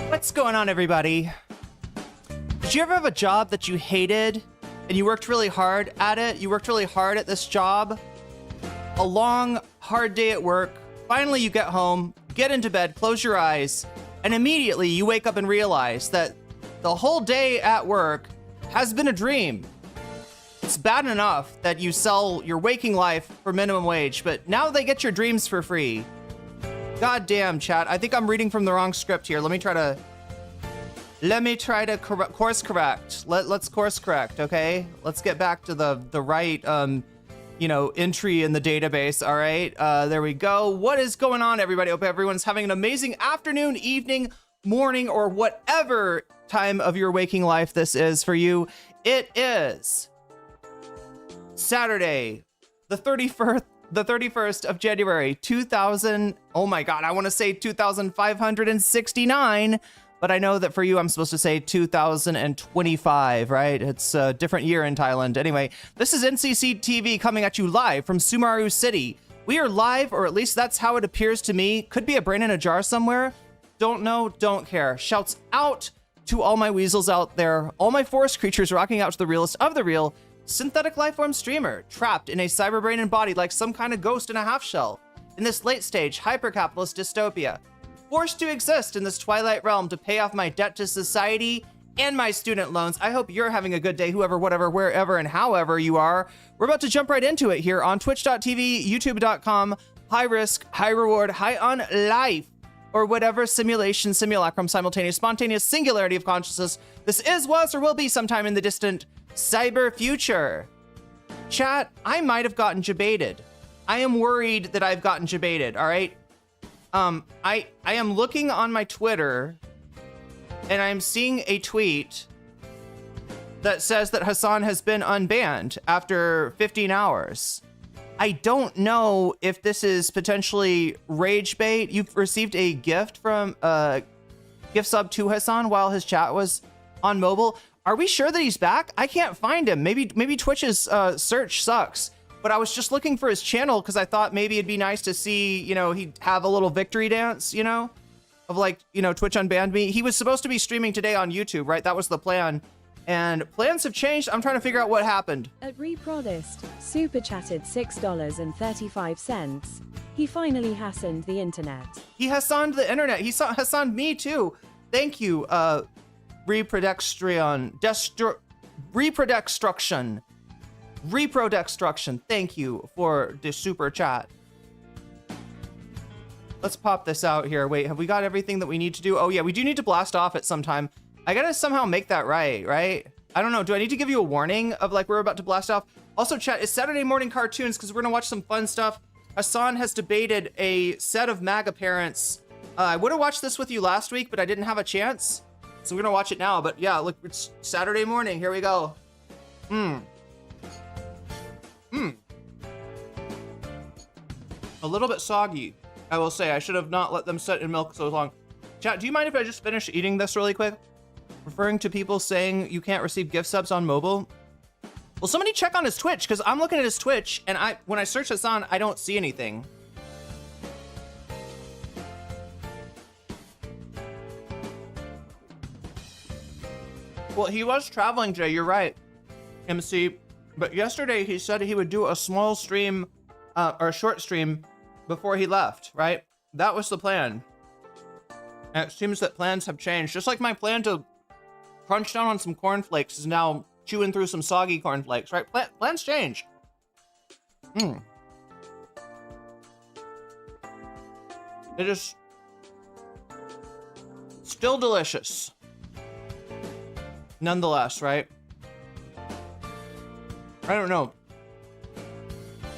What's going on, everybody? Did you ever have a job that you hated and you worked really hard at it? You worked really hard at this job. A long, hard day at work. Finally, you get home, get into bed, close your eyes, and immediately you wake up and realize that the whole day at work has been a dream. It's bad enough that you sell your waking life for minimum wage, but now they get your dreams for free. God damn, chat. I think I'm reading from the wrong script here. Let me try to course correct. Let's course correct, okay? Let's get back to the right, entry in the database, all right? There we go. What is going on, everybody? Hope everyone's having an amazing afternoon, evening, morning, or whatever time of your waking life this is for you. It is Saturday, the 31st of January, 2000. Oh my God, I want to say 2569, but I know that for you, I'm supposed to say 2025, right? It's a different year in Thailand. Anyway, this is NCC TV coming at you live from Sumaru City. We are live, or at least that's how it appears to me. Could be a brain in a jar somewhere. Don't know, don't care. Shouts out to all my weasels out there, all my forest creatures rocking out to the realest of the real, synthetic lifeform streamer, trapped in a cyberbrain and body like some kind of ghost in a half shell. In this late stage hyper-capitalist dystopia, forced to exist in this twilight realm to pay off my debt to society and my student loans. I hope you're having a good day, whoever, whatever, wherever, and however you are. We're about to jump right into it here on twitch.tv, youtube.com, high risk, high reward, high on life, or whatever simulation, simulacrum, simultaneous, spontaneous singularity of consciousness this is, was, or will be sometime in the distant cyber future. Chat, I might have gotten jebaited. I am worried that I've gotten jebaited, all right? I am looking on my Twitter and I'm seeing a tweet that says that Hasan has been unbanned after 15 hours. I don't know if this is potentially rage bait. You've received a gift from gift sub to Hasan while his chat was on mobile. Are we sure that he's back? I can't find him. Maybe Twitch's search sucks. But I was just looking for his channel because I thought maybe it'd be nice to see, he'd have a little victory dance, of like, Twitch unbanned me. He was supposed to be streaming today on YouTube, right? That was the plan. And plans have changed. I'm trying to figure out what happened. At Reprodist, super chatted $6.35. He finally Hassaned the internet. He Hassaned the internet. He Hassaned me too. Thank you, Reproduction. Thank you for the super chat. Let's pop this out here. Wait, have we got everything that we need to do? Oh yeah, we do need to blast off at some time. I gotta somehow make that right? I don't know. Do I need to give you a warning of like we're about to blast off? Also, chat, it's Saturday morning cartoons because we're gonna watch some fun stuff. Hasan has debated a set of MAGA parents. I would have watched this with you last week, but I didn't have a chance. So we're gonna watch it now. But yeah, look, it's Saturday morning. Here we go. A little bit soggy, I will say. I should have not let them sit in milk so long. Chat, do you mind if I just finish eating this really quick? Referring to people saying you can't receive gift subs on mobile. Well, somebody check on his Twitch, because I'm looking at his Twitch, and when I search Hasan, I don't see anything. Well, he was traveling today, you're right, MC. But yesterday he said he would do a small stream, or a short stream before he left, right? That was the plan. And it seems that plans have changed. Just like my plan to crunch down on some cornflakes is now chewing through some soggy cornflakes, right? Plans change. It is still delicious. Nonetheless, right? I don't know.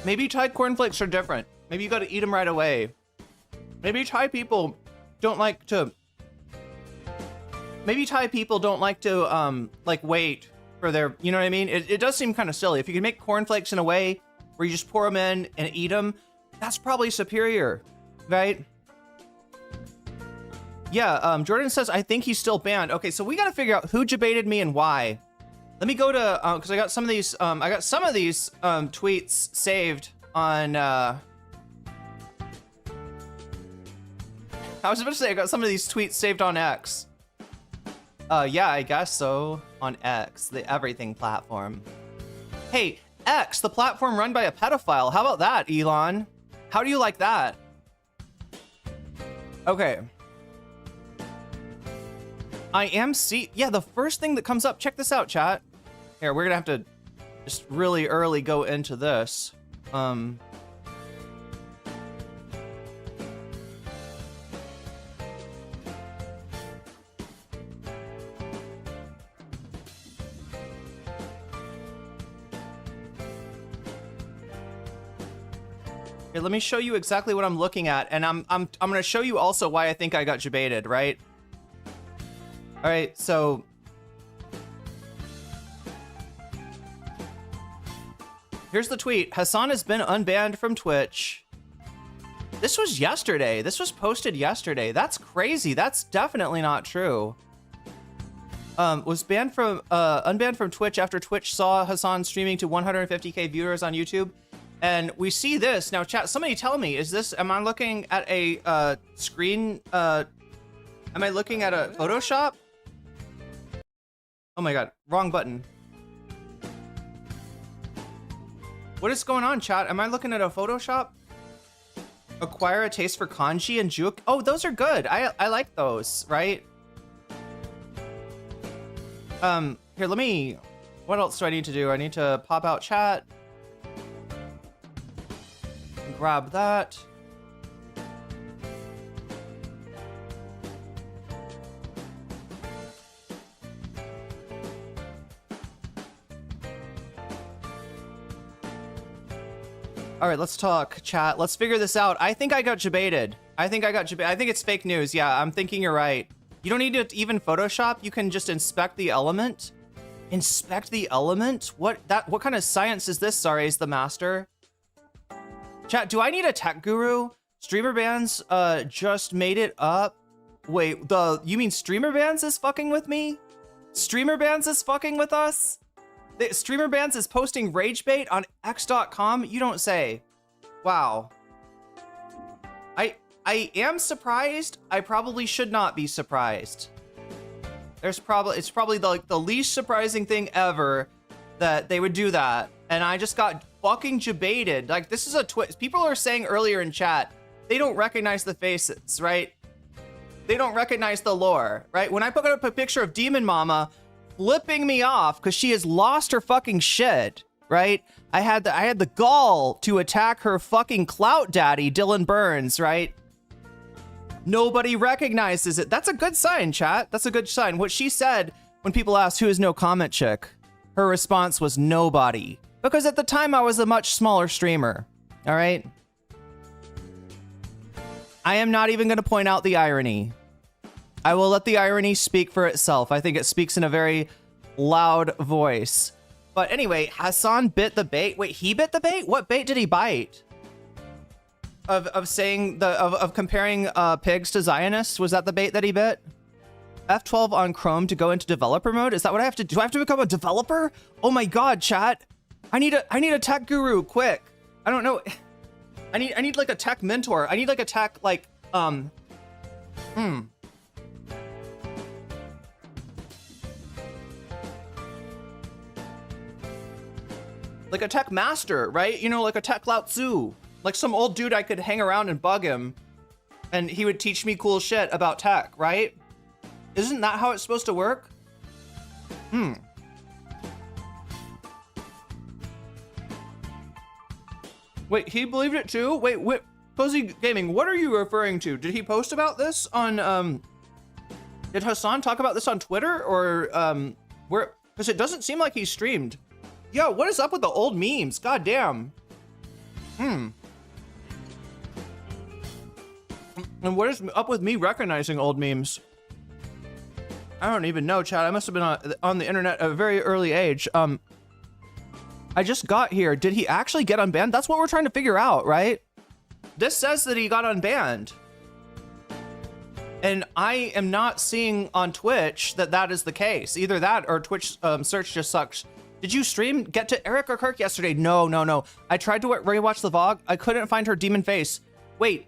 Maybe Thai cornflakes are different. Maybe you gotta eat them right away. Maybe Thai people don't like to... Maybe Thai people don't like to, like, wait for their... You know what I mean? It does seem kind of silly. If you can make cornflakes in a way where you just pour them in and eat them, that's probably superior, right? Yeah, Jordan says, I think he's still banned. Okay, so we gotta figure out who debated me and why. Let me go to, because I got some of these tweets saved on, I was about to say I got some of these tweets saved on X. Yeah, I guess so. On X, the everything platform. Hey, X, the platform run by a pedophile. How about that, Elon? How do you like that? Okay. Yeah, the first thing that comes up, check this out, chat. Here, we're gonna have to just really early go into this. Here, let me show you exactly what I'm looking at, and I'm gonna show you also why I think I got debated, right? All right, so here's the tweet. Hasan has been unbanned from Twitch. This was yesterday. This was posted yesterday. That's crazy. That's definitely not true. Was banned from unbanned from Twitch after Twitch saw Hasan streaming to 150k viewers on YouTube. And we see this now, chat. Somebody tell me, am I looking at a screen? Am I looking at a Photoshop? Oh my god, wrong button. What is going on, chat? Am I looking at a Photoshop? Acquire a taste for kanji and juke. Oh, those are good. I like those, right? Here, what else do I need to do? I need to pop out chat. Grab that. All right, let's talk, chat. Let's figure this out. I think I got debated. I think it's fake news. Yeah, I'm thinking you're right. You don't need to even Photoshop. You can just inspect the element. Inspect the element? What kind of science is this? Sorry, is the master. Chat, do I need a tech guru? Streamer Bands just made it up. Wait, you mean Streamer Bands is fucking with me? Streamer Bands is fucking with us? Streamer Bands is posting rage bait on x.com? You don't say. Wow. I am surprised. I probably should not be surprised. It's probably the least surprising thing ever that they would do that. And I just got fucking debated. Like, this is a twist. People are saying earlier in chat, they don't recognize the faces, right? They don't recognize the lore, right? When I put up a picture of Demon Mama flipping me off because she has lost her fucking shit, right? I had the gall to attack her fucking clout daddy, Dylan Burns, right? Nobody recognizes it. That's a good sign, chat. That's a good sign. What she said when people asked who is nocommentchick, her response was nobody. Because at the time I was a much smaller streamer, all right? I am not even going to point out the irony. I will let the irony speak for itself. I think it speaks in a very loud voice. But anyway, Hasan bit the bait. Wait, he bit the bait? What bait did he bite? of saying of comparing pigs to Zionists? Was that the bait that he bit? F12 on Chrome to go into developer mode? Is that what I have to do? I have to become a developer? Oh my god, chat. I need a tech guru, quick. I don't know. I need like a tech mentor. I need like a tech like like a tech master, right? You know, like a tech Lao Tzu. Like some old dude I could hang around and bug him and he would teach me cool shit about tech, right? Isn't that how it's supposed to work? Wait, he believed it too? Wait, Cozy Gaming, what are you referring to? Did he post about this on, did Hasan talk about this on Twitter or, where, because it doesn't seem like he streamed. Yo, what is up with the old memes? God damn. And what is up with me recognizing old memes? I don't even know, chat. I must have been on the internet at a very early age. I just got here. Did he actually get unbanned? That's what we're trying to figure out, right? This says that he got unbanned. And I am not seeing on Twitch that that is the case. Either that or Twitch search just sucks. Did you stream Get to Eric or Kirk yesterday? No. I tried to rewatch the vlog. I couldn't find her demon face. Wait,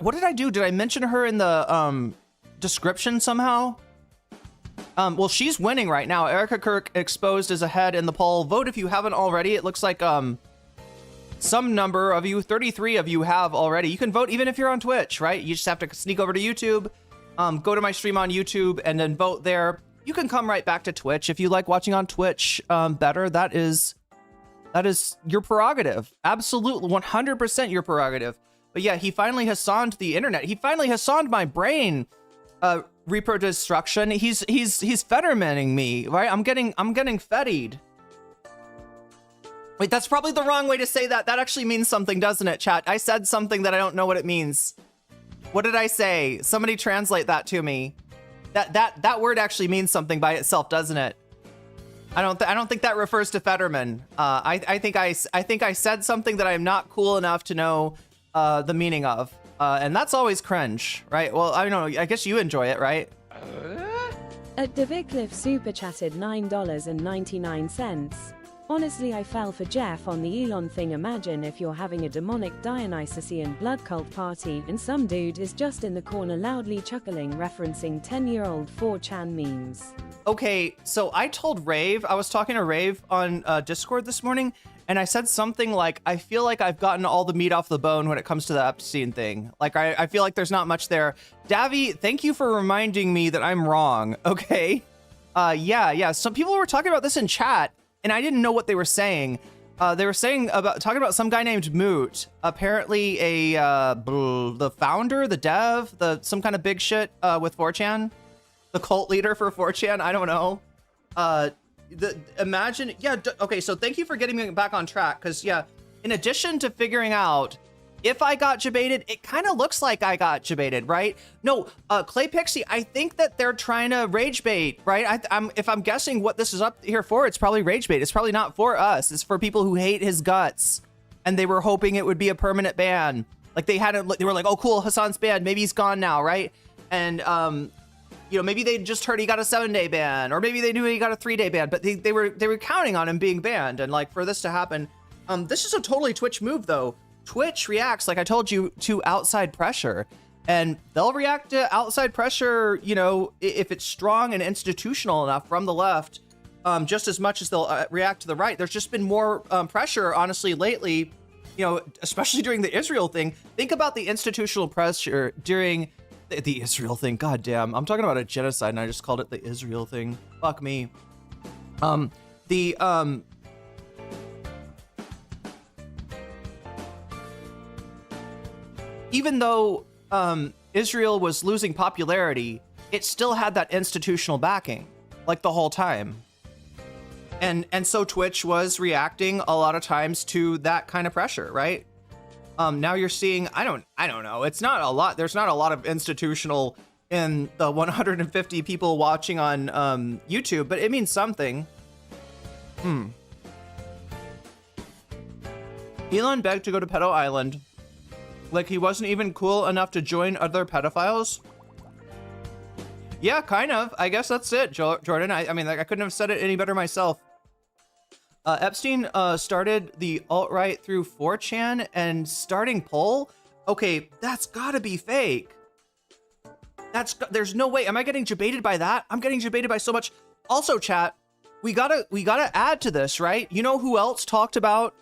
what did I do? Did I mention her in the description somehow? Well, she's winning right now. Erica Kirk exposed is ahead in the poll. Vote if you haven't already. It looks like some number of you, 33 of you have already. You can vote even if you're on Twitch, right? You just have to sneak over to YouTube, go to my stream on YouTube and then vote there. You can come right back to Twitch if you like watching on Twitch better. That is your prerogative. Absolutely, 100% your prerogative. But yeah, he finally Hasaned the internet. He finally Hasaned my brain. Repro destruction. He's Fettermaning me, right? I'm getting fettied. Wait, that's probably the wrong way to say that. That actually means something, doesn't it, chat? I said something that I don't know what it means. What did I say? Somebody translate that to me. That word actually means something by itself, doesn't it? I don't think that refers to Fetterman. I think I said something that I'm not cool enough to know the meaning of. And that's always cringe, right? Well, I don't know. I guess you enjoy it, right? At Devicliff super chatted $9.99. Honestly, I fell for Jeff on the Elon thing. Imagine if you're having a demonic Dionysian blood cult party and some dude is just in the corner loudly chuckling, referencing 10-year-old 4chan memes. Okay, so I told Rave, I was talking to Rave on Discord this morning, and I said something like, I feel like I've gotten all the meat off the bone when it comes to the Epstein thing. Like, I feel like there's not much there. Davy, thank you for reminding me that I'm wrong, okay? Yeah, some people were talking about this in chat, and I didn't know what they were saying. They were talking about some guy named Moot, apparently the founder, the dev, some kind of big shit with 4chan. The cult leader for 4chan, I don't know. Okay, so thank you for getting me back on track, because yeah, in addition to figuring out if I got jebaited, it kind of looks like I got jebaited, right? No, Clay Pixie, I think that they're trying to rage bait, right? If I'm guessing what this is up here for, it's probably rage bait. It's probably not for us. It's for people who hate his guts, and they were hoping it would be a permanent ban. Like they were like, oh cool, Hasan's banned, maybe he's gone now, right? And you know, maybe they just heard he got a 7-day ban, or maybe they knew he got a 3-day ban, but they were counting on him being banned, and like for this to happen, this is a totally Twitch move though. Twitch reacts, like I told you, to outside pressure, and they'll react to outside pressure, you know, if it's strong and institutional enough from the left, just as much as they'll react to the right. There's just been more pressure, honestly, lately, you know, especially during the Israel thing. Think about the institutional pressure during the Israel thing. God damn, I'm talking about a genocide and I just called it the Israel thing. Fuck me. Even though Israel was losing popularity, it still had that institutional backing, like the whole time. And so Twitch was reacting a lot of times to that kind of pressure, right? Now you're seeing, I don't know. It's not a lot. There's not a lot of institutional in the 150 people watching on YouTube, but it means something. Elon begged to go to Pedo Island. Like he wasn't even cool enough to join other pedophiles? Yeah, kind of. I guess that's it, Jordan. I mean, like, I couldn't have said it any better myself. Epstein started the alt-right through 4chan and starting poll? Okay, that's gotta be fake. There's no way. Am I getting debated by that? I'm getting debated by so much. Also, chat, we gotta add to this, right? You know who else talked about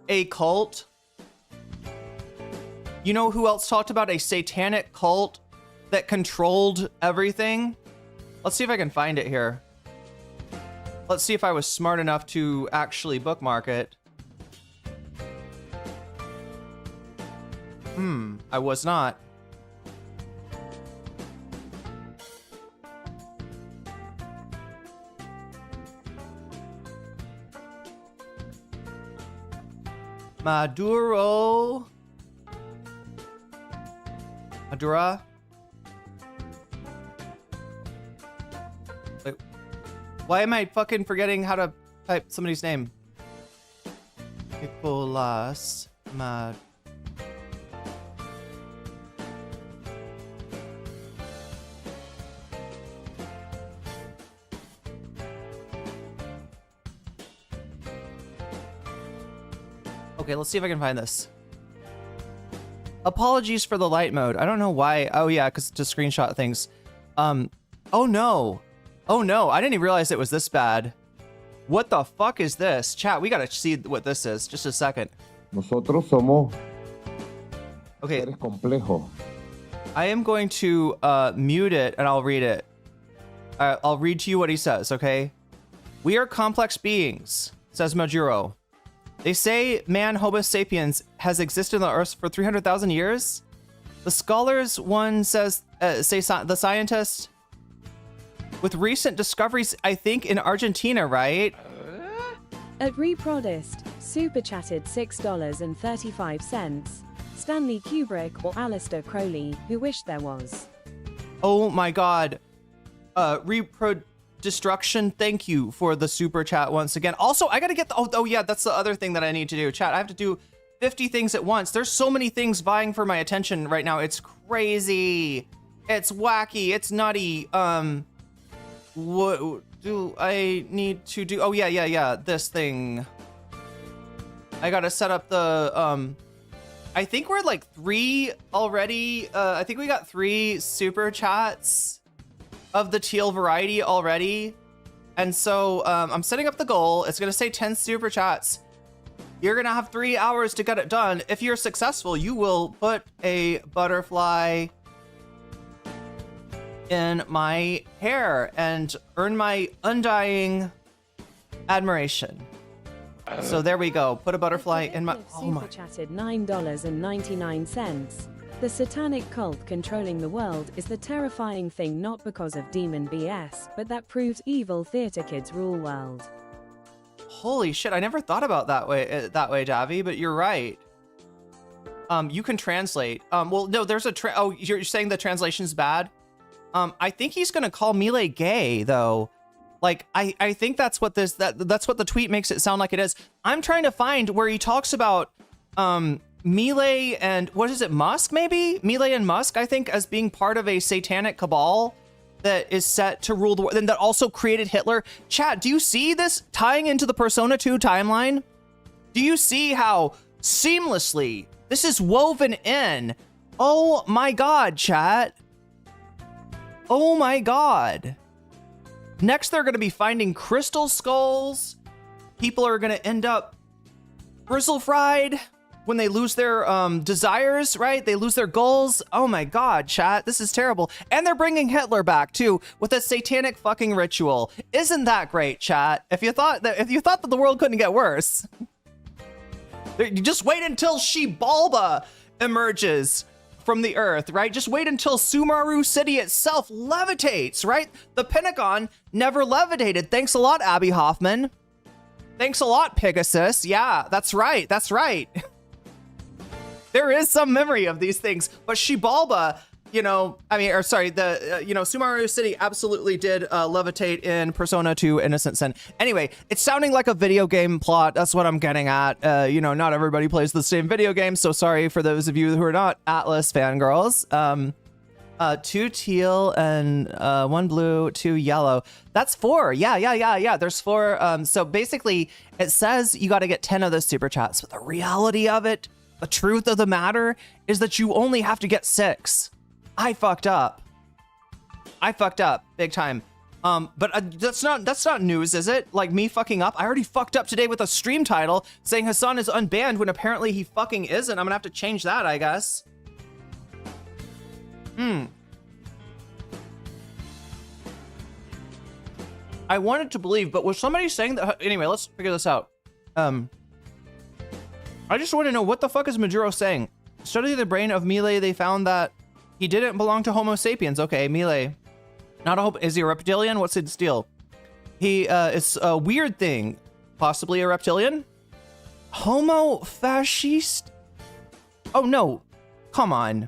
a cult? You know who else talked about a satanic cult that controlled everything? Let's see if I can find it here. Let's see if I was smart enough to actually bookmark it. I was not. Madura. Wait, why am I fucking forgetting how to type somebody's name? Nicolas Mad. Okay, let's see if I can find this. Apologies for the light mode. I don't know why. Oh yeah, because to screenshot things. Oh no. Oh no, I didn't even realize it was this bad. What the fuck is this? Chat, we gotta see what this is. Just a second. Nosotros somos okay. seres complejos. I am going to mute it and I'll read it. I'll read to you what he says, okay? We are complex beings, says Majuro. They say man, Homo sapiens, has existed on the Earth for 300,000 years. The scholars, one says, the scientists, with recent discoveries, I think in Argentina, right? At Reprodist, super chatted $6.35. Stanley Kubrick or Alistair Crowley, who wished there was. Oh my God. Destruction, thank you for the super chat once again. Also, I gotta get the, oh yeah, that's the other thing that I need to do. Chat, I have to do 50 things at once. There's so many things vying for my attention right now. It's crazy. It's wacky. It's nutty. What do I need to do? Oh yeah, this thing. I gotta set up the, I think we're like 3 already. I think we got 3 super chats of the teal variety already. And so I'm setting up the goal. It's gonna say 10 super chats. You're gonna have 3 hours to get it done. If you're successful, you will put a butterfly in my hair and earn my undying admiration. So there we go. Put a butterfly in my, oh my. Super chatted $9.99. The satanic cult controlling the world is the terrifying thing, not because of demon BS, but that proves evil theater kids rule world. Holy shit, I never thought about that way, Davi, but you're right. You can translate. Well, no, there's a, oh, you're saying the translation's bad? I think he's gonna call Milei gay, though. Like, I think that's what this, that's what the tweet makes it sound like it is. I'm trying to find where he talks about, Milei and, what is it, Musk, maybe? Milei and Musk, I think, as being part of a satanic cabal that is set to rule the world, and that also created Hitler. Chat, do you see this tying into the Persona 2 timeline? Do you see how seamlessly this is woven in? Oh my God, chat. Oh my God. Next, they're going to be finding crystal skulls. People are going to end up bristle fried when they lose their desires, right? They lose their goals. Oh my God, chat, this is terrible. And they're bringing Hitler back too with a satanic fucking ritual. Isn't that great, chat? If you thought that the world couldn't get worse, you just wait until Xibalba emerges from the earth, right? Just wait until Sumaru City itself levitates, right? The Pentagon never levitated. Thanks a lot, Abby Hoffman. Thanks a lot, Pegasus. Yeah, that's right. That's right. There is some memory of these things, but Xibalba you know, I mean, or sorry, the, you know, Sumaru City absolutely did levitate in Persona 2 Innocent Sin. Anyway, it's sounding like a video game plot. That's what I'm getting at. You know, not everybody plays the same video game, so sorry for those of you who are not Atlas fangirls. 2 teal and 1 blue, 2 yellow. That's 4. Yeah. There's 4. So basically, it says you got to get 10 of those super chats, but the reality of it, the truth of the matter, is that you only have to get 6. I fucked up big time. But that's not news, is it? Like me fucking up? I already fucked up today with a stream title saying Hasan is unbanned when apparently he fucking isn't. I'm gonna have to change that, I guess. I wanted to believe, but was somebody saying that? Anyway, let's figure this out. I just want to know, what the fuck is Majuro saying? Study the brain of Melee, they found that he didn't belong to Homo sapiens. Okay, Melee. Not a hope. Is he a reptilian? What's his deal? He is a weird thing. Possibly a reptilian? Homo fascist? Oh no. Come on.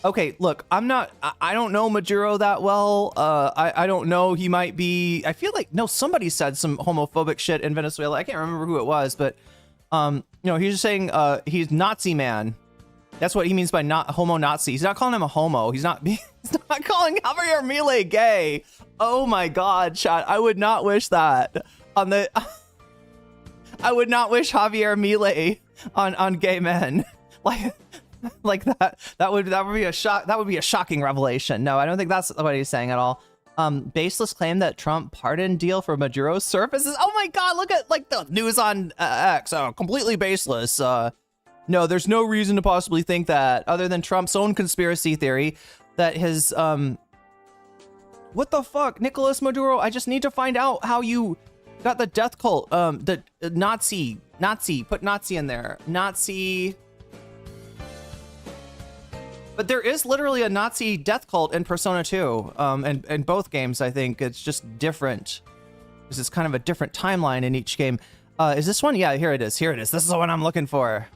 Okay, look, I don't know Majuro that well. I don't know, he might be, I feel like, no, somebody said some homophobic shit in Venezuela. I can't remember who it was, but, you know, he's just saying, he's Nazi man. That's what he means by not homo-Nazi. He's not calling him a homo. He's not calling Javier Milei gay. Oh my God, chat. I would not wish that on the, I would not wish Javier Milei on gay men. Like that would be a shock. That would be a shocking revelation. No, I don't think that's what he's saying at all. Baseless claim that Trump pardon deal for Maduro's surfaces. Oh my God, look at like the news on X. Completely baseless. No, there's no reason to possibly think that, other than Trump's own conspiracy theory that his what the fuck, Nicolas Maduro. I just need to find out how you got the death cult. The Nazi. Put Nazi in there. Nazi. But there is literally a Nazi death cult in Persona 2, and in both games, I think. It's just different. This is kind of a different timeline in each game. Is this one? Yeah, here it is. This is the one I'm looking for.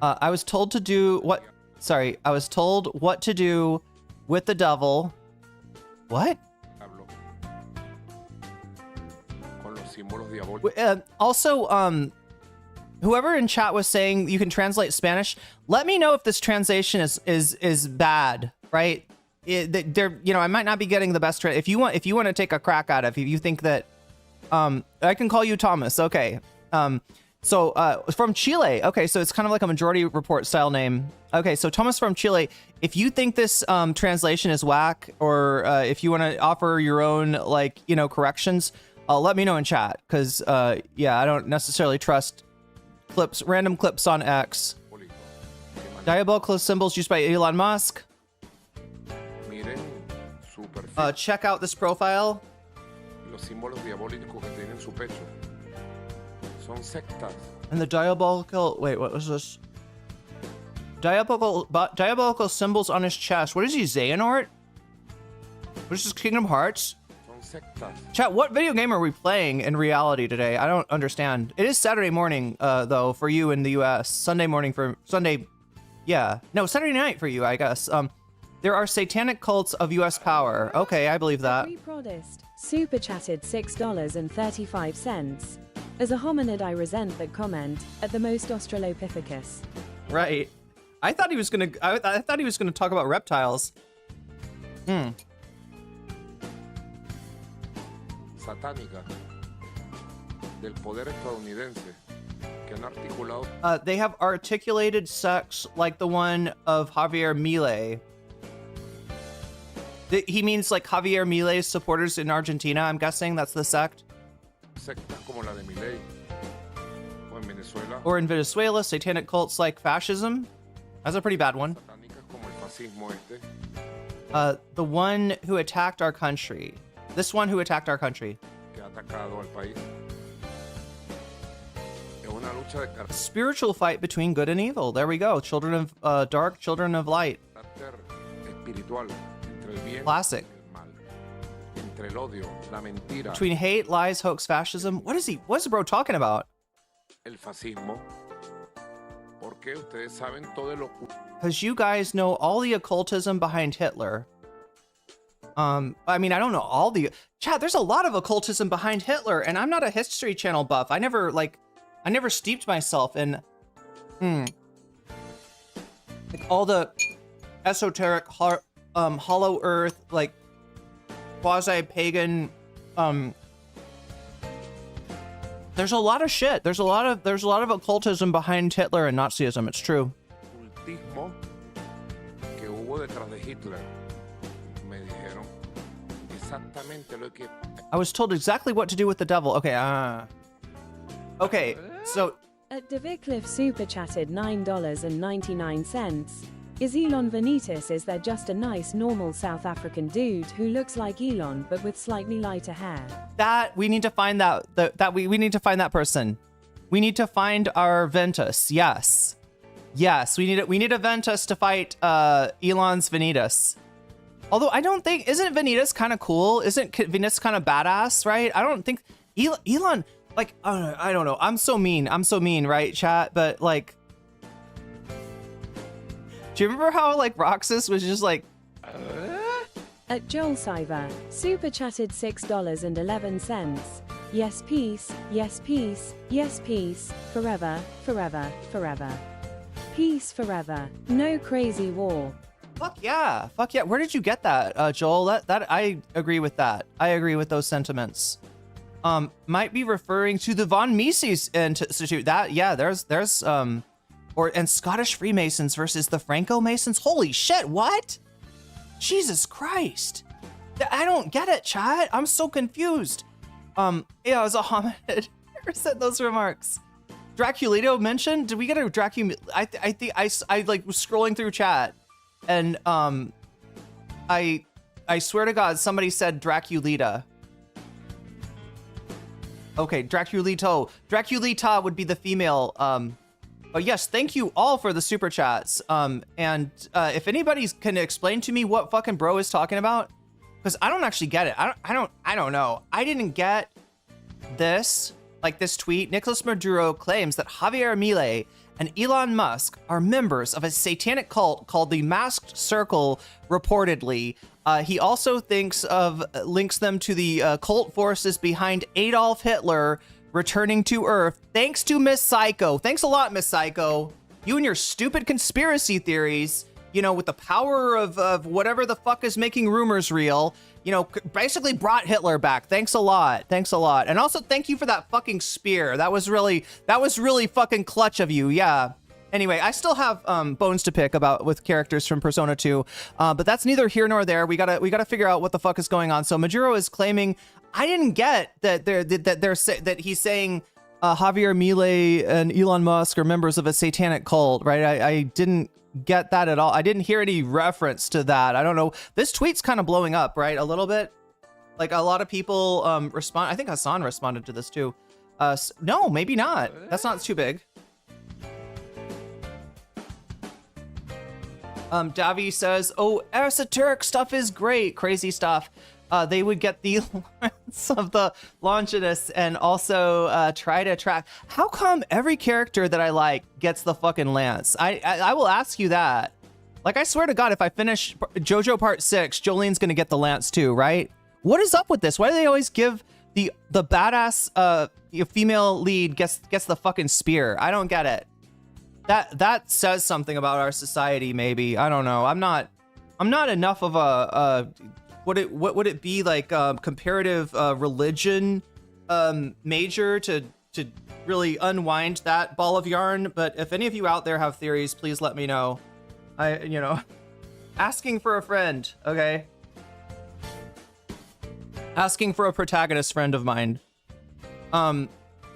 I was told to do what? Sorry, I was told what to do with the devil. What? Also, whoever in chat was saying you can translate Spanish, let me know if this translation is bad, right? You know, I might not be getting the best. If you want to take a crack at it, if you think that, I can call you Thomas. Okay. So from Chile. Okay, so it's kind of like a Majority Report style name. Okay, so Thomas from Chile. If you think this translation is whack, or if you want to offer your own, like, you know, corrections, let me know in chat, because yeah, I don't necessarily trust random clips on X. Diabolical symbols used by Elon Musk. Check out this profile. And the diabolical, wait, what was this? Diabolical symbols on his chest. What is he, Xehanort? What is this, Kingdom Hearts? Chat, what video game are we playing in reality today? I don't understand. It is Saturday morning, though, for you in the US. Sunday morning for Sunday. Yeah. No, Saturday night for you, I guess. There are satanic cults of US power. Okay, I believe that. Protest super chatted $6.35. As a hominid, I resent that comment, at the most Australopithecus. Right. I thought he was gonna talk about reptiles. Satánica del poder estadounidense que han articulado. They have articulated sects like the one of Javier Milei. He means like Javier Milei's supporters in Argentina. I'm guessing that's the sect. Sectas como la de Milei, o en Venezuela. Or in Venezuela, satanic cults like fascism. That's a pretty bad one. Satánicas como el fascismo este. The one who attacked our country. This one who attacked our country. Que ha atacado al país. Es una lucha de carácter Spiritual fight between good and evil. There we go. Children of dark, children of light. espiritual entre el bien Classic. y el mal. Entre el odio, la mentira, Between hate, lies, hoax, fascism. What is the bro talking about? el fascismo, qué? Ustedes saben todo el Because you guys know all the occultism behind Hitler. I mean, I don't know all the... Chat, there's a lot of occultism behind Hitler, and I'm not a History Channel buff. I never steeped myself in... like all the esoteric, hollow earth, like, quasi-pagan, there's a lot of shit. There's a lot of occultism behind Hitler and Nazism. It's true. ocultismo que hubo detrás de Hitler. Me dijeron exactamente lo que... I was told exactly what to do with the devil. Okay, okay, so... At Devicliff super chatted $9.99. Is Elon Vanitas? Is there just a nice normal South African dude who looks like Elon but with slightly lighter hair? That we need to find we need to find that person. We need to find our Ventus. Yes. Yes, we need a Ventus to fight Elon's Vanitas. Although I don't think, isn't Vanitas kind of cool? Isn't Vanitas kind of badass, right? I don't think Elon, like, I don't know. I'm so mean, right, chat? But like, do you remember how like Roxas was just like, At Joel Siver, super chatted $6.11. Yes peace, yes peace, yes peace, forever, forever, forever. Peace forever, no crazy war. fuck yeah. Where did you get that, Joel? That I agree with that. I agree with those sentiments. Might be referring to the von Mises Institute. That, yeah, there's and Scottish Freemasons versus the Franco-Masons. Holy shit, what? Jesus Christ. I don't get it, chat. I'm so confused. Yeah, it was a hominid. Who said those remarks? Draculito mentioned? Did we get a Dracul? I think I like was scrolling through chat, and I swear to God, somebody said Draculita. Okay, Draculito. Draculita would be the female. But yes, thank you all for the super chats. And if anybody can explain to me what fucking bro is talking about, because I don't actually get it. I don't know. I didn't get this. Like this tweet, Nicolas Maduro claims that Javier Milei and Elon Musk are members of a satanic cult called the Masked Circle, reportedly. He also links them to the cult forces behind Adolf Hitler returning to Earth, thanks to Miss Psycho. Thanks a lot, Miss Psycho. You and your stupid conspiracy theories, you know, with the power of whatever the fuck is making rumors real, you know, basically brought Hitler back. Thanks a lot. And also thank you for that fucking spear. That was really fucking clutch of you. Yeah. Anyway, I still have bones to pick with characters from Persona 2, but that's neither here nor there. We gotta figure out what the fuck is going on. So Majuro is claiming, I didn't get that he's saying Javier Milei and Elon Musk are members of a satanic cult, right? I didn't get that at all. I didn't hear any reference to that. I don't know. This tweet's kind of blowing up, right? A little bit. Like a lot of people respond. I think Hasan responded to this too. No, maybe not. That's not too big. Davi says, oh, esoteric stuff is great. Crazy stuff. They would get the lance of the Longinus and also try to track. How come every character that I like gets the fucking lance? I will ask you that. Like, I swear to God, if I finish JoJo Part 6, Jolene's gonna get the lance too, right? What is up with this? Why do they always give the badass female lead gets the fucking spear? I don't get it. That says something about our society, maybe. I don't know. I'm not enough of a what would it be like comparative religion major to really unwind that ball of yarn. But if any of you out there have theories, please let me know. Asking for a friend, okay? Asking for a protagonist friend of mine. You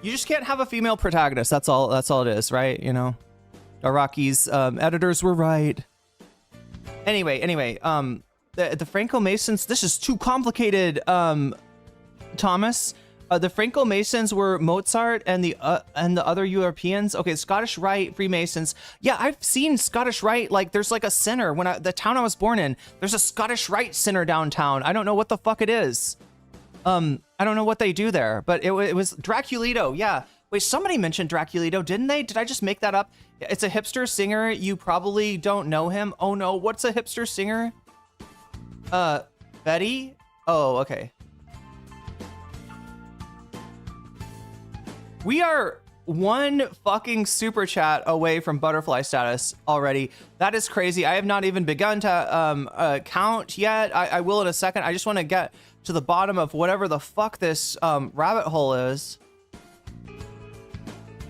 just can't have a female protagonist. That's all it is, right? You know, Araki's editors were right. Anyway, the Franco-Masons, this is too complicated, Thomas. The Franco-Masons were Mozart and the other Europeans. Okay, Scottish Rite Freemasons. Yeah, I've seen Scottish Rite. Like, there's like a center the town I was born in. There's a Scottish Rite center downtown. I don't know what the fuck it is. I don't know what they do there, but it was Draculito. Yeah, Wait, somebody mentioned Draculito, didn't they? Did I just make that up? It's a hipster singer. You probably don't know him. Oh no, what's a hipster singer? Betty? Oh, okay. We are one fucking super chat away from butterfly status already. That is crazy. I have not even begun to count yet. I will in a second. I just want to get to the bottom of whatever the fuck this rabbit hole is.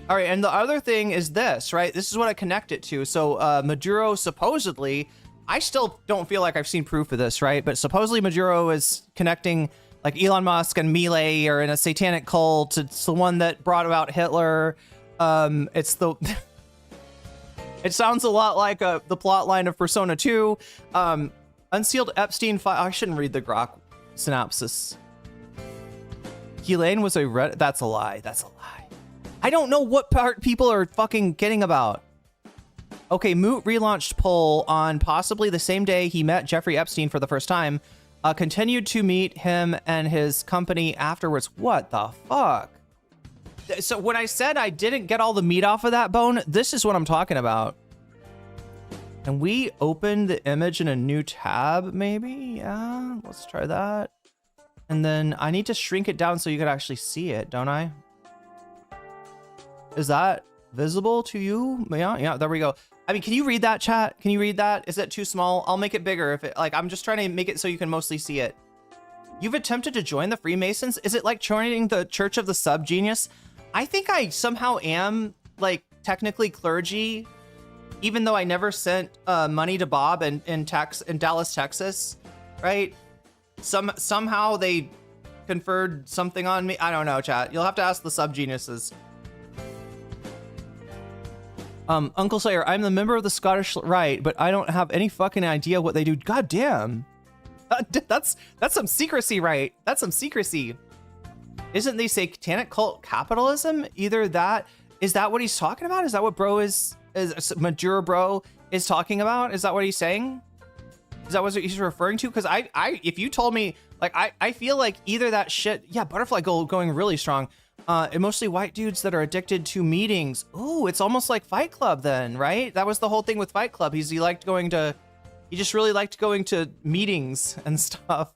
All right, and the other thing is this, right? This is what I connect it to. So Maduro supposedly, I still don't feel like I've seen proof of this, right? But supposedly Maduro is connecting like Elon Musk and Milei are in a satanic cult. It's the one that brought about Hitler. It's the... It sounds a lot like the plot line of Persona 2. Unsealed Epstein file. I shouldn't read the Grok synopsis. Helene was a red... That's a lie. That's a lie. I don't know what part people are fucking kidding about. Okay, Moot relaunched poll on possibly the same day he met Jeffrey Epstein for the first time. Continued to meet him and his company afterwards. What the fuck? So when I said I didn't get all the meat off of that bone, this is what I'm talking about. Can we open the image in a new tab, maybe? Yeah, let's try that. And then I need to shrink it down so you can actually see it, don't I? Is that visible to you? Yeah, there we go. I mean, can you read that, chat? Can you read that? Is it too small? I'll make it bigger if it, like, I'm just trying to make it so you can mostly see it. You've attempted to join the Freemasons? Is it like joining the Church of the Subgenius? I think I somehow am, like, technically clergy, even though I never sent money to Bob in Dallas, Texas, right? Somehow they conferred something on me. I don't know, chat. You'll have to ask the Subgeniuses. Uncle Slayer, I'm the member of the Scottish Rite, but I don't have any fucking idea what they do. God damn. That's some secrecy, right? That's some secrecy. Isn't the satanic cult capitalism? Either that, is that what he's talking about? Is that what bro is Maduro bro is talking about? Is that what he's saying? Is that what he's referring to? Because if you told me, like, I feel like either that shit, yeah, Butterfly Gold going really strong. And mostly white dudes that are addicted to meetings. Ooh, it's almost like Fight Club then, right? That was the whole thing with Fight Club. He just really liked going to meetings and stuff.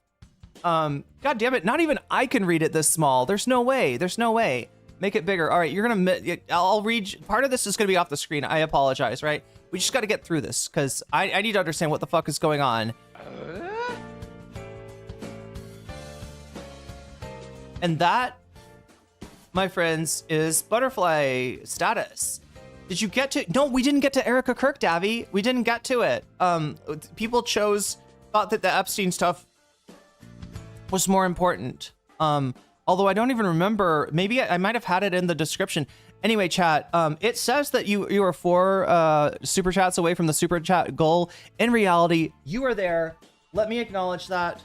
God damn it, not even I can read it this small. There's no way. Make it bigger. All right, I'll read, part of this is gonna be off the screen. I apologize, right? We just gotta get through this because I need to understand what the fuck is going on. And that, my friends, is butterfly status. Did you get to... No, we didn't get to Erica Kirk, Davy. We didn't get to it. People thought that the Epstein stuff was more important. Although I don't even remember. Maybe I might have had it in the description. Anyway, chat, it says that you are 4 super chats away from the super chat goal. In reality, you are there. Let me acknowledge that.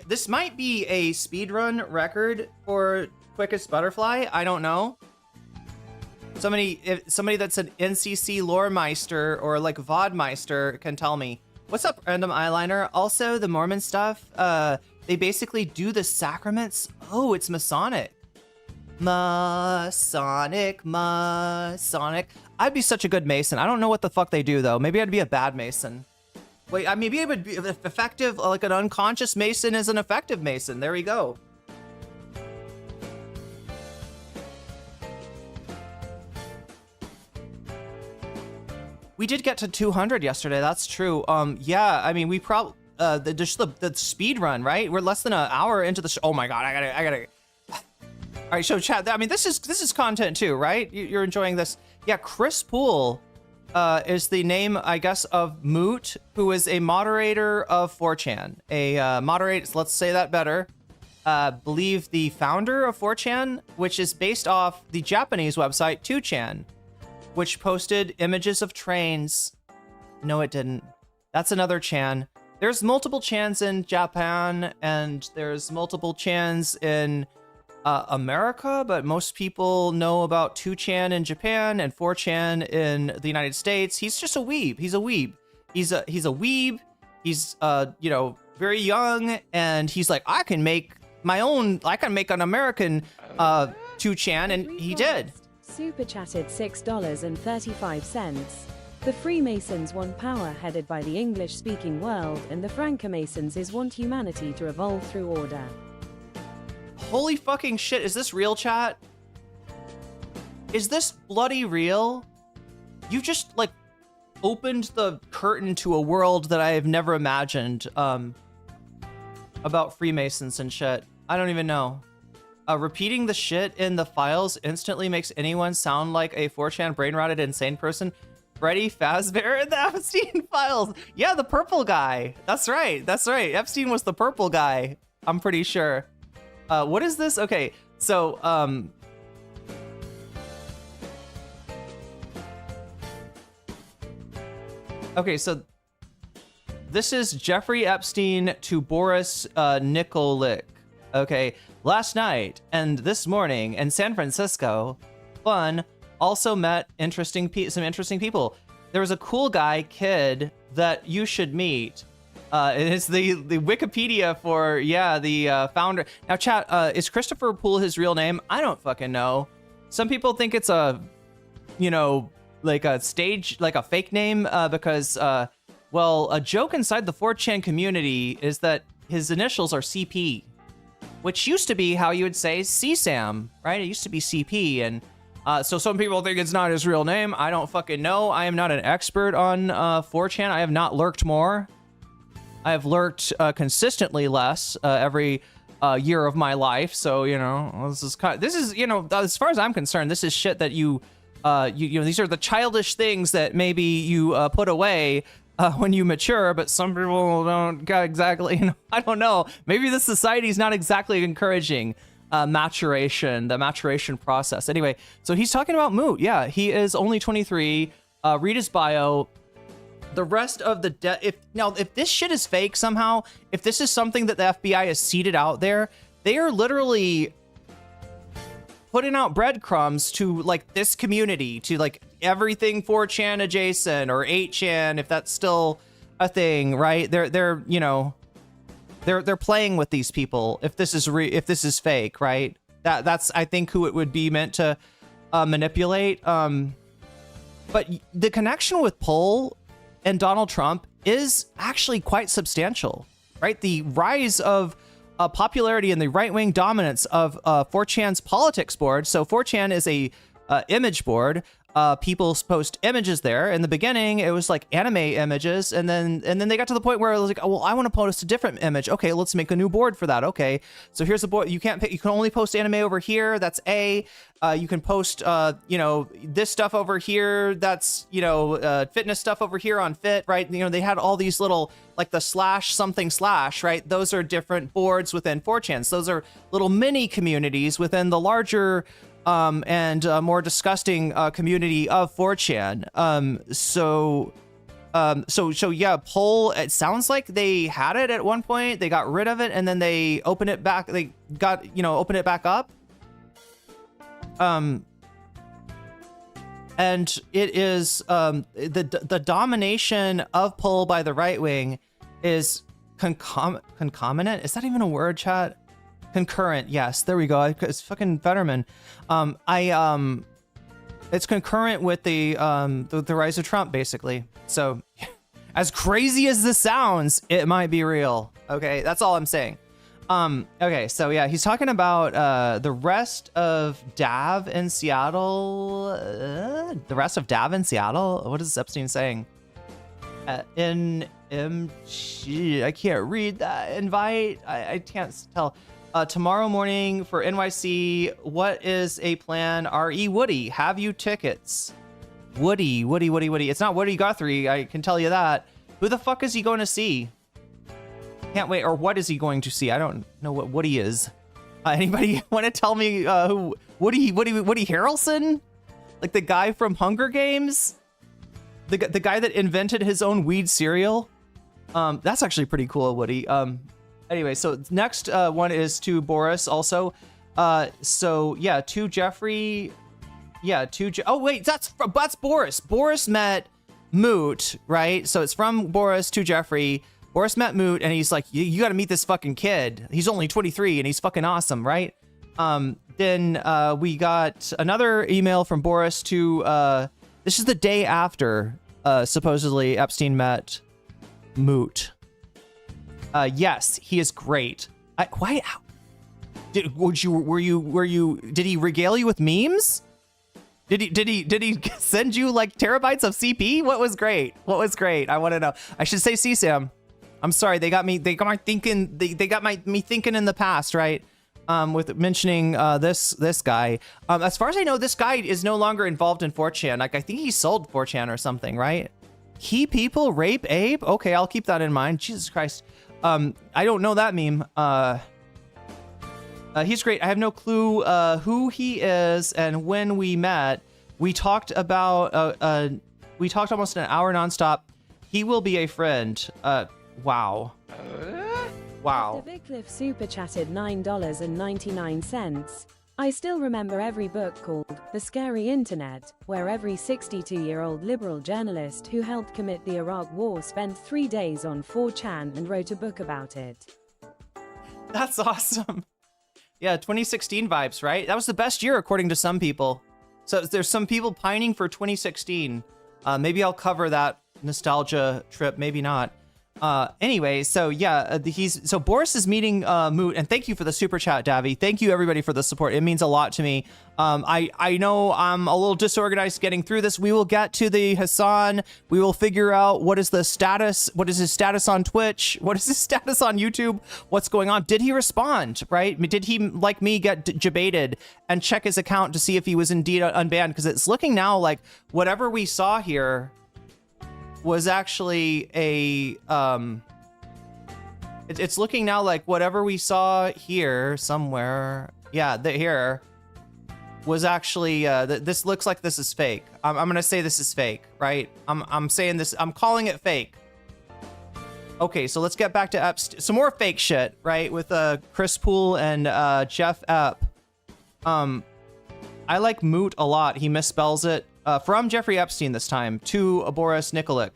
This might be a speedrun record for quickest butterfly. I don't know. Somebody that's an NCC lore meister or like VOD meister can tell me. What's up, random eyeliner? Also, the Mormon stuff, they basically do the sacraments. Oh, it's Masonic. Masonic. I'd be such a good Mason. I don't know what the fuck they do though. Maybe I'd be a bad Mason. Wait, maybe it would be effective, like an unconscious Mason is an effective Mason. There we go. We did get to 200 yesterday. That's true. Yeah, I mean, we probably the speed run, right? We're less than an hour into the show. Oh my god, I gotta. All right, so chat. I mean, this is content too, right? You're enjoying this. Yeah, Chris Poole is the name, I guess, of Moot, who is a moderator of 4chan. Let's say that better. Believe the founder of 4chan, which is based off the Japanese website 2chan. Which posted images of trains. No, it didn't. That's another Chan. There's multiple Chans in Japan, and there's multiple Chans in America, but most people know about 2chan in Japan and 4chan in the United States. He's just a weeb. He's a weeb. He's a weeb. He's very young, and he's like, I can make an American to Chan, and he did. Super chatted $6.35. The Freemasons want power headed by the English-speaking world, and the Francomasons want humanity to evolve through order. Holy fucking shit, is this real, chat? Is this bloody real? You just, like, opened the curtain to a world that I have never imagined, about Freemasons and shit. I don't even know. Repeating the shit in the files instantly makes anyone sound like a 4chan brain-rotted insane person. Freddy Fazbear in the Epstein files. Yeah, the purple guy. That's right. That's right. Epstein was the purple guy. I'm pretty sure. What is this? Okay, so, okay, so this is Jeffrey Epstein to Boris Nikolic. Okay, last night and this morning in San Francisco, fun. Also met some interesting people. There was a cool guy, kid, that you should meet. It's the Wikipedia for, yeah, the founder. Now, chat, is Christopher Poole his real name? I don't fucking know. Some people think it's a, you know, like a stage, like a fake name, because, well, a joke inside the 4chan community is that his initials are CP, which used to be how you would say CSAM, right? It used to be CP, and so some people think it's not his real name. I don't fucking know. I am not an expert on 4chan. I have not lurked more. I have lurked consistently less every year of my life. So, you know, this is, you know, as far as I'm concerned, this is shit that you know, these are the childish things that maybe you put away when you mature, but some people don't exactly, you know, I don't know. Maybe the society is not exactly encouraging maturation, the maturation process. Anyway, so he's talking about Moot. Yeah, he is only 23. Read his bio. The rest of the if this shit is fake somehow, if this is something that the FBI has seeded out there, they are literally putting out breadcrumbs to like this community, to like everything 4chan adjacent or 8chan, if that's still a thing, right? They're you know, they're playing with these people. If this is fake, right? That's I think who it would be meant to manipulate. But the connection with Poll and Donald Trump is actually quite substantial, right? The rise of popularity and the right-wing dominance of 4chan's politics board. So 4chan is a image board. People post images there. In the beginning, it was like anime images, and then they got to the point where it was like, oh, well, I want to post a different image. Okay, let's make a new board for that. Okay, so here's a board. You can't pick, you can only post anime over here. That's A. You can post, you know, this stuff over here. That's, you know, fitness stuff over here on Fit, right? You know, they had all these little, like the /something/, right? Those are different boards within 4chan. So those are little mini communities within the larger and more disgusting community of 4chan. So yeah, Poll, it sounds like they had it at one point, they got rid of it, and then they opened it back, opened it back up. And it is, the domination of Poll by the right wing is concomitant. Is that even a word, chat? Concurrent, yes, there we go. It's fucking Fetterman. It's concurrent with the rise of Trump, basically. So, as crazy as this sounds, it might be real. Okay, that's all I'm saying. Okay, so yeah, he's talking about the rest of Dav in Seattle. The rest of Dav in Seattle. What is Epstein saying? NMG. I can't read that invite. I can't tell. Tomorrow morning for NYC, what is a plan? R.E. Woody, have you tickets? Woody. It's not Woody Guthrie, I can tell you that. Who the fuck is he going to see? Can't wait, or what is he going to see? I don't know what Woody is. Anybody want to tell me who Woody Harrelson? Like the guy from Hunger Games? The guy that invented his own weed cereal? That's actually pretty cool, Woody. Anyway, so next one is to Boris also. So yeah, to Jeffrey. Yeah, oh wait, that's Boris. Boris met Moot, right? So it's from Boris to Jeffrey. Boris met Moot, and he's like, you got to meet this fucking kid. He's only 23, and he's fucking awesome, right? Then we got another email from Boris to, this is the day after, supposedly Epstein met Moot. Yes, he is great. Did he regale you with memes? Did he send you like terabytes of CP? What was great? I want to know. I should say CSAM. I'm sorry, they got me thinking in the past, right? With mentioning this guy. As far as I know, this guy is no longer involved in 4chan. Like I think he sold 4chan or something, right? Key people rape Abe? Okay, I'll keep that in mind. Jesus Christ. I don't know that meme. He's great. I have no clue who he is, and when we met, we talked about almost an hour nonstop. He will be a friend. Wow. Wow. The Vicliff super chatted $9.99. I still remember every book called The Scary Internet, where every 62-year-old liberal journalist who helped commit the Iraq War spent 3 days on 4chan and wrote a book about it. That's awesome. Yeah, 2016 vibes, right? That was the best year according to some people. So there's some people pining for 2016. Maybe I'll cover that nostalgia trip, maybe not. Anyway, so yeah, so Boris is meeting Moot, and thank you for the super chat, Davy. Thank you everybody for the support. It means a lot to me. I know I'm a little disorganized getting through this. We will get to the Hasan. We will figure out what is his status on Twitch? What is his status on YouTube? What's going on? Did he respond, right? Did he, like me, get debated and check his account to see if he was indeed unbanned? Because it's looking now like whatever we saw here was actually a it's looking now like whatever we saw here somewhere, yeah, here was actually this looks like this is fake. I'm gonna say this is fake, right? I'm saying this, I'm calling it fake. Okay, so let's get back to some more fake shit, right? With Chris Poole and Jeff Epp. I like Moot a lot. He misspells it. From Jeffrey Epstein this time to Boris Nikolic.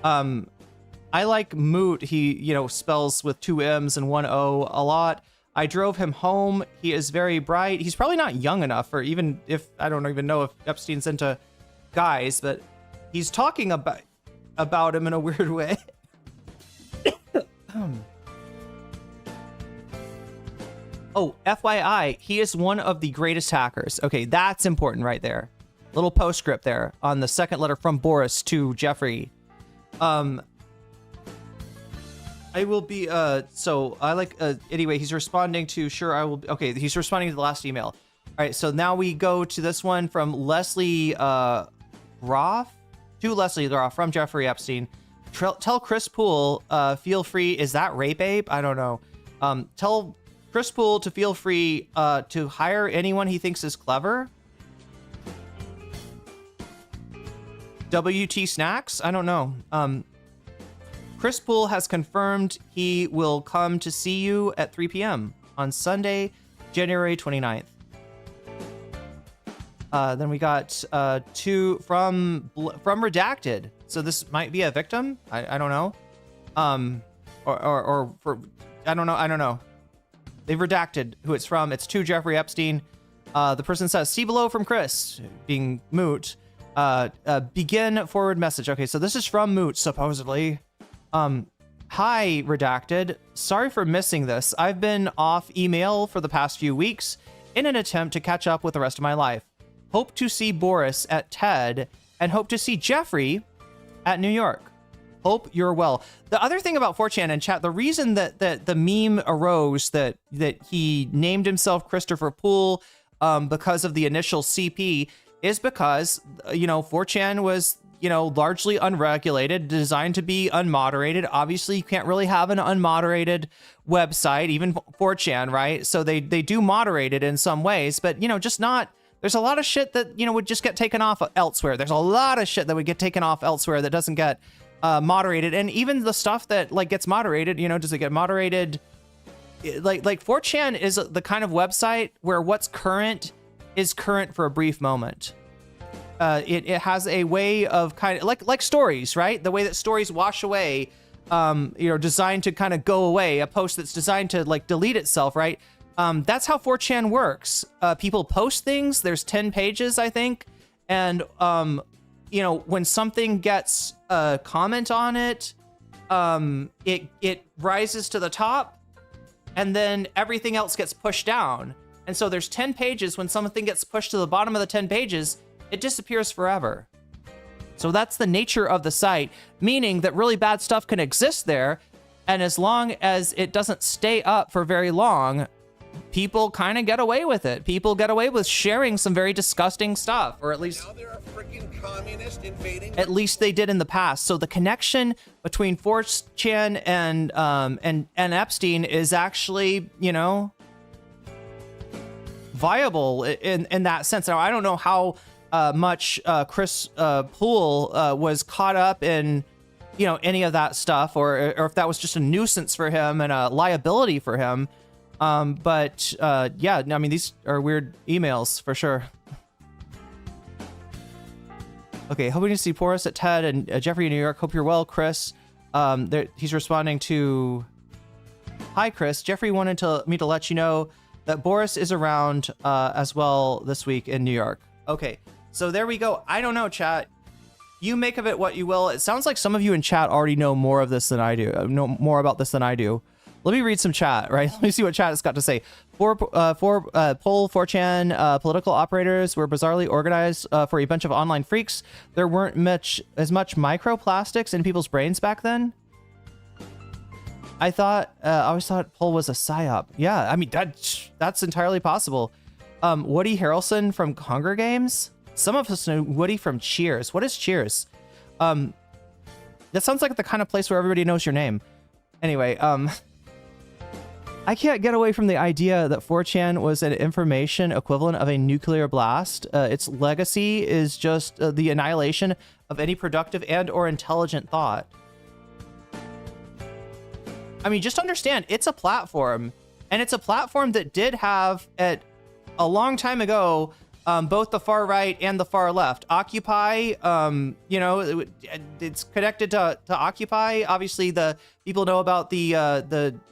I like Moot. He, spells with 2 M's and 1 O a lot. I drove him home. He is very bright. He's probably not young enough, or even if, I don't even know if Epstein's into guys, but he's talking about him in a weird way. Oh, FYI, he is one of the greatest hackers. Okay, that's important right there. Little postscript there on the second letter from Boris to Jeffrey. I will be, so I like, anyway, he's responding to, sure, I will, okay, he's responding to the last email. All right, so now we go to this one from Leslie, Roth, to Leslie Roth from Jeffrey Epstein. Tell Chris Poole, feel free, is that rape, Abe? I don't know. Tell Chris Poole to feel free, to hire anyone he thinks is clever. WT Snacks? I don't know. Chris Poole has confirmed he will come to see you at 3 p.m. on Sunday, January 29th. Then we got 2 from Redacted. So this might be a victim. I don't know. Or for I don't know. They've redacted who it's from. It's to Jeffrey Epstein. The person says, see below from Chris, being Moot. Begin forward message. Okay, so this is from Moot, supposedly. Hi, Redacted. Sorry for missing this. I've been off email for the past few weeks in an attempt to catch up with the rest of my life. Hope to see Boris at TED and hope to see Jeffrey at New York. Hope you're well. The other thing about 4chan and chat, the reason that the meme arose that he named himself Christopher Poole because of the initial CP is because, 4chan was, largely unregulated, designed to be unmoderated. Obviously, you can't really have an unmoderated website, even 4chan, right? So they do moderate it in some ways, but, just not. There's a lot of shit that, would just get taken off elsewhere. There's a lot of shit that would get taken off elsewhere that doesn't get moderated. And even the stuff that, gets moderated, does it get moderated? Like 4chan is the kind of website where what's current is current for a brief moment. It has a way of kind of like stories, right? The way that stories wash away, designed to kind of go away. A post that's designed to delete itself, right? That's how 4chan works. People post things. There's 10 pages, I think. And, you know, when something gets a comment on it, it rises to the top, and then everything else gets pushed down. And so there's 10 pages. When something gets pushed to the bottom of the 10 pages, it disappears forever. So that's the nature of the site, meaning that really bad stuff can exist there. And as long as it doesn't stay up for very long, people kind of get away with it. People get away with sharing some very disgusting stuff, or at least Now there are freaking communists invading. at least they did in the past. So the connection between 4chan and Epstein is actually, you know, viable in that sense. Now I don't know how much Chris Poole was caught up in, you know, any of that stuff, or if that was just a nuisance for him and a liability for him. But yeah, I mean, these are weird emails for sure. Okay, hoping to see Porus at TED and Jeffrey in New York. Hope you're well, Chris. He's responding to, hi, Chris. Jeffrey wanted me to let you know that Boris is around as well this week in New York. Okay, so there we go. I don't know, chat. You make of it what you will. It sounds like some of you in chat already know more of this than I do. Know more about this than I do. Let me read some chat, right? Let me see what chat has got to say. Poll 4chan political operators were bizarrely organized for a bunch of online freaks. There weren't as much microplastics in people's brains back then. I always thought Poll was a psyop. Yeah, I mean, that's entirely possible. Woody Harrelson from Hunger Games? Some of us know Woody from Cheers. What is Cheers? That sounds like the kind of place where everybody knows your name. Anyway, I can't get away from the idea that 4chan was an information equivalent of a nuclear blast. Its legacy is just the annihilation of any productive and or intelligent thought. I mean, just understand, it's a platform, and it's a platform that did have, at a long time ago, both the far right and the far left. Occupy, you know, it's connected to Occupy. Obviously, the people know about the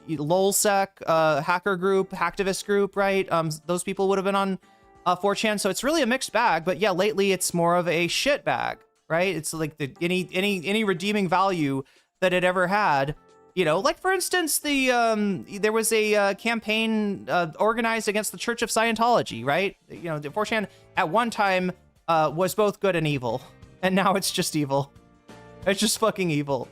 LolSec hacker group, hacktivist group, right? Those people would have been on 4chan, so it's really a mixed bag. But yeah, lately it's more of a shit bag, right? It's like any redeeming value that it ever had. You know, like for instance, there was a campaign organized against the Church of Scientology, right? You know, the 4chan at one time was both good and evil, and now it's just evil. It's just fucking evil.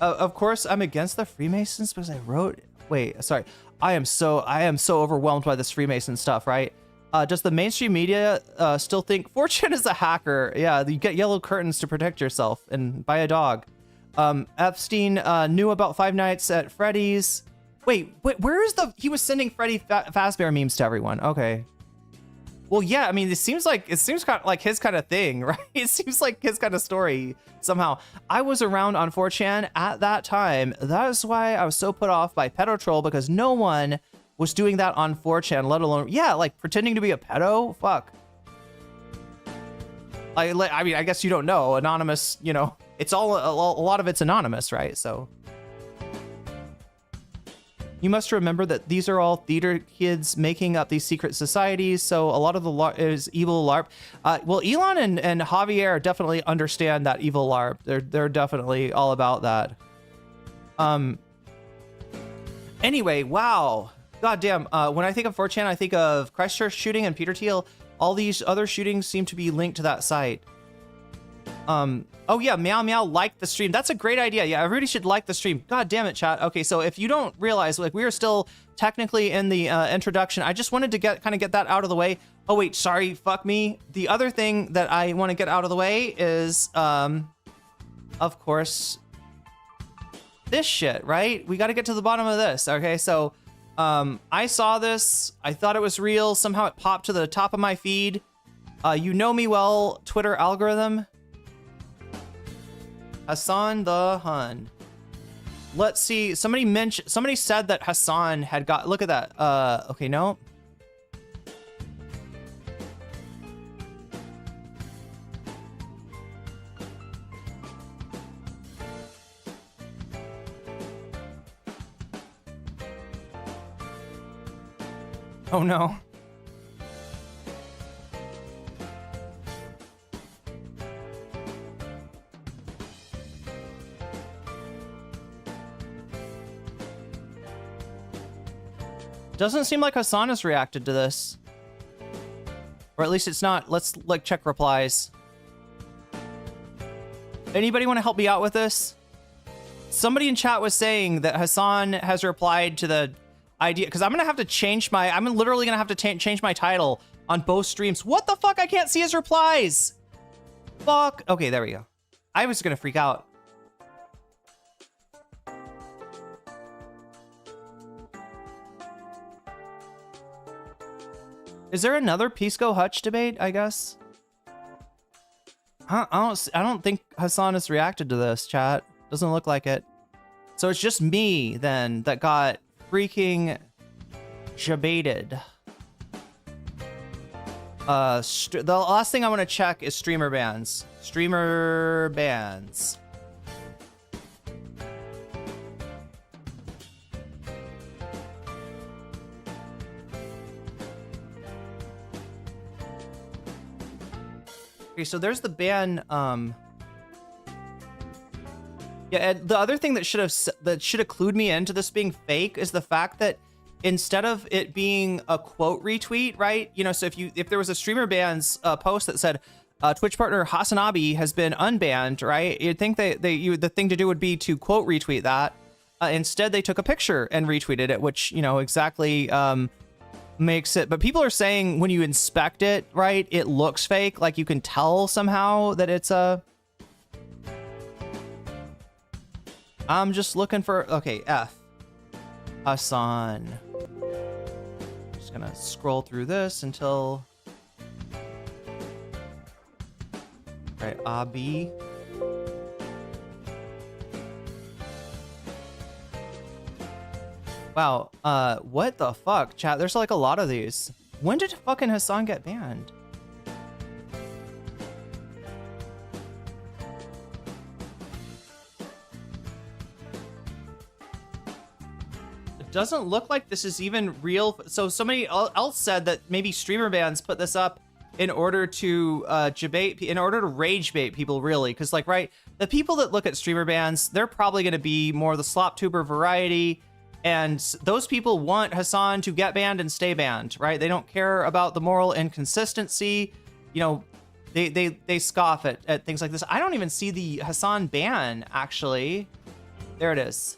Of course, I'm against the Freemasons because I wrote. Wait, sorry. I am so overwhelmed by this Freemason stuff, right? Does the mainstream media still think 4chan is a hacker? Yeah, you get yellow curtains to protect yourself and buy a dog. Epstein knew about Five Nights at Freddy's. Wait, where is he was sending Freddy Fazbear memes to everyone. Okay. Well, yeah, I mean, it seems kind of like his kind of thing, right? It seems like his kind of story somehow. I was around on 4chan at that time. That is why I was so put off by pedo troll, because no one was doing that on 4chan, let alone, yeah, like pretending to be a pedo. Fuck. I mean, I guess you don't know. Anonymous, you know. It's a lot of it's anonymous, right? So you must remember that these are all theater kids making up these secret societies. So a lot of the is evil LARP. Well, Elon and Javier definitely understand that evil LARP. They're definitely all about that. Anyway, wow. Goddamn. When I think of 4chan, I think of Christchurch shooting and Peter Thiel. All these other shootings seem to be linked to that site. Oh yeah, Meow Meow liked the stream. That's a great idea. Yeah, everybody should like the stream. God damn it, chat. Okay, so if you don't realize, like, we are still technically in the introduction. I just wanted to get that out of the way. Oh wait, sorry, fuck me. The other thing that I want to get out of the way is, of course, this shit, right? We got to get to the bottom of this. Okay, so I saw this. I thought it was real. Somehow it popped to the top of my feed. You know me well, Twitter algorithm. Hasan the Hun. Let's see. Somebody said that Hasan had got. Look at that. Okay, no. Oh no. Doesn't seem like Hasan has reacted to this. Or at least it's not. Let's like check replies. Anybody want to help me out with this? Somebody in chat was saying that Hasan has replied to the idea, because I'm gonna have to change my, I'm literally gonna have to change my title on both streams. What the fuck? I can't see his replies. Fuck. Okay, there we go. I was gonna freak out. Is there another Pisco Hutch debate, I guess? Huh? I don't think Hasan has reacted to this, chat. Doesn't look like it. So it's just me, then, that got freaking jebaited. The last thing I want to check is streamer bans. Streamer bans. Okay, so there's the ban. Yeah, and the other thing that should have clued me into this being fake is the fact that instead of it being a quote retweet, right? You know, so if there was a streamer bans post that said Twitch partner Hasanabi has been unbanned, right? You'd think the thing to do would be to quote retweet that. Instead, they took a picture and retweeted it, which, you know, exactly makes it. But people are saying when you inspect it, right, it looks fake. Like you can tell somehow that it's a. I'm just looking for, okay, F. Hasan. Just gonna scroll through this until. Right, Abi. Wow, what the fuck, chat? There's like a lot of these. When did fucking Hasan get banned? It doesn't look like this is even real. So somebody else said that maybe streamer bans put this up in order to in order to rage bait people, really, because like, right, the people that look at streamer bans, they're probably going to be more the slop tuber variety, and those people want Hasan to get banned and stay banned, right? They don't care about the moral inconsistency. You know, they scoff at things like this. I don't even see the Hasan ban, actually. There it is.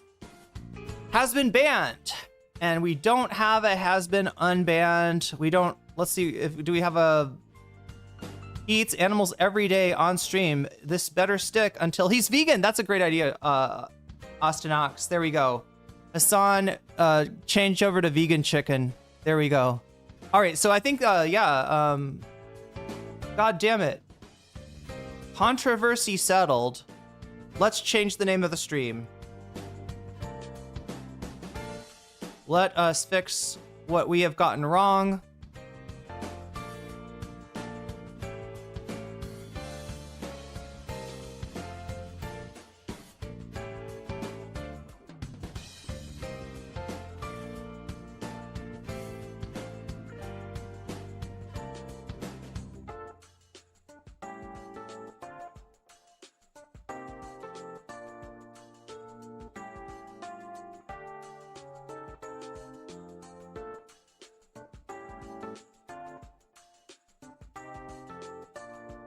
Has been banned, and we don't have a has been unbanned. We don't. Let's see, do we have a eats animals every day on stream? This better stick until he's vegan. That's a great idea, Austin Ox. There we go. Hasan, change over to vegan chicken. There we go. All right, so I think, yeah, God damn it. Controversy settled. Let's change the name of the stream. Let us fix what we have gotten wrong.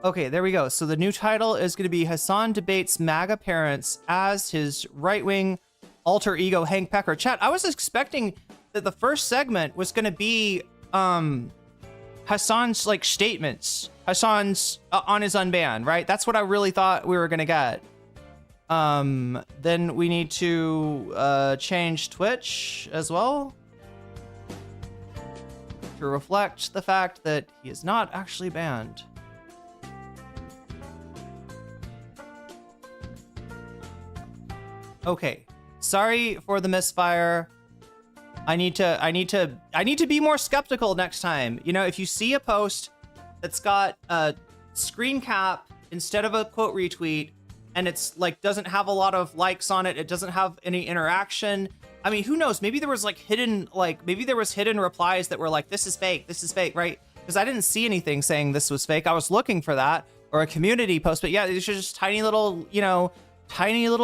Okay, there we go. So the new title is going to be Hasan debates MAGA parents as his right-wing alter ego Hank Pecker. Chat, I was expecting that the first segment was going to be Hasan's like statements. Hasan's on his unbanned, right? That's what I really thought we were going to get. Then we need to change Twitch as well to reflect the fact that he is not actually banned. Okay, sorry for the misfire. I need to be more skeptical next time. You know, if you see a post that's got a screen cap instead of a quote retweet, and it's like doesn't have a lot of likes on it, it doesn't have any interaction, I mean, who knows? Maybe there was like hidden replies that were like, this is fake, right? Because I didn't see anything saying this was fake. I was looking for that, or a community post, but yeah, these are just tiny little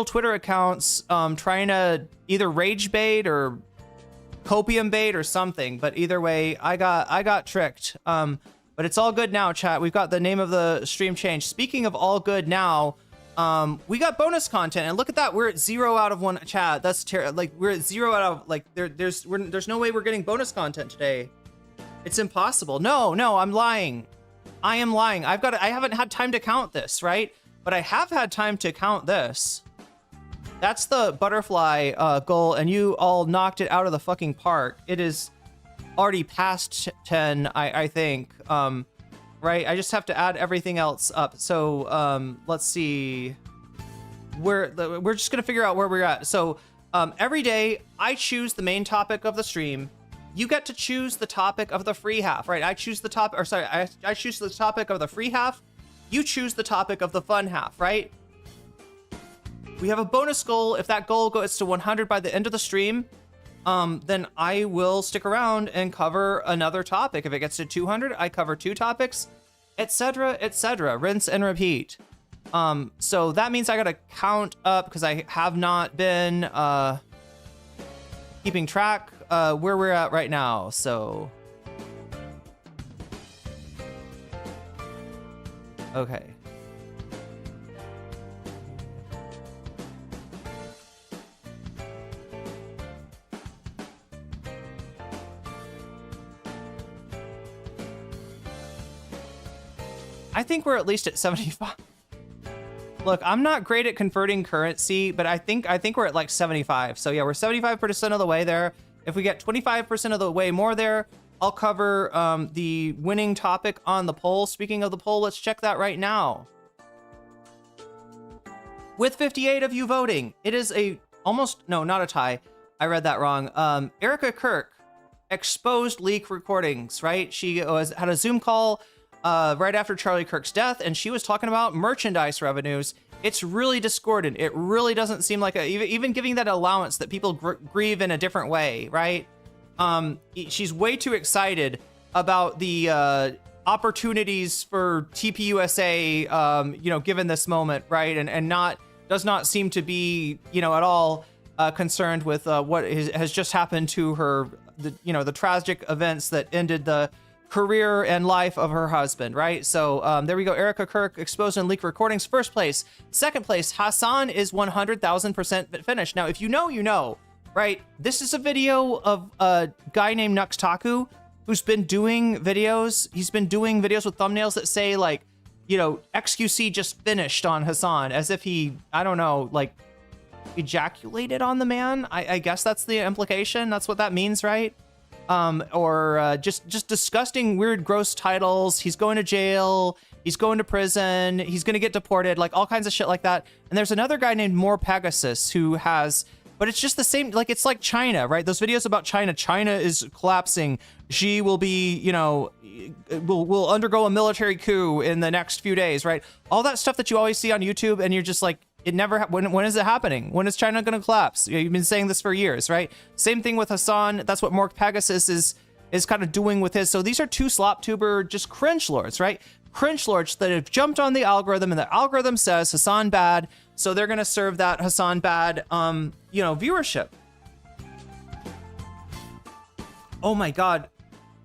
Twitter accounts trying to either rage bait or copium bait or something. But either way, I got tricked. But it's all good now, chat. We've got the name of the stream changed. Speaking of all good now, we got bonus content, and look at that. We're at 0 out of 1, chat. That's terrible. Like, we're at 0 out of, like, there's no way we're getting bonus content today. It's impossible. No, I'm lying. I am lying. I haven't had time to count this, right? But I have had time to count this. That's the butterfly goal, and you all knocked it out of the fucking park. It is already past 10, I think. Right? I just have to add everything else up. So let's see. We're just gonna figure out where we're at. So every day I choose the main topic of the stream. You get to choose the topic of the free half, right? I choose the top, or sorry, I choose the topic of the free half. You choose the topic of the fun half, right? We have a bonus goal. If that goal goes to 100 by the end of the stream, then I will stick around and cover another topic. If it gets to 200, I cover 2 topics, etc., rinse and repeat. So that means I gotta count up because I have not been keeping track where we're at right now. So okay. I think we're at least at 75. Look, I'm not great at converting currency, but I think we're at like 75. So yeah, we're 75% of the way there. If we get 25% of the way more there, I'll cover the winning topic on the poll. Speaking of the poll, let's check that right now. With 58 of you voting, it is not a tie. I read that wrong. Erica Kirk exposed leak recordings, right? She had a Zoom call right after Charlie Kirk's death, and she was talking about merchandise revenues. It's really discordant. It really doesn't seem like even giving that allowance that people grieve in a different way, right? She's way too excited about the opportunities for TPUSA, given this moment, right? And does not seem to be, at all concerned with what has just happened to her, the tragic events that ended the career and life of her husband, right? So there we go. Erica Kirk exposed and leaked recordings. First place. Second place, Hasan is 100,000% finished. Now, if you know, you know, right? This is a video of a guy named Nuxtaku who's been doing videos. He's been doing videos with thumbnails that say like, XQC just finished on Hasan, as if he, I don't know, like ejaculated on the man. I guess that's the implication. That's what that means, right? Or just disgusting, weird, gross titles. He's going to jail. He's going to prison. He's going to get deported, like all kinds of shit like that. And there's another guy named More Pegasus who has, but it's just the same. Like, it's like China, right? Those videos about China. China is collapsing. Xi will be, will undergo a military coup in the next few days, right? All that stuff that you always see on YouTube, and you're just like, it never. When is it happening? When is China going to collapse? You've been saying this for years, right? Same thing with Hasan. That's what Mork Pegasus is kind of doing with his. So these are two slop tuber just cringe lords, right? Cringe lords that have jumped on the algorithm, and the algorithm says Hasan bad, so they're going to serve that Hasan bad, viewership. Oh my God,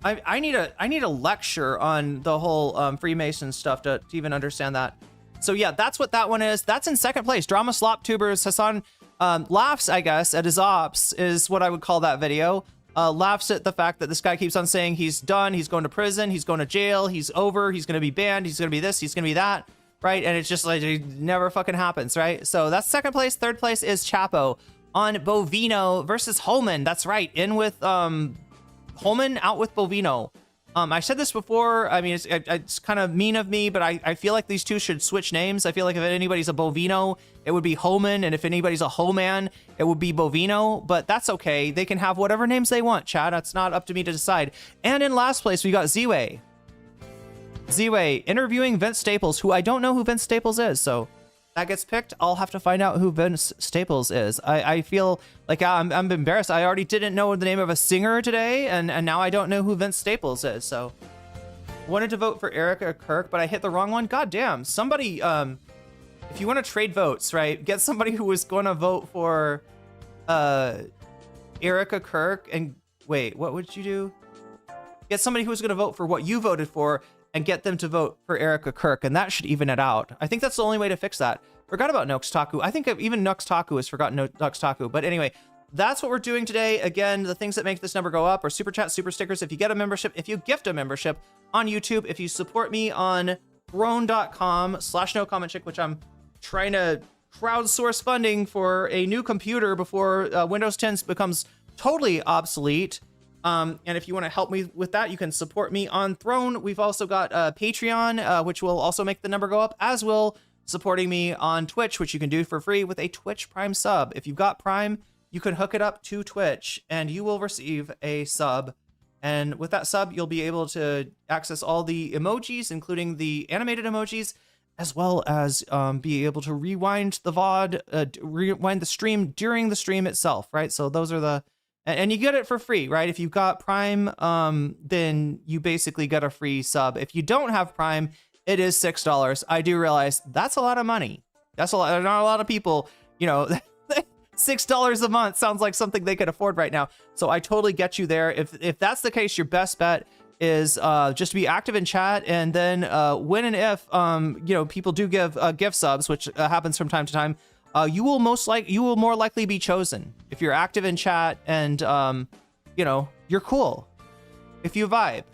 I need a lecture on the whole Freemason stuff to even understand that. So yeah, that's what that one is. That's in second place. Drama Slop Tubers. Hasan laughs, I guess, at his ops is what I would call that video. Laughs at the fact that this guy keeps on saying he's done, he's going to prison, he's going to jail, he's over, he's going to be banned, he's going to be this, he's going to be that, right? And it's just like, it never fucking happens, right? So that's second place. Third place is Chapo on Bovino versus Holman. That's right. In with Holman, out with Bovino. I said this before. I mean, it's kind of mean of me, but I feel like these two should switch names. I feel like if anybody's a Bovino, it would be Holman, and if anybody's a Homan, it would be Bovino, but that's okay. They can have whatever names they want, Chad. That's not up to me to decide. And in last place, we got Z-Way. Z-Way interviewing Vince Staples, who I don't know who Vince Staples is, so that gets picked, I'll have to find out who Vince Staples is. I feel like I'm embarrassed. I already didn't know the name of a singer today, and now I don't know who Vince Staples is. So, wanted to vote for Erica Kirk, but I hit the wrong one. God damn! Somebody, if you want to trade votes, right? Get somebody who was going to vote for Erica Kirk, and wait, what would you do? Get somebody who's going to vote for what you voted for, and get them to vote for Erica Kirk, and that should even it out. I think that's the only way to fix that. Forgot about Noxtaku. I think even Noxtaku has forgotten Noxtaku. But anyway, that's what we're doing today. Again, the things that make this number go up are super chat, super stickers. If you get a membership, if you gift a membership on YouTube, if you support me on throne.com/nocommentchick, which I'm trying to crowdsource funding for a new computer before Windows 10 becomes totally obsolete. And if you want to help me with that, you can support me on Throne. We've also got Patreon, which will also make the number go up, as will supporting me on Twitch, which you can do for free with a Twitch Prime sub. If you've got Prime, you can hook it up to Twitch, and you will receive a sub. And with that sub, you'll be able to access all the emojis, including the animated emojis, as well as be able to rewind the VOD, rewind the stream during the stream itself, right? So those are the... And you get it for free, right? If you've got Prime, then you basically get a free sub. If you don't have Prime, it is $6. I do realize that's a lot of money. That's a lot. Not a lot of people, you know, $6 a month sounds like something they could afford right now. So I totally get you there. If that's the case, your best bet is just to be active in chat, and then when and if you know, people do give gift subs, which happens from time to time. You will more likely be chosen if you're active in chat and you know, you're cool. If you vibe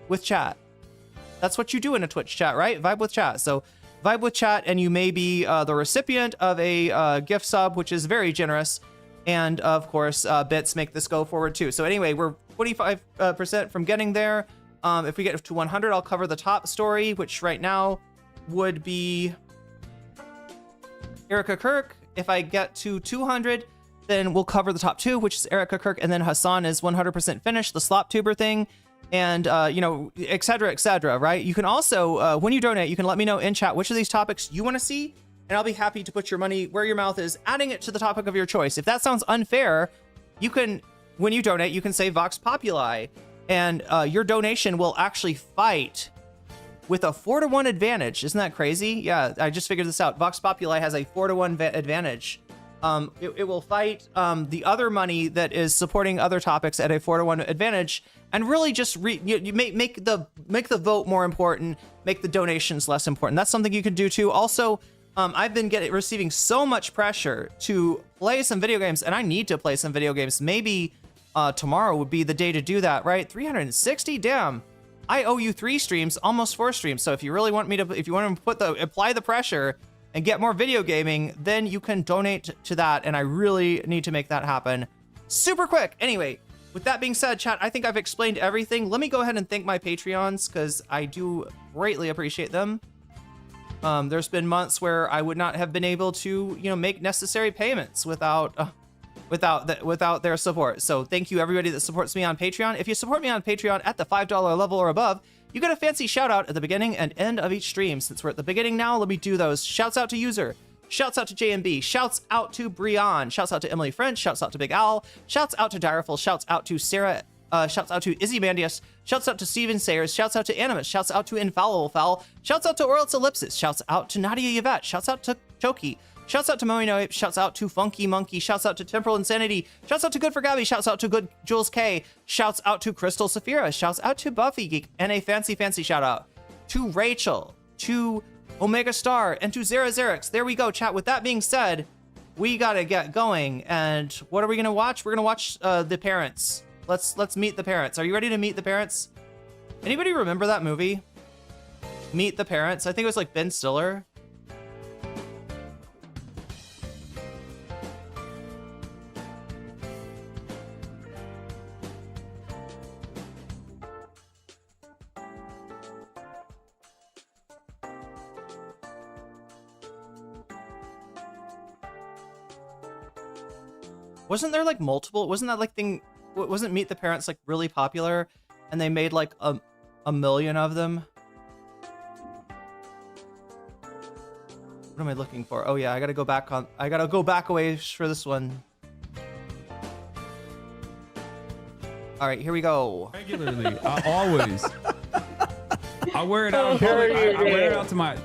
with chat, that's what you do in a Twitch chat, right? Vibe with chat. So vibe with chat, and you may be the recipient of a gift sub, which is very generous. And of course, bits make this go forward too. So anyway, we're 25% from getting there. If we get to 100, I'll cover the top story, which right now would be Erica Kirk. If I get to 200, then we'll cover the top two, which is Erica Kirk, and then Hasan is 100% finished, the slop tuber thing, and you know, et cetera, right? You can also, when you donate, you can let me know in chat which of these topics you want to see, and I'll be happy to put your money where your mouth is, adding it to the topic of your choice. If that sounds unfair, you can, when you donate, you can say Vox Populi, and your donation will actually fight with a 4-to-1 advantage. Isn't that crazy? Yeah, I just figured this out. Vox Populi has a 4-to-1 advantage. It will fight the other money that is supporting other topics at a 4-to-1 advantage, and really just you make the vote more important, make the donations less important. That's something you can do too. Also, I've been receiving so much pressure to play some video games, and I need to play some video games. Maybe tomorrow would be the day to do that, right? 360, damn. I owe you 3 streams, almost 4 streams. So if you really want me to, if you want to apply the pressure and get more video gaming, then you can donate to that. And I really need to make that happen super quick. Anyway, with that being said, chat, I think I've explained everything. Let me go ahead and thank my Patreons, because I do greatly appreciate them. There's been months where I would not have been able to, you know, make necessary payments without their support. So thank you everybody that supports me on Patreon. If you support me on Patreon at the $5 level or above, you get a fancy shout out at the beginning and end of each stream. Since we're at the beginning now, let me do those. Shouts out to User, shouts out to JMB, shouts out to Brian, shouts out to Emily French, shouts out to Big Owl, shouts out to Direful, shouts out to Sarah, shouts out to Izzy Mandius, shouts out to Steven Sayers, shouts out to Animus, shouts out to Infallible Foul, shouts out to Orals Ellipsis, shouts out to Nadia Yvette, shouts out to Choki, shouts out to Moino Ape, shouts out to Funky Monkey, shouts out to Temporal Insanity, shouts out to Good for Gabby, shouts out to Good Jules K, shouts out to Crystal Saphira, shouts out to Buffy Geek, and a fancy shout out to Rachel, to Omega Star, and to Xerix. There we go, chat. With that being said, we gotta get going. And what are we gonna watch? We're gonna watch The Parents. Let's meet the parents. Are you ready to meet the parents? Anybody remember that movie? Meet the Parents? I think it was like Ben Stiller. Wasn't there like multiple? Wasn't that like thing? Wasn't Meet the Parents like really popular, and they made like a million of them? What am I looking for? Oh yeah, I gotta go back on. I gotta go back away for this one. All right, here we go. Regularly, always. I wear it out in public. I wear it out to my.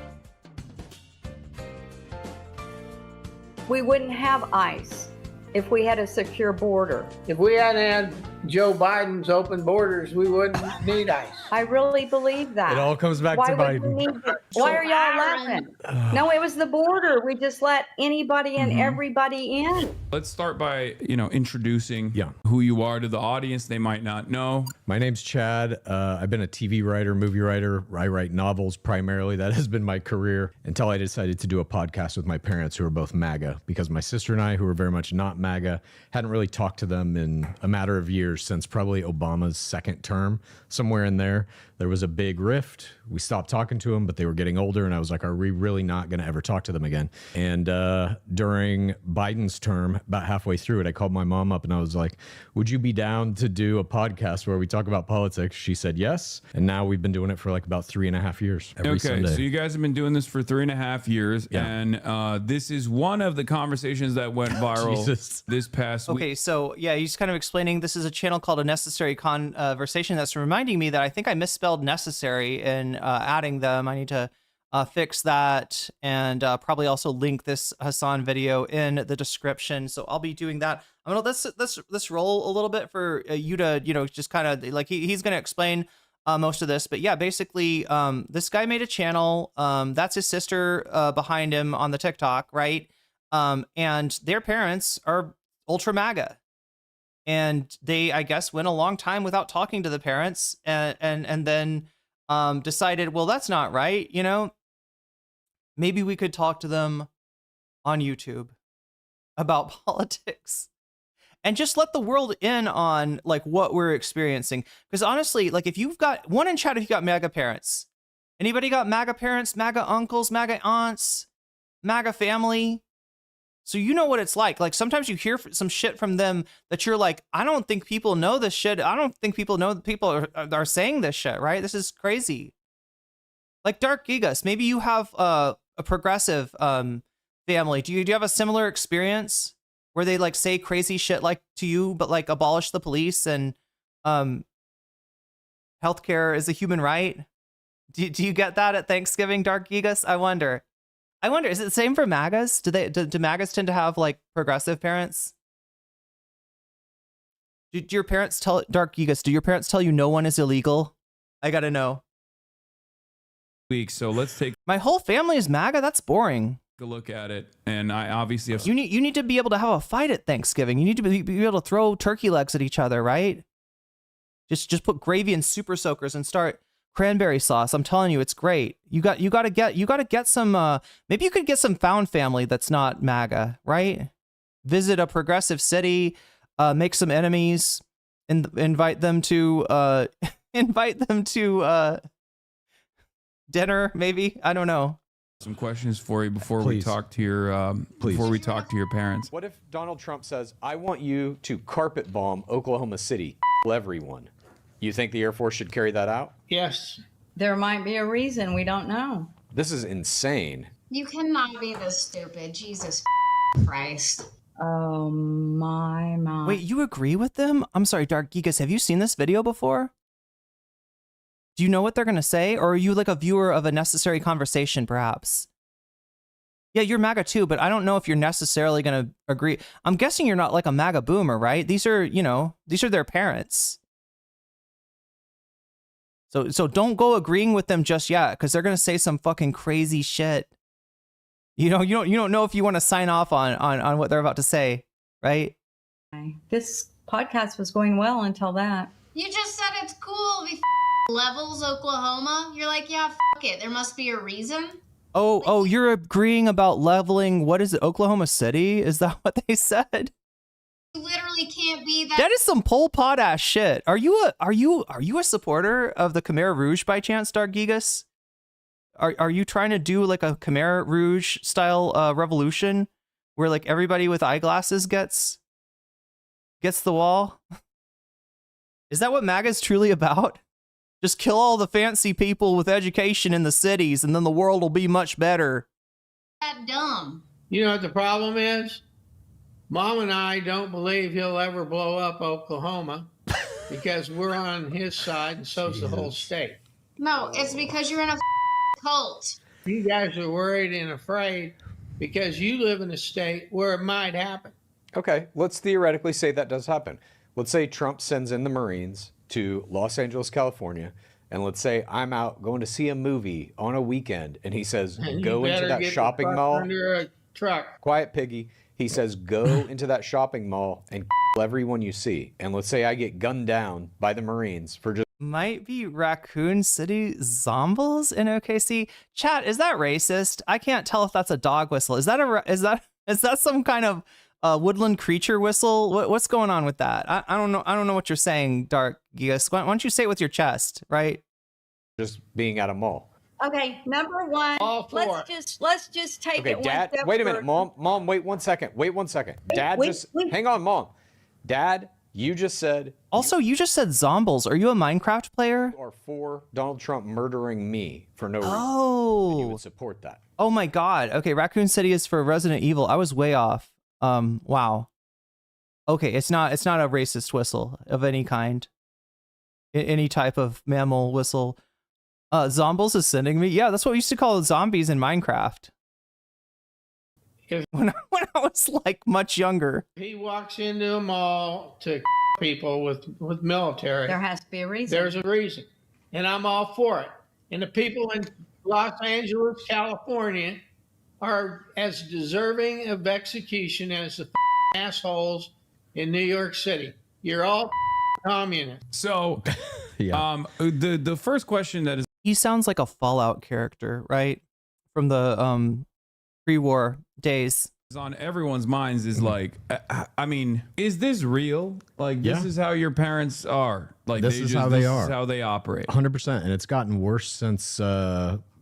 We wouldn't have ICE if we had a secure border. If we hadn't had Joe Biden's open borders, we wouldn't need ICE. I really believe that. It all comes back Why to would we Biden. need it? Why are y'all laughing? No, it was the border. We just let anybody and everybody in. Let's start by, introducing who you are to the audience. They might not know. My name's Chad. I've been a TV writer, movie writer. I write novels primarily. That has been my career until I decided to do a podcast with my parents, who are both MAGA, because my sister and I, who are very much not MAGA, hadn't really talked to them in a matter of years, since probably Obama's second term, somewhere in there. There was a big rift. We stopped talking to them, but they were getting older, and I was like, are we really not going to ever talk to them again? And during Biden's term, about halfway through it, I called my mom up and I was like, would you be down to do a podcast where we talk about politics? She said yes. And now we've been doing it for like about 3.5 years. Every Sunday. So you guys have been doing this for 3.5 years. Yeah. And this is one of the conversations that went viral this past week. Okay, so yeah, he's kind of explaining this is a channel called A Necessary Conversation. That's reminding me that I think I misspelled necessary in adding them. I need to fix that, and probably also link this Hasan video in the description. So I'll be doing that. I'm gonna let's roll a little bit for you to just kind of like he's gonna explain most of this. But yeah, basically this guy made a channel. That's his sister behind him on the TikTok, right? And their parents are ultra MAGA. And they, I guess, went a long time without talking to the parents, and then decided, well, that's not right. Maybe we could talk to them on YouTube about politics, and just let the world in on like what we're experiencing. Because honestly, like if you've got one in chat, if you got MAGA parents, anybody got MAGA parents, MAGA uncles, MAGA aunts, MAGA family? So you know what it's like. Like sometimes you hear some shit from them that you're like, I don't think people know this shit. I don't think people know that people are saying this shit, right? This is crazy. Like Dark Gigas, maybe you have a progressive family. Do you have a similar experience where they like say crazy shit like to you, but like abolish the police and healthcare is a human right? Do you get that at Thanksgiving, Dark Gigas? I wonder, is it the same for MAGAs? Do MAGAs tend to have like progressive parents? Do your parents tell Dark Gigas? Do your parents tell you no one is illegal? I gotta know. So let's take my whole family is MAGA. That's boring. a look at it, and I obviously have. You need to be able to have a fight at Thanksgiving. You need to be able to throw turkey legs at each other, right? Just put gravy and super soakers and start cranberry sauce. I'm telling you, it's great. You got to get some. Maybe you could get some found family that's not MAGA, right? Visit a progressive city, make some enemies, and invite them to dinner. Maybe, I don't know. Some questions for you before we talk to your parents. What if Donald Trump says, I want you to carpet bomb Oklahoma City, everyone? You think the Air Force should carry that out? Yes. There might be a reason. We don't know. This is insane. You cannot be this stupid. Jesus Christ. Oh, my. Wait, you agree with them? I'm sorry, Dark Gigas, have you seen this video before? Do you know what they're going to say? Or are you like a viewer of A Necessary Conversation, perhaps? Yeah, you're MAGA too, but I don't know if you're necessarily going to agree. I'm guessing you're not like a MAGA boomer, right? These are their parents. So don't go agreeing with them just yet, because they're going to say some fucking crazy shit. You don't know if you want to sign off on what they're about to say, right? This podcast was going well until that. You just said it's cool. We levels Oklahoma. You're like, yeah, it. There must be a reason. Oh, you're agreeing about leveling. What is it? Oklahoma City? Is that what they said? You literally can't be that. That is some Pol Pot ass shit. Are you a supporter of the Khmer Rouge by chance, Dark Gigas? Are you trying to do like a Khmer Rouge style revolution where like everybody with eyeglasses gets the wall? Is that what MAGA is truly about? Just kill all the fancy people with education in the cities, and then the world will be much better. that dumb. You know what the problem is? Mom and I don't believe he'll ever blow up Oklahoma because we're on his side and so's the whole state. No, it's because you're in a cult. You guys are worried and afraid because you live in a state where it might happen. Okay, let's theoretically say that does happen. Let's say Trump sends in the Marines to Los Angeles, California, and let's say I'm out going to see a movie on a weekend, and he says, go into that shopping mall. Under a truck. Quiet, piggy. He says, go into that shopping mall and kill everyone you see. And let's say I get gunned down by the Marines for just... Might be Raccoon City Zombies in OKC. Chat, is that racist? I can't tell if that's a dog whistle. Is that some kind of woodland creature whistle? What's going on with that? I don't know. I don't know what you're saying, Dark Gigas. Why don't you say it with your chest, right? Just being at a mall. Okay, number one, let's just take Okay, it Dad, one step wait a minute, further. Mom, wait 1 second. Wait 1 second. Dad hang on, Mom. Dad, you just said... Also, you just said zombies. Are you a Minecraft player? You are for Donald Trump murdering me for no reason. Oh. And you would support that. Oh my God. Okay, Raccoon City is for Resident Evil. I was way off. Wow. Okay, it's not a racist whistle of any kind. Any type of mammal whistle. Zombies is sending me. Yeah, that's what we used to call zombies in Minecraft. When I was like much younger. He walks into a mall to people with military. There has to be a reason. There's a reason. And I'm all for it. And the people in Los Angeles, California are as deserving of execution as the assholes in New York City. You're all communists. So, the first question that is... He sounds like a Fallout character, right? From the pre-war days. On everyone's minds is like, I mean, is this real? Like, this is how your parents are. Like, this is how they are. This is how they operate. 100%. And it's gotten worse since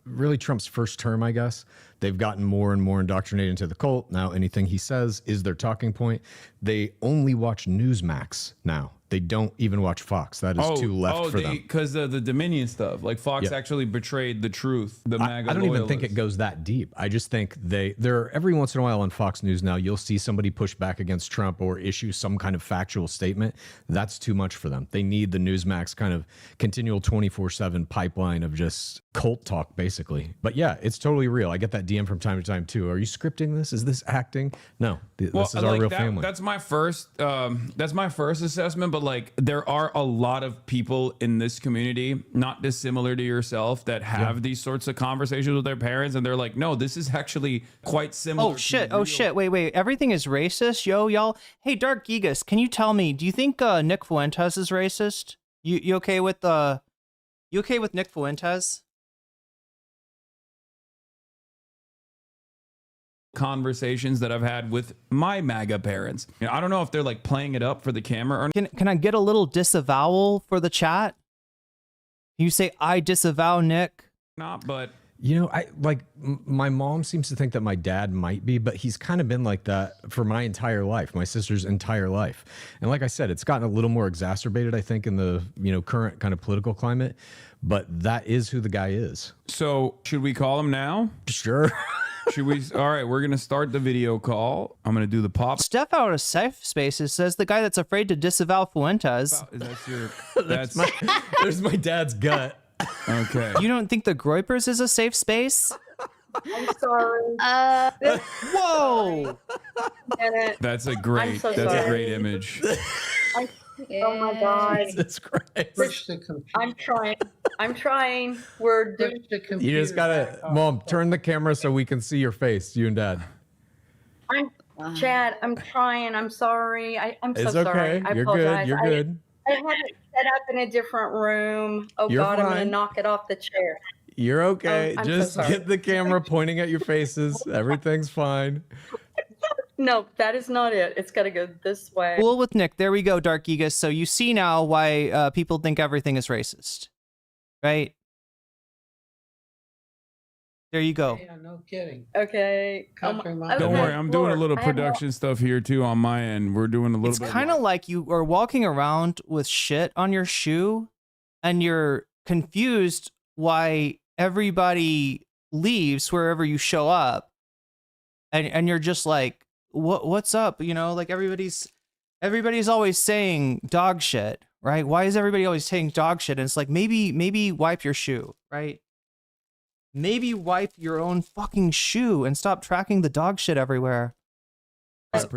really Trump's first term, I guess. They've gotten more and more indoctrinated into the cult. Now, anything he says is their talking point. They only watch Newsmax now. They don't even watch Fox. That is too left for them. Because of the Dominion stuff. Like, Fox actually betrayed the truth. The MAGA I don't even think loyalists. it goes that deep. I just think they're every once in a while on Fox News now, you'll see somebody push back against Trump or issue some kind of factual statement. That's too much for them. They need the Newsmax kind of continual 24/7 pipeline of just cult talk, basically. But yeah, it's totally real. I get that DM from time to time too. Are you scripting this? Is this acting? No, this is our real family. That's my first assessment. But like, there are a lot of people in this community, not dissimilar to yourself, that have these sorts of conversations with their parents, and they're like, no, this is actually quite similar. Oh shit! Oh shit! Wait! Everything is racist, yo, y'all. Hey, Dark Gigas, can you tell me? Do you think Nick Fuentes is racist? You okay with Nick Fuentes? Conversations that I've had with my MAGA parents. You know, I don't know if they're like playing it up for the camera or Can I get a little disavowal for the chat? You say I disavow Nick? not, but You know, my mom seems to think that my dad might be, but he's kind of been like that for my entire life, my sister's entire life. And like I said, it's gotten a little more exacerbated, I think, in the, current kind of political climate, but that is who the guy is. So should we call him now? Sure. Should we? All right, we're going to start the video call. I'm going to do the pop. Steph out of safe spaces says the guy that's afraid to disavow Fuentes. That's your, There's my dad's gut. Okay. You don't think the Groypers is a safe space? I'm sorry. Whoa! Get it. That's a great, so that's a sorry. great image. Oh my God. Jesus Christ. I'm trying. We're doing You just gotta, Mom, turn the camera so we can see your face, you and Dad. Chad, I'm trying. I'm sorry. I'm so It's sorry. okay. I You're apologize. good. You're good. I had it set up in a different room. Oh You're God, I'm gonna fine. knock it off the chair. You're okay. I'm so Just sorry. get the camera pointing at your faces. Everything's fine. No, that is not it. It's gotta go this way. Cool with Nick. There we go, Dark Gigas. So you see now why people think everything is racist, right? There you go. Yeah, no kidding. Okay. Country okay. mom. Don't worry, I'm doing a little I have no- production stuff here too on my end. We're doing a little It's bit. kind of like you are walking around with shit on your shoe and you're confused why everybody leaves wherever you show up. and you're just like, what's up? You know, like everybody's always saying dog shit, right? Why is everybody always saying dog shit? And it's like, maybe wipe your shoe, right? Maybe wipe your own fucking shoe and stop tracking the dog shit everywhere.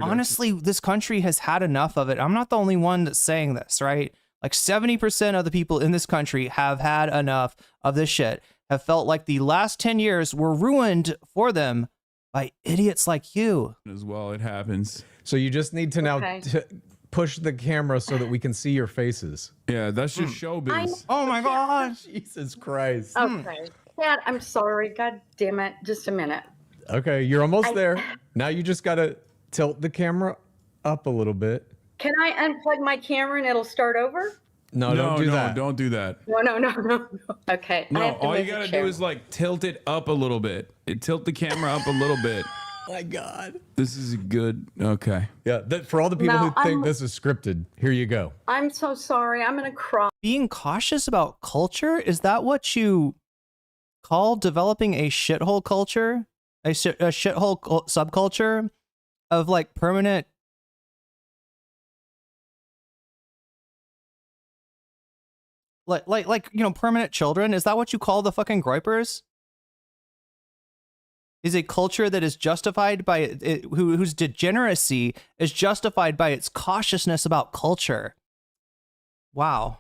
Honestly, this country has had enough of it. I'm not the only one that's saying this, right? Like 70% of the people in this country have had enough of this shit, have felt like the last 10 years were ruined for them by idiots like you. As well, it happens. So you just need to now push the camera so that we can see your faces. Yeah, that's just showbiz. Oh my gosh. Jesus Christ. Okay. Dad, I'm sorry. God damn it. Just a minute. Okay, you're almost there. Now you just got to tilt the camera up a little bit. Can I unplug my camera and it'll start over? No, don't do that. Don't do that. No. Okay. No, all you gotta do is like tilt it up a little bit. Tilt the camera up a little bit. My God. This is good. Okay. Yeah, for all the people who think this is scripted, here you go. I'm so sorry. I'm going to cry. Being cautious about culture, is that what you call developing a shithole culture? A shithole subculture of like permanent like you know, permanent children? Is that what you call the fucking groypers? Is a culture that is justified by whose degeneracy is justified by its cautiousness about culture. Wow.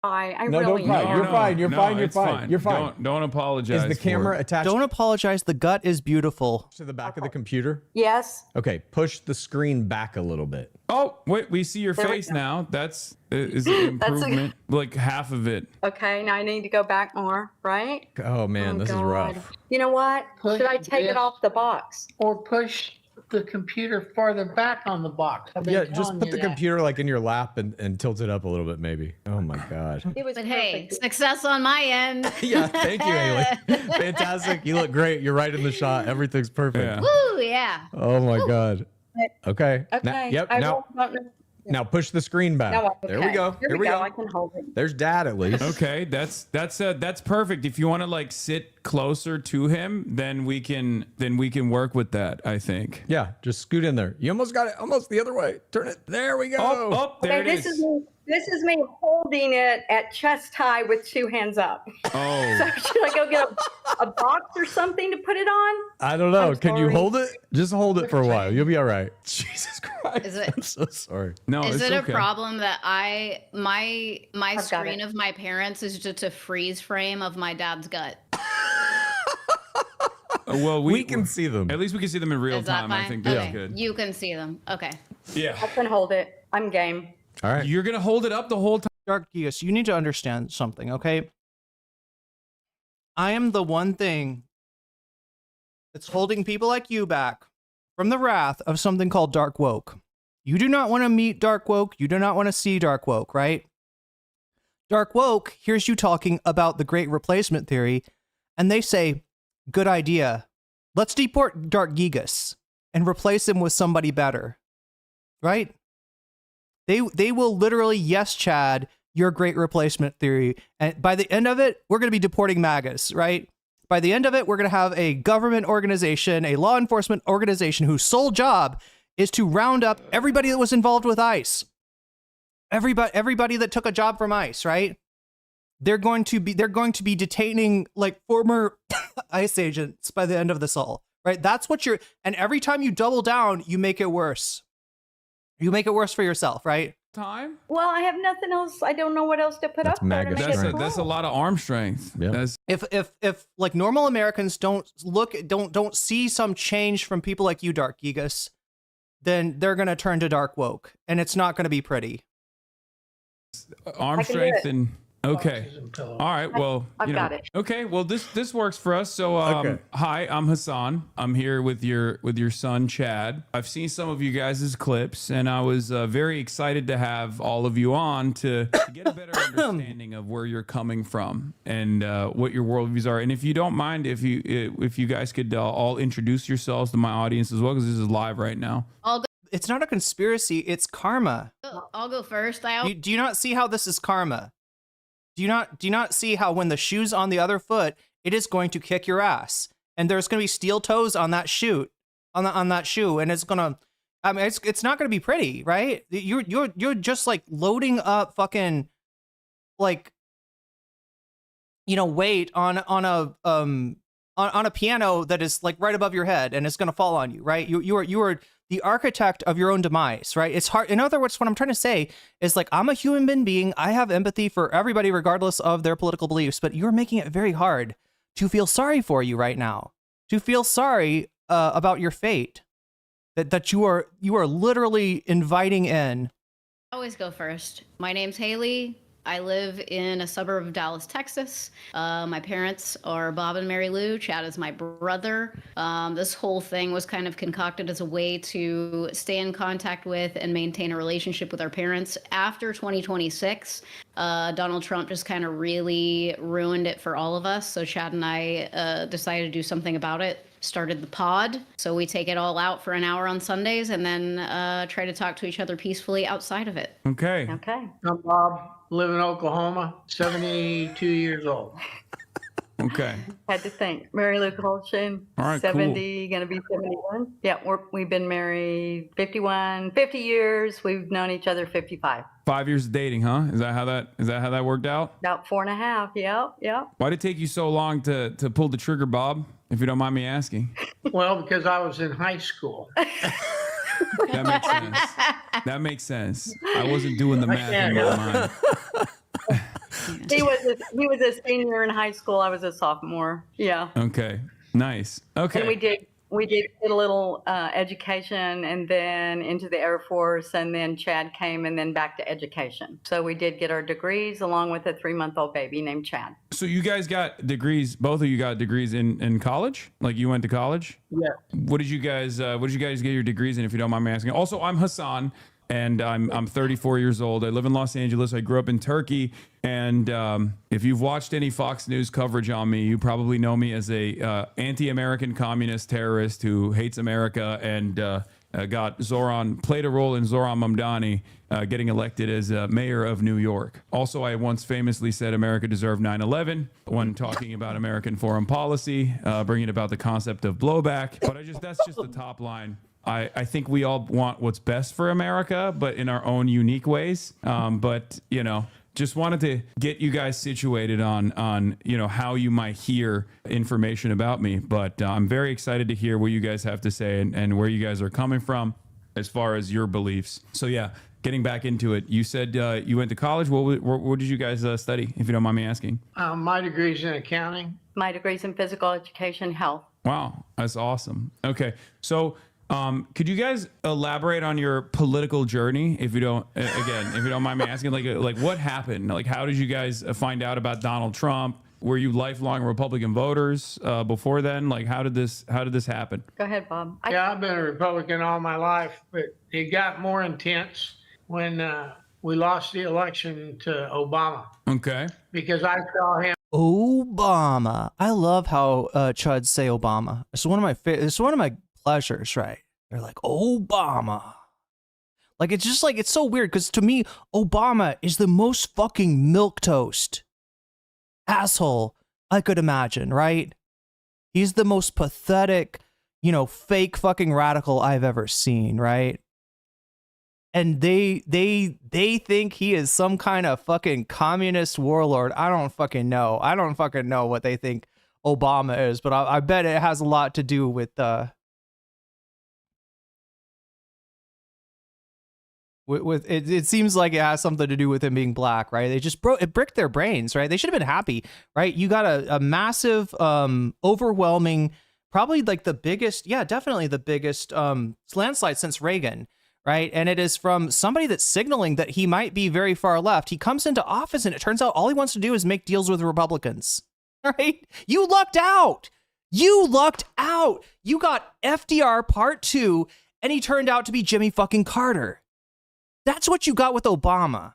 I No, really don't cry. You're fine. You're fine. You're it's fine. You're fine. Don't apologize. Is the camera for it. attached Don't apologize. The gut is beautiful. to the back of the computer? Yes. Okay, push the screen back a little bit. Oh, wait, we see your face now. That's is an improvement. Like half of it. Okay. Now I need to go back more, right? Oh man, this is rough. You know what? Push Should I take this. it off the box? Or push the computer farther back on the box. I've been Yeah, just telling put you the that. computer like in your lap and tilt it up a little bit maybe. Oh my God. It was But hey, perfect. success on my end. Yeah, thank you, Haley. Fantastic. You look great. You're right in the shot. Everything's perfect. Yeah. Woo, yeah. Oh my God. Okay. Okay. Yep. I Now push the screen back. No, There we go. Here we go. I can hold it. There's Dad at least. Okay, that's perfect. If you want to like sit closer to him, then we can work with that, I think. Yeah, just scoot in there. You almost got it. Almost the other way. Turn it. There we go. Oh, there Okay, it is. This is me holding it at chest high with two hands up. Oh. So should I go get a box or something to put it on? I don't know. I'm Can you sorry. hold it? Just hold it for a while. You'll be all right. Jesus Christ. Is it- I'm so sorry. No, Is it's it okay. a problem that my I've got screen it. of my parents is just a freeze frame of my dad's gut? Well, We can see them. At least we can see them in real Is that time. fine? I think that's Okay. good. You can see them. Okay. Yeah. I can hold it. I'm game. All right. You're gonna hold it up the whole time. Dark Gigas, you need to understand something, okay? I am the one thing that's holding people like you back from the wrath of something called dark woke. You do not want to meet dark woke. You do not want to see dark woke, right? Dark woke hears you talking about the great replacement theory, and they say, good idea. Let's deport Dark Gigas and replace him with somebody better, right? They will literally, yes, Chad, your great replacement theory. And by the end of it, we're going to be deporting MAGAs, right? By the end of it, we're going to have a government organization, a law enforcement organization whose sole job is to round up everybody that was involved with ICE. Everybody that took a job from ICE, right? They're going to be detaining like former ICE agents by the end of this all, right? That's what and every time you double down, you make it worse. You make it worse for yourself, right? Time. Well, I have nothing else. I don't know what else to put That's up there to MAGA make it strength. That's a grow. lot of arm strength. Yeah. That's If like normal Americans don't see some change from people like you, Dark Gigas, then they're gonna turn to dark woke, and it's not gonna be pretty. arm I can do strength it. and okay. Boxes and pillows. All right. Well, I've got it. Okay. Well, this works for us. So, Okay. hi, I'm Hasan. I'm here with your son Chad. I've seen some of you guys' clips, and I was very excited to have all of you on to get a better understanding of where you're coming from and what your worldviews are. And if you don't mind, if you guys could all introduce yourselves to my audience as well, because this is live right now. It's not a conspiracy. It's karma. I'll go first. Do you not see how this is karma? Do you not see how when the shoe's on the other foot, it is going to kick your ass? and there's going to be steel toes on that shoe, on that shoe, and it's gonna. I mean, it's not going to be pretty, right? You're just like loading up fucking like, you know, weight on a piano that is like right above your head, and it's going to fall on you, right? You are the architect of your own demise, right? It's hard. In other words, what I'm trying to say is like, I'm a human being. I have empathy for everybody, regardless of their political beliefs, but you're making it very hard to feel sorry for you right now, to feel sorry about your fate, that you are literally inviting in. I always go first. My name's Haley. I live in a suburb of Dallas, Texas. My parents are Bob and Mary Lou. Chad is my brother. This whole thing was kind of concocted as a way to stay in contact with and maintain a relationship with our parents after 2026. Donald Trump just kind of really ruined it for all of us. So Chad and I decided to do something about it. Started the pod. So we take it all out for an hour on Sundays and then try to talk to each other peacefully outside of it. Okay. Okay. I'm Bob, live in Oklahoma, 72 years old. Okay. Had to think. Mary Lou Colchin, All right, 70, going to be 71. Yeah, we've been married 50 years. We've known each other 55. 5 years of dating, huh? Is that how that worked out? About 4.5. Yep. Why did it take you so long to pull the trigger, Bob? If you don't mind me asking. Well, because I was in high school. That makes sense. That makes sense. I wasn't doing the math in my mind. He was a senior in high school. I was a sophomore. Yeah. Okay. Nice. Okay. And we did get a little education, and then into the Air Force, and then Chad came, and then back to education. So we did get our degrees along with a 3-month-old baby named Chad. So you guys got degrees. Both of you got degrees in college. Like you went to college. Yeah. What did you guys get your degrees in? If you don't mind me asking. Also, I'm Hasan. And I'm 34 years old. I live in Los Angeles. I grew up in Turkey. And if you've watched any Fox News coverage on me, you probably know me as a anti-American communist terrorist who hates America and played a role in Zoran Mamdani getting elected as mayor of New York. Also, I once famously said America deserved 9/11 when talking about American foreign policy, bringing about the concept of blowback. But that's just the top line. I think we all want what's best for America, but in our own unique ways. But, you know, just wanted to get you guys situated on you know, how you might hear information about me. But I'm very excited to hear what you guys have to say and where you guys are coming from as far as your beliefs. So, yeah, getting back into it, you said you went to college. What did you guys study, if you don't mind me asking? My degree's in accounting. My degree's in physical education, health. Wow, that's awesome. Okay, so could you guys elaborate on your political journey, if you don't mind me asking, like what happened? Like, how did you guys find out about Donald Trump? Were you lifelong Republican voters before then? Like, how did this happen? Go ahead, Bob. Yeah, I've been a Republican all my life, but it got more intense when we lost the election to Obama. Okay. Because I saw him. Obama. I love how Chuds say Obama. It's one of my pleasures, right? They're like, Obama. Like, it's just like, it's so weird because to me, Obama is the most fucking milquetoast asshole I could imagine, right? He's the most pathetic, you know, fake fucking radical I've ever seen, right? And they think he is some kind of fucking communist warlord. I don't fucking know. I don't fucking know what they think Obama is, but I bet it has a lot to do with it seems like it has something to do with him being black, right? They just it bricked their brains, right? They should have been happy, right? You got a massive, overwhelming, probably like the biggest, yeah, definitely the biggest landslide since Reagan, right? And it is from somebody that's signaling that he might be very far left. He comes into office and it turns out all he wants to do is make deals with Republicans, right? You lucked out. You lucked out. You got FDR part 2 and he turned out to be Jimmy fucking Carter. That's what you got with Obama.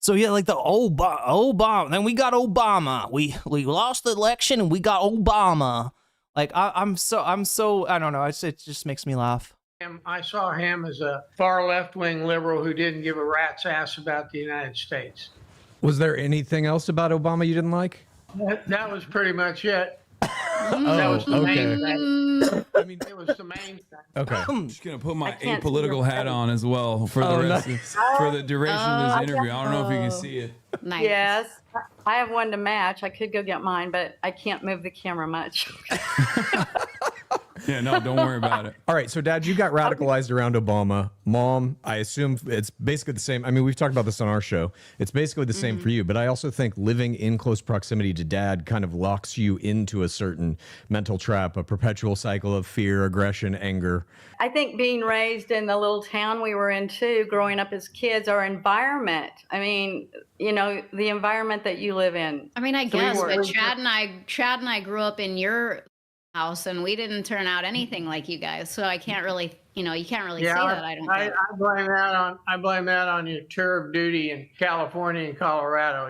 So yeah, like the Obama. Then we got Obama. We lost the election and we got Obama. Like I'm so I don't know. It just makes me laugh. I saw him as a far left-wing liberal who didn't give a rat's ass about the United States. Was there anything else about Obama you didn't like? That was pretty much it. That was the main thing. I mean, It was the main thing. Okay. I'm just gonna put my can't apolitical see your hat on as well for the rest for the duration of this interview. I don't know if you can see it. Nice. Yes, I have one to match. I could go get mine, but I can't move the camera much. Yeah, no, don't worry about it. All right, so Dad, you got radicalized around Obama. Mom, I assume it's basically the same. I mean, we've talked about this on our show. It's basically the same for you, but I also think living in close proximity to Dad kind of locks you into a certain mental trap, a perpetual cycle of fear, aggression, anger. I think being raised in the little town we were in too, growing up as kids, our environment. I mean, you know, the environment that you live in. I mean, I guess, but Chad and I grew up in your house, and we didn't turn out anything like you guys. So I can't really, you can't really say that. I don't think. I blame that on your tour of duty in California and Colorado.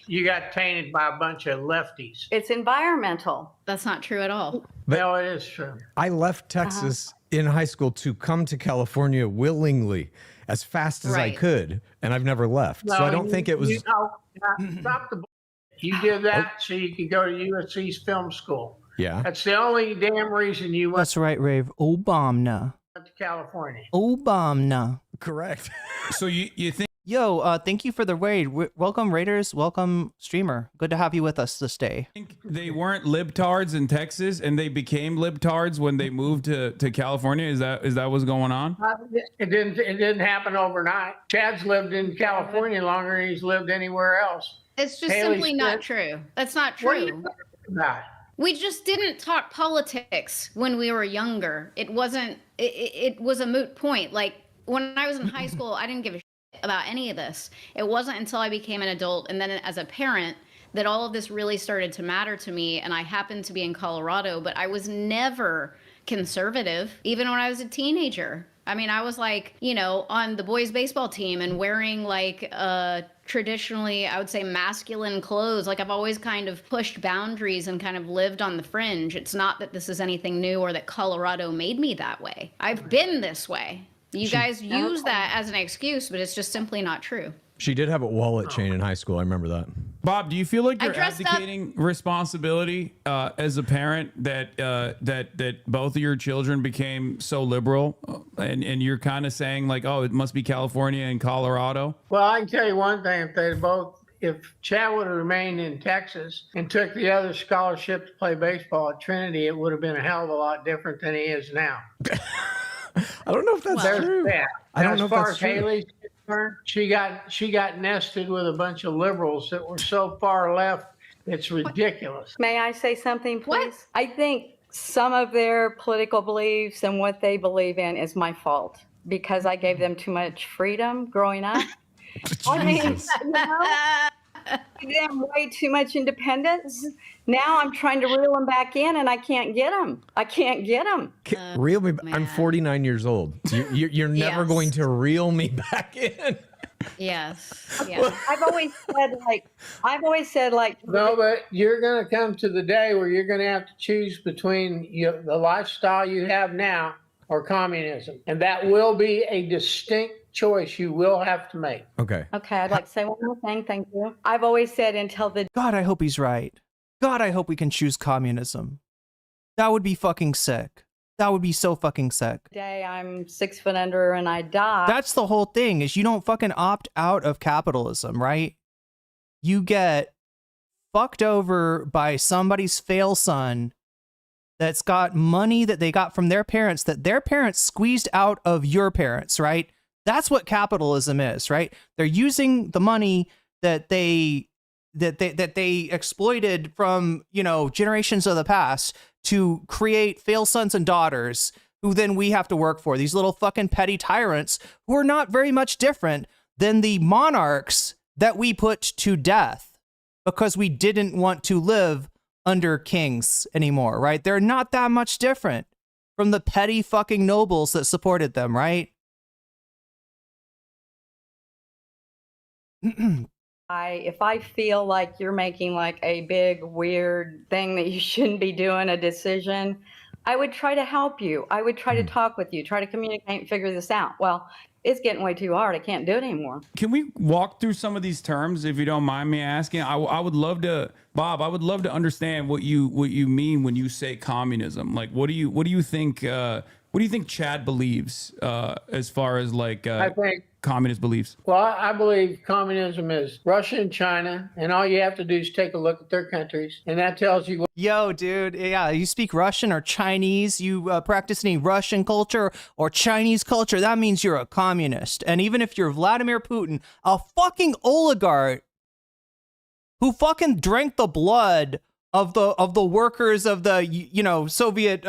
You got tainted by a bunch of lefties. It's environmental. That's not true at all. No, it is true. I left Texas in high school to come to California willingly as fast as I could, and I've never left. So I don't think it was... Stop the bullshit. You did that so you could go to USC's film school. Yeah. That's the only damn reason you went That's right, Rave. Obama. to California. Obama. Correct. So you think... Yo, thank you for the raid. Welcome, Raiders. Welcome, streamer. Good to have you with us this day. They weren't libtards in Texas, and they became libtards when they moved to California. Is that what's going on? It didn't happen overnight. Chad's lived in California longer than he's lived anywhere else. It's just Haley simply not true. That's not What are you true. talking about? We just didn't talk politics when we were younger. It wasn't, it was a moot point. Like when I was in high school, I didn't give a shit about any of this. It wasn't until I became an adult and then as a parent that all of this really started to matter to me. And I happened to be in Colorado, but I was never conservative, even when I was a teenager. I mean, I was like, on the boys' baseball team and wearing like traditionally, I would say, masculine clothes. Like I've always kind of pushed boundaries and kind of lived on the fringe. It's not that this is anything new or that Colorado made me that way. I've been this way. You guys use that as an excuse, but it's just simply not true. She did have a wallet chain in high school. I remember that. Bob, do you feel like I you're dressed up- abdicating responsibility as a parent that both of your children became so liberal, and you're kind of saying like, oh, it must be California and Colorado? Well, I can tell you one thing: if Chad would have remained in Texas and took the other scholarship to play baseball at Trinity, it would have been a hell of a lot different than he is now. I don't know if that's true. That. I don't know if As far that's as true. Haley's concerned, she got nested with a bunch of liberals that were so far left, it's ridiculous. May I say something, please? I think some of their political beliefs and what they believe in is my fault because I gave them too much freedom growing up. I mean, gave them way too much independence. Now I'm trying to reel them back in, and I can't get them. Reel me back. I'm 49 years old. You're never Yes. going to reel me back in. Yes. Yeah. I've always said like. No, but you're going to come to the day where you're going to have to choose between the lifestyle you have now or communism. And that will be a distinct choice you will have to make. Okay. Okay, I'd like to say one more thing. Thank you. I've always said until the God, I hope he's right. God, I hope we can choose communism. That would be fucking sick. That would be so fucking sick. day I'm 6 foot under and I die. That's the whole thing, is you don't fucking opt out of capitalism, right? You get fucked over by somebody's fail son that's got money that they got from their parents that their parents squeezed out of your parents, right? That's what capitalism is, right? They're using the money that they exploited from, generations of the past to create fail sons and daughters who then we have to work for. These little fucking petty tyrants who are not very much different than the monarchs that we put to death because we didn't want to live under kings anymore, right? They're not that much different from the petty fucking nobles that supported them, right? If I feel like you're making like a big weird thing that you shouldn't be doing, a decision, I would try to help you. I would try to talk with you, try to communicate and figure this out. Well, it's getting way too hard. I can't do it anymore. Can we walk through some of these terms, if you don't mind me asking? I would love to, Bob. I would love to understand what you mean when you say communism. Like, what do you think? What do you think Chad believes as far as like I think communist beliefs? Well, I believe communism is Russia and China, and all you have to do is take a look at their countries, and that tells you what. Yo, dude, yeah, you speak Russian or Chinese, you practice any Russian culture or Chinese culture, that means you're a communist. And even if you're Vladimir Putin, a fucking oligarch who fucking drank the blood of the workers of the, you know, Soviet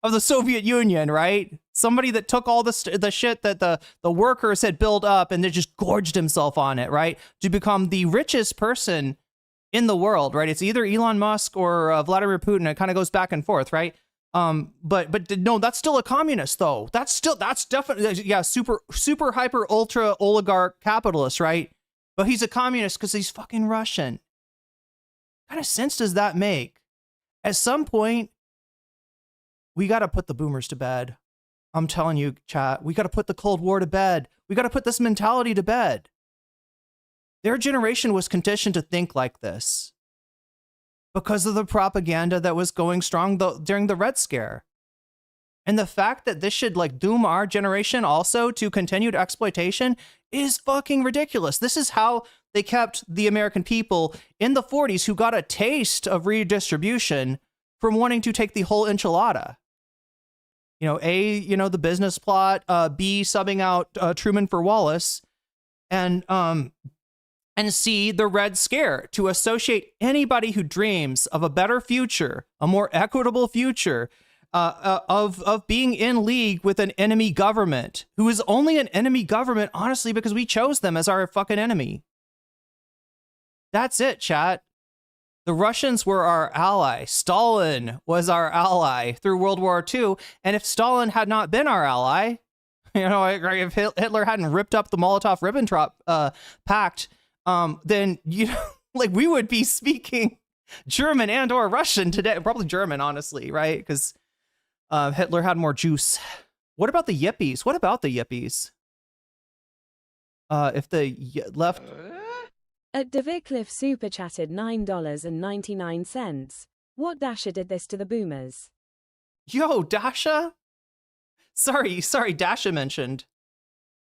of the Soviet Union, right? Somebody that took all the shit that the workers had built up and then just gorged himself on it, right? To become the richest person in the world, right? It's either Elon Musk or Vladimir Putin. It kind of goes back and forth, right? But no, that's still a communist though. That's definitely, yeah, super hyper ultra oligarch capitalist, right? But he's a communist because he's fucking Russian. What kind of sense does that make? At some point, we got to put the boomers to bed. I'm telling you, chat, we got to put the Cold War to bed. We got to put this mentality to bed. Their generation was conditioned to think like this because of the propaganda that was going strong during the Red Scare. And the fact that this should like doom our generation also to continued exploitation is fucking ridiculous. This is how they kept the American people in the 40s who got a taste of redistribution from wanting to take the whole enchilada. You know, A, you know, the business plot, B, subbing out Truman for Wallace, and C, the Red Scare, to associate anybody who dreams of a better future, a more equitable future, of being in league with an enemy government, who is only an enemy government, honestly, because we chose them as our fucking enemy. That's it, chat. The Russians were our ally. Stalin was our ally through World War II. And if Stalin had not been our ally, you know, if Hitler hadn't ripped up the Molotov-Ribbentrop Pact, then, you know, like we would be speaking German and or Russian today. Probably German, honestly, right? Because Hitler had more juice. What about the yippies? What about the yippies? If the left... At Devicliff super chatted $9.99. What Dasha did this to the boomers? Yo, Dasha? Sorry, Dasha mentioned.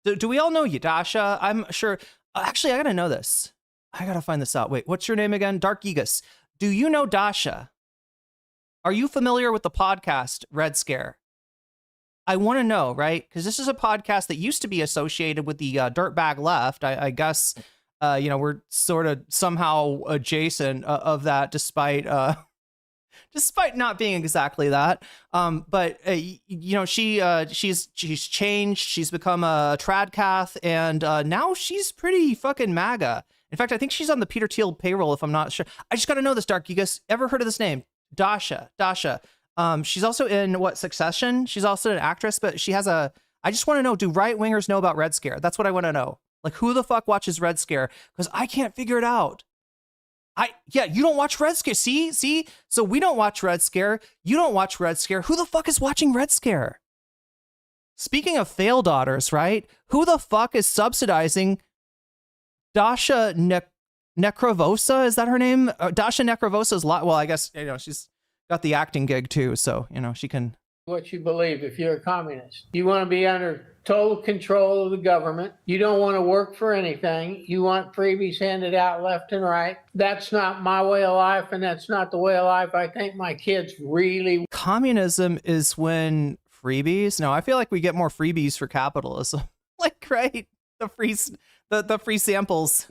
Do we all know you, Dasha? I'm sure. Actually, I gotta know this. I gotta find this out. Wait, what's your name again? Dark Gigas. Do you know Dasha? Are you familiar with the podcast Red Scare? I want to know, right? Because this is a podcast that used to be associated with the Dirtbag Left. I guess... you know, we're sort of somehow adjacent of that, despite not being exactly that. But you know, she's changed. She's become a tradcath, and now she's pretty fucking MAGA. In fact, I think she's on the Peter Thiel payroll, if I'm not sure. I just got to know this, Dark Gigas. Ever heard of this name? Dasha. She's also in Succession. She's also an actress, but she has a. I just want to know, do right wingers know about Red Scare? That's what I want to know. Like, who the fuck watches Red Scare? Because I can't figure it out. Yeah, you don't watch Red Scare. See? So we don't watch Red Scare. You don't watch Red Scare. Who the fuck is watching Red Scare? Speaking of fail daughters, right? Who the fuck is subsidizing Dasha Nekrovosa? Is that her name? Dasha Nekrovosa's well, I guess, you know, she's got the acting gig too, so, you know, she can... What you believe if you're a communist. You want to be under total control of the government. You don't want to work for anything. You want freebies handed out left and right. That's not my way of life, and that's not the way of life I think my kids really... Communism is when freebies... No, I feel like we get more freebies for capitalism. Like, right? The free samples.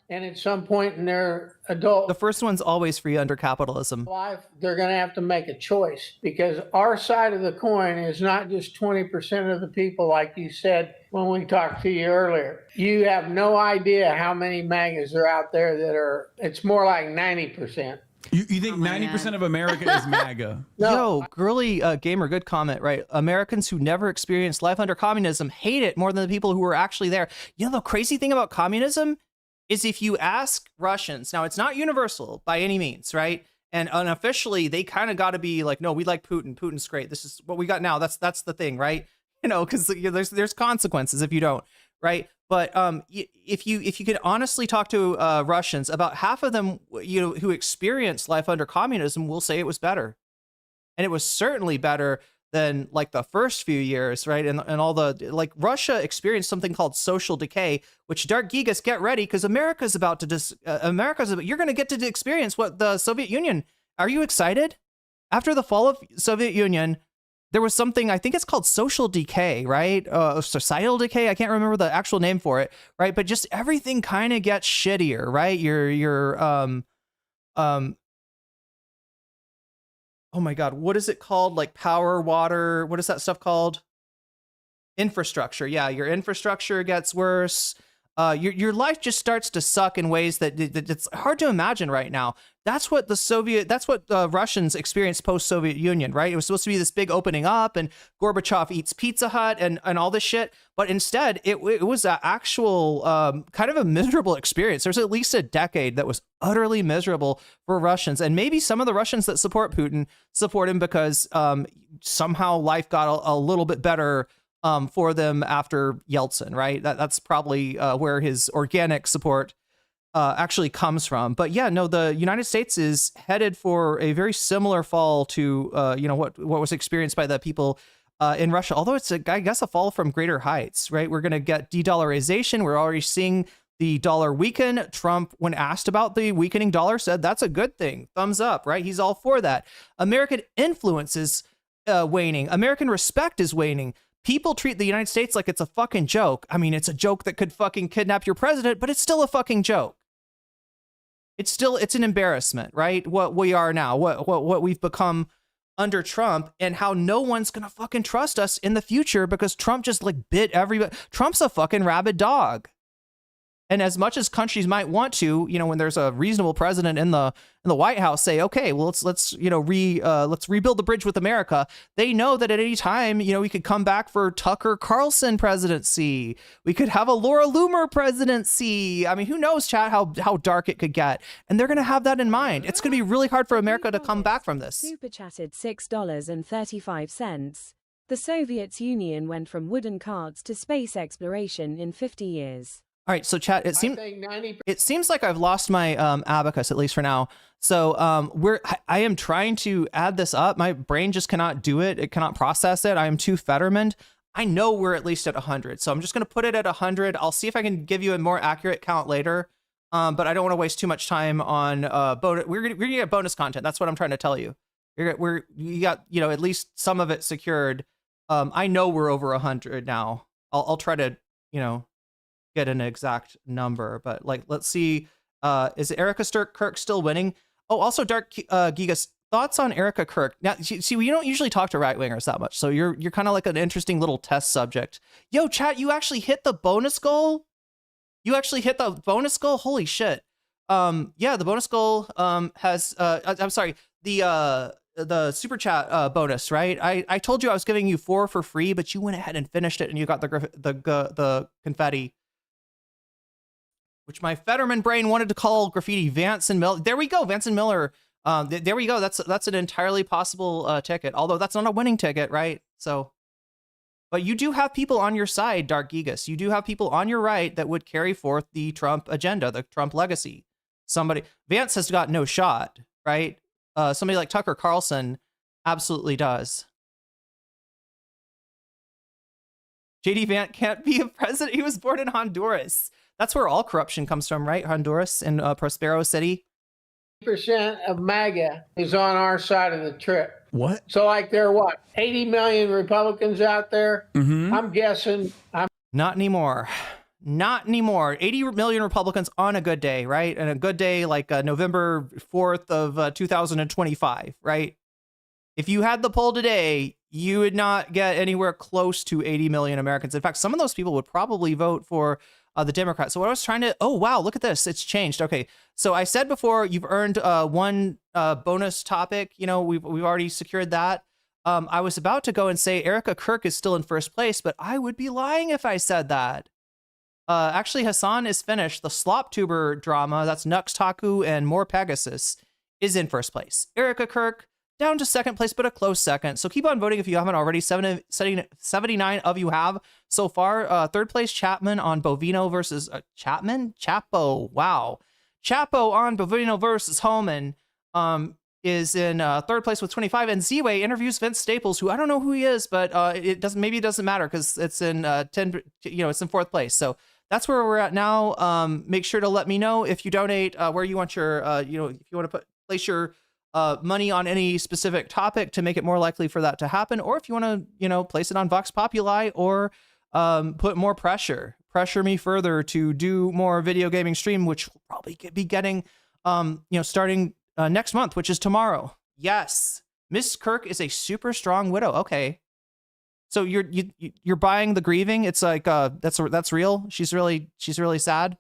And at some point in their adult... The first one's always free under capitalism. Life, they're going to have to make a choice, because our side of the coin is not just 20% of the people, like you said when we talked to you earlier. You have no idea how many MAGAs are out there that are... It's more like 90%. You think 90% of America is MAGA? No. Yo, girly gamer, good comment, right? Americans who never experienced life under communism hate it more than the people who were actually there. You know, the crazy thing about communism is if you ask Russians, now it's not universal by any means, right? And unofficially, they kind of got to be like, no, we like Putin. Putin's great. This is what we got now. That's the thing, right? you know, because there's consequences if you don't, right? But if you can honestly talk to Russians, about half of them, you know, who experienced life under communism will say it was better, and it was certainly better than like the first few years, right? And all the, like, Russia experienced something called social decay, which, Dark Gigas, get ready, because America's about to you're going to get to experience what the Soviet Union. Are you excited? After the fall of Soviet Union, there was something, I think it's called social decay, right? Societal decay. I can't remember the actual name for it, right? But just everything kind of gets shittier, right? Oh my God, what is it called? Like power, water, what is that stuff called? Infrastructure. Yeah, your infrastructure gets worse. Your life just starts to suck in ways that it's hard to imagine right now. That's what the Russians experienced post-Soviet Union, right? It was supposed to be this big opening up, and Gorbachev eats Pizza Hut and all this shit. But instead, it was an actual kind of a miserable experience. There's at least a decade that was utterly miserable for Russians. And maybe some of the Russians that support Putin support him because somehow life got a little bit better for them after Yeltsin, right? That's probably where his organic support actually comes from. But yeah, no, the United States is headed for a very similar fall to what was experienced by the people in Russia. Although it's I guess a fall from greater heights, right? We're going to get de-dollarization. We're already seeing the dollar weaken. Trump, when asked about the weakening dollar, said that's a good thing. Thumbs up, right? He's all for that. American influence is waning. American respect is waning. People treat the United States like it's a fucking joke. I mean, it's a joke that could fucking kidnap your president, but it's still a fucking joke. It's an embarrassment, right? What we are now, what we've become under Trump, and how no one's gonna fucking trust us in the future because Trump just like bit everybody. Trump's a fucking rabid dog. And as much as countries might want to, when there's a reasonable president in the White House, say, okay, well, let's rebuild the bridge with America. They know that at any time, we could come back for Tucker Carlson presidency. We could have a Laura Loomer presidency. I mean, who knows, chat, how dark it could get. And they're going to have that in mind. It's going to be really hard for America to come back from this. Super chatted $6.35. The Soviet Union went from wooden carts to space exploration in 50 years. All right, so chat, it seems like I've lost my abacus, at least for now. So I am trying to add this up. My brain just cannot do it. It cannot process it. I am too Fetterman. I know we're at least at 100. So I'm just going to put it at 100. I'll see if I can give you a more accurate count later. But I don't want to waste too much time on bonus. We're gonna get bonus content. That's what I'm trying to tell you. You got at least some of it secured. I know we're over 100 now. I'll try to get an exact number, but let's see. Is Erica Kirk still winning? Oh, also Dark Gigas, thoughts on Erica Kirk. Now, see, we don't usually talk to right wingers that much, so you're kind of like an interesting little test subject. Yo, chat, you actually hit the bonus goal. Holy shit. Yeah, the bonus goal has I'm sorry, the super chat bonus, right? I told you I was giving you 4 for free, but you went ahead and finished it, and you got the confetti, which my Fetterman brain wanted to call graffiti. Vance and Miller. There we go. Vance and Miller. There we go. That's an entirely possible ticket, although that's not a winning ticket, right? So, but you do have people on your side, Dark Gigas. You do have people on your right that would carry forth the Trump agenda, the Trump legacy. Vance has got no shot, right? Somebody like Tucker Carlson absolutely does. JD Vance can't be a president. He was born in Honduras. That's where all corruption comes from, right? Honduras and Prospero City. % of MAGA is on our side of the trip. What? So there are 80 million Republicans out there? Mm-hmm. I'm guessing. Not anymore. 80 million Republicans on a good day, right? And a good day like November 4th of 2025, right? If you had the poll today, you would not get anywhere close to 80 million Americans. In fact, some of those people would probably vote for the Democrats. So what I was trying to, oh, wow, look at this. It's changed. Okay. So I said before, you've earned one bonus topic. We've already secured that. I was about to go and say Erica Kirk is still in first place, but I would be lying if I said that. Actually, Hasan is finished. The Slop Tuber drama, that's Nux Taku and More Pegasus, is in first place. Erica Kirk, down to second place, but a close second. So keep on voting if you haven't already. 79 of you have so far. Third place, Chapman on Bovino versus Chapo. Wow. Chapo on Bovino versus Holman is in third place with 25. And Z-Way interviews Vince Staples, who I don't know who he is, but it doesn't matter because it's in 10. It's in fourth place. So that's where we're at now. Make sure to let me know if you donate where you want your if you want to place your money on any specific topic to make it more likely for that to happen, or if you want to place it on Vox Populi or put more pressure me further to do more video gaming stream, which will probably be getting starting next month, which is tomorrow. Yes, Miss Kirk is a super strong widow. Okay, so you're buying the grieving. It's like that's real. She's really sad.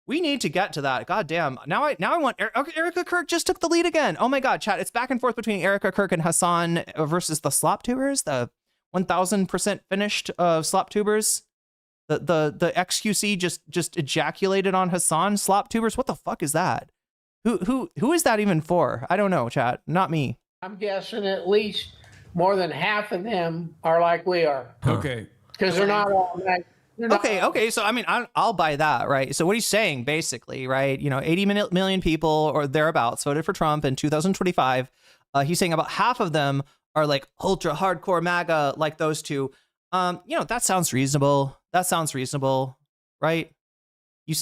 We need to get to that. God damn. Now I want Erica Kirk just took the lead again. Oh my God, chat. It's back and forth between Erica Kirk and Hasan versus the slop tubers, the 1000% finished slop tubers. The XQC just ejaculated on Hasan slop tubers. What the fuck is that? Who is that even for? I don't know, chat. Not me. I'm guessing at least more than half of them are like we are. Okay. Because they're not all like. Okay. So I mean, I'll buy that, right? So what he's saying, basically, right? 80 million people or thereabouts voted for Trump in 2025. He's saying about half of them are like ultra hardcore MAGA, like those two. That sounds reasonable. Right?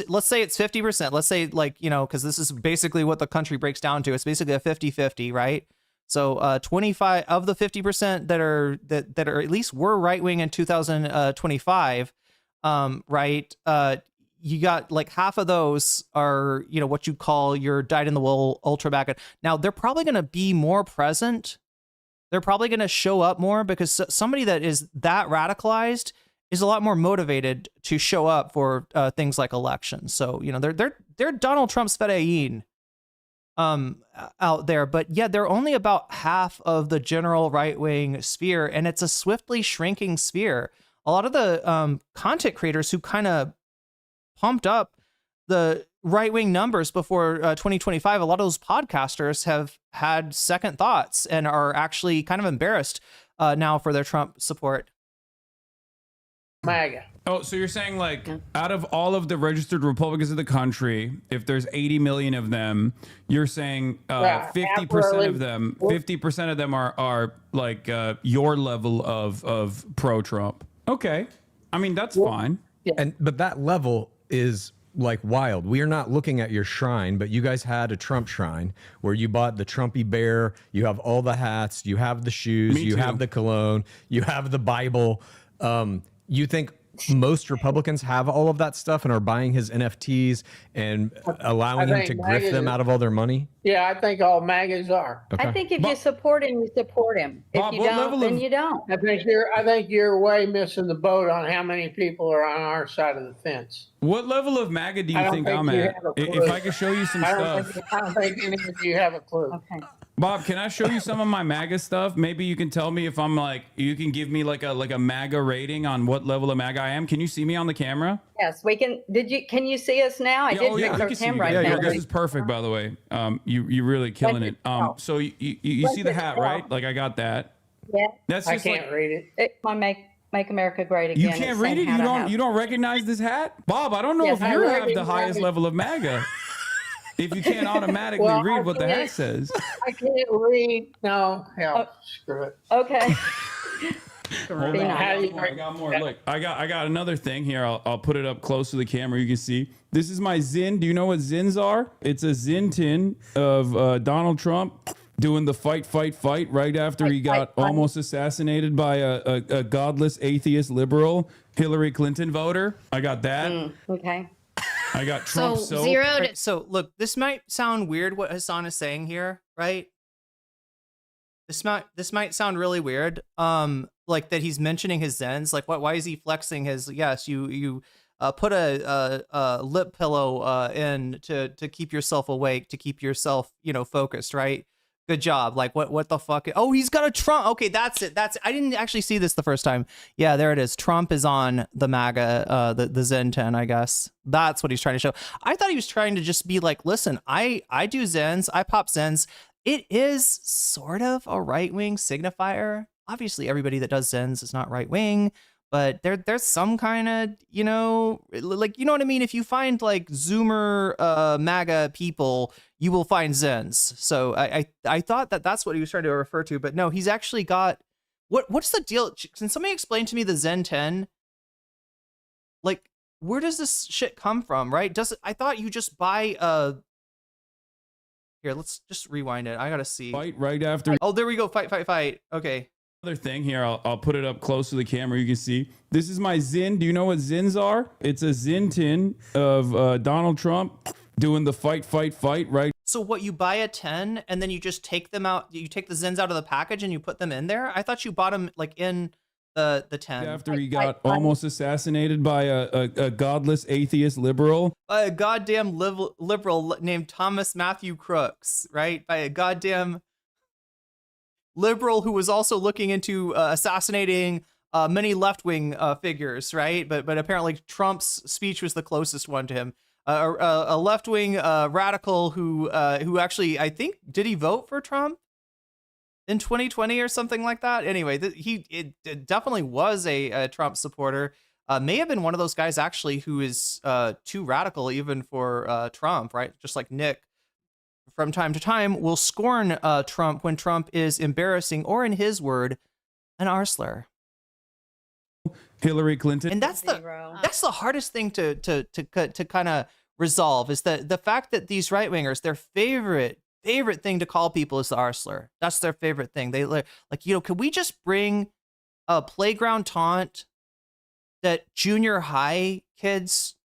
Let's say it's 50%. Let's say because this is basically what the country breaks down to. It's basically a 50-50, right? So 25 of the 50% that are at least were right wing in 2025. Right. You got like half of those are, what you call your dyed in the wool ultra MAGA. Now they're probably going to be more present. They're probably going to show up more because somebody that is that radicalized is a lot more motivated to show up for things like elections. So, they're Donald Trump's fedayeen out there, but yeah, they're only about half of the general right wing sphere, and it's a swiftly shrinking sphere. A lot of the content creators who kind of pumped up the right-wing numbers before 2025, a lot of those podcasters have had second thoughts and are actually kind of embarrassed now for their Trump support. MAGA. Oh, so you're saying like out of all of the registered Republicans in the country, if there's 80 million of them, you're saying 50% of them, 50% of them are like your level of pro-Trump. Okay. I mean, that's fine. Yeah. But that level is like wild. We are not looking at your shrine, but you guys had a Trump shrine where you bought the Trumpy bear. You have all the hats. You have the shoes. You have the cologne. You have the Bible. You think most Republicans have all of that stuff and are buying his NFTs and allowing him to grift them out of all their money? Yeah, I think all MAGAs are. Okay. I think if you support him, you support him. If you don't, then you don't. I think you're way missing the boat on how many people are on our side of the fence. What level of MAGA do you think I'm at? If I could show you some stuff. I don't think any of you have a clue. Okay. Bob, can I show you some of my MAGA stuff? Maybe you can tell me if I'm like, you can give me like a MAGA rating on what level of MAGA I am. Can you see me on the camera? Yes, we can. Can you see us now? I did fix our camera. Yeah, this is perfect, by the way. You're really killing it. So you see the hat, right? Like I got that. Yeah. That's just I can't read it. Make America Great Again. You can't read it? You don't recognize this hat? Bob, I don't know if you have the highest level of MAGA. If you can't automatically read what the hat says. I can't read. No, hell, screw it. Okay. Hold on, I got more. Look, I got another thing here. I'll put it up close to the camera. You can see. This is my Zin. Do you know what Zins are? It's a Zin tin of Donald Trump doing the fight right after he got almost assassinated by a godless atheist liberal Hillary Clinton voter. I got that. Okay. I got Trump soap. So look, this might sound weird what Hasan is saying here, right? This might sound really weird. Like that he's mentioning his Zens. Like why is he flexing his? Yes, you put a lip pillow in to keep yourself awake, to keep yourself focused, right? Good job. Like what the fuck? Oh, he's got a Trump. Okay, that's it. I didn't actually see this the first time. Yeah, there it is. Trump is on the MAGA, the Zen 10, I guess. That's what he's trying to show. I thought he was trying to just be like, listen, I do Zens, I pop Zens. It is sort of a right-wing signifier. Obviously, everybody that does Zens is not right-wing, but there's some kind of, like, you know what I mean? If you find like Zoomer MAGA people, you will find Zens. So I thought that that's what he was trying to refer to, but no, he's actually got, what's the deal? Can somebody explain to me the Zen 10? Like, where does this shit come from, right? I thought you just buy a... Here, let's just rewind it. I gotta see. Fight right after. Oh, there we go. Fight. Okay. Other thing here, I'll put it up close to the camera. You can see. This is my Zin. Do you know what Zins are? It's a Zin tin of Donald Trump doing the fight, right? So what, you buy a 10 and then you just take them out, you take the Zins out of the package and you put them in there? I thought you bought them like in the 10. After he got almost assassinated by a godless atheist liberal. By a goddamn liberal named Thomas Matthew Crooks, right? By a goddamn liberal who was also looking into assassinating many left-wing figures, right? But apparently Trump's speech was the closest one to him. A left-wing radical who actually, I think, did he vote for Trump in 2020 or something like that? Anyway, it definitely was a Trump supporter. May have been one of those guys actually who is too radical even for Trump, right? Just like Nick, from time to time, will scorn Trump when Trump is embarrassing, or in his word, an arsler. Hillary Clinton. And that's the hardest thing to kind of resolve, is that the fact that these right wingers, their favorite thing to call people is the arsler. That's their favorite thing. They like, could we just bring a playground taunt that junior high kids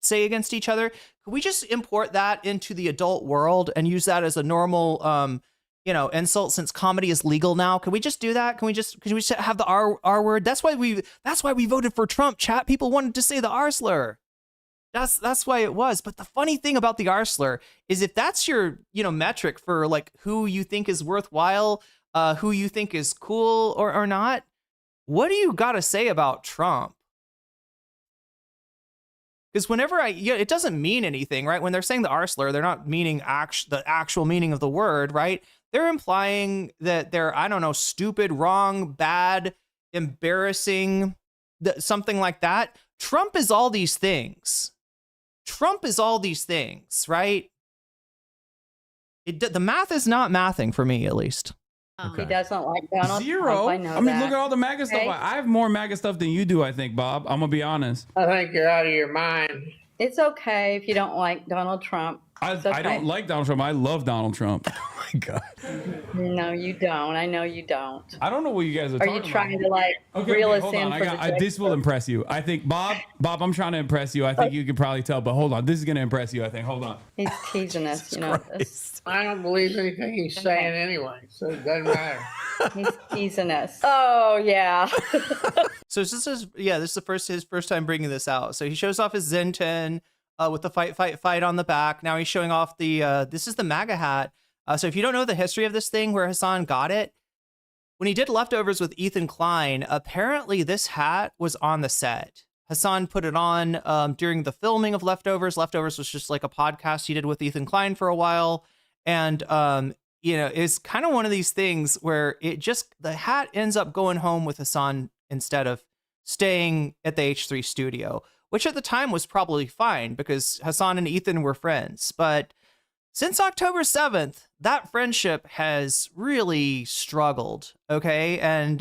say against each other? Could we just import that into the adult world and use that as a normal insult, since comedy is legal now? Can we just do that? Can we just have the R word? That's why we voted for Trump, chat. People wanted to say the R slur. That's why it was. But the funny thing about the R slur is, if that's your, metric for like who you think is worthwhile, who you think is cool or not, what do you got to say about Trump? Because whenever it doesn't mean anything, right? When they're saying the R slur, they're not meaning the actual meaning of the word, right? They're implying that they're, I don't know, stupid, wrong, bad, embarrassing, something like that. Trump is all these things. Right? The math is not mathing for me, at least. He doesn't like Donald Zero. Trump. I mean, look at all the MAGA stuff. I have more MAGA stuff than you do, I think, Bob. I'm gonna be honest. I think you're out of your mind. It's okay if you don't like Donald Trump. I don't like Donald Trump. I love Donald Trump. Oh my God. No, you don't. I know you don't. I don't know what you guys are talking about. Are you trying to reel us in? This will impress you. I think, Bob, I'm trying to impress you. I think you can probably tell, but hold on. This is going to impress you, I think. Hold on. He's teasing us, I don't believe anything he's saying anyway, so it doesn't matter. He's teasing us. Oh, yeah. So this is his first time bringing this out. So he shows off his Zen 10 with the fight on the back. Now he's showing off this is the MAGA hat. So if you don't know the history of this thing, where Hasan got it, when he did Leftovers with Ethan Klein, apparently this hat was on the set. Hasan put it on during the filming of Leftovers. Leftovers was just like a podcast he did with Ethan Klein for a while. And, it's kind of one of these things where the hat ends up going home with Hasan instead of staying at the H3 studio, which at the time was probably fine because Hasan and Ethan were friends. But since October 7th, that friendship has really struggled. Okay. And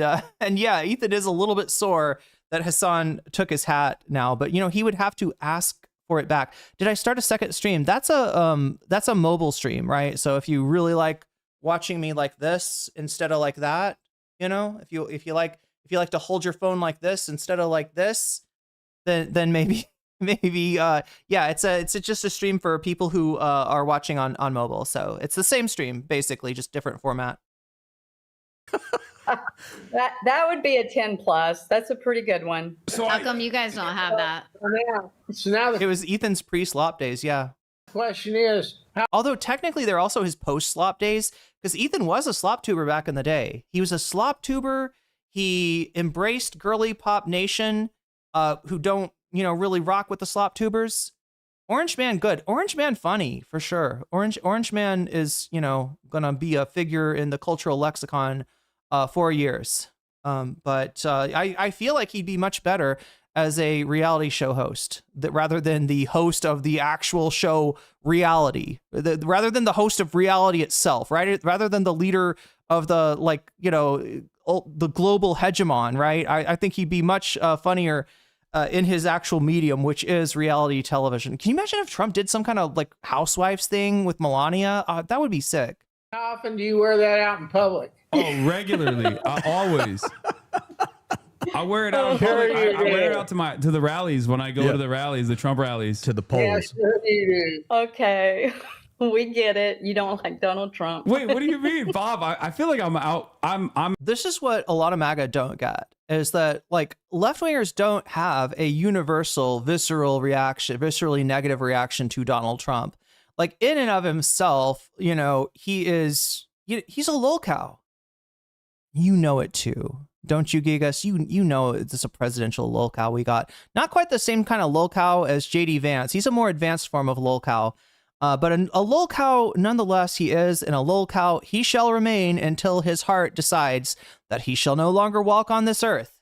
yeah, Ethan is a little bit sore that Hasan took his hat now, but he would have to ask for it back. Did I start a second stream? That's a mobile stream, right? So if you really like watching me like this instead of like that, if you like to hold your phone like this instead of like this, then maybe it's just a stream for people who are watching on mobile. So it's the same stream, basically, just different format. That would be a 10 plus. That's a pretty good one. So how come you guys don't have that? So now it was Ethan's pre-slop days, yeah. Question is, although technically they're also his post-slop days, because Ethan was a slop tuber back in the day. He was a slop tuber. He embraced girly pop nation, who don't really rock with the slop tubers. Orange Man, good. Orange Man, funny for sure. Orange Man is, you know, gonna be a figure in the cultural lexicon for years. But I feel like he'd be much better as a reality show host, that rather than the host of the actual show reality, rather than the host of reality itself, right? Rather than the leader of the, like, you know, the global hegemon, right? I think he'd be much funnier in his actual medium, which is reality television. Can you imagine if Trump did some kind of like housewives thing with Melania? That would be sick. How often do you wear that out in public? Oh, regularly. Always. I wear it out in public. I wear it out to the rallies when I go to the rallies, the Trump rallies. To the polls. Yes, you do. Okay. We get it. You don't like Donald Trump. Wait, what do you mean, Bob? I feel like I'm out. I'm. This is what a lot of MAGA don't get, is that like left-wingers don't have a universal viscerally negative reaction to Donald Trump. Like in and of himself, you know, he's a lolcow. You know it too. Don't you, Gigas? You know it's a presidential lolcow we got. Not quite the same kind of lolcow as JD Vance. He's a more advanced form of lolcow. But a lolcow, nonetheless, he is, and a lolcow he shall remain until his heart decides that he shall no longer walk on this earth.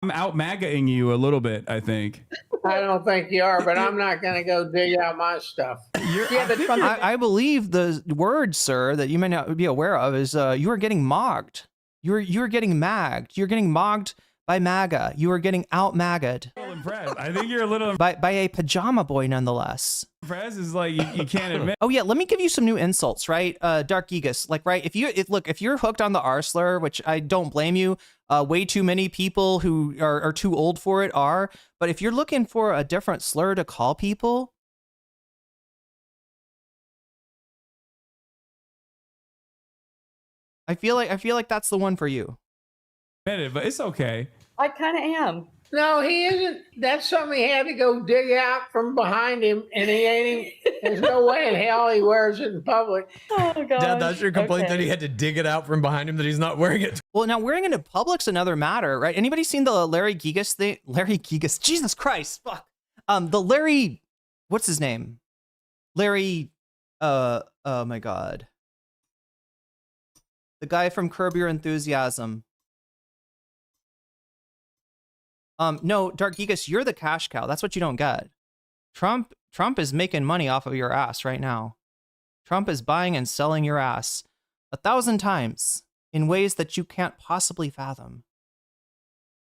I'm out MAGA-ing you a little bit, I think. I don't think you are, but I'm not going to go dig out my stuff. I believe the word, sir, that you may not be aware of is you are getting mogged. You're getting magged. You're getting mogged by MAGA. You are getting out MAGA'd. Impressed. I think you're a little by a pajama boy, nonetheless. impressed. Is like you can't admit. Oh yeah, let me give you some new insults, right? Dark Gigas, like, right? If you're hooked on the R slur, which I don't blame you, way too many people who are too old for it are. But if you're looking for a different slur to call people, I feel like that's the one for you. But it's okay. I kind of am. No, he isn't. That's something he had to go dig out from behind him, and he ain't. There's no way in hell he wears it in public. Oh god. Dad, that's your complaint, that he had to dig it out from behind him, that he's not wearing it. Well, now wearing it in public's another matter, right? Anybody seen the Larry Gigas thing? Larry Gigas, Jesus Christ, fuck. The Larry, what's his name? Larry, oh my god. The guy from Curb Your Enthusiasm. No, Dark Gigas, you're the cash cow. That's what you don't get. Trump is making money off of your ass right now. Trump is buying and selling your ass 1,000 times in ways that you can't possibly fathom.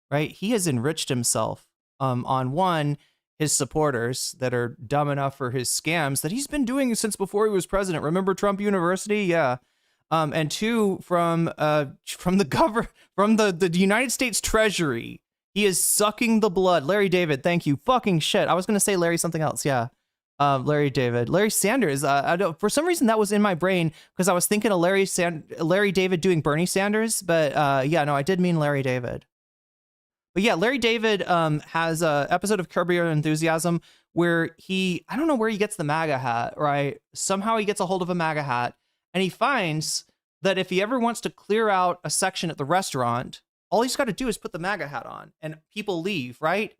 Right? He has enriched himself on one, his supporters that are dumb enough for his scams that he's been doing since before he was president. Remember Trump University? Yeah. And two, from the United States Treasury. He is sucking the blood. Larry David, thank you. Fucking shit. I was going to say Larry something else. Yeah. Larry David. Larry Sanders. I don't, for some reason that was in my brain because I was thinking of Larry David doing Bernie Sanders. But yeah, no, I did mean Larry David. But yeah, Larry David has an episode of Curb Your Enthusiasm where I don't know where he gets the MAGA hat, right? Somehow he gets a hold of a MAGA hat and he finds that if he ever wants to clear out a section at the restaurant, all he's got to do is put the MAGA hat on and people leave, right?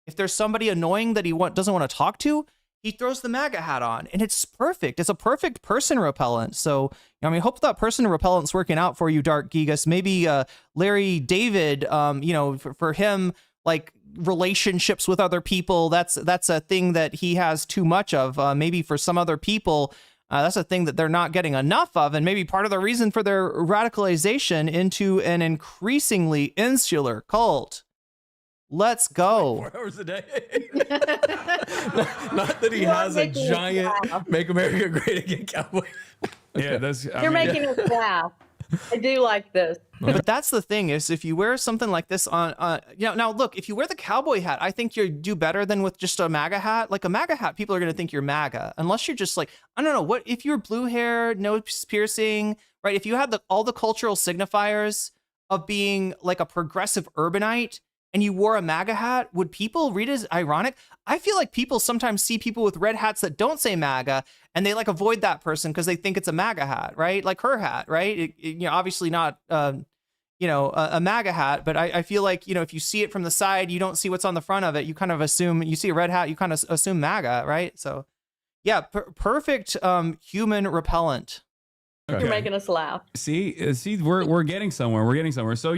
If there's somebody annoying that he doesn't want to talk to, he throws the MAGA hat on and it's perfect. It's a perfect person repellent. So, I mean, hope that person repellent's working out for you, Dark Gigas. Maybe Larry David, for him, like relationships with other people, that's a thing that he has too much of. Maybe for some other people, that's a thing that they're not getting enough of, and maybe part of the reason for their radicalization into an increasingly insular cult. Let's go. 4 hours a day. not that he has a giant "Make America Great Again" cowboy. Yeah, that's. You're making us laugh. I do like this. But that's the thing is, if you wear something like this on, now look, if you wear the cowboy hat, I think you do better than with just a MAGA hat. Like a MAGA hat, people are going to think you're MAGA, unless you're just like, I don't know, what if you're blue hair, nose piercing, right? If you had all the cultural signifiers of being like a progressive urbanite and you wore a MAGA hat, would people read it as ironic? I feel like people sometimes see people with red hats that don't say MAGA and they like avoid that person because they think it's a MAGA hat, right? Like her hat, right? Obviously not, a MAGA hat, but I feel like, if you see it from the side, you don't see what's on the front of it. You kind of assume, you see a red hat, you kind of assume MAGA, right? So yeah, perfect human repellent. You're making us laugh. See, we're getting somewhere. We're getting somewhere. So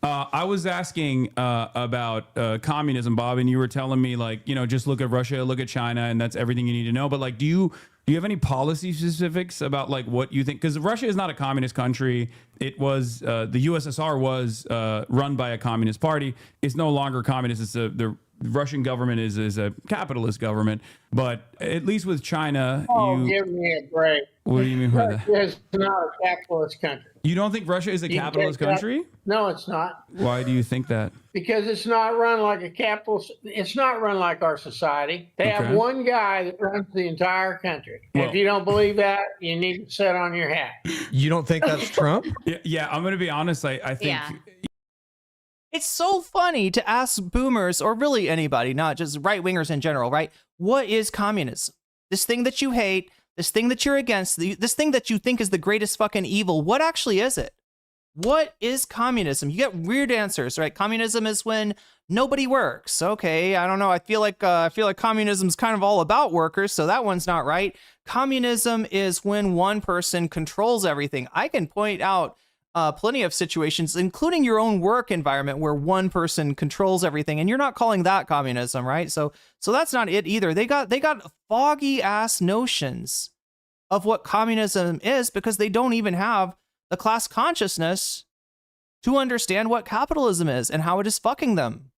I was asking about communism, Bob, and you were telling me like, just look at Russia, look at China, and that's everything you need to know. But like, do you have any policy specifics about like what you think? Because Russia is not a communist country. It was the USSR was run by a communist party. It's no longer communist. It's the Russian government is a capitalist government. But at least with China, give me a break. What do you mean by that? It's not a capitalist country. You don't think Russia is a capitalist country? No, it's not. Why do you think that? Because it's not run like a capitalist. It's not run like our society. They have one guy that runs the entire country. Well, if you don't believe that, you need to sit on your hat. You don't think that's Trump? Yeah, I'm going to be honest. I think. Yeah. It's so funny to ask boomers, or really anybody, not just right-wingers in general, right? What is communism? This thing that you hate, this thing that you're against, this thing that you think is the greatest fucking evil. What actually is it? What is communism? You get weird answers, right? Communism is when nobody works. Okay, I don't know. I feel like communism is kind of all about workers, so that one's not right. Communism is when one person controls everything. I can point out plenty of situations, including your own work environment, where one person controls everything, and you're not calling that communism, right? So that's not it either. They got foggy ass notions of what communism is because they don't even have the class consciousness to understand what capitalism is and how it is fucking them.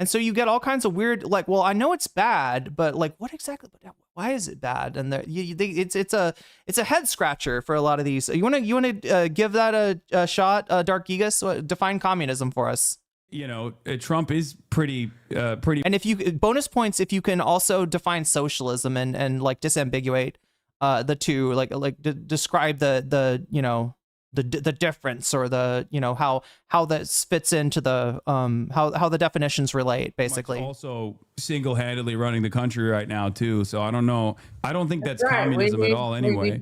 And so you get all kinds of weird, like, well, I know it's bad, but like, what exactly? Why is it bad? And it's a head scratcher for a lot of these. You want to give that a shot, Dark Gigas? Define communism for us. Trump is pretty. And if you bonus points if you can also define socialism and like disambiguate the two, describe the difference, or the how this fits into the how the definitions relate, basically. Also single-handedly running the country right now too, so I don't know. I don't think that's communism at all anyway.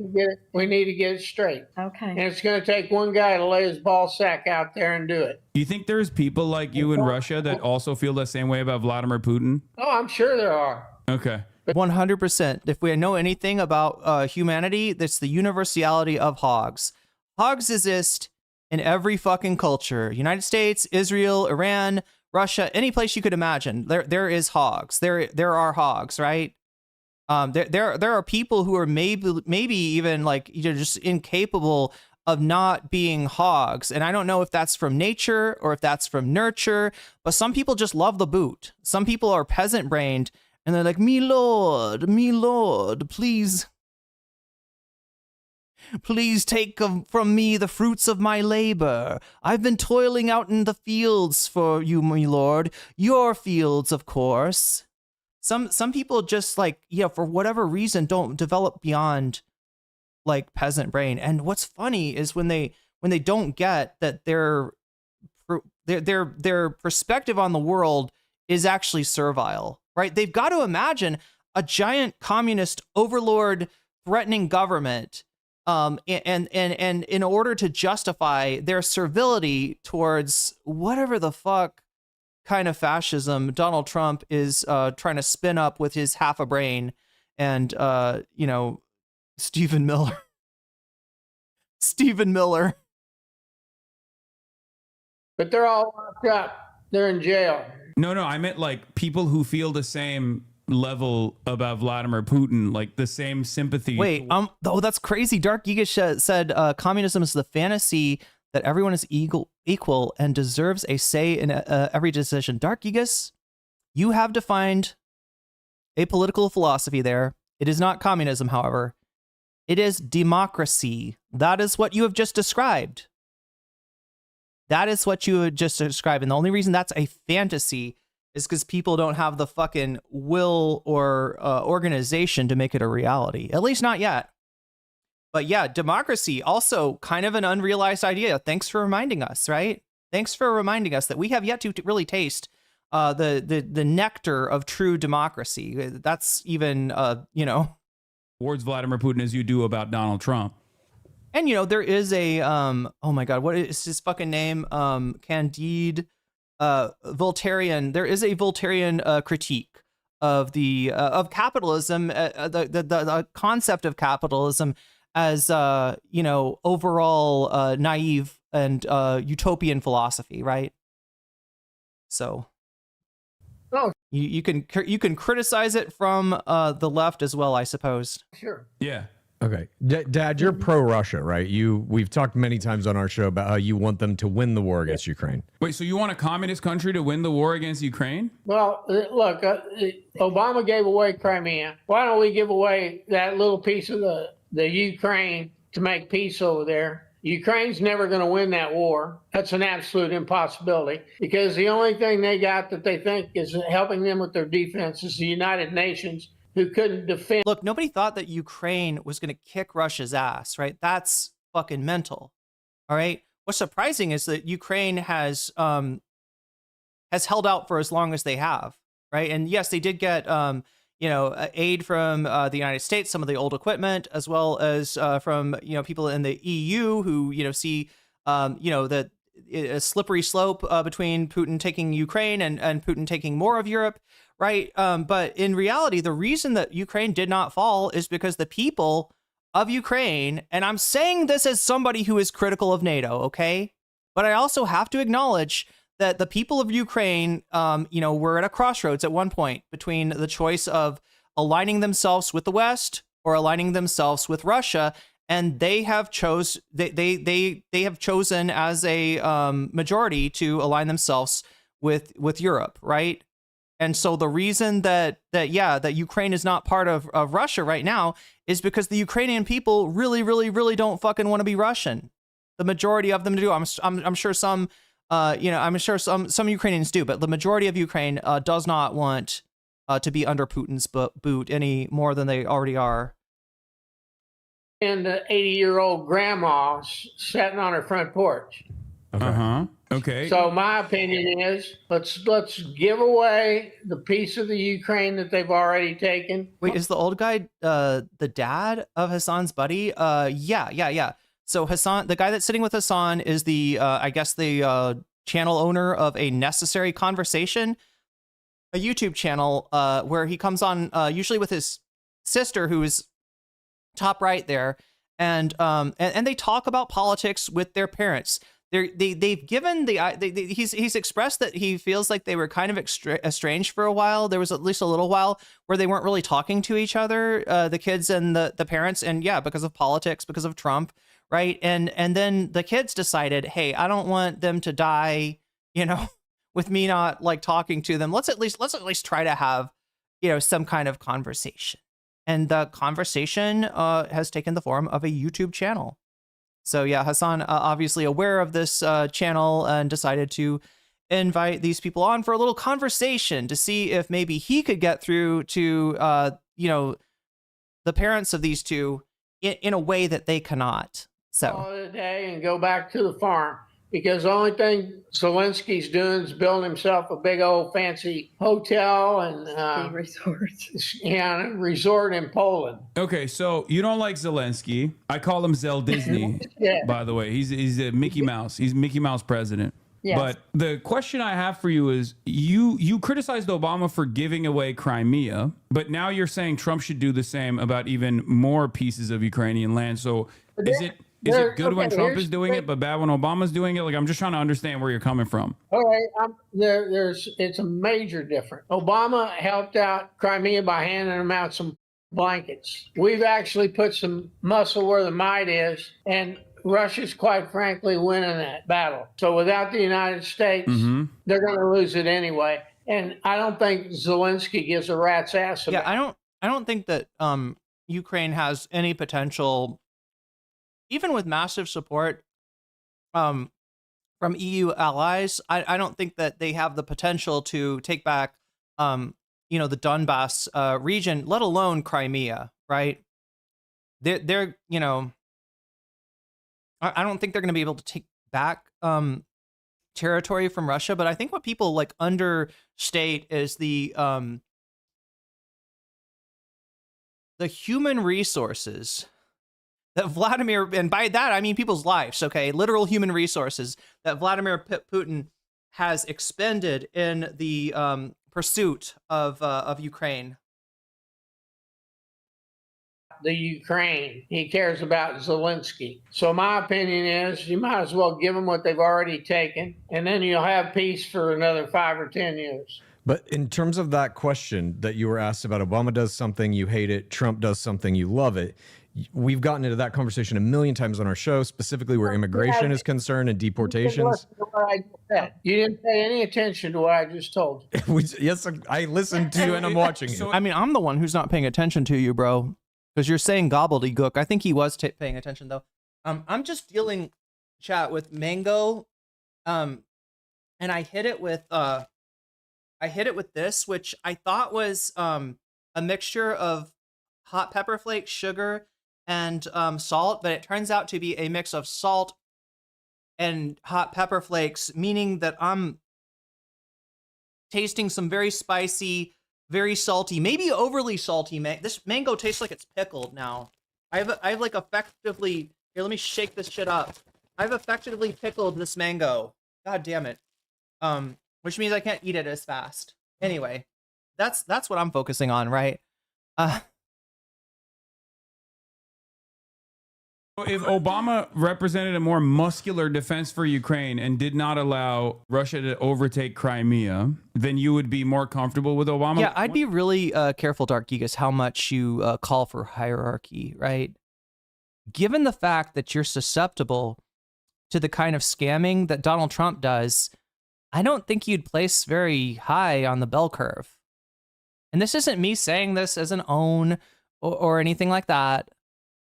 We need to get it straight. Okay. And it's going to take one guy to lay his ball sack out there and do it. Do you think there's people like you in Russia that also feel the same way about Vladimir Putin? Oh, I'm sure there are. Okay. 100%. If we know anything about humanity, that's the universality of hogs. Hogs exist in every fucking culture. United States, Israel, Iran, Russia, any place you could imagine. There is hogs. There are hogs, right? There are people who are maybe even like just incapable of not being hogs. And I don't know if that's from nature or if that's from nurture, but some people just love the boot. Some people are peasant brained and they're like, me lord, please take from me the fruits of my labor. I've been toiling out in the fields for you, my lord. Your fields, of course. Some people just for whatever reason don't develop beyond like peasant brain. And what's funny is when they don't get that their perspective on the world is actually servile, right? They've got to imagine a giant communist overlord threatening government. And in order to justify their servility towards whatever the fuck kind of fascism Donald Trump is trying to spin up with his half a brain, and Stephen Miller. But they're all locked up. They're in jail. No, I meant like people who feel the same level about Vladimir Putin, like the same sympathy. Wait, that's crazy. Dark Giga said communism is the fantasy that everyone is equal and deserves a say in every decision. Dark Gigas, you have defined a political philosophy there. It is not communism, however. It is democracy. That is what you have just described. And the only reason that's a fantasy is because people don't have the fucking will or organization to make it a reality. At least not yet. But yeah, democracy, also kind of an unrealized idea. Thanks for reminding us, right? Thanks for reminding us that we have yet to really taste the nectar of true democracy. That's even, towards Vladimir Putin as you do about Donald Trump. And there is a oh my god, what is his fucking name? Candide Voltairian. There is a Voltairian critique of the of capitalism, the concept of capitalism as overall naive and utopian philosophy, right? So you can criticize it from the left as well, I suppose. Sure. Yeah. Okay, Dad, you're pro-Russia, right? We've talked many times on our show about how you want them to win the war against Ukraine. Wait, so you want a communist country to win the war against Ukraine? Well, look, Obama gave away Crimea. Why don't we give away that little piece of the Ukraine to make peace over there? Ukraine's never going to win that war. That's an absolute impossibility, because the only thing they got that they think is helping them with their defense is the United Nations, who couldn't defend. Look, nobody thought that Ukraine was going to kick Russia's ass, right? That's fucking mental. All right. What's surprising is that Ukraine has held out for as long as they have, right? And yes, they did get aid from the United States, some of the old equipment, as well as from people in the EU who see that a slippery slope between Putin taking Ukraine and Putin taking more of Europe. Right. But in reality, the reason that Ukraine did not fall is because the people of Ukraine, and I'm saying this as somebody who is critical of NATO, okay? But I also have to acknowledge that the people of Ukraine, were at a crossroads at one point between the choice of aligning themselves with the West or aligning themselves with Russia. And they have they have chosen as a majority to align themselves with Europe, right? And so the reason that Ukraine is not part of Russia right now is because the Ukrainian people really, really, really don't fucking want to be Russian. The majority of them do. I'm sure some, I'm sure some Ukrainians do, but the majority of Ukraine does not want to be under Putin's boot any more than they already are. And the 80-year-old grandma sitting on her front porch. Okay. So my opinion is let's give away the piece of the Ukraine that they've already taken. Wait, is the old guy the dad of Hasan's buddy? Yeah. So Hasan, the guy that's sitting with Hasan, is the I guess the channel owner of A Necessary Conversation, a YouTube channel where he comes on usually with his sister, who is top right there, and they talk about politics with their parents. They've given he's expressed that he feels like they were kind of estranged for a while. There was at least a little while where they weren't really talking to each other, the kids and the parents, and because of politics, because of Trump, right? And then the kids decided, hey, I don't want them to die, with me not like talking to them. Let's at least try to have some kind of conversation. And the conversation has taken the form of a YouTube channel. So yeah, Hasan obviously aware of this channel and decided to invite these people on for a little conversation to see if maybe he could get through to the parents of these two in a way that they cannot. So all the day and go back to the farm, because the only thing Zelensky's doing is building himself a big old fancy hotel and resort in Poland. Okay, so you don't like Zelensky. I call him Zel Disney. Yeah. By the way, he's a Mickey Mouse. He's Mickey Mouse president. Yes. But the question I have for you is, you criticized Obama for giving away Crimea, but now you're saying Trump should do the same about even more pieces of Ukrainian land. So is it good when Trump is doing it, but bad when Obama's doing it? Like, I'm just trying to understand where you're coming from. All right, it's a major difference. Obama helped out Crimea by handing them out some blankets. We've actually put some muscle where the might is, and Russia's quite frankly winning that battle. So without the United States, they're going to lose it anyway. And I don't think Zelensky gives a rat's ass about it. I don't think that Ukraine has any potential, even with massive support from EU allies. I don't think that they have the potential to take back the Donbass region, let alone Crimea, right? They're I don't think they're going to be able to take back territory from Russia, but I think what people like understate is the human resources that Vladimir, and by that I mean people's lives, okay, literal human resources that Vladimir Putin has expended in the pursuit of Ukraine. The Ukraine. He cares about Zelensky. So my opinion is you might as well give them what they've already taken, and then you'll have peace for another 5 or 10 years. But in terms of that question that you were asked about, Obama does something, you hate it, Trump does something, you love it. We've gotten into that conversation a million times on our show, specifically where immigration is concerned and deportations. You didn't pay any attention to what I just told you. Yes, I listened to you and I'm watching you. I mean, I'm the one who's not paying attention to you, bro. Because you're saying gobbledygook. I think he was paying attention though. I'm just dealing, chat, with mango, and I hit it with this, which I thought was a mixture of hot pepper flakes, sugar, and salt, but it turns out to be a mix of salt and hot pepper flakes, meaning that I'm tasting some very spicy, very salty, maybe overly salty. This mango tastes like it's pickled now. I've like effectively, here, let me shake this shit up. I've effectively pickled this mango. God damn it. Which means I can't eat it as fast. Anyway, that's what I'm focusing on, right? If Obama represented a more muscular defense for Ukraine and did not allow Russia to overtake Crimea, then you would be more comfortable with Obama? Yeah, I'd be really careful, Dark Gigas, how much you call for hierarchy, right? Given the fact that you're susceptible to the kind of scamming that Donald Trump does, I don't think you'd place very high on the bell curve. And this isn't me saying this as an own or anything like that.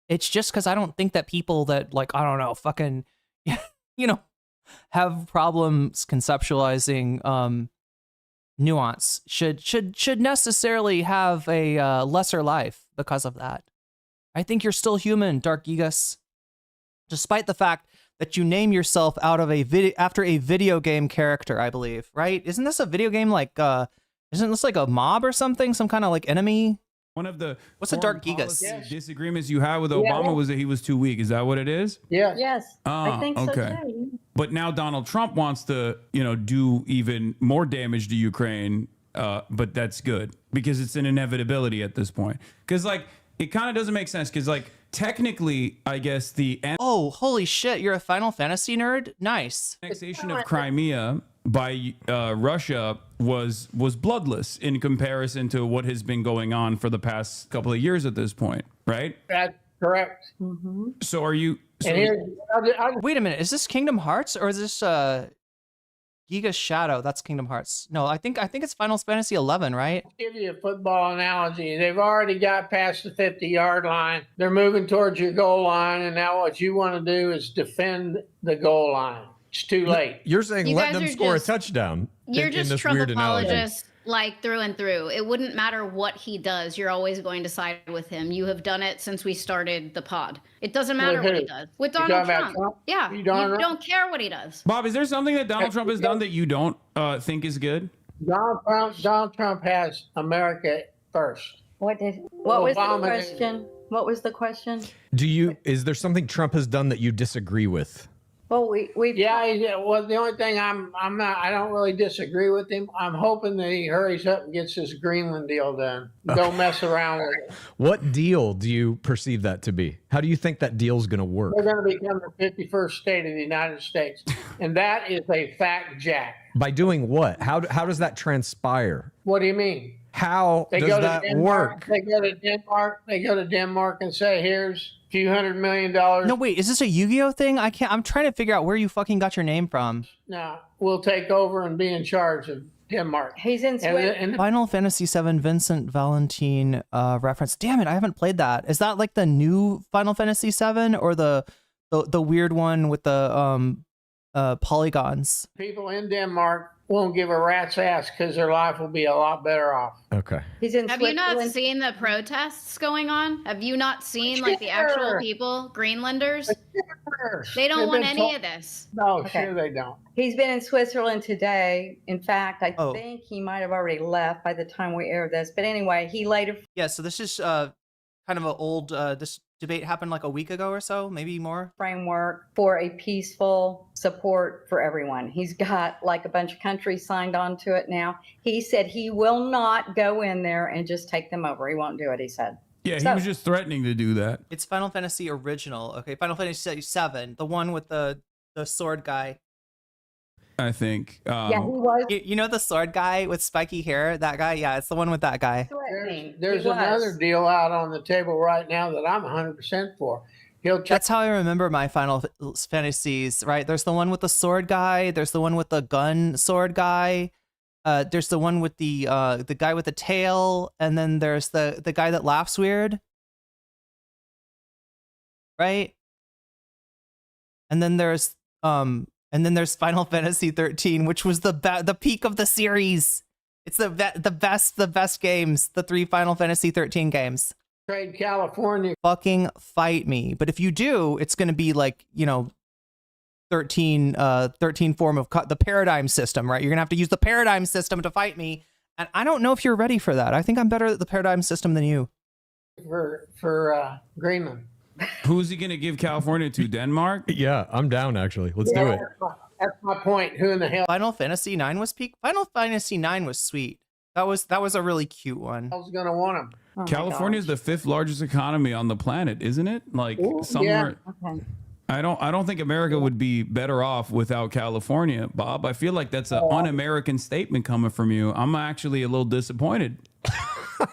It's just because I don't think that people that, like, I don't know, fucking, you know, have problems conceptualizing nuance should necessarily have a lesser life because of that. I think you're still human, Dark Gigas, despite the fact that you name yourself out of after a video game character, I believe, right? Isn't this a video game like isn't this like a mob or something? Some kind of like enemy? One of the what's the Dark Gigas disagreements you had with Obama was that he was too weak. Is that what it is? Yes. Yes. I think so too. But now Donald Trump wants to, do even more damage to Ukraine. But that's good because it's an inevitability at this point. Because it kind of doesn't make sense. Because technically, I guess oh, holy shit! You're a Final Fantasy nerd. Nice. Annexation of Crimea by Russia was bloodless in comparison to what has been going on for the past couple of years at this point, right? That's correct. Mm-hmm. So are you? Wait a minute. Is this Kingdom Hearts or is this Giga Shadow? That's Kingdom Hearts. No, I think it's Final Fantasy 11, right? I'll give you a football analogy. They've already got past the 50-yard line. They're moving towards your goal line, and now what you want to do is defend the goal line. It's too late. You're saying let them score a touchdown. You're in just this Trump weird analogy. apologist, through and through. It wouldn't matter what he does. You're always going to side with him. You have done it since we started the pod. It doesn't matter what he does. With Donald Trump. Yeah. You don't care what he does. Bob, is there something that Donald Trump has done that you don't think is good? Donald Trump has America first. What was the question? What was the question? Is there something Trump has done that you disagree with? Well, we well, the only thing I don't really disagree with him. I'm hoping that he hurries up and gets this Greenland deal done. Don't mess around with it. What deal do you perceive that to be? How do you think that deal's going to work? We're going to become the 51st state of the United States, and that is a fact, Jack. By doing what? How does that transpire? What do you mean? How does that work? They go to Denmark and say, here's a few $100 million. No, wait, is this a Yu-Gi-Oh thing? I'm trying to figure out where you fucking got your name from. No, we'll take over and be in charge of Denmark. He's in Sweden. Final Fantasy VII Vincent Valentine reference. Damn it, I haven't played that. Is that like the new Final Fantasy VII or the weird one with the polygons? People in Denmark won't give a rat's ass because their life will be a lot better off. Okay. Have you not seen the protests going on? Have you not seen the actual people, Greenlanders? They don't want any of this. No, sure they don't. He's been in Switzerland today. In fact, I think he might have already left by the time we air this. But anyway, he later. Yeah, so this is kind of an old. This debate happened like a week ago or so, maybe more. Framework for a peaceful support for everyone. He's got like a bunch of countries signed on to it now. He said he will not go in there and just take them over. He won't do it, he said. Yeah, he was just threatening to do that. It's Final Fantasy original. Okay, Final Fantasy 7, the one with the sword guy. I think. Yeah, he was. You know the sword guy with spiky hair? That guy? Yeah, it's the one with that guy. There's another deal out on the table right now that I'm 100% for. That's how I remember my Final Fantasies, right? There's the one with the sword guy. There's the one with the gun sword guy. There's the one with the guy with the tail, and then there's the guy that laughs weird, right? And then there's Final Fantasy 13, which was the peak of the series. It's the best games, the 3 Final Fantasy 13 games. Trade California. Fucking fight me. But if you do, it's going to be like, 13 form of the paradigm system, right? You're going to have to use the paradigm system to fight me. And I don't know if you're ready for that. I think I'm better at the paradigm system than you. For Greenland. Who's he going to give California to? Denmark? Yeah, I'm down actually. Let's do it. That's my point. Who in the hell? Final Fantasy 9 was peak. Final Fantasy 9 was sweet. That was a really cute one. I was going to want him. Oh California is the 5th largest economy on the planet, isn't it? Like somewhere. Yeah. Okay. I don't think America would be better off without California, Bob. I feel like that's an un-American statement coming from you. I'm actually a little disappointed.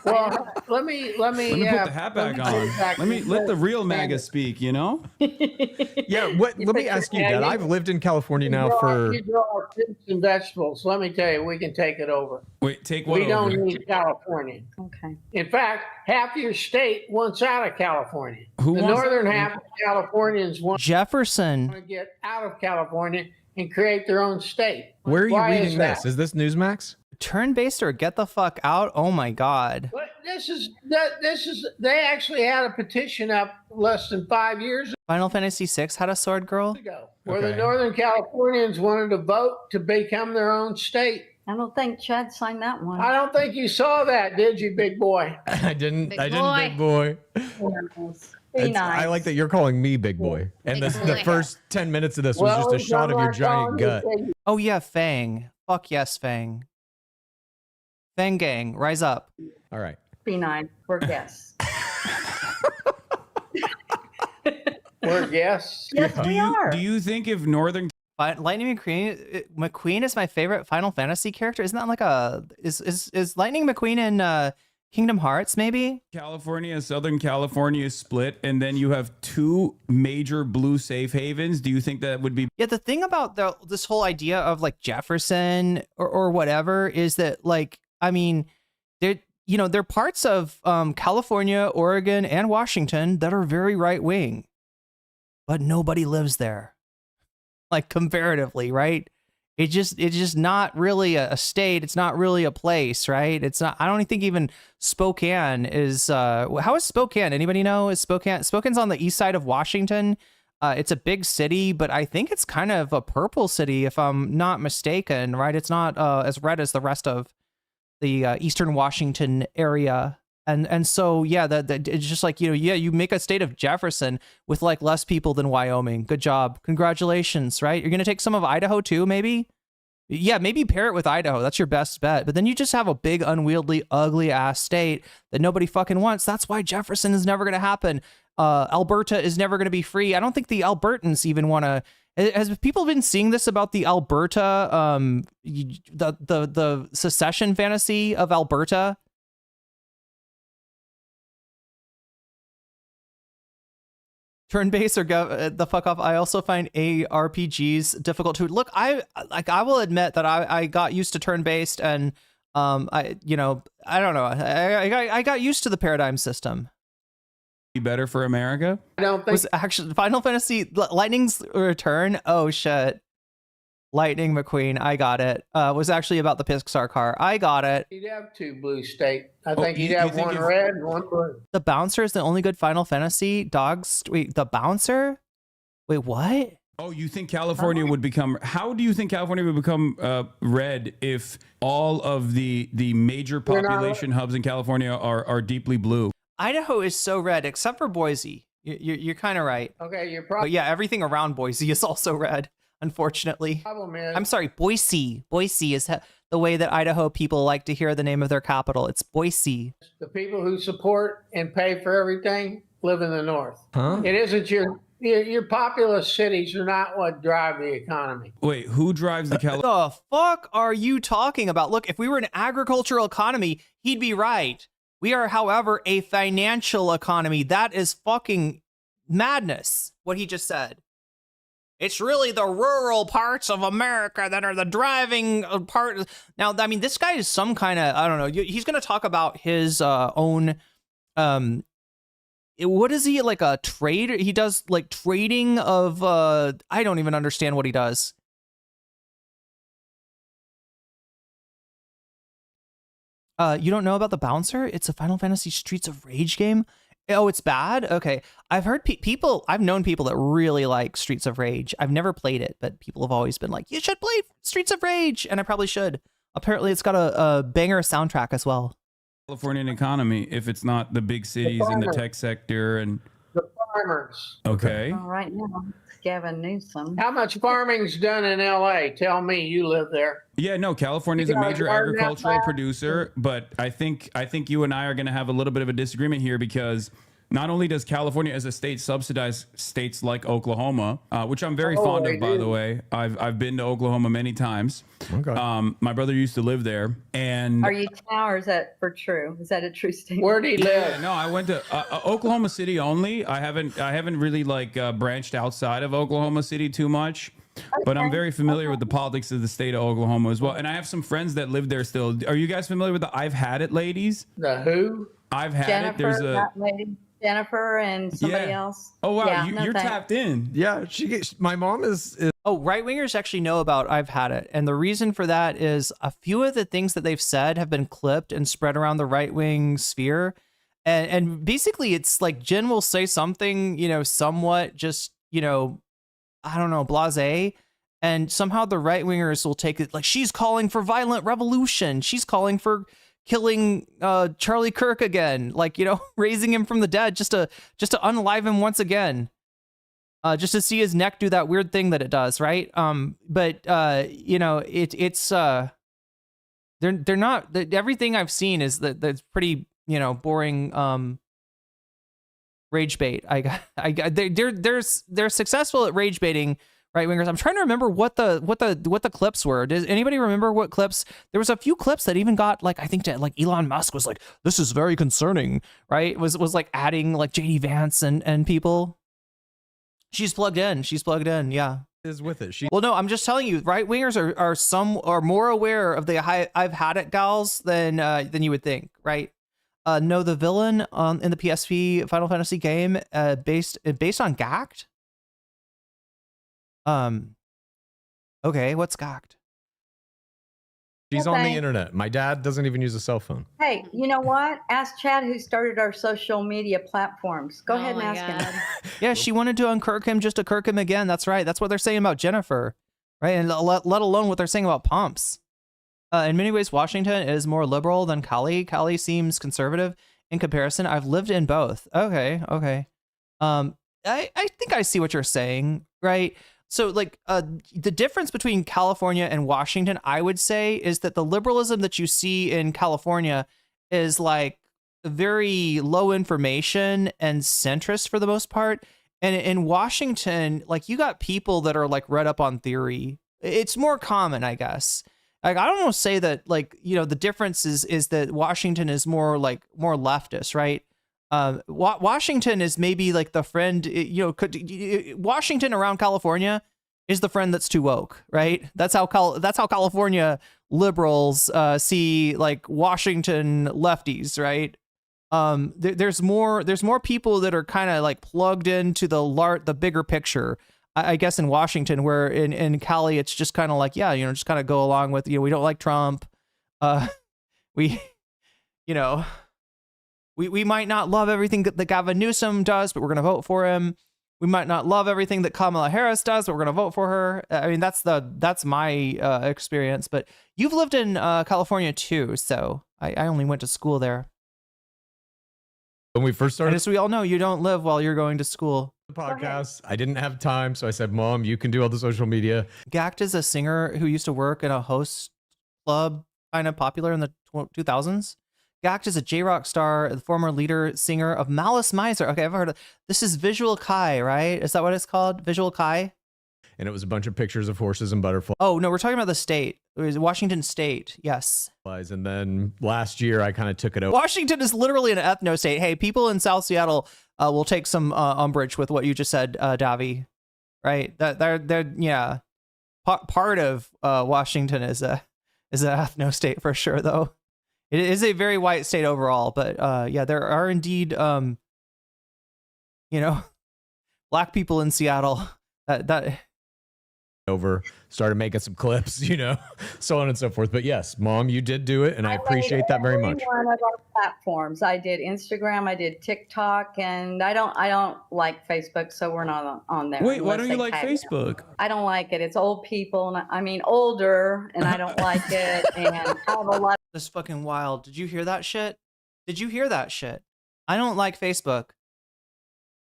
Well, let me put the hat back on. Let the real MAGA speak, you know? Yeah, let me ask you that. I've lived in California now for... You grow our fruits and vegetables. Let me tell you, we can take it over. Wait, take what We don't over? need California. Okay. In fact, half your state wants out of California. Who the wants northern out? half of Californians want Jefferson. to get out of California and create their own state. Where are you Why reading this? Is this Newsmax? Turn-based or get the fuck out? Oh my god. But this is they actually had a petition up less than 5 years Final Fantasy 6 had a sword girl? ago where the Northern Californians wanted to vote to become their own state. I don't think Chad signed that one. I don't think you saw that, did you, big boy? I didn't, Big big boy. boy. Be nice. I like that you're calling me big boy. And Big the boy. first 10 minutes of this was just a shot of your giant gut. Oh yeah, Fang. Fuck yes, Fang. Fang gang, rise up. All right. Be nice. We're guests. We're guests. Yes, we are. Do you think if Northern Lightning McQueen is my favorite Final Fantasy character? Isn't that like is Lightning McQueen in Kingdom Hearts maybe? California, Southern California is split, and then you have 2 major blue safe havens, do you think that would be... Yeah, the thing about this whole idea of like Jefferson or whatever is that like, I mean, there are parts of California, Oregon, and Washington that are very right wing, but nobody lives there. Like comparatively, right? It's just not really a state. It's not really a place, right? It's not. I don't think even Spokane is. How is Spokane? Anybody know? Is Spokane's on the east side of Washington? It's a big city, but I think it's kind of a purple city, if I'm not mistaken, right? It's not as red as the rest of the eastern Washington area. And so, yeah, it's just like, you make a state of Jefferson with like less people than Wyoming. Good job. Congratulations, right? You're going to take some of Idaho too, maybe? Yeah, maybe pair it with Idaho. That's your best bet. But then you just have a big, unwieldy, ugly ass state that nobody fucking wants. That's why Jefferson is never going to happen. Alberta is never going to be free. I don't think the Albertans even want to. Has people been seeing this about the Alberta, the secession fantasy of Alberta? Turn-based or go the fuck off. I also find ARPGs difficult to look. I will admit that I got used to turn-based, and I don't know. I got used to the paradigm system. Be better for America? I don't think Was actually Final Fantasy Lightning's Return. Oh shit. Lightning McQueen, I got it. Was actually about the Pixar car. I got it. he'd have 2 blue state. I Oh, think he'd you have think one if- red and one blue. The Bouncer is the only good Final Fantasy. Dogs. Wait, the Bouncer? Wait, what? Oh, you think California would become... How do you think California would become red if all of the major We're not- population hubs in California are deeply blue? Idaho is so red, except for Boise. You're kind of right. Okay, your But yeah, everything around Boise is also red, unfortunately. problem is, I'm sorry, Boise. Boise is the way that Idaho people like to hear the name of their capital. It's Boise. the people who support and pay for everything live in the north. Huh? It isn't your populous cities are not what drive the economy. Wait, who drives the California? The fuck are you talking about? Look, if we were an agricultural economy, he'd be right. We are, however, a financial economy. That is fucking madness, what he just said. It's really the rural parts of America that are the driving part. Now, I mean, this guy is some kind of, I don't know, he's going to talk about his own, what is he, like a trader? He does like trading of, I don't even understand what he does. You don't know about the Bouncer? It's a Final Fantasy Streets of Rage game. Oh, it's bad? Okay. I've heard I've known people that really like Streets of Rage. I've never played it, but people have always been like, you should play Streets of Rage. And I probably should. Apparently it's got a banger soundtrack as well. Californian economy, if it's not the big cities in the tech sector and The farmers. okay. Well, right now, it's Gavin Newsom. How much farming's done in LA? Tell me, you live there. Yeah, no, California is a You guys major learned that agricultural fast? producer, but I think you and I are going to have a little bit of a disagreement here because not only does California as a state subsidize states like Oklahoma, which I'm very fond of, by the way. I've been to Oklahoma many times. Okay. My brother used to live there, and Are you now, or is that for true? Is that a true statement? Where do you live? yeah, no, I went to Oklahoma City only. I haven't really like branched outside of Oklahoma City too much. But I'm very familiar with the politics of the state of Oklahoma as well. And I have some friends that live there still. Are you guys familiar with the I've Had It ladies? The who? I've Had Jennifer, It. There's a that lady, Jennifer and somebody else. Oh wow, Yeah, you're thanks. tapped in. Yeah, my mom is Oh, right wingers actually know about I've Had It. And the reason for that is a few of the things that they've said have been clipped and spread around the right wing sphere. And basically it's like Jen will say something, somewhat just, I don't know, blasé. And somehow the right wingers will take it like she's calling for violent revolution. She's calling for killing Charlie Kirk again, like, raising him from the dead just to unalive him once again. Just to see his neck do that weird thing that it does, right? But it's they're not everything I've seen is that's pretty, boring rage bait. They're successful at rage baiting right wingers. I'm trying to remember what the clips were. Does anybody remember what clips? There was a few clips that even got like, I think that like Elon Musk was like, this is very concerning, right? Was like adding like JD Vance and people. She's plugged in. Yeah. is with it. Well, no, I'm just telling you, right wingers are more aware of the I've Had It gals than you would think, right? No, the villain in the PSP Final Fantasy game based on Gact. Okay, what's Gact? She's on the Okay. internet. My dad doesn't even use a cell phone. Hey, you know what? Ask Chad, who started our social media platforms. Go ahead and ask him. Yeah, she wanted to unkirk him just to kirk him again. That's right. That's what they're saying about Jennifer, right? And let alone what they're saying about Pumps. In many ways, Washington is more liberal than Cali. Cali seems conservative in comparison. I've lived in both. Okay. I think I see what you're saying, right? So like the difference between California and Washington, I would say, is that the liberalism that you see in California is like very low information and centrist for the most part. And in Washington, like you got people that are like read up on theory. It's more common, I guess. Like I don't want to say that like, the difference is that Washington is more leftist, right? Washington is maybe like the friend, Washington around California is the friend that's too woke, right? That's how California liberals see like Washington lefties, right? There's more people that are kind of like plugged into the bigger picture. I guess in Washington, where in Cali, it's just kind of like, just kind of go along with, we don't like Trump. We might not love everything that Gavin Newsom does, but we're going to vote for him. We might not love everything that Kamala Harris does, but we're going to vote for her. I mean, that's my experience. But you've lived in California too, so I only went to school there. When we first started And as we all know, you don't live while you're going to school. the podcast, I didn't have time. So I said, Mom, you can do all the social media. Gact is a singer who used to work in a host club, kind of popular in the 2000s. Gact is a J-Rock star, the former leader singer of Malice Miser. Okay, I've heard of this. Is Visual Kai, right? Is that what it's called? Visual Kai? And it was a bunch of pictures of horses and butterflies. Oh, no, we're talking about the state. It was Washington State. Yes. And then last year, I kind of took it over. Washington is literally an ethno state. Hey, people in South Seattle will take some umbrage with what you just said, Davi. Right? They're yeah. Part of Washington is an ethno state for sure, though. It is a very white state overall, but yeah, there are indeed, black people in Seattle that over, started making some clips, so on and so forth. But yes, Mom, you did do it, and I appreciate that very much. One of our platforms. I did Instagram, I did TikTok, and I don't like Facebook, so we're not on there. Wait, why don't you like Facebook? I don't like it. It's old people, and I mean older, and I don't like it. And I have a lot. This is fucking wild. Did you hear that shit? I don't like Facebook.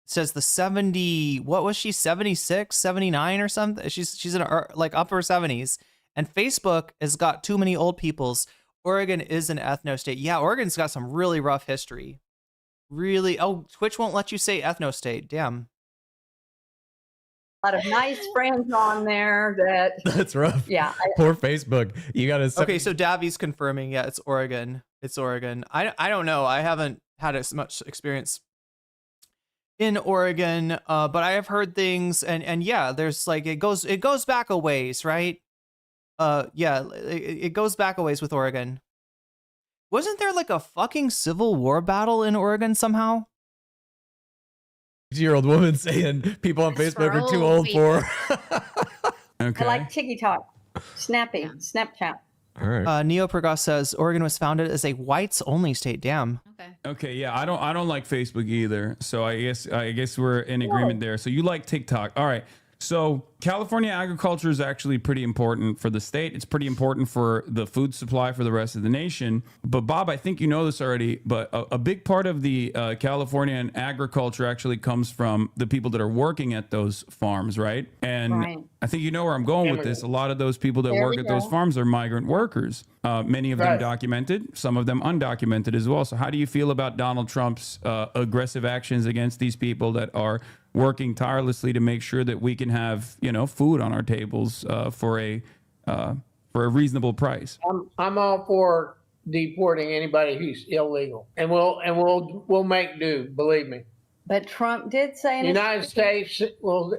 It says the 70, what was she, 76, 79 or something? She's in her, like upper 70s. And Facebook has got too many old peoples. Oregon is an ethno state. Yeah, Oregon's got some really rough history. Really. Oh, Twitch won't let you say ethno state. Damn. A lot of nice friends on there That's rough. Yeah. Poor Facebook. You got to. Okay, so Davi's confirming. Yeah, it's Oregon. It's Oregon. I don't know. I haven't had as much experience in Oregon, but I have heard things, and yeah, there's like it goes back a ways, right? Yeah, it goes back a ways with Oregon. Wasn't there like a fucking civil war battle in Oregon somehow? 60-year-old woman saying people on Facebook are too old for. Okay. I like TikTok, Snapchat. All right. Neo Pergas says Oregon was founded as a whites only state. Damn. Okay, yeah, I don't like Facebook either. So I guess we're in agreement there. So you like TikTok. All right. So California agriculture is actually pretty important for the state. It's pretty important for the food supply for the rest of the nation. But Bob, I think you know this already, but a big part of the Californian agriculture actually comes from the people that are working at those farms, right? And I think you know where I'm going with this. A lot of those people that work at those farms are migrant workers. Many of them documented, some of them undocumented as well. So how do you feel about Donald Trump's aggressive actions against these people that are working tirelessly to make sure that we can have, food on our tables for a reasonable price? I'm all for deporting anybody who's illegal, and we'll make do. Believe me. But Trump did say in the United States. Well,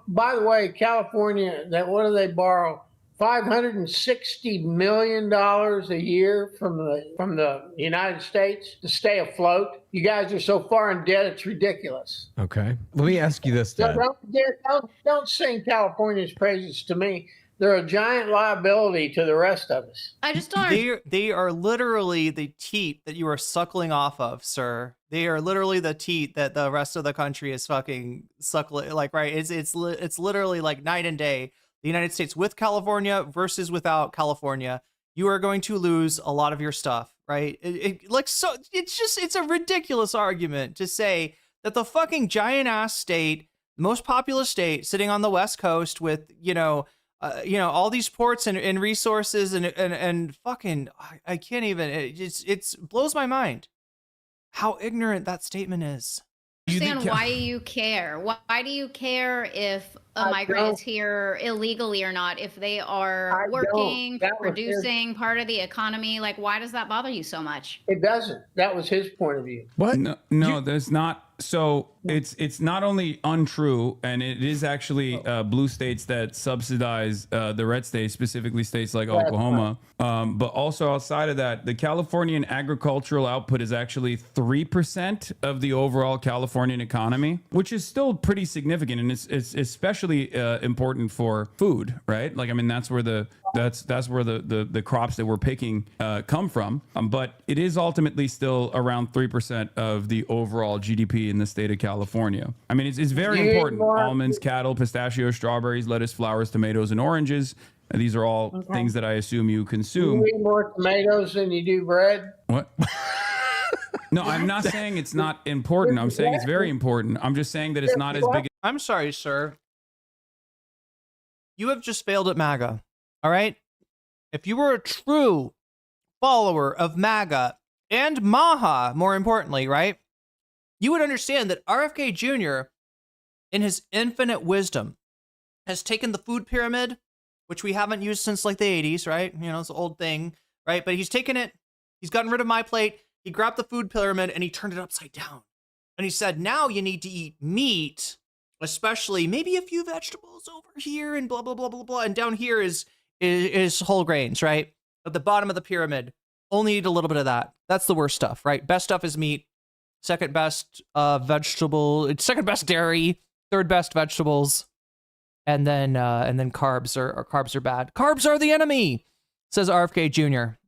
by the way, California, what do they borrow? $560 million a year from the United States to stay afloat. You guys are so far in debt, it's ridiculous. Okay. Let me ask you this, Dad. Don't sing California's praises to me. They're a giant liability to the rest of us. I just don't. They are literally the teat that you are suckling off of, sir. They are literally the teat that the rest of the country is fucking suckling. Like, right? It's literally like night and day. The United States with California versus without California, you are going to lose a lot of your stuff, right? It's a ridiculous argument to say that the fucking giant ass state, most populous state, sitting on the West Coast with all these ports and resources and fucking I can't even. It blows my mind how ignorant that statement is. Understand why you care. Why do you care if a migrant is here illegally or not? If they are working, producing, part of the economy, like why does that bother you so much? It doesn't. That was his point of view. What? No, there's not. So it's not only untrue, and it is actually blue states that subsidize the red states, specifically states like Oklahoma. But also outside of that, the Californian agricultural output is actually 3% of the overall Californian economy, which is still pretty significant, and it's especially important for food, right? Like I mean, that's where the crops that we're picking come from. But it is ultimately still around 3% of the overall GDP in the state of California. I mean, it's very important. Almonds, cattle, pistachios, strawberries, lettuce, flowers, tomatoes, and oranges. These are all things that I assume you consume. You eat more tomatoes than you do bread? What? No, I'm not saying it's not important. I'm saying it's very important. I'm just saying that it's not as big. I'm sorry, sir. You have just failed at MAGA. All right? If you were a true follower of MAGA and MAHA, more importantly, right? You would understand that RFK Jr., in his infinite wisdom, has taken the food pyramid, which we haven't used since like the 80s, right? You know, it's an old thing, right? But he's taken it, he's gotten rid of my plate, he grabbed the food pyramid and he turned it upside down. And he said, now you need to eat meat, especially maybe a few vegetables over here and blah, blah, blah, blah, blah. And down here is whole grains, right? At the bottom of the pyramid, only eat a little bit of that. That's the worst stuff, right? Best stuff is meat. Second best vegetable, second best dairy, third best vegetables, and then carbs are bad. Carbs are the enemy, says RFK Jr.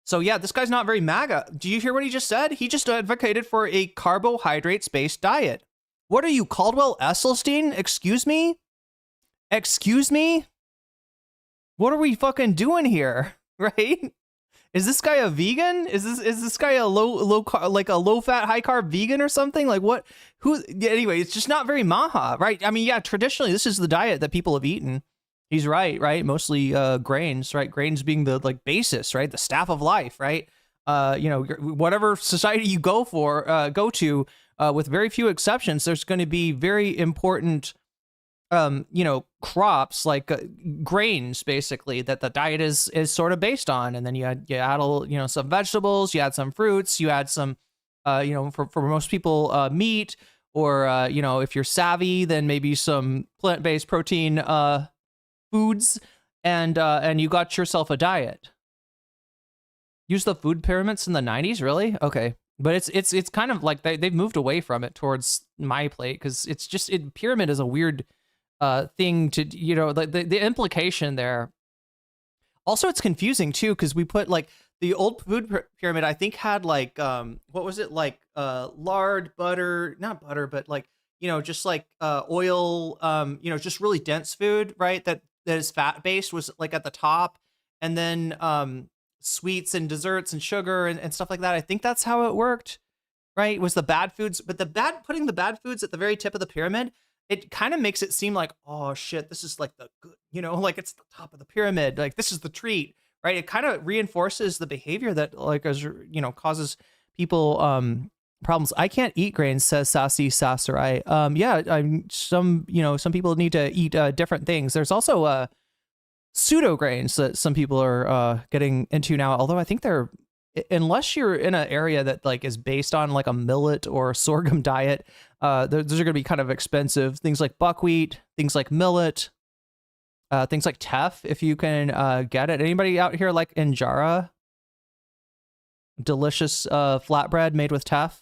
So yeah, this guy's not very MAGA. Do you hear what he just said? He just advocated for a carbohydrates-based diet. What are you, Caldwell Esselstyn? Excuse me? Excuse me? What are we fucking doing here? Right? Is this guy a vegan? Is this guy a low fat, high carb vegan or something? Like what? Who? Yeah, anyway, it's just not very MAHA, right? I mean, yeah, traditionally this is the diet that people have eaten. He's right? Mostly grains, right? Grains being the like basis, right? The staff of life, right? You know, whatever society you go to, with very few exceptions, there's going to be very important, you know, crops like grains, basically, that the diet is sort of based on. And then you add you know, some vegetables, you add some fruits, you add some, you know, for most people, meat, or you know, if you're savvy, then maybe some plant-based protein foods, and you got yourself a diet. Use the food pyramids in the 90s, really? Okay. But it's kind of like they've moved away from it towards my plate, because it's just, pyramid is a weird thing to, you know, like the implication there. Also, it's confusing too, because we put like the old food pyramid, I think, had like what was it, like lard, butter, not butter, but like, you know, just like oil, you know, just really dense food, right? That is fat based, was like at the top, and then sweets and desserts and sugar and stuff like that. I think that's how it worked, right? Was the bad foods, but putting the bad foods at the very tip of the pyramid, it kind of makes it seem like, oh shit, this is like the good, you know, like it's the top of the pyramid, like this is the treat, right? It kind of reinforces the behavior that, like, as you know, causes people problems. I can't eat grains, says Sassy Sasserai. Yeah, some people need to eat different things. There's also pseudo grains that some people are getting into now, although I think they're, unless you're in an area that like is based on like a millet or sorghum diet, those are going to be kind of expensive. Things like buckwheat, things like millet, things like teff, if you can get it. Anybody out here like injera? Delicious flatbread made with teff.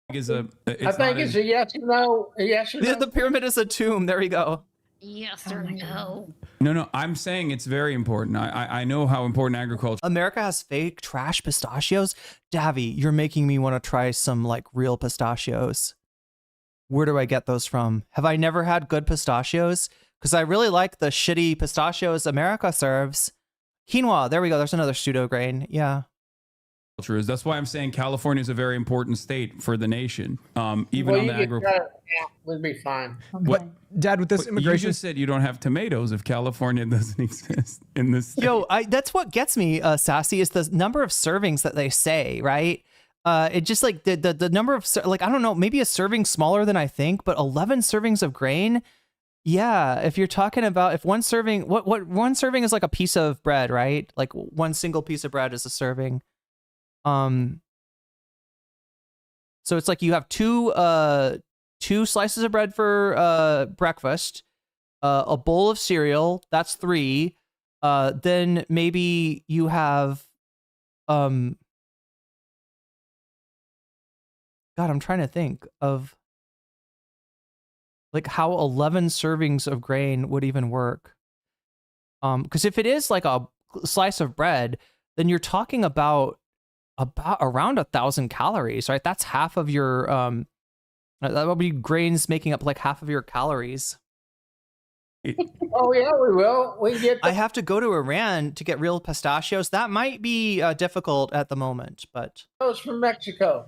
I think it's a yes or no. A yes or no. The pyramid is a tomb. There you go. Yes or no. No, I'm saying it's very important. I know how important agriculture. America has fake trash pistachios. Davy, you're making me want to try some like real pistachios. Where do I get those from? Have I never had good pistachios? Because I really like the shitty pistachios America serves. Quinoa, there we go. There's another pseudo grain. Yeah. Is. That's why I'm saying California is a very important state for the nation. Even on the agriculture, would be fine. What, Dad? With this immigration, you just said you don't have tomatoes if California doesn't exist in this state. Yo, that's what gets me, Sassy, is the number of servings that they say, right? It just like the number of, like, I don't know, maybe a serving smaller than I think, but 11 servings of grain. Yeah, if you're talking about, if one serving, what one serving is like a piece of bread, right? Like one single piece of bread is a serving. So it's like you have two slices of bread for breakfast, a bowl of cereal, that's 3. Then maybe you have God, I'm trying to think of like how 11 servings of grain would even work. Because if it is like a slice of bread, then you're talking about around 1,000 calories, right? That's half of your that would be grains making up like half of your calories. Oh yeah, we will. We can get. I have to go to Iran to get real pistachios. That might be difficult at the moment, but those from Mexico.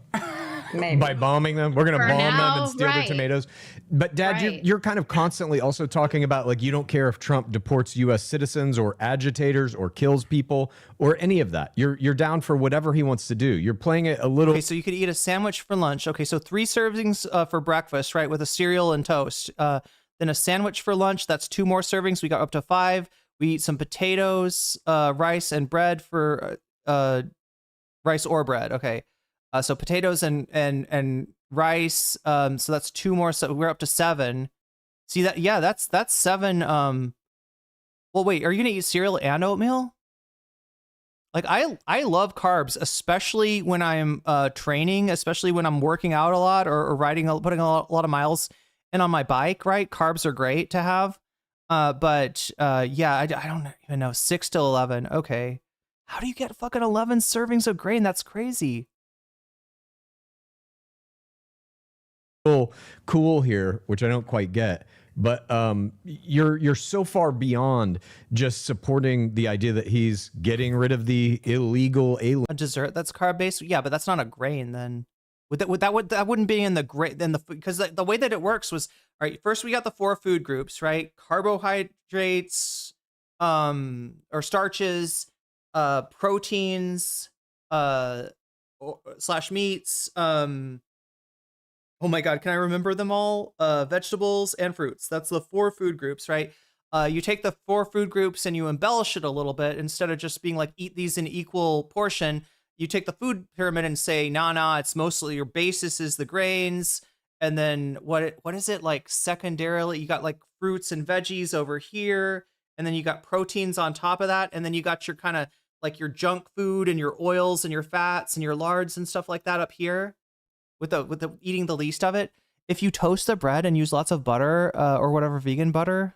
Maybe. By bombing them, we're gonna For bomb them now, and steal their right. tomatoes. But Dad, Right. you're kind of constantly also talking about like you don't care if Trump deports U.S. citizens or agitators or kills people or any of that. You're down for whatever he wants to do. You're playing it a little. okay. So you could eat a sandwich for lunch. Okay, so 3 servings for breakfast, right, with a cereal and toast. Then a sandwich for lunch. That's 2 more servings. We got up to 5. We eat some potatoes, rice, and bread for rice or bread. Okay. So potatoes and rice. So that's 2 more. So we're up to 7. See that? Yeah, that's 7. Well, wait. Are you gonna eat cereal and oatmeal? Like I love carbs, especially when I'm training, especially when I'm working out a lot or riding, putting a lot of miles in on my bike. Right? Carbs are great to have. But yeah, I don't even know. 6 to 11. Okay. How do you get fucking 11 servings of grain? That's crazy. Cool here, which I don't quite get. But you're so far beyond just supporting the idea that he's getting rid of the illegal alien. A dessert that's carb based, yeah, but that's not a grain. Then that wouldn't be in the grain. Then because the way that it works was, all right. First, we got the 4 food groups, right? Carbohydrates, or starches, proteins, slash meats, oh my God, can I remember them all? Vegetables and fruits. That's the 4 food groups, right? You take the 4 food groups and you embellish it a little bit. Instead of just being like, eat these in equal portion, you take the food pyramid and say, nah, it's mostly your basis is the grains. And then what is it like secondarily? You got like fruits and veggies over here. And then you got proteins on top of that. And then you got your kind of like your junk food and your oils and your fats and your lards and stuff like that up here. With the eating the least of it. If you toast the bread and use lots of butter or whatever vegan butter.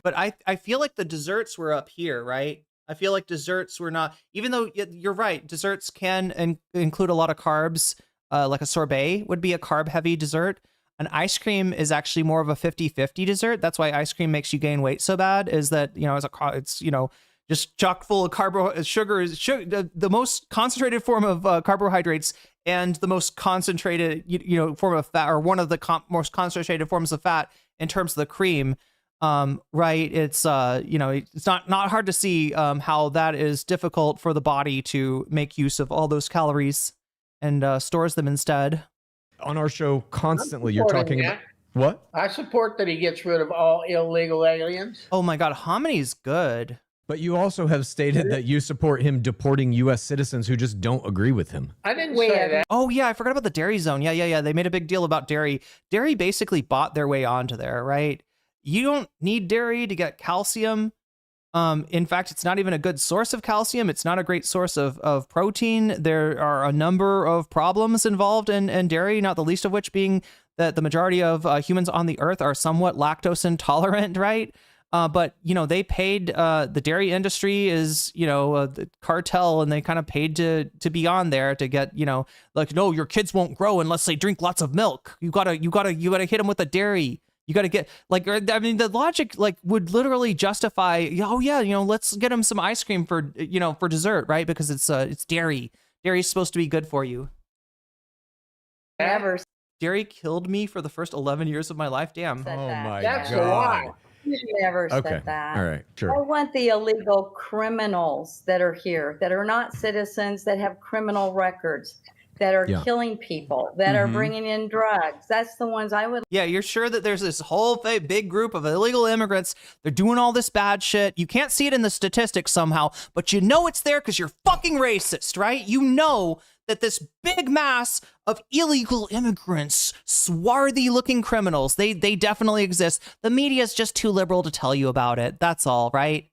But I feel like the desserts were up here, right? I feel like desserts were not, even though you're right, desserts can include a lot of carbs, like a sorbet would be a carb heavy dessert. An ice cream is actually more of a 50-50 dessert. That's why ice cream makes you gain weight so bad, is that, it's, just chock full of sugar is the most concentrated form of carbohydrates and the most concentrated, form of fat, or one of the most concentrated forms of fat in terms of the cream. Right. It's, it's not hard to see how that is difficult for the body to make use of all those calories and stores them instead. On our show constantly, you're talking about what? I support that he gets rid of all illegal aliens. Oh my God, homony's good. But you also have stated that you support him deporting U.S. citizens who just don't agree with him. I didn't say that. Oh, yeah, I forgot about the dairy zone. Yeah. They made a big deal about dairy. Dairy basically bought their way onto there, right? You don't need dairy to get calcium. In fact, it's not even a good source of calcium. It's not a great source of protein. There are a number of problems involved in dairy, not the least of which being that the majority of humans on the earth are somewhat lactose intolerant, right? But, they paid, the dairy industry is, the cartel, and they kind of paid to be on there to get, like, no, your kids won't grow unless they drink lots of milk. You gotta hit them with the dairy. You gotta get the logic would literally justify, let's get them some ice cream for dessert, right? Because it's dairy. Dairy's supposed to be good for you. Never. Dairy killed me for the first 11 years of my life. Damn. said that. My That's God. a lie. You never Okay. said that. All right. Sure. I want the illegal criminals that are here, that are not citizens, that have criminal records, that are killing people, that are bringing in drugs. That's the ones I would. Yeah, you're sure that there's this whole big group of illegal immigrants. They're doing all this bad shit. You can't see it in the statistics somehow, but it's there because you're fucking racist, right? You know that this big mass of illegal immigrants, swarthy looking criminals, they definitely exist. The media is just too liberal to tell you about it. That's all, right?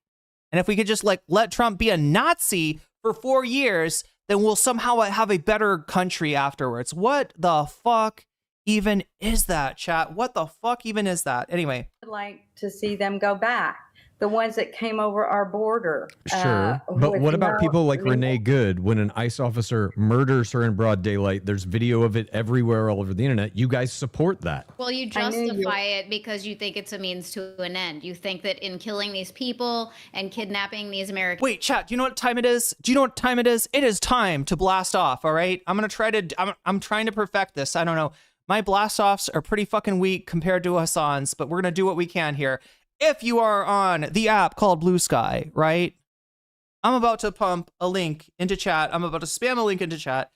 And if we could just let Trump be a Nazi for 4 years, then we'll somehow have a better country afterwards. What the fuck even is that, chat? What the fuck even is that? Anyway. I'd like to see them go back. the ones that came over our border. Sure. But with what about no people like legal- Renee Good? When an ICE officer murders her in broad daylight, there's video of it everywhere all over the internet. You guys support that. Well, you I knew you- justify it because you think it's a means to an end. You think that in killing these people and kidnapping these Americans. Wait, chat, do you know what time it is? Do you know what time it is? It is time to blast off, all right? I'm trying to perfect this. I don't know. My blast offs are pretty fucking weak compared to Hasan's, but we're going to do what we can here. If you are on the app called Blue Sky, right? I'm about to pump a link into chat. I'm about to spam a link into chat.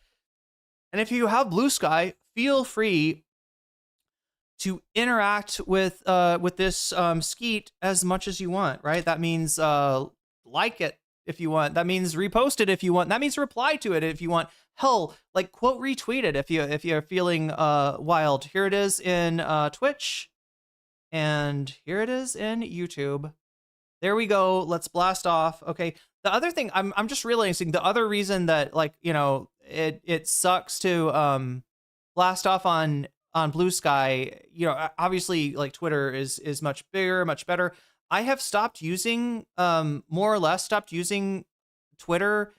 And if you have Blue Sky, feel free to interact with this skeet as much as you want, right? That means like it if you want. That means repost it if you want. That means reply to it if you want. Hell, like quote retweet it if you're feeling wild. Here it is in Twitch. And here it is in YouTube. There we go. Let's blast off. Okay. The other thing I'm just realizing, the other reason that, like, you know, it sucks to blast off on Blue Sky, you know, obviously like Twitter is much bigger, much better. I have stopped using more or less stopped using Twitter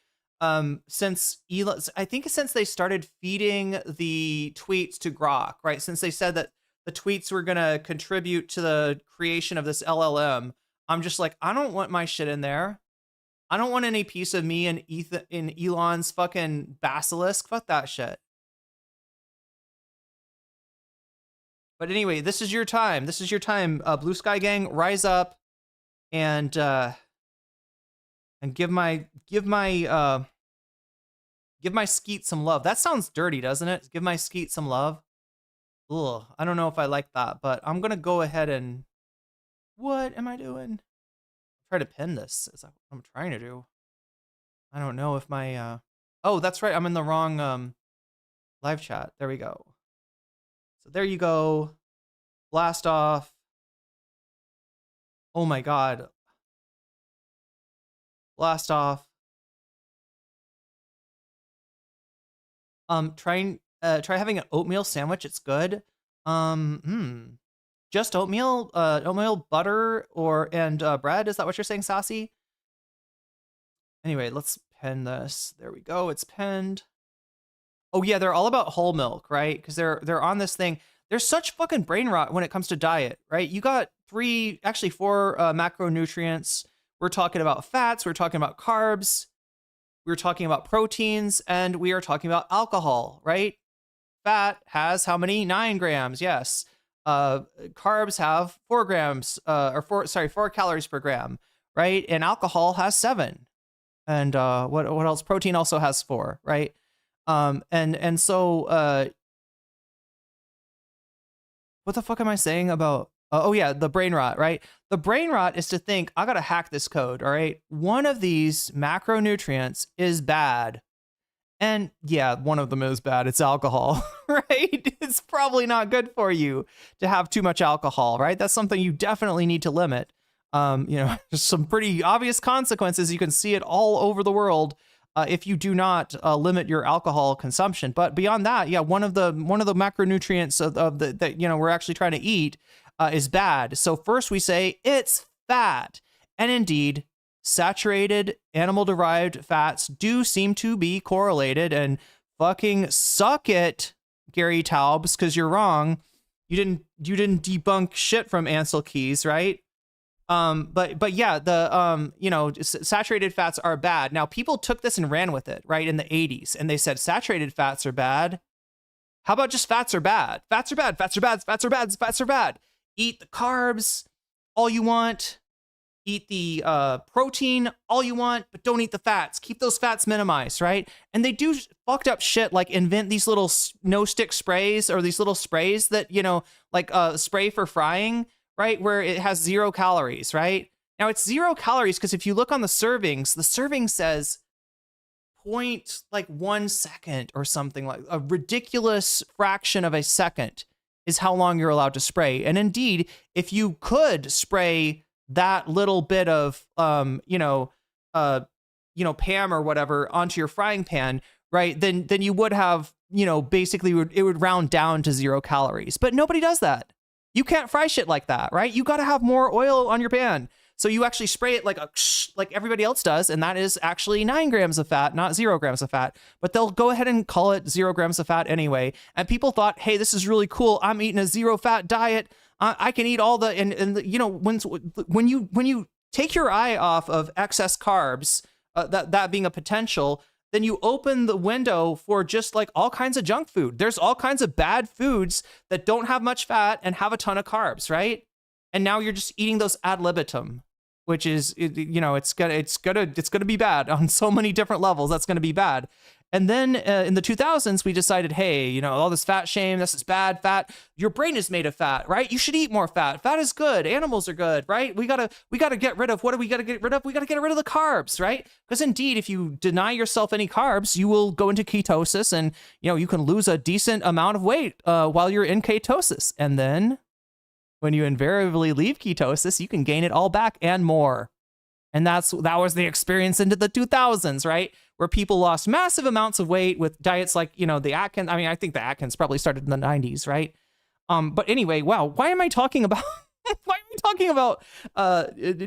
since Elon, I think since they started feeding the tweets to Grok, right? Since they said that the tweets were going to contribute to the creation of this LLM. I'm just like, I don't want my shit in there. I don't want any piece of me in Elon's fucking basilisk. Fuck that shit. But anyway, this is your time. This is your time. Blue Sky Gang, rise up and give my skeet some love. That sounds dirty, doesn't it? Give my skeet some love. Ugh, I don't know if I like that, but I'm gonna go ahead and what am I doing? Try to pin this. Is that what I'm trying to do? I don't know if my oh, that's right. I'm in the wrong live chat. There we go. So there you go. Blast off. Oh my god. Blast off. Try having an oatmeal sandwich. It's good. Just oatmeal, butter, and bread. Is that what you're saying, Sassy? Anyway, let's pin this. There we go. It's pinned. Oh yeah, they're all about whole milk, right? Because they're on this thing. There's such fucking brain rot when it comes to diet, right? You got four macronutrients. We're talking about fats. We're talking about carbs. We're talking about proteins, and we are talking about alcohol, right? Fat has how many? 9 grams. Yes. Carbs have 4 grams, 4 calories per gram, right? And alcohol has 7. And what else? Protein also has 4, right? And so what the fuck am I saying about? Oh yeah, the brain rot, right? The brain rot is to think I gotta hack this code. All right, one of these macronutrients is bad. And yeah, one of them is bad. It's alcohol, right? It's probably not good for you to have too much alcohol, right? That's something you definitely need to limit. You know, there's some pretty obvious consequences. You can see it all over the world if you do not limit your alcohol consumption. But beyond that, yeah, one of the macronutrients of the that you know we're actually trying to eat is bad. So first we say it's fat, and indeed, saturated animal-derived fats do seem to be correlated. And fucking suck it, Gary Taubes, because you're wrong. You didn't debunk shit from Ansel Keys, right? But yeah, the you know, saturated fats are bad. Now people took this and ran with it, right, in the 80s, and they said saturated fats are bad. How about just fats are bad? Fats are bad. Fats are bad. Fats are bad. Fats are bad. Eat the carbs all you want. Eat the protein all you want, but don't eat the fats. Keep those fats minimized, right? And they do fucked up shit like invent these little no-stick sprays, or these little sprays that, you know, like spray for frying, right? Where it has 0 calories, right? Now it's 0 calories because if you look on the servings, the serving says 0.1 second or something, like a ridiculous fraction of a second is how long you're allowed to spray. And indeed, if you could spray that little bit of Pam or whatever onto your frying pan, right, then you would have, you know, basically it would round down to 0 calories. But nobody does that. You can't fry shit like that, right? You got to have more oil on your pan. So you actually spray it like like everybody else does, and that is actually 9 grams of fat, not 0 grams of fat. But they'll go ahead and call it 0 grams of fat anyway. And people thought, hey, this is really cool. I'm eating a 0 fat diet. I can eat all the you know, when you take your eye off of excess carbs, that being a potential, then you open the window for just like all kinds of junk food. There's all kinds of bad foods that don't have much fat and have a ton of carbs, right? And now you're just eating those ad libitum, which is, you know, it's gonna be bad on so many different levels. That's gonna be bad. And then in the 2000s, we decided, hey, you know, all this fat shame, this is bad. Fat, your brain is made of fat, right? You should eat more fat. Fat is good. Animals are good, right? We gotta get rid of, what do we gotta get rid of? We gotta get rid of the carbs, right? Because indeed, if you deny yourself any carbs, you will go into ketosis, and you know you can lose a decent amount of weight while you're in ketosis. And then when you invariably leave ketosis, you can gain it all back and more. And that was the experience into the 2000s, right? Where people lost massive amounts of weight with diets like, you know, the Atkins. I mean, I think the Atkins probably started in the 90s, right? But anyway, wow, why am I talking about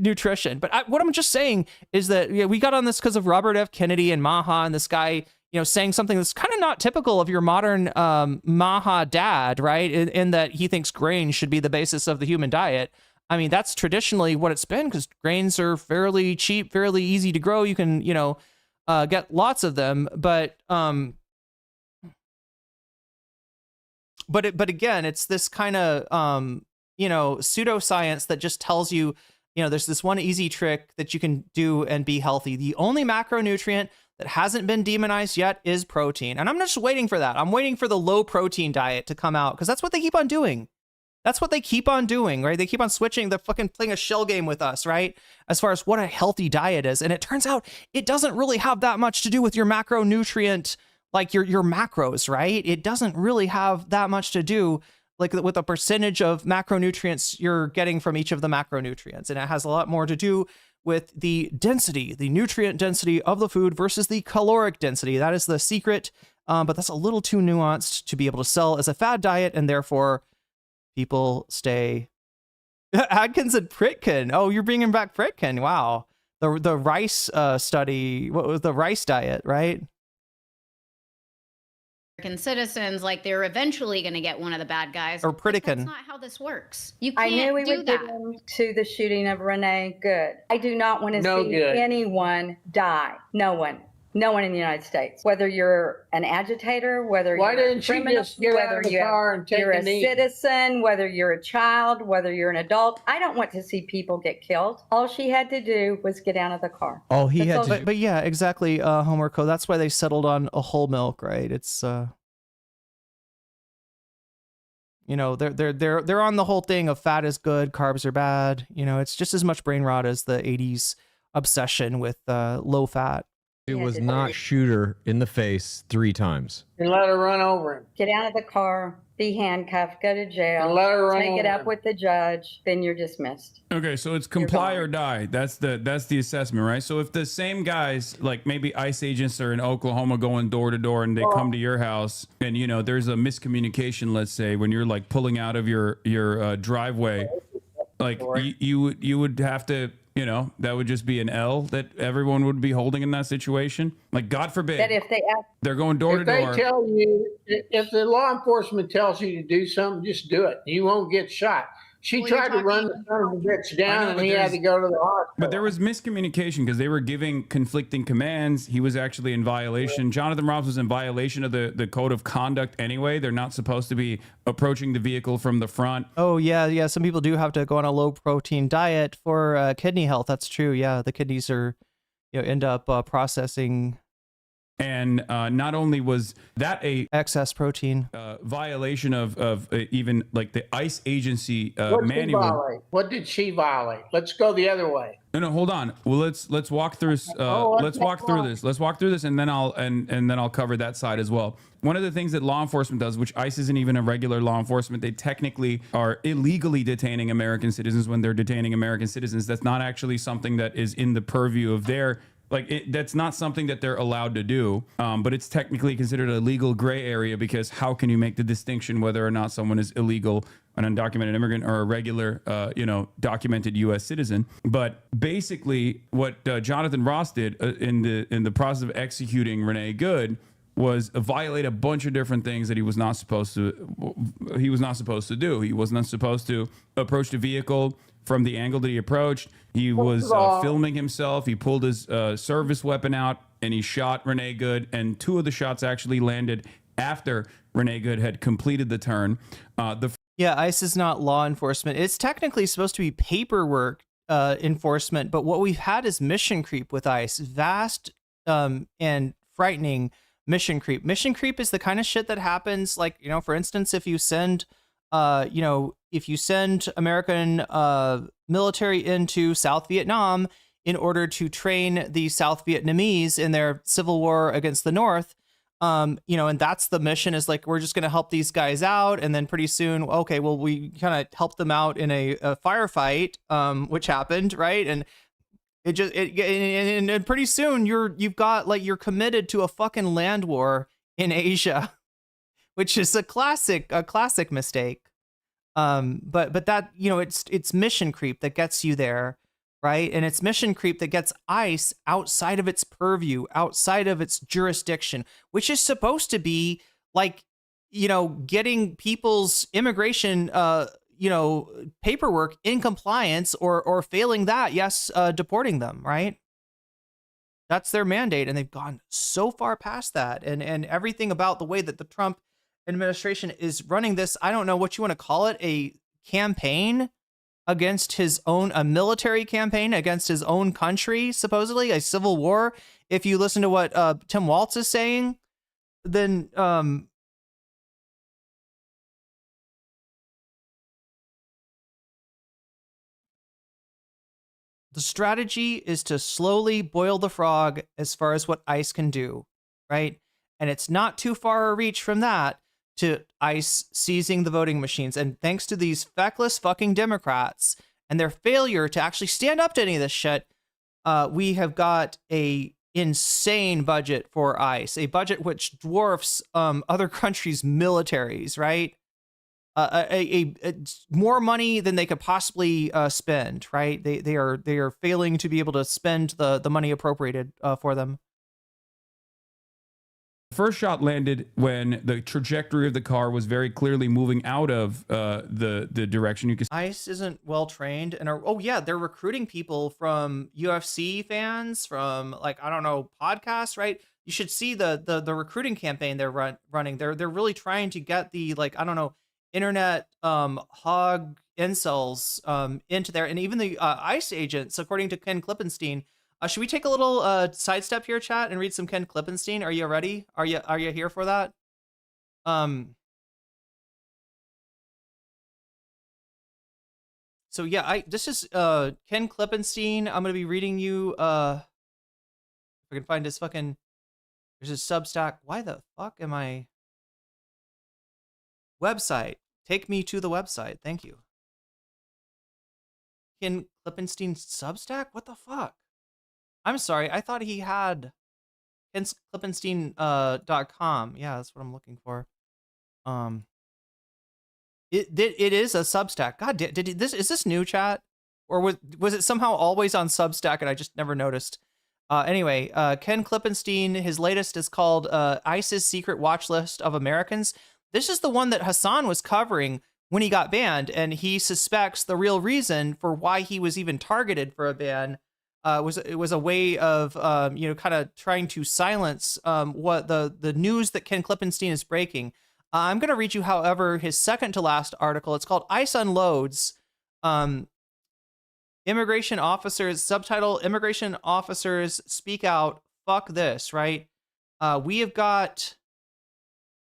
nutrition? But what I'm just saying is that we got on this because of Robert F. Kennedy and MAGA, and this guy, you know, saying something that's kind of not typical of your modern MAGA dad, right? In that he thinks grains should be the basis of the human diet. I mean, that's traditionally what it's been, because grains are fairly cheap, fairly easy to grow. You can, you know, get lots of them, but again, it's this kind of you know, pseudoscience that just tells you, you know, there's this one easy trick that you can do and be healthy. The only macronutrient that hasn't been demonized yet is protein, and I'm just waiting for that. I'm waiting for the low protein diet to come out, because that's what they keep on doing. That's what they keep on doing, right? They keep on switching. They're fucking playing a shell game with us, right? As far as what a healthy diet is. And it turns out it doesn't really have that much to do with your macronutrient, like your macros, right? It doesn't really have that much to do like with a percentage of macronutrients you're getting from each of the macronutrients. And it has a lot more to do with the density, the nutrient density of the food versus the caloric density. That is the secret, but that's a little too nuanced to be able to sell as a fad diet, and therefore people stay. Adkins and Pritkin. Oh, you're bringing back Pritkin. Wow. The rice study. What was the rice diet, right? American citizens, like they're eventually going to get one of the bad guys. Or Pritikin. That's not how this works. You I can't knew we do would that. get into the shooting of Renee. Good. I do not want to see good. anyone die. No one. No one in the United States. Whether you're an agitator, whether Why you're a didn't she criminal, just get out whether of the car and take you're a a knee? citizen, whether you're a child, whether you're an adult. I don't want to see people get killed. All she had to do was get out of the car. All he had to But, but yeah, exactly, Homer Co. That's why they settled on a whole milk, right? It's you know, they're on the whole thing of fat is good, carbs are bad. You know, it's just as much brain rot as the 80s obsession with low fat. It was not shoot her in the face 3 times. And let her run over him. Get out of the car, be handcuffed, go to jail, And let her run take it over up with the judge, then you're dismissed. Okay, so it's comply or die. That's the assessment, right? So if the same guys, like maybe ICE agents are in Oklahoma going door to door, and they come to your house, and you know there's a miscommunication, let's say, when you're like pulling out of your driveway, like you would have to, you know, that would just be an L that everyone would be holding in that situation. Like, God forbid, That if they ask, they're going door to If they door. tell you, if the law enforcement tells you to do something, just do it. You won't get shot. She Well, you're tried to run the son of a bitch down, and he had to go to the hospital. But there was miscommunication because they were giving conflicting commands. He was actually in violation. Jonathan Robbs was in violation of the code of conduct anyway. They're not supposed to be approaching the vehicle from the front. Oh yeah. Some people do have to go on a low protein diet for kidney health. That's true. Yeah, the kidneys are, you know, end up processing. And not only was that a excess protein violation of even like the ICE agency What did she manual. violate? What did she violate? Let's go the other way. No, hold on. Well, let's walk through. Let's walk through this. Let's walk through this, and then I'll cover that side as well. One of the things that law enforcement does, which ICE isn't even a regular law enforcement, they technically are illegally detaining American citizens when they're detaining American citizens. That's not actually something that is in the purview of their That's not something that they're allowed to do, but it's technically considered a legal gray area, because how can you make the distinction whether or not someone is illegal, an undocumented immigrant, or a regular, documented U.S. citizen? But basically, what Jonathan Ross did in the process of executing Renee Good was violate a bunch of different things that he was not supposed to. He was not supposed to do. He was not supposed to approach the vehicle from the angle that he approached. He was filming himself. He pulled his service weapon out and he shot Renee Good. And 2 of the shots actually landed after Renee Good had completed the turn. Yeah, ICE is not law enforcement. It's technically supposed to be paperwork enforcement, but what we've had is mission creep with ICE. Vast and frightening mission creep. Mission creep is the kind of shit that happens, like, for instance, if you send American military into South Vietnam in order to train the South Vietnamese in their civil war against the North, and that's the mission, is like, we're just going to help these guys out. And then pretty soon, okay, well, we kind of helped them out in a firefight, which happened, right? And and pretty soon you've got you're committed to a fucking land war in Asia, which is a classic mistake. But that, it's mission creep that gets you there, right? And it's mission creep that gets ICE outside of its purview, outside of its jurisdiction, which is supposed to be getting people's immigration, paperwork in compliance, or failing that, yes, deporting them, right? That's their mandate, and they've gone so far past that. And everything about the way that the Trump administration is running this, I don't know what you want to call it, a campaign against a military campaign against his own country, supposedly a civil war. If you listen to what Tim Walz is saying, then the strategy is to slowly boil the frog as far as what ICE can do, right? And it's not too far a reach from that to ICE seizing the voting machines. And thanks to these feckless fucking Democrats and their failure to actually stand up to any of this shit, we have got a insane budget for ICE, a budget which dwarfs other countries' militaries, right? More money than they could possibly spend, right? They are failing to be able to spend the money appropriated for them. First shot landed when the trajectory of the car was very clearly moving out of the direction you could. ICE isn't well trained, and they're recruiting people from UFC fans, from podcasts, right? You should see the recruiting campaign they're running. They're really trying to get the internet hog incels into there, and even the ICE agents, according to Ken Klippenstein. Should we take a little sidestep here, chat, and read some Ken Klippenstein? Are you ready? Are you here for that? So yeah, this is Ken Klippenstein. I'm gonna be reading you. If I can find his fucking. There's his Substack. Why the fuck am I? Website. Take me to the website. Thank you. Ken Klippenstein's Substack? What the fuck? I'm sorry. I thought he had KenKlippenstein.com. Yeah, that's what I'm looking for. It is a Substack. God, is this new, chat? Or was it somehow always on Substack and I just never noticed? Anyway, Ken Klippenstein, his latest is called ICE's Secret Watch List of Americans. This is the one that Hasan was covering when he got banned, and he suspects the real reason for why he was even targeted for a ban was a way of kind of trying to silence what the news that Ken Klippenstein is breaking. I'm going to read you, however, his second to last article. It's called ICE Unloads. Immigration officers, subtitle, Immigration Officers Speak Out, Fuck This, right? We have got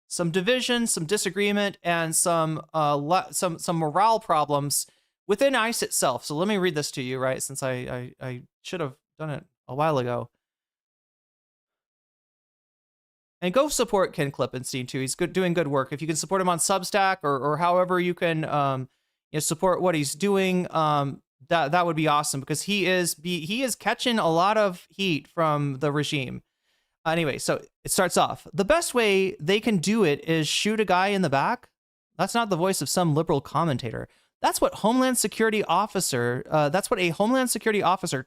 some division, some disagreement, and some morale problems within ICE itself. So let me read this to you, right? Since I should have done it a while ago. And go support Ken Klippenstein too. He's doing good work. If you can support him on Substack or however you can support what he's doing, that would be awesome, because he is catching a lot of heat from the regime. Anyway, so it starts off. The best way they can do it is shoot a guy in the back. That's not the voice of some liberal commentator. That's what a Homeland Security officer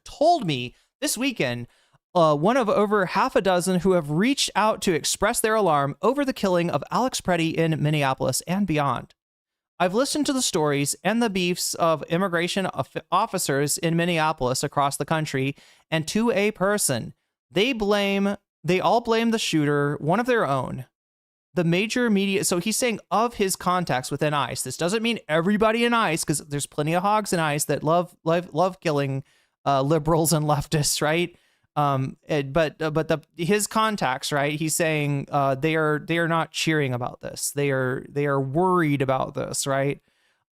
told me this weekend. One of over half a dozen who have reached out to express their alarm over the killing of Alex Preddy in Minneapolis and beyond. I've listened to the stories and the beefs of immigration officers in Minneapolis across the country, and to a person, they all blame the shooter, one of their own. The major media, so he's saying of his contacts within ICE. This doesn't mean everybody in ICE, because there's plenty of hogs in ICE that love killing liberals and leftists, right? But his contacts, right? He's saying they are not cheering about this. They are worried about this, right?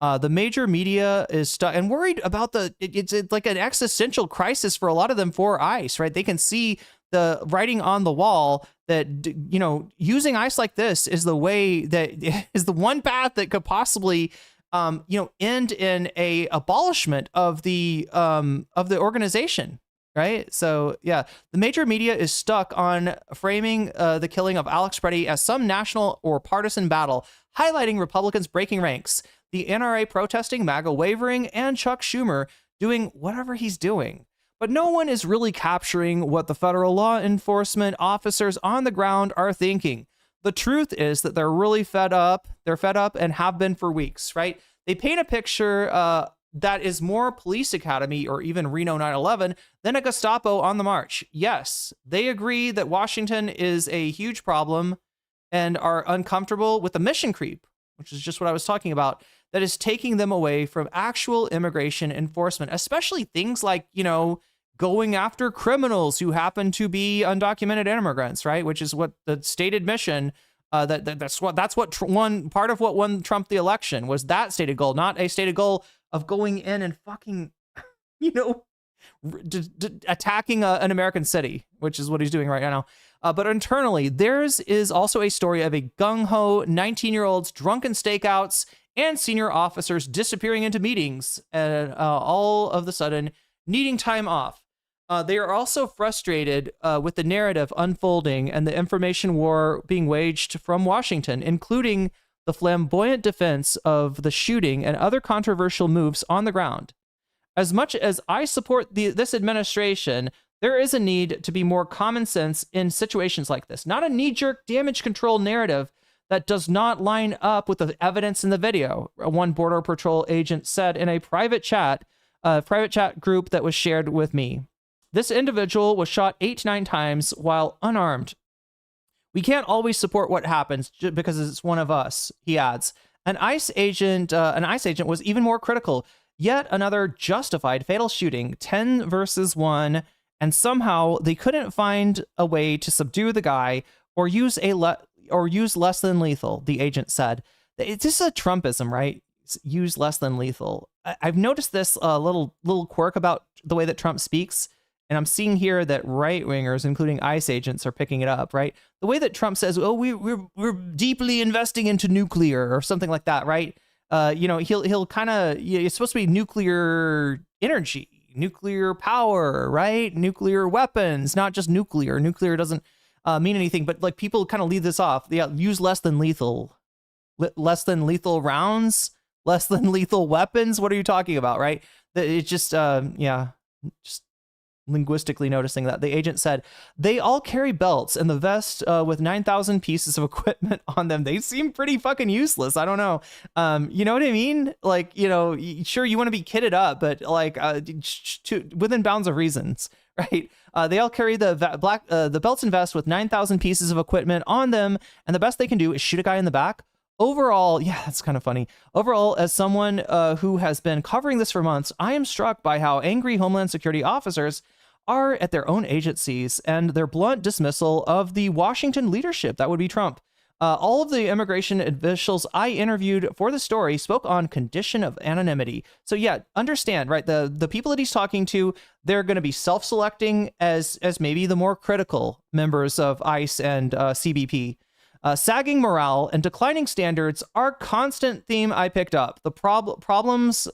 The major media is stuck and worried about it's like an existential crisis for a lot of them for ICE, right? They can see the writing on the wall that, you know, using ICE like this is the way that is the one path that could possibly, end in a abolishment of the organization. Right. So, yeah, the major media is stuck on framing the killing of Alex Preddy as some national or partisan battle, highlighting Republicans breaking ranks, the NRA protesting, MAGA wavering, and Chuck Schumer doing whatever he's doing. But no one is really capturing what the federal law enforcement officers on the ground are thinking. The truth is that they're really fed up. They're fed up and have been for weeks. Right. They paint a picture that is more Police Academy or even Reno 9/11 than a Gestapo on the march. Yes, they agree that Washington is a huge problem and are uncomfortable with the mission creep, which is just what I was talking about, that is taking them away from actual immigration enforcement, especially things like, going after criminals who happen to be undocumented immigrants, right? Which is what the stated mission that's what one part of what won Trump the election was, that stated goal, not a stated goal of going in and fucking, attacking an American city, which is what he's doing right now. But internally, theirs is also a story of a gung-ho 19-year-olds, drunken stakeouts, and senior officers disappearing into meetings and all of the sudden needing time off. They are also frustrated with the narrative unfolding and the information war being waged from Washington, including the flamboyant defense of the shooting and other controversial moves on the ground. As much as I support this administration, there is a need to be more common sense in situations like this, not a knee-jerk damage control narrative that does not line up with the evidence in the video, one Border Patrol agent said in a private chat group that was shared with me. This individual was shot 8 to 9 times while unarmed. We can't always support what happens because it's one of us, he adds. An ICE agent was even more critical. Yet another justified fatal shooting, 10 versus 1, and somehow they couldn't find a way to subdue the guy or use less than lethal, the agent said. It's just a Trumpism, right? Use less than lethal. I've noticed this little quirk about the way that Trump speaks. And I'm seeing here that right-wingers, including ICE agents, are picking it up, right? The way that Trump says, "Oh, we're deeply investing into nuclear," or something like that, right? He'll kind of, it's supposed to be nuclear energy, nuclear power, right? Nuclear weapons, not just nuclear. Nuclear doesn't mean anything, but like people kind of leave this off. Yeah, use less than lethal rounds, less than lethal weapons. What are you talking about, right? It's just, just linguistically noticing that. The agent said, they all carry belts and the vest with 9,000 pieces of equipment on them. They seem pretty fucking useless. I don't know. You know what I mean? Like, sure, you want to be kitted up, but like within bounds of reasons, right? They all carry the belts and vests with 9,000 pieces of equipment on them. And the best they can do is shoot a guy in the back. Overall, yeah, that's kind of funny. Overall, as someone who has been covering this for months, I am struck by how angry Homeland Security officers are at their own agencies and their blunt dismissal of the Washington leadership. That would be Trump. All of the immigration officials I interviewed for the story spoke on condition of anonymity. So yeah, understand, right? The people that he's talking to, they're going to be self-selecting as maybe the more critical members of ICE and CBP. Sagging morale and declining standards are constant theme I picked up. The problems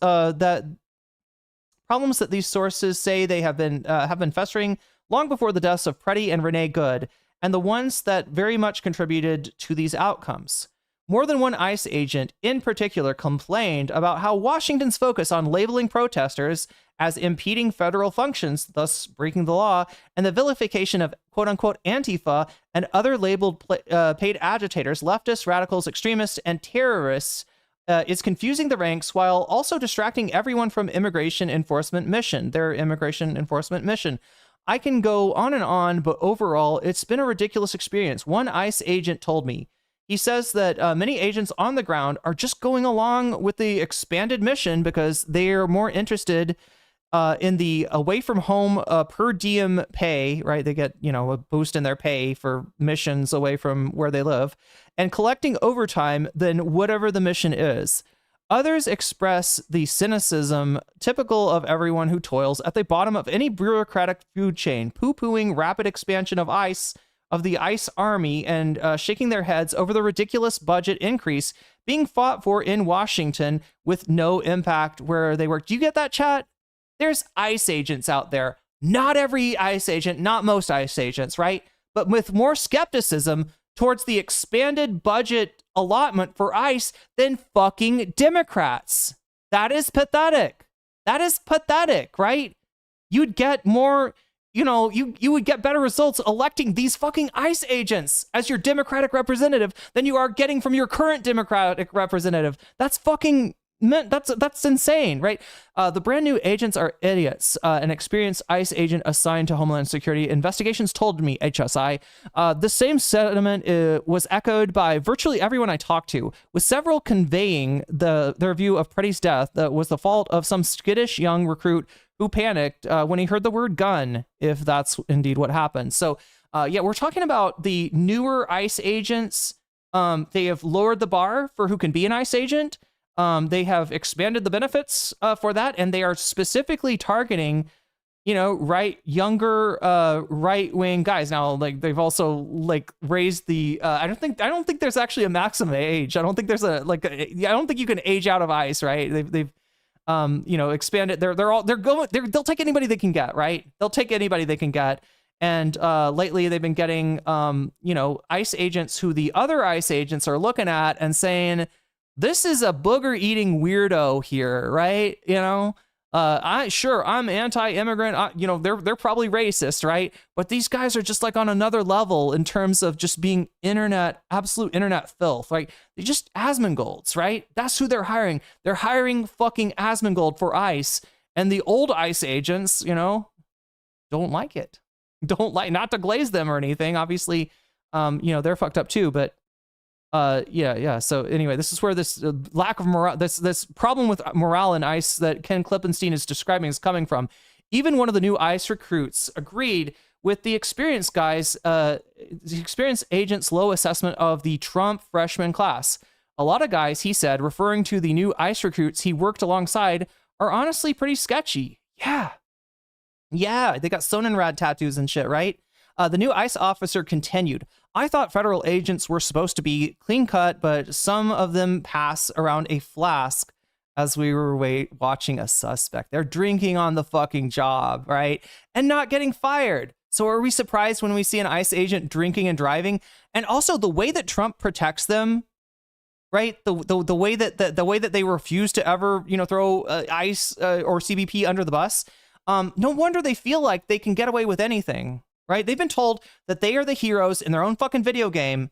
problems that these sources say they have been festering long before the deaths of Preddy and Renee Good, and the ones that very much contributed to these outcomes. More than one ICE agent in particular complained about how Washington's focus on labeling protesters as impeding federal functions, thus breaking the law, and the vilification of quote-unquote Antifa and other labeled paid agitators, leftists, radicals, extremists, and terrorists is confusing the ranks while also distracting everyone from their immigration enforcement mission. I can go on and on, but overall, it's been a ridiculous experience. One ICE agent told me, he says that many agents on the ground are just going along with the expanded mission because they are more interested in the away from home per diem pay, right? They get, a boost in their pay for missions away from where they live, and collecting overtime than whatever the mission is. Others express the cynicism typical of everyone who toils at the bottom of any bureaucratic food chain, poo-pooing rapid expansion of the ICE army, and shaking their heads over the ridiculous budget increase being fought for in Washington with no impact where they work. Do you get that, chat? There's ICE agents out there. Not every ICE agent, not most ICE agents, right? But with more skepticism towards the expanded budget allotment for ICE than fucking Democrats. That is pathetic. That is pathetic, right? You'd get more, you would get better results electing these fucking ICE agents as your Democratic representative than you are getting from your current Democratic representative. That's fucking that's insane, right? The brand new agents are idiots. An experienced ICE agent assigned to Homeland Security Investigations told me, HSI, the same sentiment was echoed by virtually everyone I talked to, with several conveying their view of Preddy's death that was the fault of some skittish young recruit who panicked when he heard the word gun, if that's indeed what happened. So, we're talking about the newer ICE agents. They have lowered the bar for who can be an ICE agent. They have expanded the benefits for that, and they are specifically targeting, younger right-wing guys. Now, they've also raised the. I don't think there's actually a maximum age. I don't think there's I don't think you can age out of ICE, right? They've expanded. They'll take anybody they can get, right? They'll take anybody they can get. And lately, they've been getting ICE agents who the other ICE agents are looking at and saying, this is a booger eating weirdo here, right? I'm anti-immigrant. They're probably racist, right? But these guys are just on another level in terms of just being absolute internet filth, right? They're just Asmongold's, right? That's who they're hiring. They're hiring fucking Asmongold for ICE, and the old ICE agents, don't like it. Not to glaze them or anything. Obviously, they're fucked up too, but. So anyway, this is where this lack of morale, this problem with morale in ICE that Ken Klippenstein is describing is coming from. Even one of the new ICE recruits agreed with the experienced agent's low assessment of the Trump freshman class. A lot of guys, he said, referring to the new ICE recruits he worked alongside, are honestly pretty sketchy. Yeah, they got Sonnenrad tattoos and shit, right? The new ICE officer continued, I thought federal agents were supposed to be clean cut, but some of them pass around a flask as we were watching a suspect. They're drinking on the fucking job, right? And not getting fired. So are we surprised when we see an ICE agent drinking and driving? And also the way that Trump protects them, right? The way that they refuse to ever, throw ICE or CBP under the bus. No wonder they feel like they can get away with anything. Right? They've been told that they are the heroes in their own fucking video game.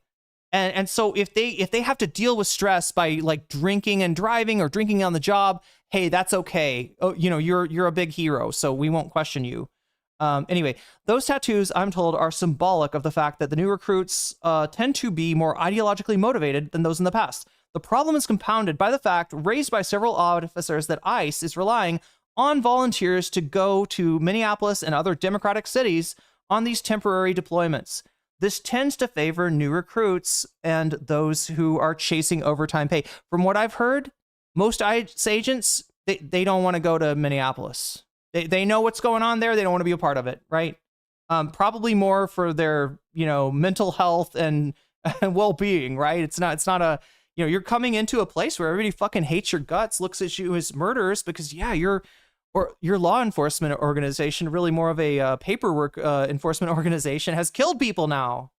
And so if they have to deal with stress by drinking and driving or drinking on the job, hey, that's okay. Oh, you're a big hero, so we won't question you. Anyway, those tattoos, I'm told, are symbolic of the fact that the new recruits tend to be more ideologically motivated than those in the past. The problem is compounded by the fact raised by several officers that ICE is relying on volunteers to go to Minneapolis and other Democratic cities on these temporary deployments. This tends to favor new recruits and those who are chasing overtime pay. From what I've heard, most ICE agents, they don't want to go to Minneapolis. They know what's going on there. They don't want to be a part of it, right? Probably more for their, mental health and well-being, right? It's not a, you're coming into a place where everybody fucking hates your guts, looks at you as murderers because, you're or your law enforcement organization, really more of a paperwork enforcement organization, has killed people now.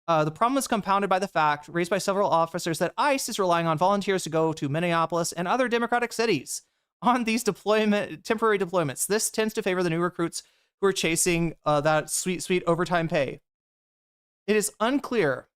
The problem is compounded by the fact raised by several officers that ICE is relying on volunteers to go to Minneapolis and other Democratic cities on these temporary deployments. This tends to favor the new recruits who are chasing that sweet overtime pay. It is unclear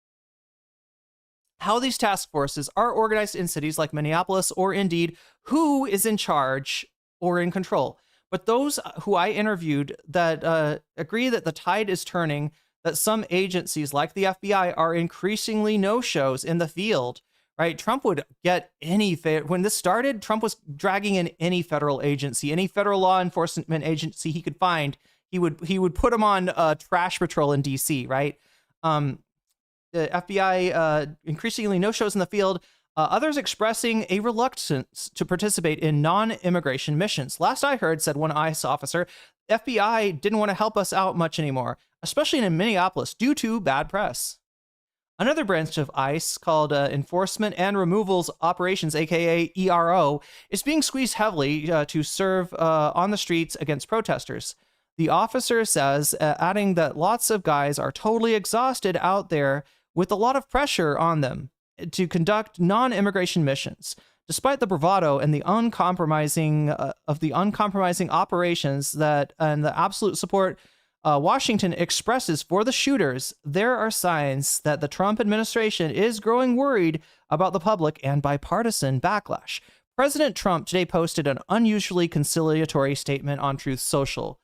how these task forces are organized in cities like Minneapolis, or indeed who is in charge or in control. But those who I interviewed that agree that the tide is turning, that some agencies like the FBI are increasingly no-shows in the field, right? Trump would get any, when this started, Trump was dragging in any federal agency, any federal law enforcement agency he could find. He would put them on trash patrol in DC, right? The FBI increasingly no-shows in the field, others expressing a reluctance to participate in non-immigration missions. Last I heard, said one ICE officer, FBI didn't want to help us out much anymore, especially in Minneapolis, due to bad press. Another branch of ICE called Enforcement and Removals Operations, aka ERO, is being squeezed heavily to serve on the streets against protesters. The officer says, adding that lots of guys are totally exhausted out there with a lot of pressure on them to conduct non-immigration missions. Despite the bravado and the uncompromising operations that and the absolute support Washington expresses for the shooters, there are signs that the Trump administration is growing worried about the public and bipartisan backlash. President Trump today posted an unusually conciliatory statement on Truth Social.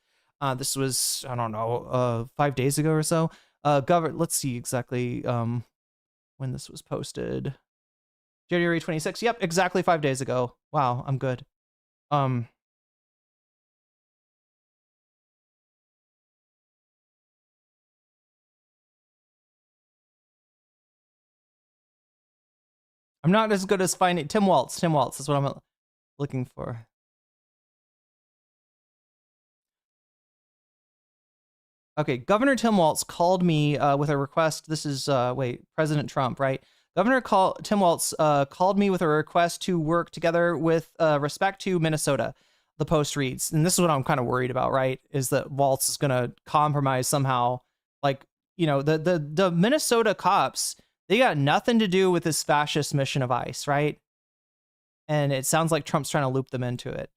This was, I don't know, 5 days ago or so. Let's see exactly when this was posted. January 26th. Yep, exactly 5 days ago. Wow, I'm good. I'm not as good as finding Tim Waltz. Tim Waltz is what I'm looking for. Okay, Governor Tim Waltz called me with a request. This is, President Trump, right? Tim Waltz called me with a request to work together with respect to Minnesota, the Post reads. And this is what I'm kind of worried about, right? Is that Waltz is going to compromise somehow. Like, you know, the Minnesota cops, they got nothing to do with this fascist mission of ICE, right? And it sounds like Trump's trying to loop them into it.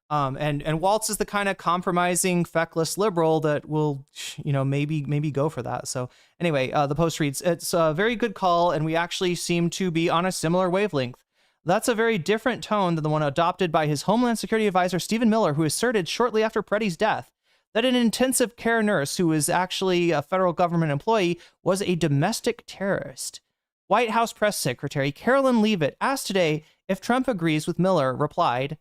And Waltz is the kind of compromising, feckless liberal that will, you know, maybe go for that. So anyway, the Post reads, it's a very good call, and we actually seem to be on a similar wavelength. That's a very different tone than the one adopted by his Homeland Security advisor, Stephen Miller, who asserted shortly after Preddy's death that an intensive care nurse who was actually a federal government employee was a domestic terrorist. White House Press Secretary Carolyn Leavitt, asked today if Trump agrees with Miller, replied,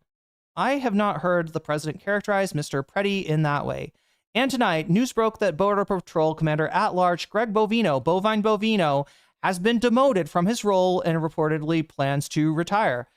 I have not heard the president characterize Mr. Preddy in that way. And tonight, news broke that Border Patrol Commander-at-Large Greg Bovine Bovino, has been demoted from his role and reportedly plans to retire.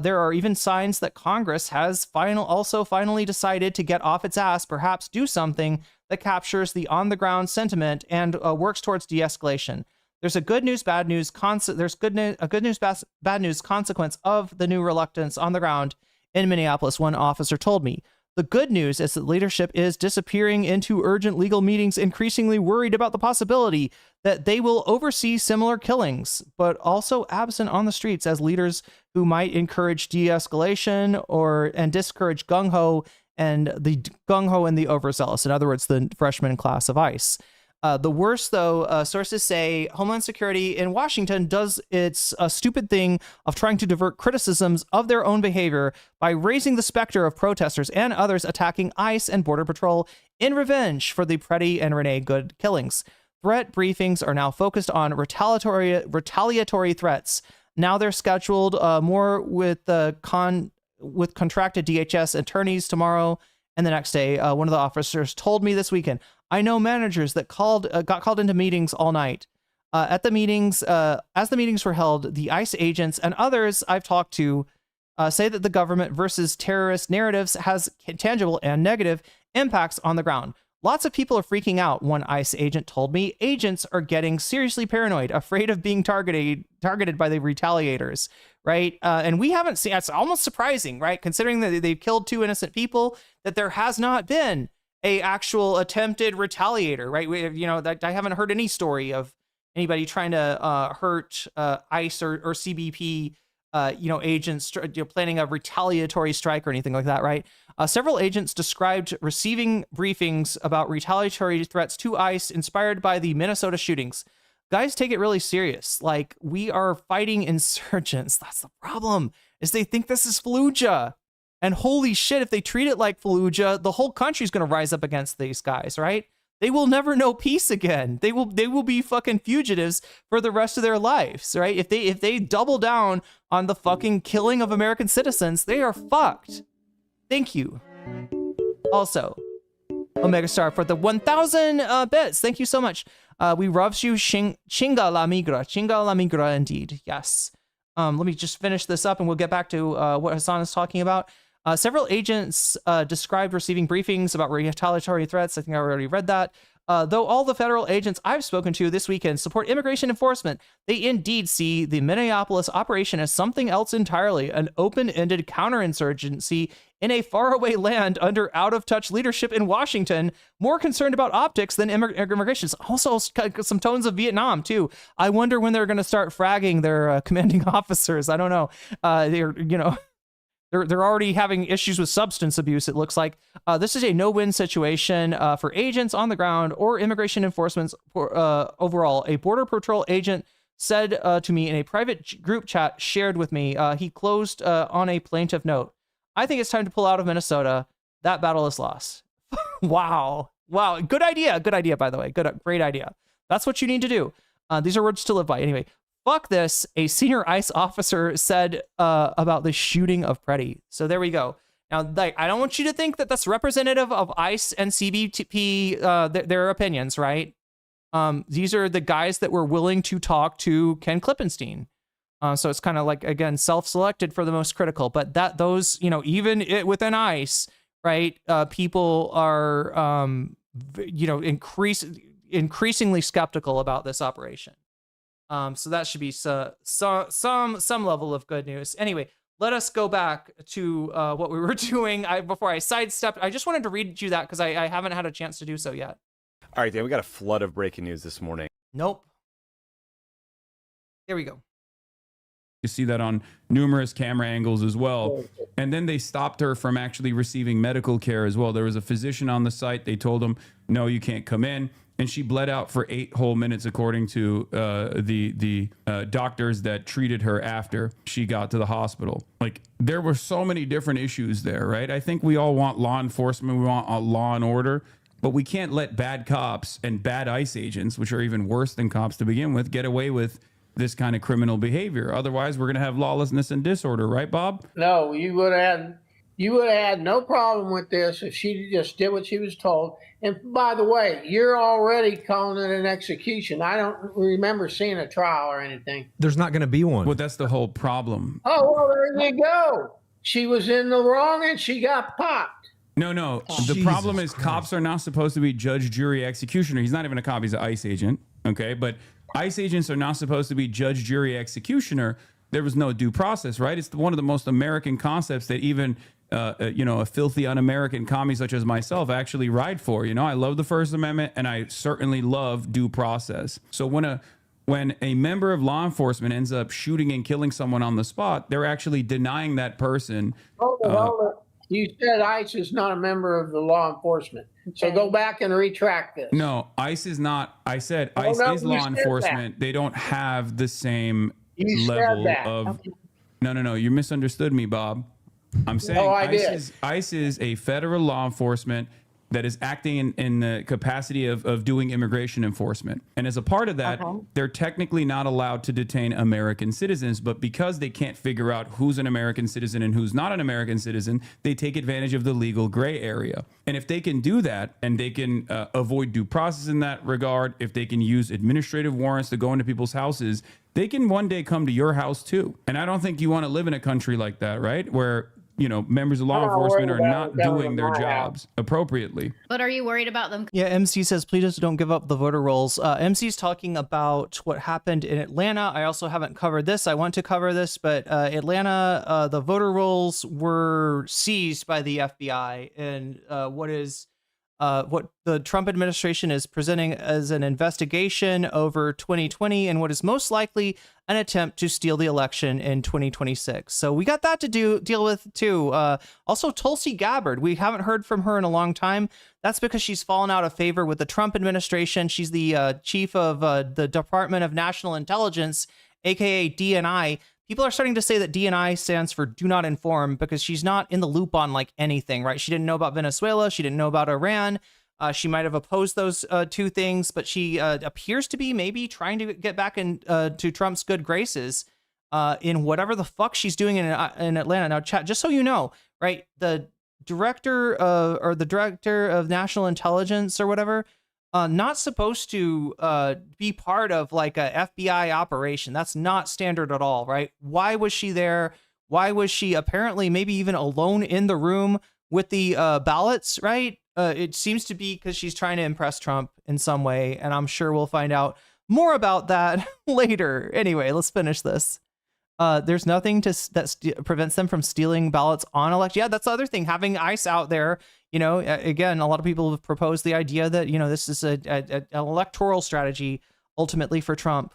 There are even signs that Congress has finally decided to get off its ass, perhaps do something that captures the on-the-ground sentiment and works towards de-escalation. There's a good news, bad news, bad news consequence of the new reluctance on the ground in Minneapolis, one officer told me. The good news is that leadership is disappearing into urgent legal meetings, increasingly worried about the possibility that they will oversee similar killings, but also absent on the streets as leaders who might encourage de-escalation and discourage gung-ho and the gung-ho and the overzealous. In other words, the freshman class of ICE. The worst, though, sources say Homeland Security in Washington does its stupid thing of trying to divert criticisms of their own behavior by raising the specter of protesters and others attacking ICE and Border Patrol in revenge for the Preddy and Renee Good killings. Threat briefings are now focused on retaliatory threats. Now they're scheduled more with contracted DHS attorneys tomorrow and the next day. One of the officers told me this weekend, I know managers that got called into meetings all night. At the meetings, as the meetings were held, the ICE agents and others I've talked to say that the government versus terrorist narratives has tangible and negative impacts on the ground. Lots of people are freaking out, one ICE agent told me. Agents are getting seriously paranoid, afraid of being targeted by the retaliators, right? And we haven't seen, that's almost surprising, right? Considering that they've killed 2 innocent people, that there has not been a actual attempted retaliator, right? I haven't heard any story of anybody trying to hurt ICE or CBP agents planning a retaliatory strike or anything like that, right? Several agents described receiving briefings about retaliatory threats to ICE inspired by the Minnesota shootings. Guys take it really serious. Like, we are fighting insurgents. That's the problem, is they think this is Fallujah. And holy shit, if they treat it like Fallujah, the whole country's going to rise up against these guys, right? They will never know peace again. They will be fucking fugitives for the rest of their lives, right? If they double down on the fucking killing of American citizens, they are fucked. Thank you. Also, Omega Star for the 1,000 bits. Thank you so much. We loves you, Chinga la migra indeed. Yes. Let me just finish this up and we'll get back to what Hasan is talking about. Several agents described receiving briefings about retaliatory threats. I think I already read that. Though all the federal agents I've spoken to this weekend support immigration enforcement, they indeed see the Minneapolis operation as something else entirely, an open-ended counterinsurgency in a faraway land under out-of-touch leadership in Washington, more concerned about optics than immigration. Also, some tones of Vietnam, too. I wonder when they're going to start fragging their commanding officers. I don't know. They're already having issues with substance abuse, it looks like. This is a no-win situation for agents on the ground or immigration enforcement overall. A Border Patrol agent said to me in a private group chat shared with me, he closed on a plaintive note. I think it's time to pull out of Minnesota. That battle is lost. Wow. Good idea, by the way. Great idea. That's what you need to do. These are words to live by. Anyway, fuck this, a senior ICE officer said about the shooting of Preddy. So there we go. Now, I don't want you to think that that's representative of ICE and CBP, their opinions, right? These are the guys that were willing to talk to Ken Klippenstein. So it's kind of like, again, self-selected for the most critical. But those, even within ICE, right, people are, increasingly skeptical about this operation. So that should be some level of good news. Anyway, let us go back to what we were doing. Before I sidestepped, I just wanted to read you that because I haven't had a chance to do so yet. All right, Dan, we got a flood of breaking news this morning. Nope. Here we go. You see that on numerous camera angles as well. And then they stopped her from actually receiving medical care as well. There was a physician on the site. They told him, no, you can't come in. And she bled out for 8 whole minutes, according to the doctors that treated her after she got to the hospital. Like, there were so many different issues there, right? I think we all want law enforcement. We want law and order. But we can't let bad cops and bad ICE agents, which are even worse than cops to begin with, get away with this kind of criminal behavior. Otherwise, we're going to have lawlessness and disorder, right, Bob? No, you would have had no problem with this if she just did what she was told. And by the way, you're already calling it an execution. I don't remember seeing a trial or anything. There's not going to be one. Well, that's the whole problem. Oh, well, there you go. She was in the wrong and she got popped. No. The problem is cops are not supposed to be judge, jury, executioner. He's not even a cop. He's an ICE agent. Okay. But ICE agents are not supposed to be judge, jury, executioner. There was no due process, right? It's one of the most American concepts that even, a filthy un-American commie such as myself actually ride for. I love the First Amendment and I certainly love due process. So when a member of law enforcement ends up shooting and killing someone on the spot, they're actually denying that person. Hold on. You said ICE is not a member of the law enforcement. So go back and retract this. No, ICE is not. I said ICE is law enforcement. They don't have the same level of. No. You misunderstood me, Bob. I'm saying ICE is a federal law enforcement that is acting in the capacity of doing immigration enforcement. And as a part of that, they're technically not allowed to detain American citizens, but because they can't figure out who's an American citizen and who's not an American citizen, they take advantage of the legal gray area. And if they can do that and they can avoid due process in that regard, if they can use administrative warrants to go into people's houses, they can one day come to your house too. And I don't think you want to live in a country like that, right? Where members of law I'm not enforcement worried are about not them coming doing to their my jobs appropriately. But are you worried about them? Yeah, MC says, please just don't give up the voter rolls. MC's talking about what happened in Atlanta. I also haven't covered this. I want to cover this, but Atlanta, the voter rolls were seized by the FBI. And what the Trump administration is presenting as an investigation over 2020 and what is most likely an attempt to steal the election in 2026. So we got that to deal with too. Also, Tulsi Gabbard, we haven't heard from her in a long time. That's because she's fallen out of favor with the Trump administration. She's the chief of the Department of National Intelligence, aka DNI. People are starting to say that DNI stands for do not inform because she's not in the loop on like anything, right? She didn't know about Venezuela. She didn't know about Iran. She might have opposed those two things, but she appears to be maybe trying to get back to Trump's good graces in whatever the fuck she's doing in Atlanta. Now, chat, just so you know, right? The director of national intelligence or whatever, not supposed to be part of like a FBI operation. That's not standard at all, right? Why was she there? Why was she apparently maybe even alone in the room with the ballots, right? It seems to be because she's trying to impress Trump in some way, and I'm sure we'll find out more about that later. Anyway, let's finish this. There's nothing that prevents them from stealing ballots on election. Yeah, that's the other thing. Having ICE out there, again, a lot of people have proposed the idea that, this is an electoral strategy ultimately for Trump.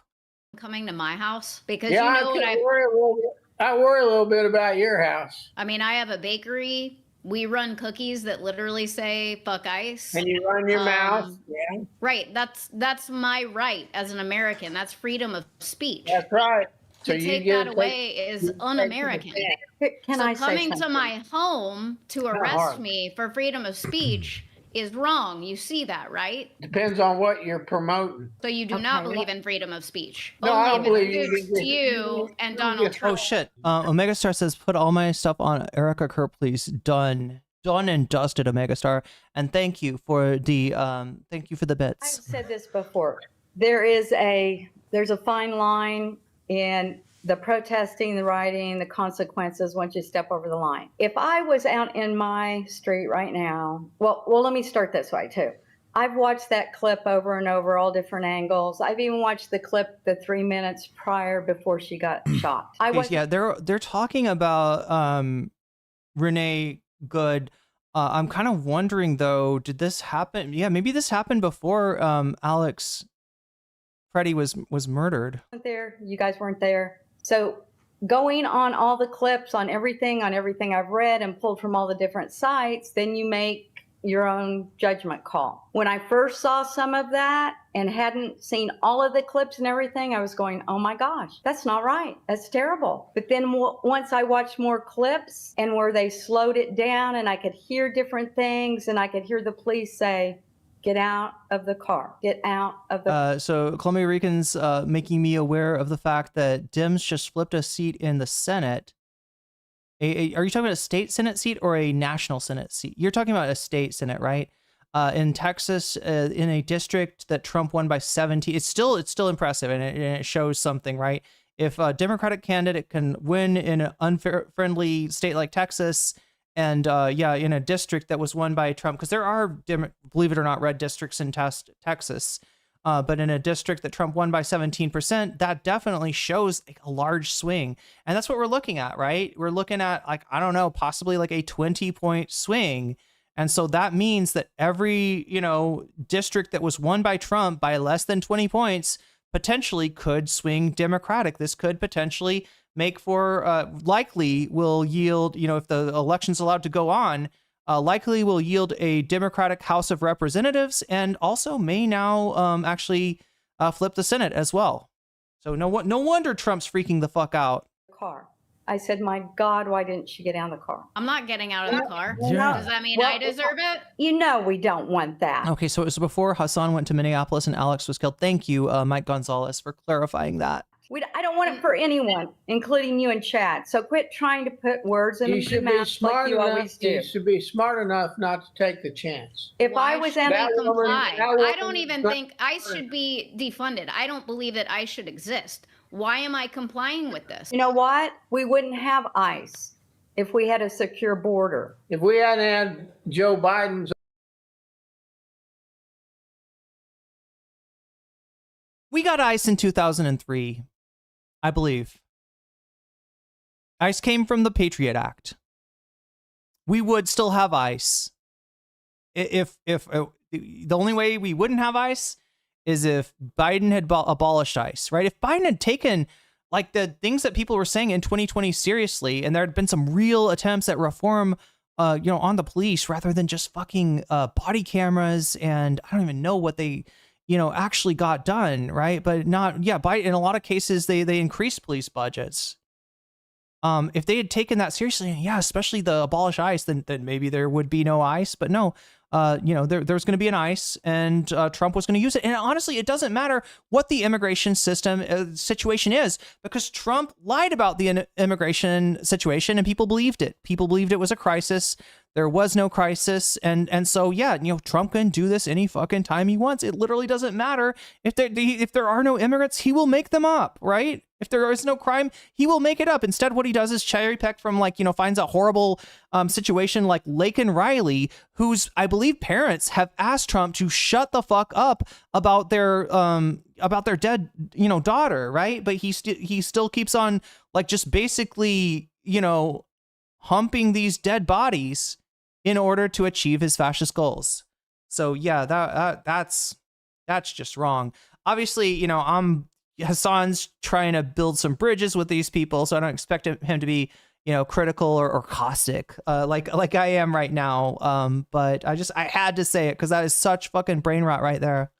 Coming to my house because I worry a little bit about your house. I mean, I have a bakery. We run cookies that literally say "fuck ICE." And you run your mouth. Yeah. Right. That's my right as an American. That's freedom of speech. That's right. To take that away is un-American. Can I say coming to something? my home to arrest me for freedom of speech is wrong. You see that, right? Depends on what you're promoting. So you do not believe in freedom of speech. No, I don't Only believe if it suits you and Donald Trump. Oh shit! Omega Star says, "Put all my stuff on Erica Kerr, please." Done and dusted, Omega Star, and thank you for the bits. I've said this before. There's a fine line in the protesting, the rioting, the consequences once you step over the line. If I was out in my street right now, well, let me start this way too. I've watched that clip over and over, all different angles. I've even watched the clip the 3 minutes prior before she got shot. They're talking about Renee Good. I'm kind of wondering though, did this happen? Yeah, maybe this happened before Alex Freddie was murdered. There, you guys weren't there. So going on all the clips on everything I've read and pulled from all the different sites, then you make your own judgment call. When I first saw some of that and hadn't seen all of the clips and everything, I was going, oh my gosh, that's not right. That's terrible. But then once I watched more clips and where they slowed it down and I could hear different things and I could hear the police say, get out of the car. Get out of the So Columbia Rican's making me aware of the fact that Dems just flipped a seat in the Senate. Are you talking about a state Senate seat or a national Senate seat? You're talking about a state Senate, right? In Texas, in a district that Trump won by 17. It's still impressive, and it shows something, right? If a Democratic candidate can win in an unfriendly state like Texas, and in a district that was won by Trump, because there are, believe it or not, red districts in Texas, but in a district that Trump won by 17%, that definitely shows like a large swing. And that's what we're looking at, right? We're looking at like, I don't know, possibly like a 20-point swing. And so that means that every, district that was won by Trump by less than 20 points potentially could swing Democratic. This could potentially make for likely will yield, if the election's allowed to go on, likely will yield a Democratic House of Representatives and also may now actually flip the Senate as well. So no wonder Trump's freaking the fuck out. car. I said, my God, why didn't she get out of the car? I'm not getting out of the car. Yeah. Does that mean I deserve it? We don't want that. Okay, so it was before Hasan went to Minneapolis and Alex was killed. Thank you, Mike Gonzalez, for clarifying that. I don't want it for anyone, including you in chat. So quit trying to put words in the mouth like you always do. You should be smart enough not to take the chance. If I was in I don't even think ICE should be defunded. I don't believe that ICE should exist. Why am I complying with this? You know what? We wouldn't have ICE if we had a secure border. If we hadn't had Joe Biden's. We got ICE in 2003, I believe. ICE came from the Patriot Act. We would still have ICE. If the only way we wouldn't have ICE is if Biden had abolished ICE, right? If Biden had taken like the things that people were saying in 2020 seriously, and there had been some real attempts at reform, on the police rather than just fucking body cameras, and I don't even know what they, actually got done, right? But Biden, in a lot of cases, they increased police budgets. If they had taken that seriously, especially the abolish ICE, then maybe there would be no ICE. But no, there's going to be an ICE, and Trump was going to use it. And honestly, it doesn't matter what the immigration situation is, because Trump lied about the immigration situation, and people believed it. People believed it was a crisis. There was no crisis, and so Trump can do this any fucking time he wants. It literally doesn't matter if there are no immigrants, he will make them up, right? If there is no crime, he will make it up. Instead, what he does is cherry pick from finds a horrible situation like Laken Riley, whose I believe parents have asked Trump to shut the fuck up about their dead daughter, right? But he still keeps on just basically humping these dead bodies in order to achieve his fascist goals. So yeah, that's just wrong. Obviously, Hasan's trying to build some bridges with these people, so I don't expect him to be, critical or caustic, like I am right now. But I had to say it because that is such fucking brain rot right there.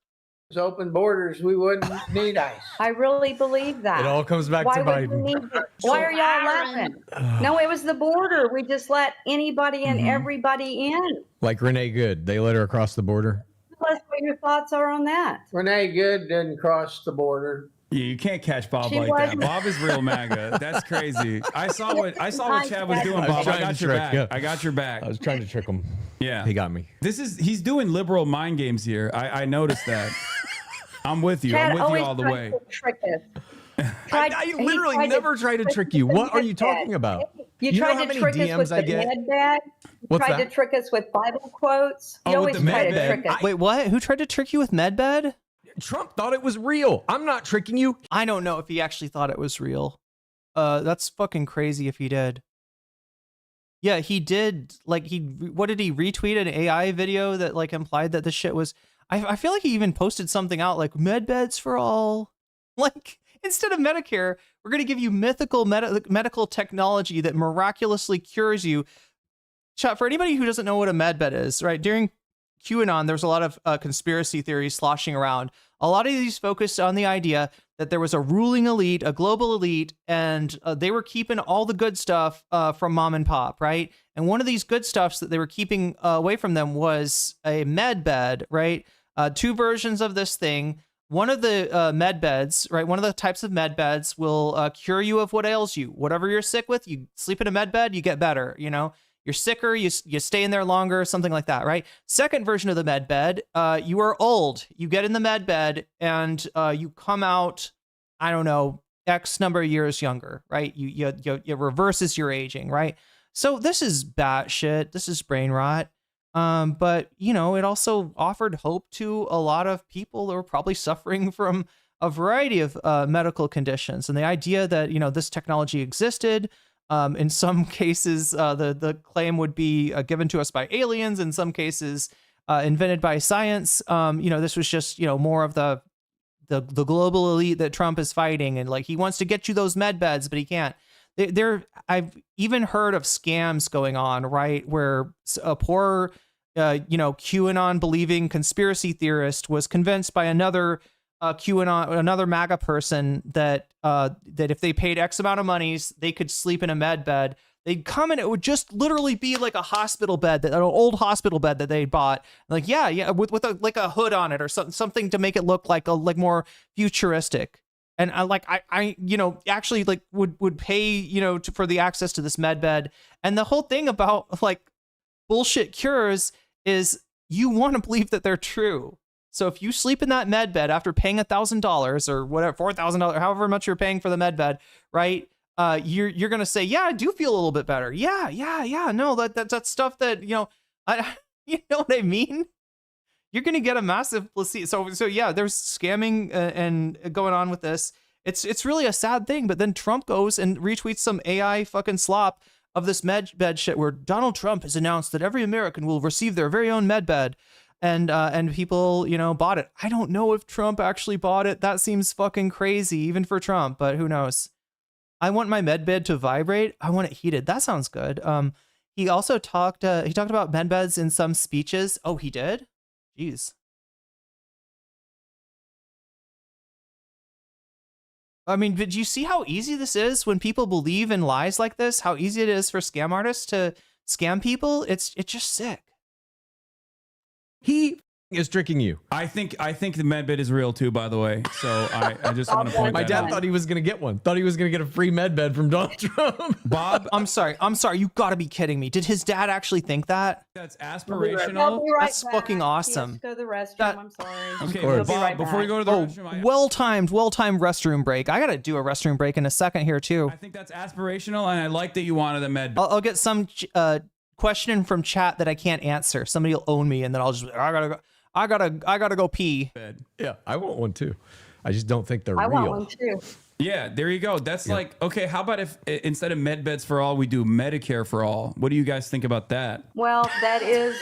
Open borders, we wouldn't need ICE. I really believe that. It all comes back to Biden. Why are y'all laughing? No, it was the border. We just let anybody and everybody in. Like Renee Good, they let her across the border. Tell us what your thoughts are on that. Renee Good didn't cross the border. Yeah, you can't catch Bob like that. Bob is real MAGA. That's crazy. I saw what Chad was doing, Bob. I got your back. Yeah. I got your back. I was trying to trick him. Yeah. He got me. He's doing liberal mind games here. I noticed that. I'm with you. Chad I'm with you all the way. I literally never try to trick you. What are you talking about? You tried to trick us with the med bag. You tried to trick us with Bible quotes. You always try to trick us. Wait, what? Who tried to trick you with MedBed? Trump thought it was real. I'm not tricking you. I don't know if he actually thought it was real. That's fucking crazy if he did. Yeah, he did. What did he retweet an AI video that implied that this shit was? I feel like he even posted something out like MedBeds for all. Instead of Medicare, we're going to give you mythical medical technology that miraculously cures you. For anybody who doesn't know what a MedBed is, right? During QAnon, there's a lot of conspiracy theories sloshing around. A lot of these focused on the idea that there was a ruling elite, a global elite, and they were keeping all the good stuff from mom and pop, right? And one of these good stuffs that they were keeping away from them was a med bed, right? Two versions of this thing. One of the med beds, right? One of the types of med beds will cure you of what ails you. Whatever you're sick with, you sleep in a med bed, you get better, You're sicker, you stay in there longer, something like that, right? Second version of the med bed, you are old. You get in the med bed and you come out, I don't know, X number of years younger, right? It reverses your aging, right? So this is batshit. This is brain rot. But, it also offered hope to a lot of people that were probably suffering from a variety of medical conditions. And the idea that, this technology existed. In some cases, the claim would be given to us by aliens. In some cases, invented by science. This was just, more of the global elite that Trump is fighting. And he wants to get you those med beds, but he can't. I've even heard of scams going on, right? Where a poor, QAnon believing conspiracy theorist was convinced by another another MAGA person that if they paid X amount of monies, they could sleep in a med bed. They'd come and it would just literally be like a hospital bed, an old hospital bed that they bought. with a hood on it or something to make it look like more futuristic. And I actually would pay, for the access to this med bed. And the whole thing about bullshit cures is you want to believe that they're true. So if you sleep in that med bed after paying $1,000 or whatever, $4,000, however much you're paying for the med bed, right? you're gonna say, yeah, I do feel a little bit better. Yeah. No, that's stuff that, you know, you know what I mean? You're gonna get a massive placebo. So yeah, there's scamming and going on with this. It's really a sad thing. But then Trump goes and retweets some AI fucking slop of this med bed shit where Donald Trump has announced that every American will receive their very own med bed. And people, you know, bought it. I don't know if Trump actually bought it. That seems fucking crazy, even for Trump, but who knows? I want my med bed to vibrate. I want it heated. That sounds good. He also talked about med beds in some speeches. Oh, he did? Jeez. I mean, did you see how easy this is when people believe in lies like this? How easy it is for scam artists to scam people? It's just sick. He is tricking you. I think the medbed is real too, by the way. So I just want to point my that dad out. thought he was going to get one. Thought he was going to get a free medbed from Donald Trump. Bob, I'm sorry. You got to be kidding me. Did his dad actually think that? That's aspirational. That's fucking awesome. Go to the restroom. I'm sorry. Okay, course. Bob, before we go to the restroom, well-timed restroom break. I got to do a restroom break in a second here too. I think that's aspirational, and I like that you wanted the medbed. I'll get some question from chat that I can't answer. Somebody will own me, and then I'll just I gotta go pee. Yeah, I want one too. I just don't think they're I real. want one too. Yeah, there you go. That's like, okay, how about if instead of med beds for all, we do Medicare for all? What do you guys think about that? Well, that is.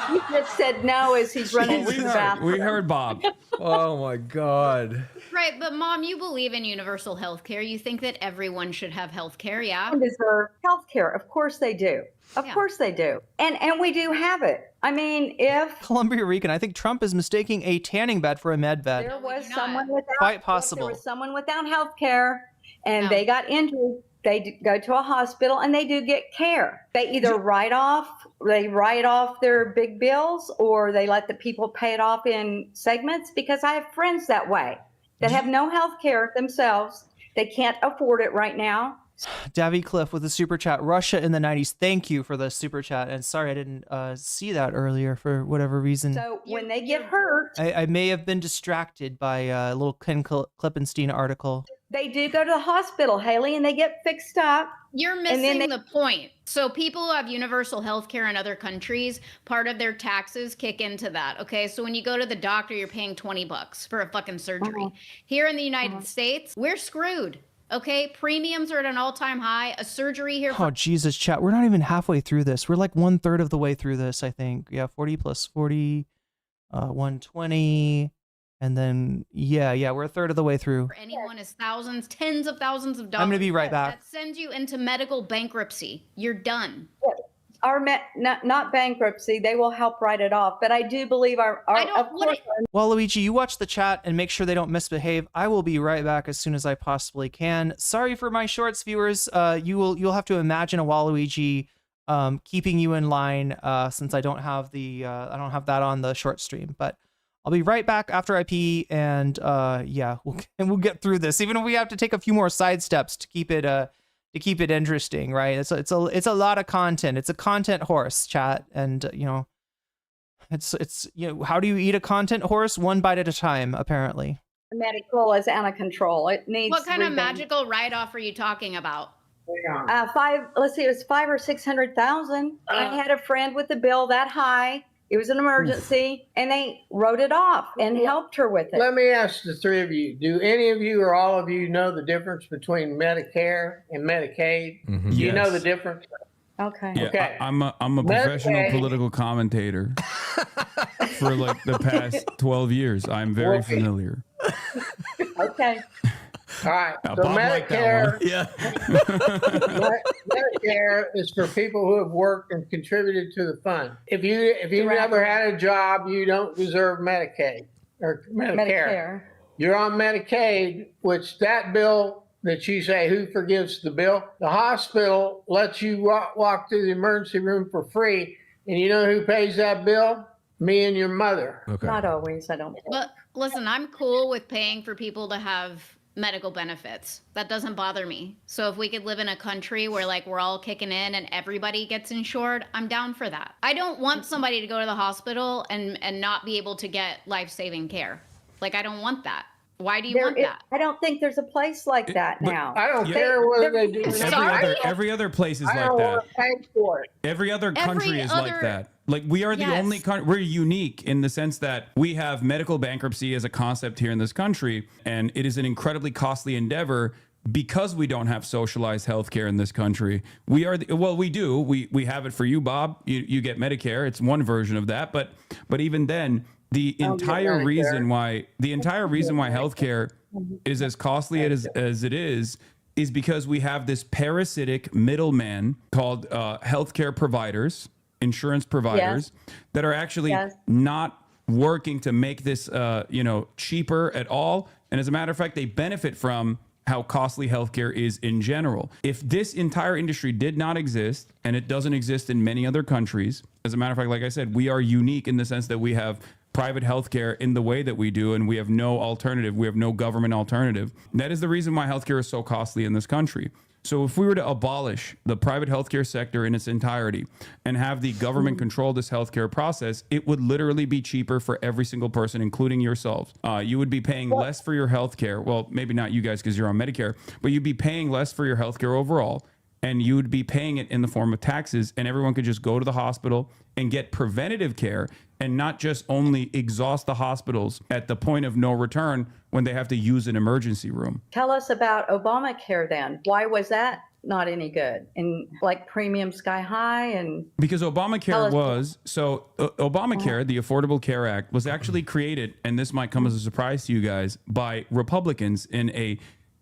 He just said no as he's running to the bathroom. We heard Bob. Oh my God. Right, but Mom, you believe in universal health care. You think that everyone should have health care, yeah? They deserve health care. Of course they do. Of course they do. And we do have it. I mean, if Columbia Rican, I think Trump is mistaking a tanning bed for a med bed. there was someone without Quite possible. If there was someone without health care and they got injured, they go to a hospital and they do get care. They either write off their big bills, or they let the people pay it off in segments, because I have friends that way that have no health care themselves. They can't afford it right now. Davy Cliff with a super chat. Russia in the 90s. Thank you for the super chat. And sorry I didn't see that earlier for whatever reason. So when they get hurt, I may have been distracted by a little Ken Klippenstein article. they do go to the hospital, Haley, and they get fixed up. You're missing the point. So people who have universal health care in other countries, part of their taxes kick into that. Okay. So when you go to the doctor, you're paying $20 for a fucking surgery. Here in the United States, we're screwed. Okay. Premiums are at an all-time high. A surgery here. Oh, Jesus, chat. We're not even halfway through this. We're like 1/3 of the way through this, I think. Yeah. 40 plus 40, 120. And then, yeah, we're 1/3 of the way through. For anyone is thousands, tens of thousands of dollars. I'm going to be right back. That sends you into medical bankruptcy. You're done. Not bankruptcy. They will help write it off. But I do believe Waluigi, you watch the chat and make sure they don't misbehave. I will be right back as soon as I possibly can. Sorry for my shorts, viewers. You'll have to imagine a Waluigi keeping you in line since I don't have that on the short stream. But I'll be right back after I pee, and yeah, we'll get through this. Even if we have to take a few more side steps to keep it interesting, right? It's a lot of content. It's a content horse, chat, and it's how do you eat a content horse? One bite at a time, apparently. medical is out of control. It needs. What kind of magical write-off are you talking about? Let's see, it was 500,000 or 600,000. I had a friend with a bill that high. It was an emergency, and they wrote it off and helped her with it. Let me ask the three of you, do any of you or all of you know the difference between Medicare and Medicaid? Mm-hmm. Do you Yes. know the difference? Okay. Yeah, Okay. I'm a professional Medicaid. political commentator for like the past 12 years. I'm very familiar. Okay. All right. Now, So Bob liked that Medicare, one. Medicare is for people who have worked and contributed to the fund. If you never had a job, you don't deserve Medicaid or Medicare. You're on Medicaid, which that bill that you say, who forgives the bill? The hospital lets you walk through the emergency room for free. And you know who pays that bill? Me and your mother. Okay. Not always. I don't. But listen, I'm cool with paying for people to have medical benefits. That doesn't bother me. So if we could live in a country where like we're all kicking in and everybody gets insured, I'm down for that. I don't want somebody to go to the hospital and not be able to get life-saving care. Like I don't want that. Why do you want that? I don't think there's a place like that now. I don't care whether they do. Every other place is I like don't that. want to pay for it. Every other country is like that. Like we are the Yes. only country. We're unique in the sense that we have medical bankruptcy as a concept here in this country, and it is an incredibly costly endeavor because we don't have socialized healthcare in this country. We are we do. We have it for you, Bob. You get Medicare. It's one version of that, but even then, the entire reason why healthcare is as costly as it is because we have this parasitic middleman called healthcare providers, insurance providers, that are actually not working to make this cheaper at all. And as a matter of fact, they benefit from how costly healthcare is in general. If this entire industry did not exist, and it doesn't exist in many other countries, as a matter of fact, like I said, we are unique in the sense that we have private healthcare in the way that we do, and we have no alternative. We have no government alternative. That is the reason why healthcare is so costly in this country. So if we were to abolish the private healthcare sector in its entirety and have the government control this healthcare process, it would literally be cheaper for every single person, including yourselves. You would be paying less for your healthcare. Well, maybe not you guys because you're on Medicare, but you'd be paying less for your healthcare overall, and you would be paying it in the form of taxes, and everyone could just go to the hospital and get preventative care and not just only exhaust the hospitals at the point of no return when they have to use an emergency room. Tell us about Obamacare then. Why was that not any good? And like premium sky high and... Because Obamacare Obamacare, the Affordable Care Act, was actually created, and this might come as a surprise to you guys, by Republicans in a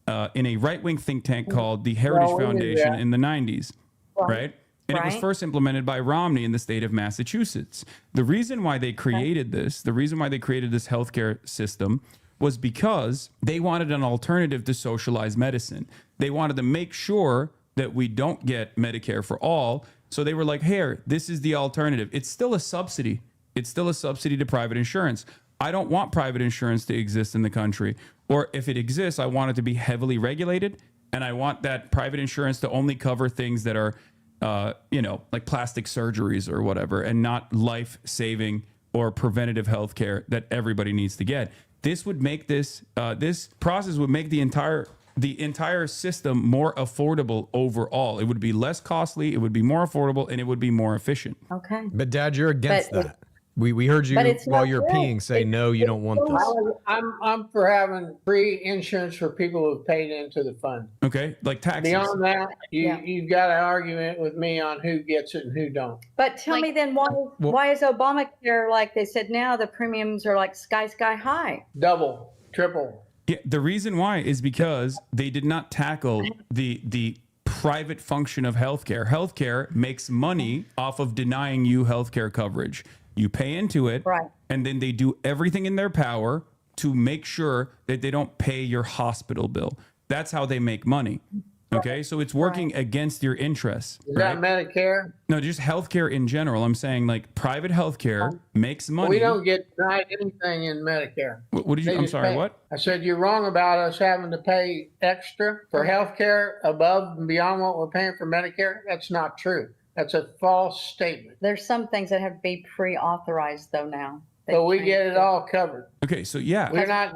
right-wing think tank called the Heritage Foundation in the 90s, right? And it was first implemented by Romney in the state of Massachusetts. The reason why they created this healthcare system was because they wanted an alternative to socialized medicine. They wanted to make sure that we don't get Medicare for all. So they were like, here, this is the alternative. It's still a subsidy. It's still a subsidy to private insurance. I don't want private insurance to exist in the country. Or if it exists, I want it to be heavily regulated. And I want that private insurance to only cover things that are, like plastic surgeries or whatever, and not life-saving or preventative health care that everybody needs to get. This would make this process would make the entire system more affordable overall. It would be less costly, it would be more affordable, and it would be more efficient. Okay. But Dad, you're against that. We heard you while you're peeing say, no, you don't want this. I'm for having free insurance for people who've paid into the fund. Okay, like taxes. Beyond that, you've got an argument with me on who gets it and who don't. But tell me then, why is Obamacare, like they said now, the premiums are like sky high? Double, triple. Yeah, the reason why is because they did not tackle the private function of healthcare. Healthcare makes money off of denying you healthcare coverage. You pay into it, and then they do everything in their power to make sure that they don't pay your hospital bill. That's how they make money. Okay, so it's working against your interests. Is that Medicare? No, just healthcare in general. I'm saying like private healthcare makes money. We don't get denied anything in Medicare. What did you? I'm sorry. What? I said you're wrong about us having to pay extra for healthcare above and beyond what we're paying for Medicare. That's not true. That's a false statement. There's some things that have to be pre-authorized though now. But we get it all covered. Okay, so yeah. We're not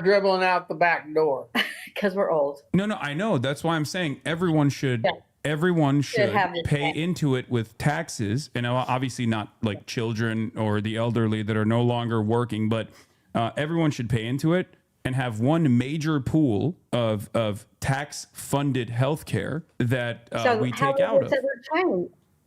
dribbling out the back door. Because we're old. No, I know. That's why I'm saying everyone should pay into it with taxes. And obviously not like children or the elderly that are no longer working, but everyone should pay into it and have one major pool of tax-funded healthcare that we take out of.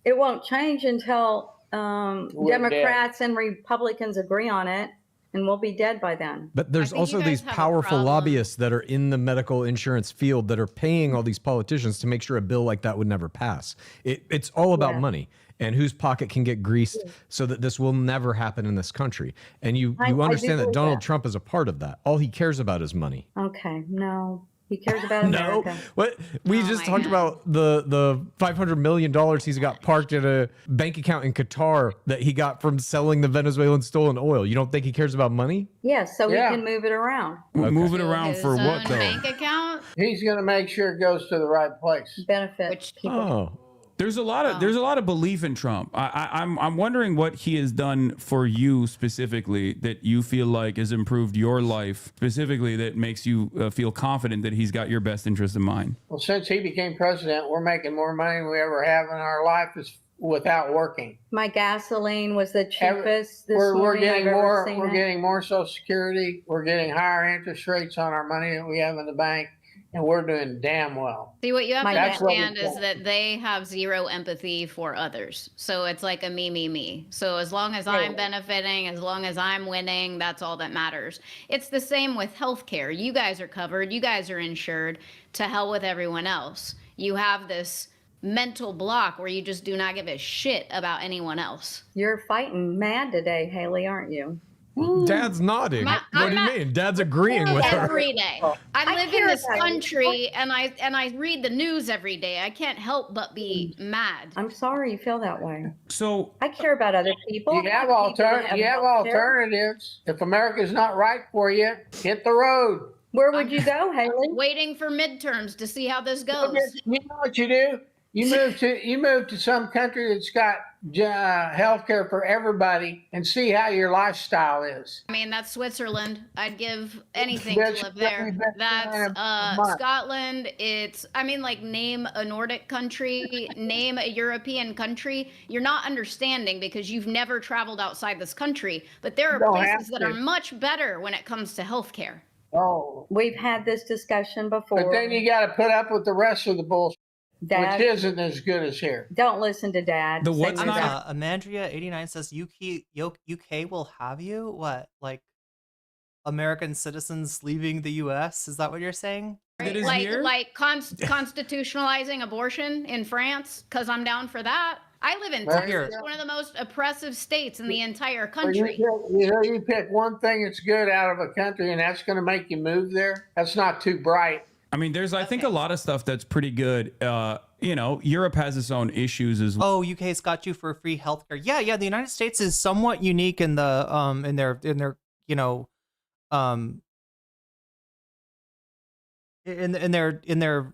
It won't change until Democrats and Republicans agree on it, and we'll be dead by then. But there's also these powerful lobbyists that are in the medical insurance field that are paying all these politicians to make sure a bill like that would never pass. It's all about money and whose pocket can get greased so that this will never happen in this country. And you understand that Donald Trump is a part of that. All he cares about is money. Okay, no. He cares about America. What we just talked about the $500 million he's got parked in a bank account in Qatar that he got from selling the Venezuelan stolen oil. You don't think he cares about money? Yes, so he can move it around. Move it around for what though? Bank account? He's going to make sure it goes to the right place. Benefit people. There's a lot of belief in Trump. I'm wondering what he has done for you specifically that you feel like has improved your life specifically, that makes you feel confident that he's got your best interest in mind. Well, since he became president, we're making more money than we ever have in our life without working. My gasoline was the cheapest this We're morning getting I've more. ever seen We're it. getting more Social Security. We're getting higher interest rates on our money that we have in the bank, and we're doing damn well. See, what you have to That's what we understand is got. that they have zero empathy for others. So it's like a me, me, me. So as long as I'm benefiting, as long as I'm winning, that's all that matters. It's the same with healthcare. You guys are covered. You guys are insured. To hell with everyone else. You have this mental block where you just do not give a shit about anyone else. You're fighting mad today, Haley, aren't you? Dad's nodding. What do you mean? Dad's agreeing with her. Every day. I live in care this about it. country and I read the news every day. I can't help but be mad. I'm sorry you feel that way. So I care about other people. You have People that have healthcare. alternatives. If America's not right for you, hit the road. Where would you go, Haley? Waiting for midterms to see how this goes. You know what you do? You move to some country that's got health care for everybody and see how your lifestyle is. I mean, that's Switzerland. I'd give anything That's- to live there. that's That's Scotland. It's, I mean, like, name a Nordic country, name a European country. You're not understanding because you've never traveled outside this country. But there are Don't places have that are to. much better when it comes to healthcare. Oh, We've had this discussion before. but then you got to put up with the rest of the bullshit, Dad, which isn't as good as here. don't listen to Dad. The Say what's no not- to- Amandria89 says UK will have you? What? Like American citizens leaving the US? Is that what you're saying? It is Like, here? constitutionalizing abortion in France, because I'm down for that. I live in Well, Texas, here. one of the most oppressive states in the entire Well, country. you pick one thing that's good out of a country, and that's going to make you move there. That's not too bright. I mean, there's I think a lot of stuff that's pretty good. You know, Europe has its own issues as well. Oh, UK's got you for free healthcare. Yeah. The United States is somewhat unique in the in their you know in their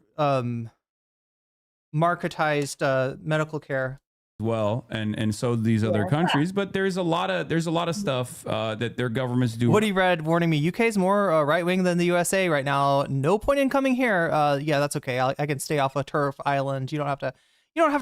marketized medical care. Well, and so these other countries, but there's a lot of stuff that their governments do. Woody Red warning me, UK's more right wing than the USA right now. No point in coming here. Yeah, that's okay. I can stay off of Turf Island. You don't have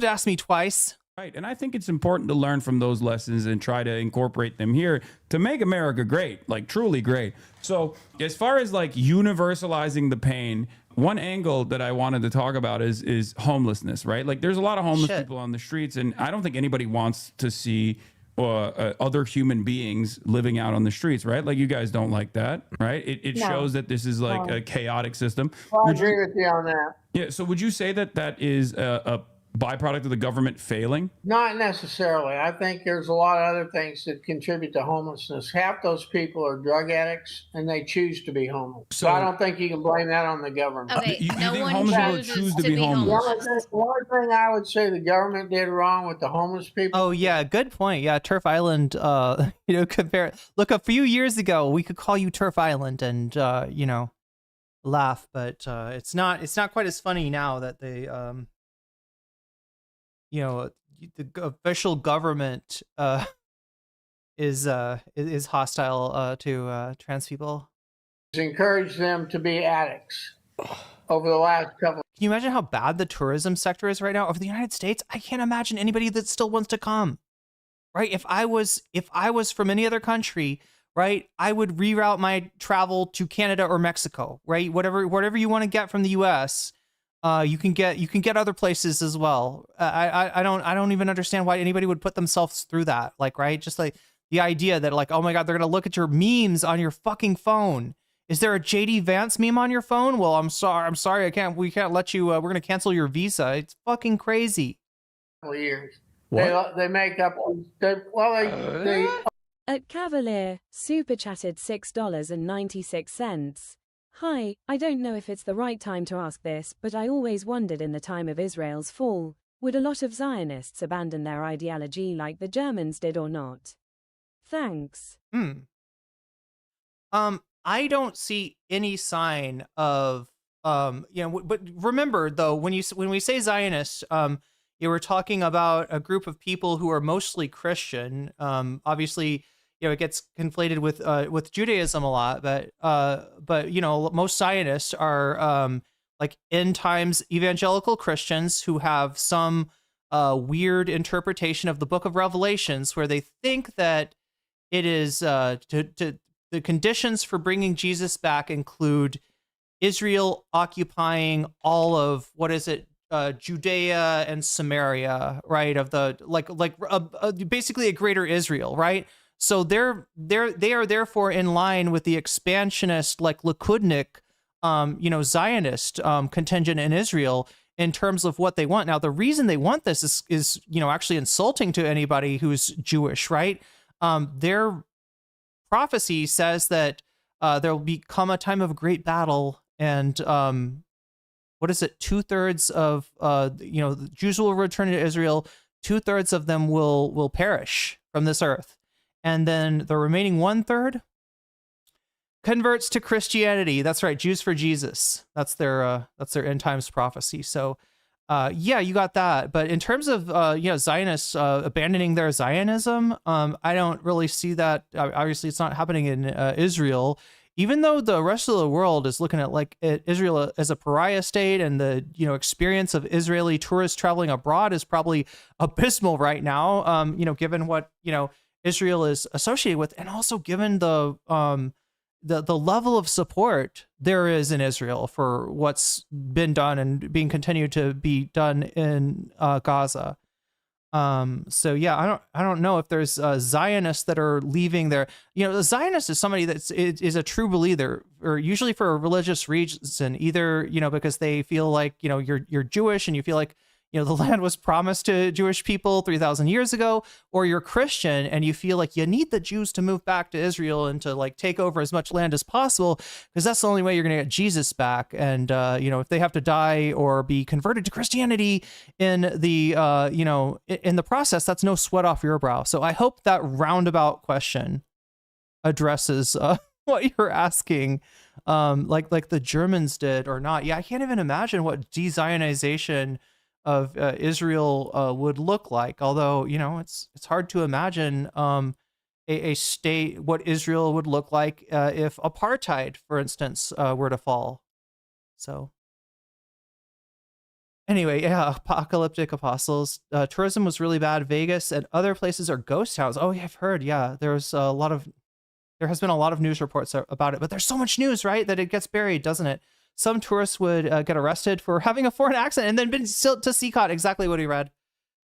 to ask me twice. Right, and I think it's important to learn from those lessons and try to incorporate them here to make America great, like truly great. So as far as like universalizing the pain, one angle that I wanted to talk about is homelessness, right? Like there's a lot of homeless people on the streets, and I don't think anybody wants to see other human beings living out on the streets, right? Like you guys don't like that, right? It No. shows that this is like a chaotic system. Well, I agree with you on that. Yeah, so would you say that is a byproduct of the government failing? Not necessarily. I think there's a lot of other things that contribute to homelessness. Half those people are drug addicts, and they choose to be homeless. So I don't think you can blame that on the government. Okay, You no think one homeless people chooses choose to be homeless. One thing I would say the government did wrong with the homeless people. Oh yeah, good point. Yeah, Turf Island. Compare. Look, a few years ago, we could call you Turf Island and laugh, but it's not quite as funny now that they the official government is hostile to trans people. Encourage them to be addicts over the last couple. Can you imagine how bad the tourism sector is right now over the United States? I can't imagine anybody that still wants to come. Right? If I was from any other country, right, I would reroute my travel to Canada or Mexico, right? Whatever you want to get from the US, you can get other places as well. I don't even understand why anybody would put themselves through that. Like, right? Just like the idea that like, oh my God, they're gonna look at your memes on your fucking phone. Is there a JD Vance meme on your phone? Well, I'm sorry, we can't let you. We're gonna cancel your visa. It's fucking crazy. Years. What? They make up. They At Cavalier, super chatted $6.96. Hi, I don't know if it's the right time to ask this, but I always wondered in the time of Israel's fall, would a lot of Zionists abandon their ideology like the Germans did or not? Thanks. I don't see any sign of but remember though, when we say Zionists, You were talking about a group of people who are mostly Christian. Obviously, it gets conflated with Judaism a lot, but most Zionists are like end times evangelical Christians who have some weird interpretation of the Book of Revelations, where they think that it is the conditions for bringing Jesus back include Israel occupying all of Judea and Samaria, right? Of the basically a greater Israel, right? So they are therefore in line with the expansionist, like Likudnik, Zionist contingent in Israel in terms of what they want. Now, the reason they want this is actually insulting to anybody who's Jewish, right? Their prophecy says that there will become a time of great battle, and 2/3 of the Jews will return to Israel. 2/3 of them will perish from this earth, and then the remaining 1/3 converts to Christianity. That's right, Jews for Jesus. That's their end times prophecy. So, you got that. But in terms of Zionists abandoning their Zionism, I don't really see that. Obviously, it's not happening in Israel. Even though the rest of the world is looking at Israel as a pariah state, and the experience of Israeli tourists traveling abroad is probably abysmal right now. Given what Israel is associated with, and also given the level of support there is in Israel for what's been done and being continued to be done in Gaza. I don't know if there's Zionists that are leaving there. A Zionist is somebody that is a true believer, or usually for a religious reason, either because they feel like you're Jewish and you feel like the land was promised to Jewish people 3,000 years ago, or you're Christian and you feel like you need the Jews to move back to Israel and to take over as much land as possible, because that's the only way you're going to get Jesus back. And if they have to die or be converted to Christianity in the in the process, that's no sweat off your brow. So I hope that roundabout question addresses what you're asking, like the Germans did or not. Yeah, I can't even imagine what de-Zionization of Israel would look like. Although it's hard to imagine a state, what Israel would look like if apartheid, for instance, were to fall. So anyway, yeah, apocalyptic apostles. Tourism was really bad. Vegas and other places are ghost towns. Oh yeah, I've heard. Yeah, there has been a lot of news reports about it, but there's so much news, right, that it gets buried, doesn't it? Some tourists would get arrested for having a foreign accent and then been sent to CCOT. Exactly what he read.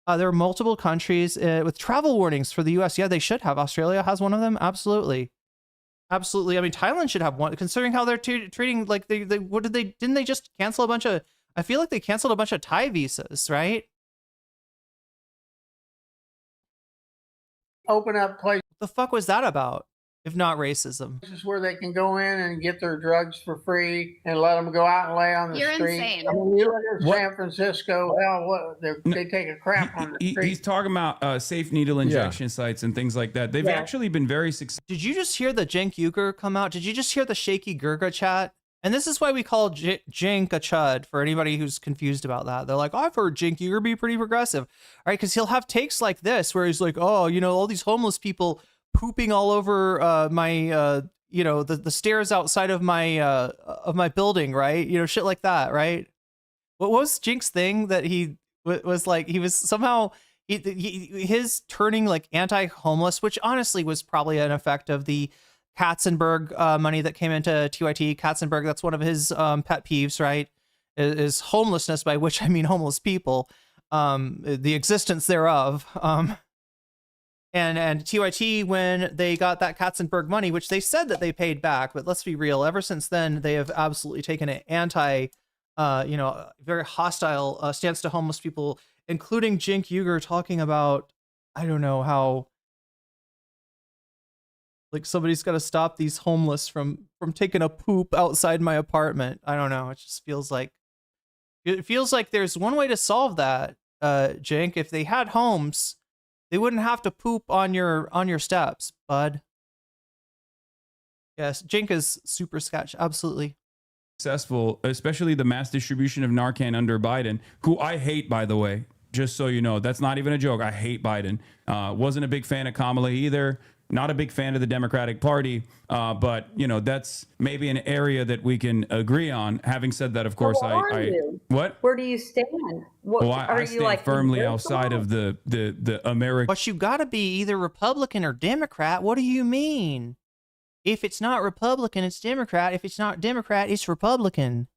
There are multiple countries with travel warnings for the U.S. Yeah, they should have. Australia has one of them. Absolutely. Absolutely. I mean, Thailand should have one, considering how they're treating, didn't they just cancel a bunch of, I feel like they canceled a bunch of Thai visas, right? Open up places. What the fuck was that about? If not racism. This is where they can go in and get their drugs for free and let them go out and lay on the You're street. insane. I mean, you look at San Francisco, they take a crap on the street. He's talking about safe needle injection sites and things like that. They've actually been very successful. Did you just hear the Cenk Uygur come out? Did you just hear the shaky Gurga chat? And this is why we call Cenk a chud, for anybody who's confused about that. They're like, I've heard Cenk Uygur be pretty progressive. All right, because he'll have takes like this where he's like, oh, all these homeless people pooping all over the stairs outside of my building, right? Shit like that, right? What was Cenk's thing that he was like? He was somehow his turning like anti-homeless, which honestly was probably an effect of the Katzenberg money that came into TYT. Katzenberg, that's one of his pet peeves, right? Is homelessness, by which I mean homeless people, the existence thereof. And TYT, when they got that Katzenberg money, which they said that they paid back, but let's be real, ever since then, they have absolutely taken an very hostile stance to homeless people, including Cenk Uygur talking about, I don't know, how like somebody's got to stop these homeless from taking a poop outside my apartment. I don't know. It just feels like there's one way to solve that, Cenk. If they had homes, they wouldn't have to poop on your steps, bud. Yes, Cenk is super sketch. Absolutely. Successful, especially the mass distribution of Narcan under Biden, who I hate, by the way. Just so you know, that's not even a joke. I hate Biden. Wasn't a big fan of Kamala either. Not a big fan of the Democratic Party, but you know, that's maybe an area that we can agree on. Having said that, of course, what? Where do you stand? What, Well, I stand firmly outside of the American. But you got to be either Republican or Democrat. What do you mean? If it's not Republican, it's Democrat. If it's not Democrat, it's Republican.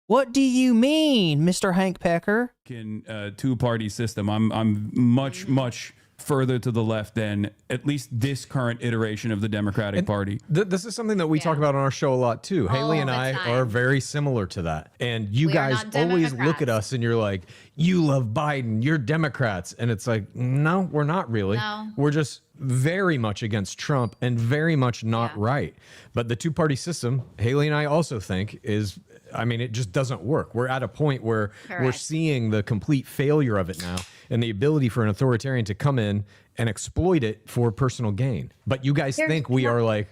What do you mean, Mr. Hank Pecker? Two-party system. I'm much further to the left than at least this current iteration of the Democratic Party. This is something that we talk about on our show a lot too. Haley and I are very similar to that. And you guys always look at us and you're like, you love Biden, you're Democrats. And it's like, no, we're not really. No. We're just very much against Trump and very much not right. But the two-party system, Haley and I also think is, I mean, it just doesn't work. We're at a point where we're seeing the complete failure of it now and the ability for an authoritarian to come in and exploit it for personal gain. But you guys think we are like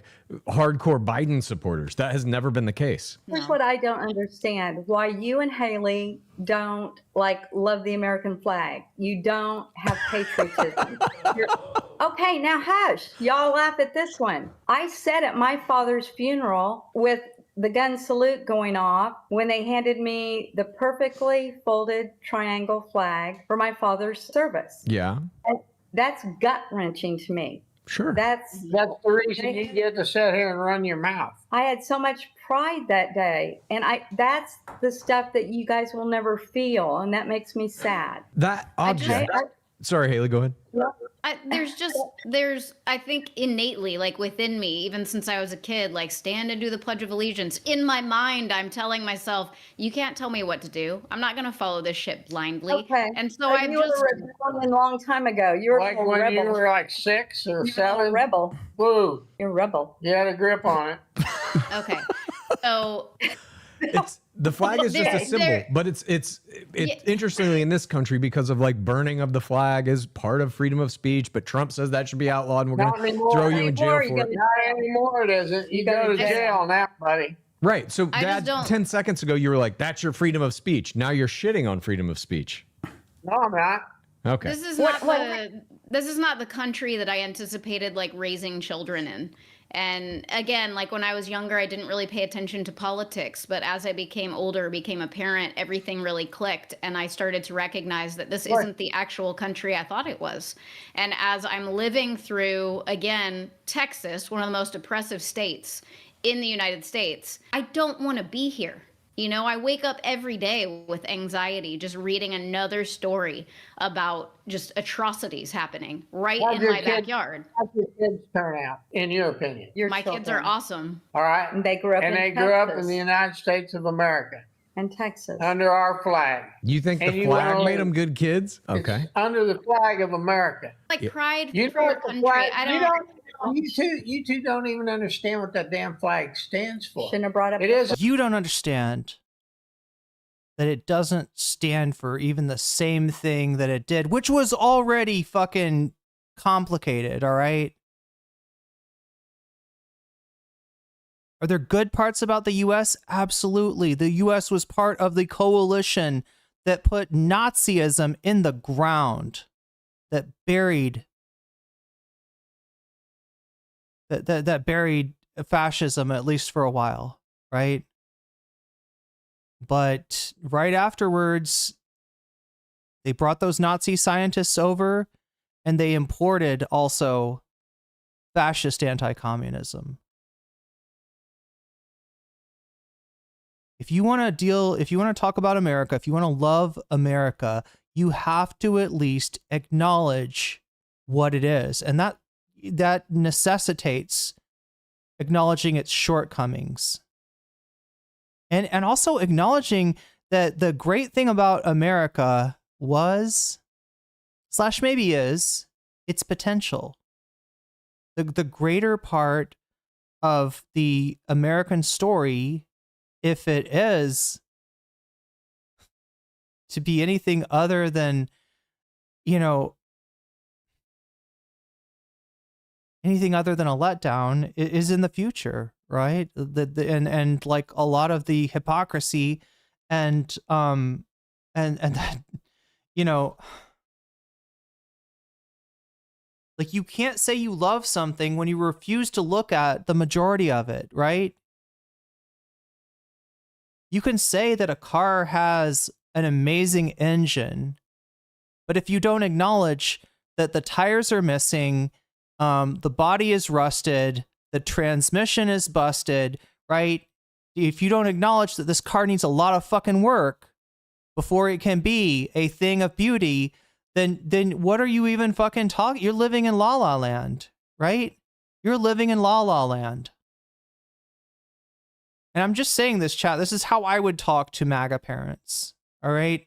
hardcore Biden supporters. That has never been the case. Here's what I don't understand. Why you and Haley don't love the American flag. You don't have patriotism. Okay, now hush. Y'all laugh at this one. I said at my father's funeral with the gun salute going off when they handed me the perfectly folded triangle flag for my father's service. Yeah. And that's gut-wrenching to me. Sure. That's the reason you get to sit here and run your mouth. I had so much pride that day, and that's the stuff that you guys will never feel, and that makes me sad. That object. Sorry, Haley, go ahead. There's I think innately, like within me, even since I was a kid, like stand and do the Pledge of Allegiance. In my mind, I'm telling myself, you can't tell me what to do. I'm not going to follow this shit blindly. Okay. And so I you were a rebellion a long time ago. You were like a when rebel. you were like 6 or 7. You're a rebel. Woo. You're a rebel. You had a grip on it. Okay. So it's the flag is just a symbol, but it's interestingly in this country because of like burning of the flag is part of freedom of speech, but Trump says that should be outlawed and we're going to throw you in jail for it. Not anymore, it isn't. You go to jail now, buddy. Right. So Dad, 10 seconds ago you were like, that's your freedom of speech. Now you're shitting on freedom of speech. No, I'm not. Okay. This is not the country that I anticipated like raising children in. And again, like when I was younger, I didn't really pay attention to politics. But as I became older, became a parent, everything really clicked. And I started to recognize that this isn't the actual country I thought it was. And as I'm living through, again, Texas, one of the most oppressive states in the United States, I don't want to be here. You know, I wake up every day with anxiety just reading another story about just atrocities happening right in my backyard. How'd your kids turn out, in your opinion? My kids are awesome. All right. And they grew up in the United States of America. And Texas. Under our flag. You think the flag made them good kids? Okay. It's under the flag of America. Like pride You for know your what the country. flag, I you don't. You two don't even understand what that damn flag stands for. Shouldn't have brought up. It is. You don't understand that it doesn't stand for even the same thing that it did, which was already fucking complicated, all right? Are there good parts about the U.S.? Absolutely. The U.S. was part of the coalition that put Nazism in the ground, that buried that buried fascism, at least for a while, right? But right afterwards, they brought those Nazi scientists over and they imported also fascist anti-communism. If you want to talk about America, if you want to love America, you have to at least acknowledge what it is. And that necessitates acknowledging its shortcomings. And also acknowledging that the great thing about America was, / maybe is, its potential. The greater part of the American story, if it is to be anything other than, anything other than a letdown, is in the future, right? And like a lot of the hypocrisy and that you know, like you can't say you love something when you refuse to look at the majority of it, right? You can say that a car has an amazing engine, but if you don't acknowledge that the tires are missing, the body is rusted, the transmission is busted, right? If you don't acknowledge that this car needs a lot of fucking work before it can be a thing of beauty, then what are you even fucking talking? You're living in La La Land, right? You're living in La La Land. And I'm just saying this, chat. This is how I would talk to MAGA parents. All right.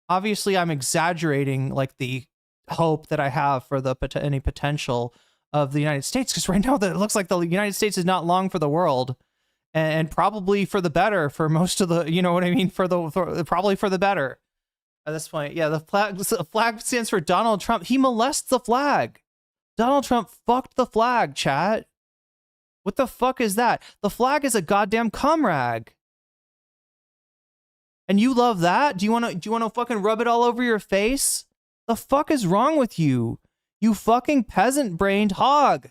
Obviously, I'm exaggerating like the hope that I have for the any potential of the United States, because right now it looks like the United States is not long for the world, and probably for the better for most of the, you know what I mean, probably for the better at this point. Yeah, the flag stands for Donald Trump. He molests the flag. Donald Trump fucked the flag, chat. What the fuck is that? The flag is a goddamn cum rag. And you love that? Do you want to fucking rub it all over your face? The fuck is wrong with you? You fucking peasant-brained hog.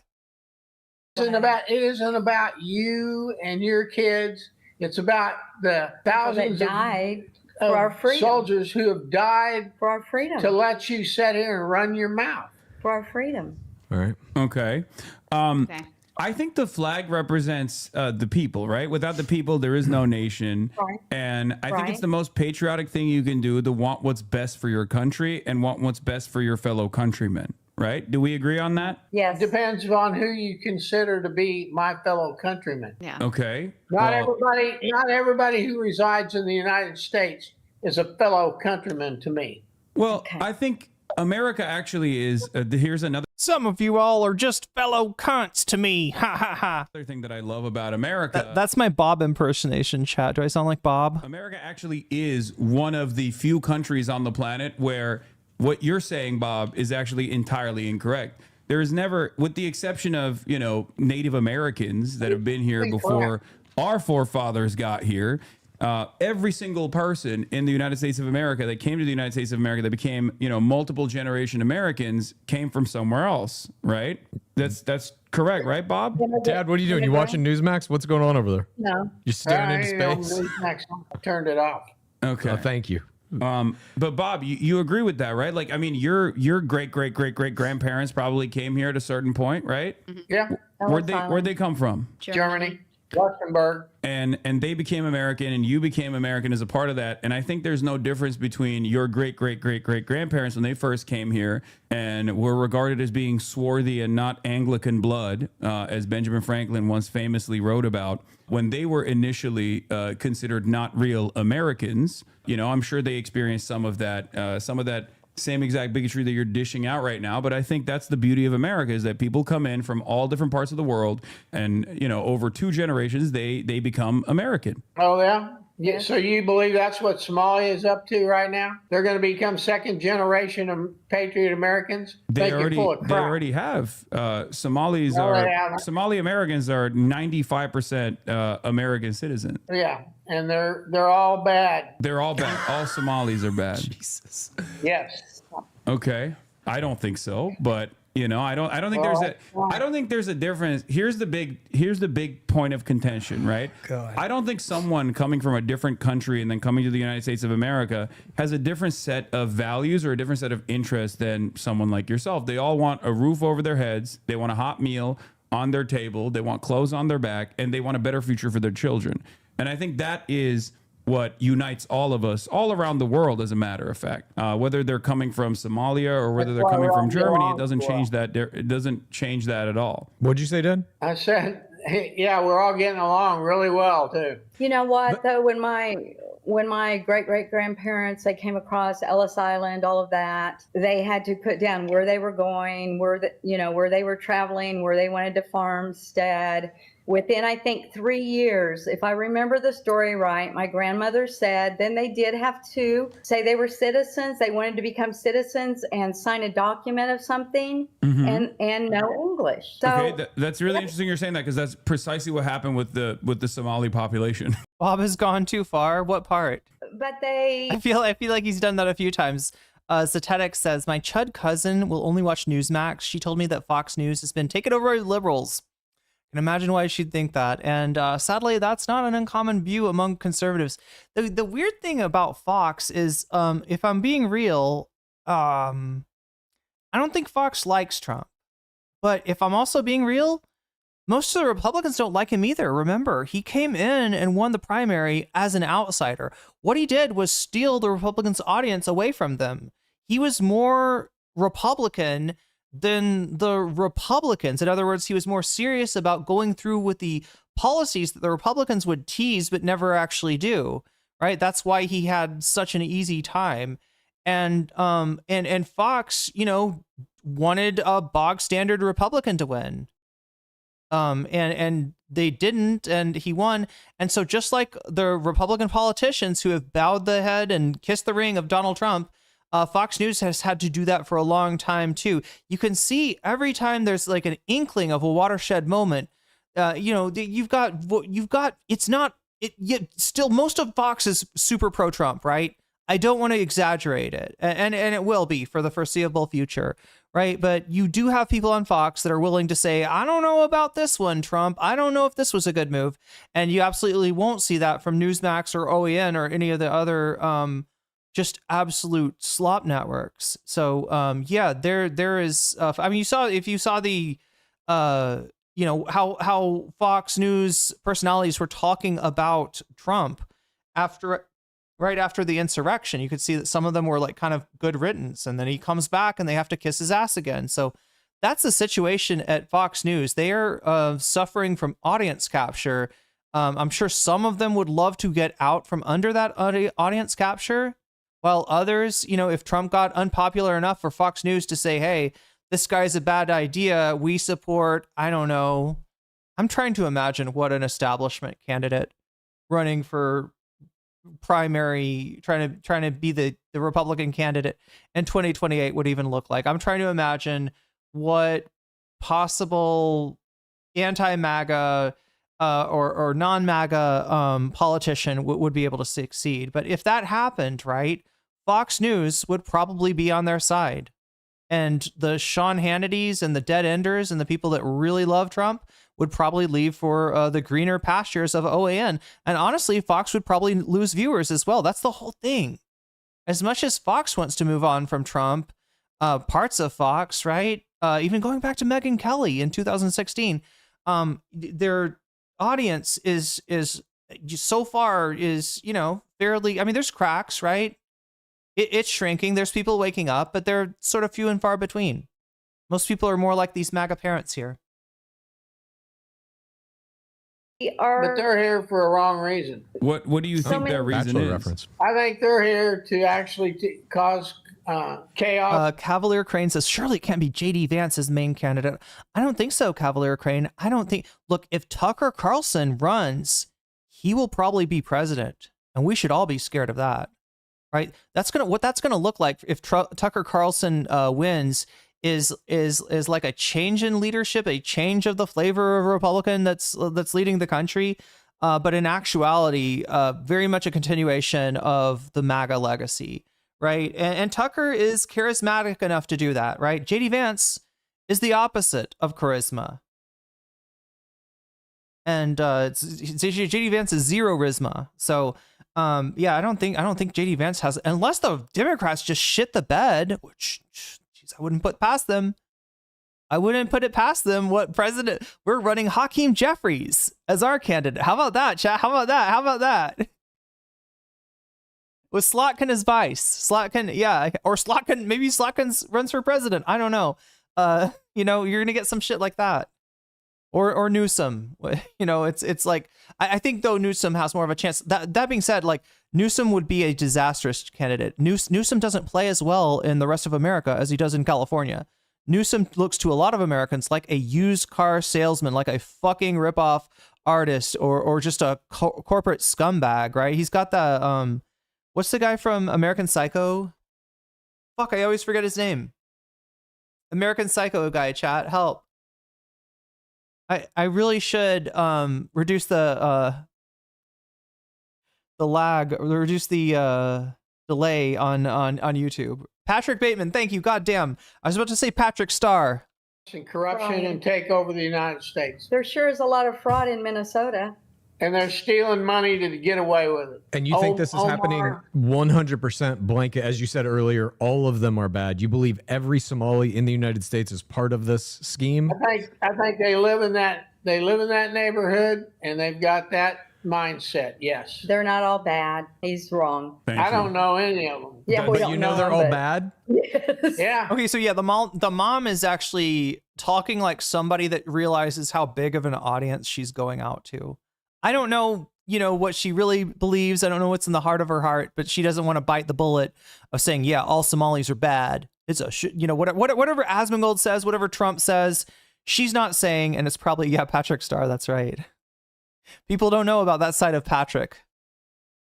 It isn't about you and your kids. It's about the thousands died for our of freedom. soldiers who have died for our freedom to let you sit here and run your mouth. For our freedom. All right. Okay. I think the flag represents the people, right? Without the people, there is no nation. Right. And I think Right. it's the most patriotic thing you can do to want what's best for your country and want what's best for your fellow countrymen, right? Do we agree on that? Yes. Depends on who you consider to be my fellow countrymen. Yeah. Okay. Not everybody who resides in the United States is a fellow countryman to me. Well, I think America actually is. Here's another. Some of you all are just fellow cunts to me. Ha ha ha. Other thing that I love about America. That's my Bob impersonation, chat. Do I sound like Bob? America actually is one of the few countries on the planet where what you're saying, Bob, is actually entirely incorrect. There is never, with the exception of, you know, Native Americans that have been here before our forefathers got here. Every single person in the United States of America that came to the United States of America that became, you know, multiple generation Americans came from somewhere else, right? That's correct, right, Bob? Dad, what are you doing? You watching Newsmax? What's going on over there? No. You're staring into space? I turned it off. Okay. Thank you. But Bob, you agree with that, right? Like, I mean, your great grandparents probably came here at a certain point, right? Yeah. Where'd they come from? Germany. Luxembourg. And they became American, and you became American as a part of that. And I think there's no difference between your great grandparents when they first came here and were regarded as being swarthy and not Anglican blood, as Benjamin Franklin once famously wrote about, when they were initially considered not real Americans. You know, I'm sure they experienced some of that same exact bigotry that you're dishing out right now. But I think that's the beauty of America, is that people come in from all different parts of the world, and, you know, over 2 generations, they become American. Oh, yeah? Yeah. So you believe that's what Somalia is up to right now? They're going to become second generation of patriot Americans? They already have. Somali Americans are 95% American citizens. Yeah. And they're all bad. They're all bad. All Somalis are bad. Jesus. Yes. Okay. I don't think so, but you know, I don't think there's a difference. Here's the big point of contention, right? God. I don't think someone coming from a different country and then coming to the United States of America has a different set of values or a different set of interests than someone like yourself. They all want a roof over their heads. They want a hot meal on their table. They want clothes on their back, and they want a better future for their children. And I think that is what unites all of us all around the world, as a matter of fact. Whether they're coming from Somalia or whether they're coming from Germany, it doesn't change that. It doesn't change that at all. What'd you say, Dad? I said, yeah, we're all getting along really well, too. You know what, though, when my great-great-grandparents, they came across Ellis Island, all of that, they had to put down where they were going, where they were traveling, where they wanted to farmstead. Within, I think, 3 years, if I remember the story right, my grandmother said, then they did have to say they were citizens. They wanted to become citizens and sign a document of something and know English. So, okay, that's really interesting you're saying that, because that's precisely what happened with the Somali population. Bob has gone too far. What part? but they. I feel like he's done that a few times. Zatetic says, my chud cousin will only watch Newsmax. She told me that Fox News has been taken over by liberals. I can imagine why she'd think that. And sadly, that's not an uncommon view among conservatives. The weird thing about Fox is, if I'm being real, I don't think Fox likes Trump. But if I'm also being real, most of the Republicans don't like him either. Remember, he came in and won the primary as an outsider. What he did was steal the Republicans' audience away from them. He was more Republican than the Republicans. In other words, he was more serious about going through with the policies that the Republicans would tease but never actually do. Right? That's why he had such an easy time. And Fox, wanted a bog standard Republican to win. And they didn't, and he won. And so just like the Republican politicians who have bowed the head and kissed the ring of Donald Trump, Fox News has had to do that for a long time too. You can see every time there's like an inkling of a watershed moment, you've got still most of Fox is super pro Trump, right? I don't want to exaggerate it, and it will be for the foreseeable future, right? But you do have people on Fox that are willing to say, I don't know about this one, Trump. I don't know if this was a good move. And you absolutely won't see that from Newsmax or OAN or any of the other just absolute slop networks. So there is. I mean, if you saw the how Fox News personalities were talking about Trump right after the insurrection, you could see that some of them were like kind of good riddance, and then he comes back and they have to kiss his ass again. So that's the situation at Fox News. They are suffering from audience capture. I'm sure some of them would love to get out from under that audience capture, while others, if Trump got unpopular enough for Fox News to say, hey, this guy's a bad idea, we support, I don't know. I'm trying to imagine what an establishment candidate running for primary, trying to be the Republican candidate in 2028 would even look like. I'm trying to imagine what possible anti-MAGA or non-MAGA politician would be able to succeed. But if that happened, right, Fox News would probably be on their side. And the Sean Hannitys and the dead enders and the people that really love Trump would probably leave for the greener pastures of OAN. And honestly, Fox would probably lose viewers as well. That's the whole thing. As much as Fox wants to move on from Trump, parts of Fox, right? Even going back to Megyn Kelly in 2016, their audience is so far is, fairly, I mean, there's cracks, right? It's shrinking. There's people waking up, but they're sort of few and far between. Most people are more like these MAGA parents here. But they're here for a wrong reason. What do you think their reason is? Reference. I think they're here to actually cause chaos. Cavalier Crane says, surely it can't be J.D. Vance as main candidate. I don't think so, Cavalier Crane. I don't think... Look, if Tucker Carlson runs, he will probably be president. And we should all be scared of that. Right? What that's gonna look like if Tucker Carlson wins is like a change in leadership, a change of the flavor of a Republican that's leading the country, but in actuality, very much a continuation of the MAGA legacy, right? And Tucker is charismatic enough to do that, right? JD Vance is the opposite of charisma, and JD Vance is zero charisma. So. I don't think JD Vance has, unless the Democrats just shit the bed, which, geez, I wouldn't put past them. I wouldn't put it past them. We're running Hakeem Jeffries as our candidate. How about that, chat? How about that? With Slotkin as vice. Slotkin, yeah. Or Slotkin, maybe Slotkin runs for president. I don't know. You're going to get some shit like that. Or Newsom, it's like, I think though Newsom has more of a chance. That being said, like Newsom would be a disastrous candidate. Newsom doesn't play as well in the rest of America as he does in California. Newsom looks to a lot of Americans like a used car salesman, like a fucking ripoff artist, or just a corporate scumbag, right? He's got the what's the guy from American Psycho? Fuck, I always forget his name. American Psycho guy, chat, help. I really should reduce the lag, or reduce the delay on YouTube. Patrick Bateman, thank you. God damn. I was about to say Patrick Starr. And corruption and take over the United States. There sure is a lot of fraud in Minnesota. And they're stealing money to get away with it. And you think this is happening 100% blanket? As you said earlier, all of them are bad. You believe every Somali in the United States is part of this scheme? I think they live in that neighborhood and they've got that mindset. Yes. They're not all bad. He's wrong. I don't know any of them. Yeah, but you know they're all bad? Yes. Yeah. Okay, so yeah, the mom is actually talking like somebody that realizes how big of an audience she's going out to. I don't know, what she really believes. I don't know what's in the heart of her heart, but she doesn't want to bite the bullet of saying, yeah, all Somalis are bad. It's a, whatever Asmongold says, whatever Trump says, she's not saying, and it's probably, yeah, Patrick Starr, that's right. People don't know about that side of Patrick.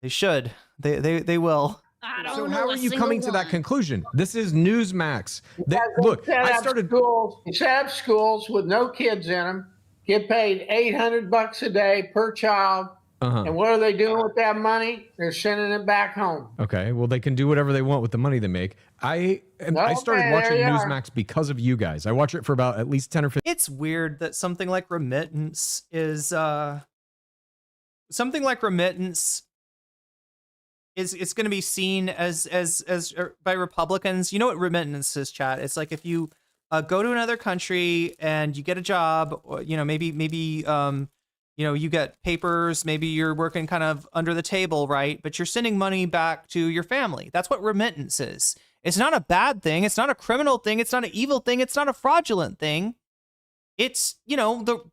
They should. They will. So how are you coming to that conclusion? This is Newsmax. Look, I started schools with no kids in them. Get paid $800 a day per child. And what are they doing with that money? They're sending it back home. Okay, well, they can do whatever they want with the money they make. I started watching Newsmax because of you guys. I watch it for about at least 10 or 15. It's weird that something like remittance is it's going to be seen as by Republicans. You know what remittance is, chat? It's like if you go to another country and you get a job, or, maybe you get papers, maybe you're working kind of under the table, right? But you're sending money back to your family. That's what remittance is. It's not a bad thing. It's not a criminal thing. It's not an evil thing. It's not a fraudulent thing. It's,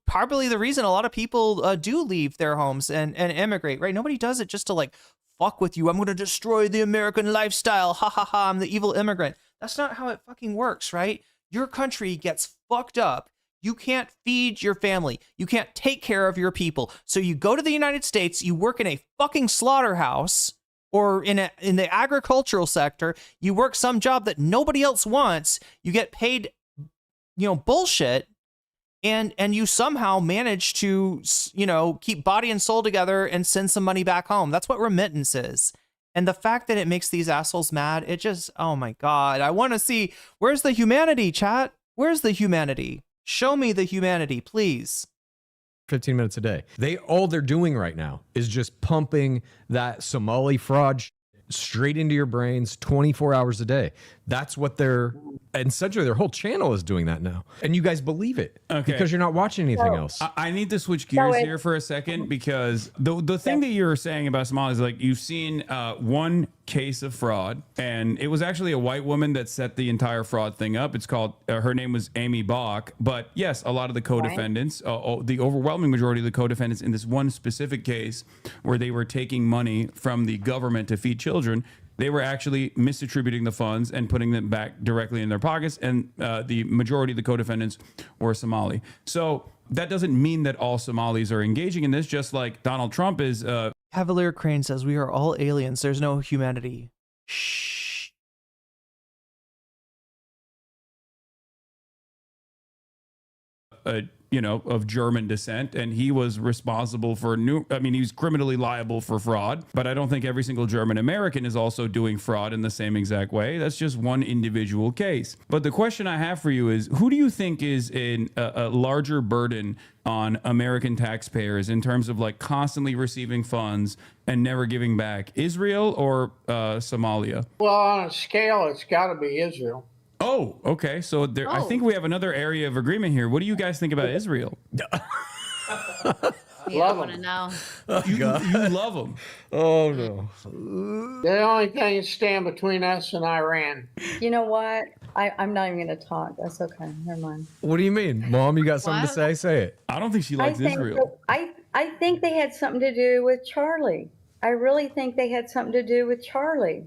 probably the reason a lot of people do leave their homes and immigrate, right? Nobody does it just to like fuck with you. I'm going to destroy the American lifestyle. Ha ha ha. I'm the evil immigrant. That's not how it fucking works, right? Your country gets fucked up. You can't feed your family. You can't take care of your people. So you go to the United States, you work in a fucking slaughterhouse or in the agricultural sector, you work some job that nobody else wants, you get paid, bullshit, and you somehow manage to, keep body and soul together and send some money back home. That's what remittance is. And the fact that it makes these assholes mad, it just, oh my God. I want to see, where's the humanity, chat? Where's the humanity? Show me the humanity, please. 15 minutes a day. All they're doing right now is just pumping that Somali fraud straight into your brains 24 hours a day. That's what essentially their whole channel is doing that now. And you guys believe it because you're not watching anything else. I need to switch gears here for a second because the thing that you're saying about Somalia is like you've seen one case of fraud, and it was actually a white woman that set the entire fraud thing up. It's called, her name was Amy Bach. But yes, a lot of the co-defendants, the overwhelming majority of the co-defendants in this one specific case where they were taking money from the government to feed children, they were actually misattributing the funds and putting them back directly in their pockets. And the majority of the co-defendants were Somali. So that doesn't mean that all Somalis are engaging in this, just like Donald Trump is. Cavalier Crane says, we are all aliens. There's no humanity. Shh. Of German descent, and he was responsible for he's criminally liable for fraud, but I don't think every single German American is also doing fraud in the same exact way. That's just one individual case. But the question I have for you is, who do you think is a larger burden on American taxpayers in terms of like constantly receiving funds and never giving back, Israel or Somalia? Well, on a scale, it's got to be Israel. Oh, okay. So I think we have another area of agreement here. What do you guys think about Israel? You don't want to know. You love them. Oh, no. The only thing that stand between us and Iran. You know what? I'm not even going to talk. That's okay. Never mind. What do you mean? Mom, you got something to say? Say it. I don't think she likes Israel. I think they had something to do with Charlie. I really think they had something to do with Charlie.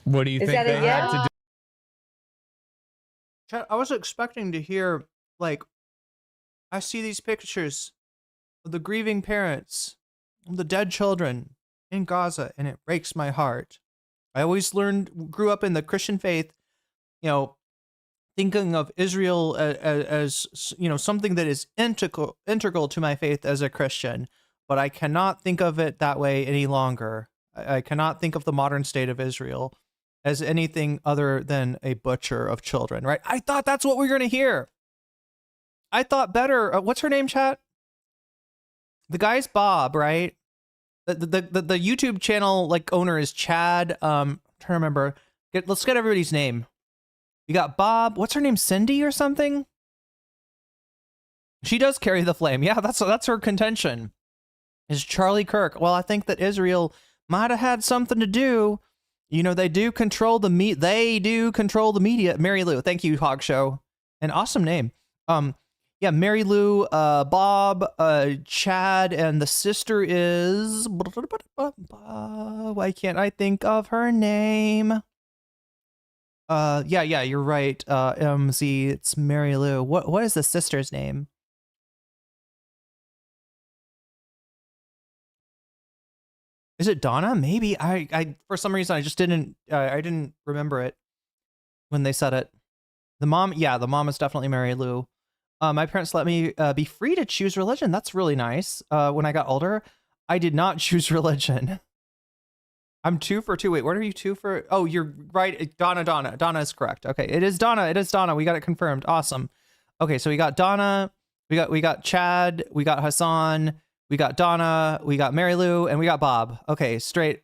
What do you think they had to do? I was expecting to hear, like, I see these pictures of the grieving parents, of the dead children in Gaza, and it breaks my heart. I always grew up in the Christian faith, thinking of Israel as something that is integral to my faith as a Christian, but I cannot think of it that way any longer. I cannot think of the modern state of Israel as anything other than a butcher of children, right? I thought that's what we were going to hear. I thought better. What's her name, chat? The guy's Bob, right? The YouTube channel like owner is Chad. I'm trying to remember. Let's get everybody's name. You got Bob. What's her name? Cindy or something? She does carry the flame. Yeah, that's her contention. Is Charlie Kirk. Well, I think that Israel might have had something to do. You know, they do control the media. Mary Lou. Thank you, Hog Show. An awesome name. Yeah, Mary Lou, Bob, Chad, and the sister is... Why can't I think of her name? Yeah, you're right. MZ, it's Mary Lou. What is the sister's name? Is it Donna? Maybe. I for some reason I just didn't remember it when they said it. The mom is definitely Mary Lou. My parents let me be free to choose religion. That's really nice. When I got older, I did not choose religion. I'm 2 for 2. Wait, what are you 2 for? Oh, you're right. Donna. Donna is correct. Okay, it is Donna. We got it confirmed. Awesome. Okay, so we got Donna, we got Chad, we got Hasan, we got Donna, we got Mary Lou, and we got Bob. Okay, straight.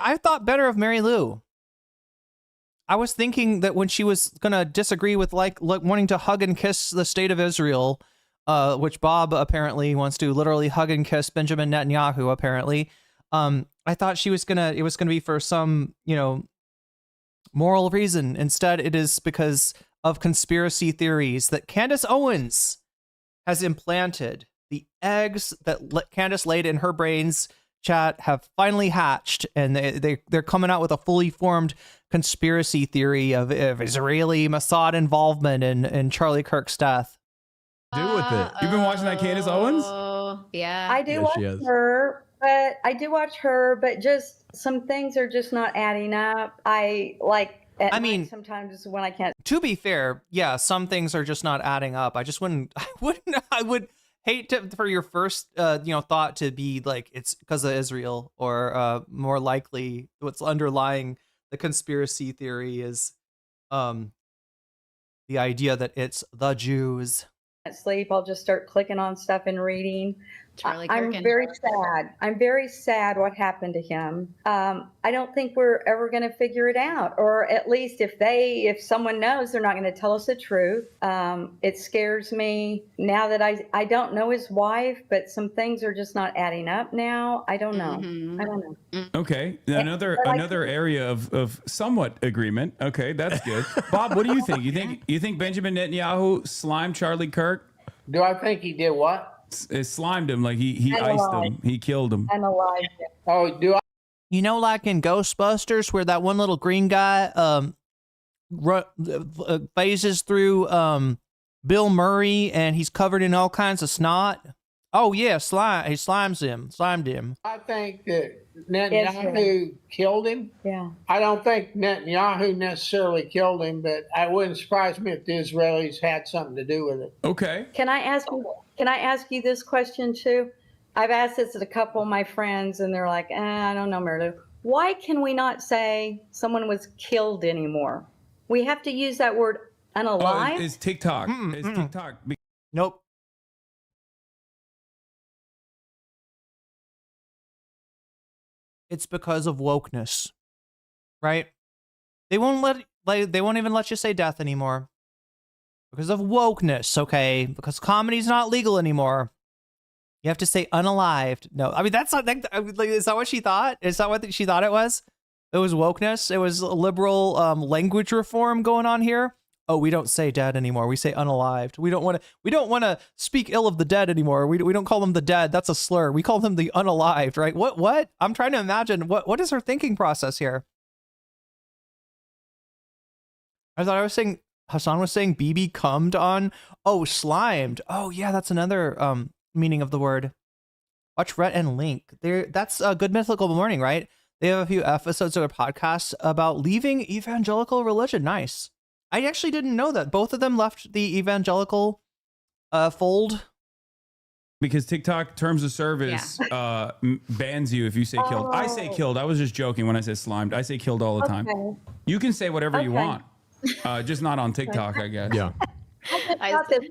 I thought better of Mary Lou. I was thinking that when she was gonna disagree with like wanting to hug and kiss the state of Israel, which Bob apparently wants to literally hug and kiss Benjamin Netanyahu apparently. I thought it was gonna be for some, moral reason. Instead, it is because of conspiracy theories that Candace Owens has implanted. The eggs that Candace laid in her brains, chat, have finally hatched, and they're coming out with a fully formed conspiracy theory of Israeli Mossad involvement in Charlie Kirk's death. Do with it. You've been watching that Candace Owens? Yeah. I do watch her, but just some things are just not adding up. Sometimes when I can't. To be fair, yeah, some things are just not adding up. I would hate for your first thought to be like it's because of Israel, or more likely what's underlying the conspiracy theory is the idea that it's the Jews. At sleep, I'll just start clicking on stuff and reading. Charlie I'm Kirk. very sad. I'm very sad what happened to him. I don't think we're ever going to figure it out, or at least if someone knows, they're not going to tell us the truth. It scares me now that I don't know his wife, but some things are just not adding up now. I don't know. I don't know. Okay, another area of somewhat agreement. Okay, that's good. Bob, what do you think? You think Benjamin Netanyahu slimed Charlie Kirk? Do I think he did what? It slimed him, like he iced him. He killed him. Analyzed him. Oh, do I? Like in Ghostbusters, where that one little green guy phases through Bill Murray, and he's covered in all kinds of snot. Oh yeah, he slimed him. I think that Netanyahu killed him. Yeah. I don't think Netanyahu necessarily killed him, but it wouldn't surprise me if the Israelis had something to do with it. Okay. Can I ask you this question too? I've asked this to a couple of my friends, and they're like, I don't know, Murdo. Why can we not say someone was killed anymore? We have to use that word unalive. It's TikTok. It's TikTok. Nope. It's because of wokeness, right? They won't even let you say death anymore because of wokeness. Okay, because comedy's not legal anymore. You have to say unalived. No, I mean that's not. Is that what she thought? Is that what she thought it was? It was wokeness. It was liberal language reform going on here. Oh, we don't say dead anymore. We say unalived. We don't want to speak ill of the dead anymore. We don't call them the dead. That's a slur. We call them the unalived, right? What? I'm trying to imagine what is her thinking process here. I thought I was saying Hasan was saying BB cummed on. Oh, slimed. Oh yeah, that's another meaning of the word. Watch Rhett and Link. That's a Good Mythical Morning, right? They have a few episodes of their podcast about leaving evangelical religion. Nice. I actually didn't know that both of them left the evangelical fold. because TikTok terms of service bans you if you say killed. I say killed. I was just joking when I said slimed. I say killed all the time. You can say whatever you want, just not on TikTok, I guess. Yeah. I thought that,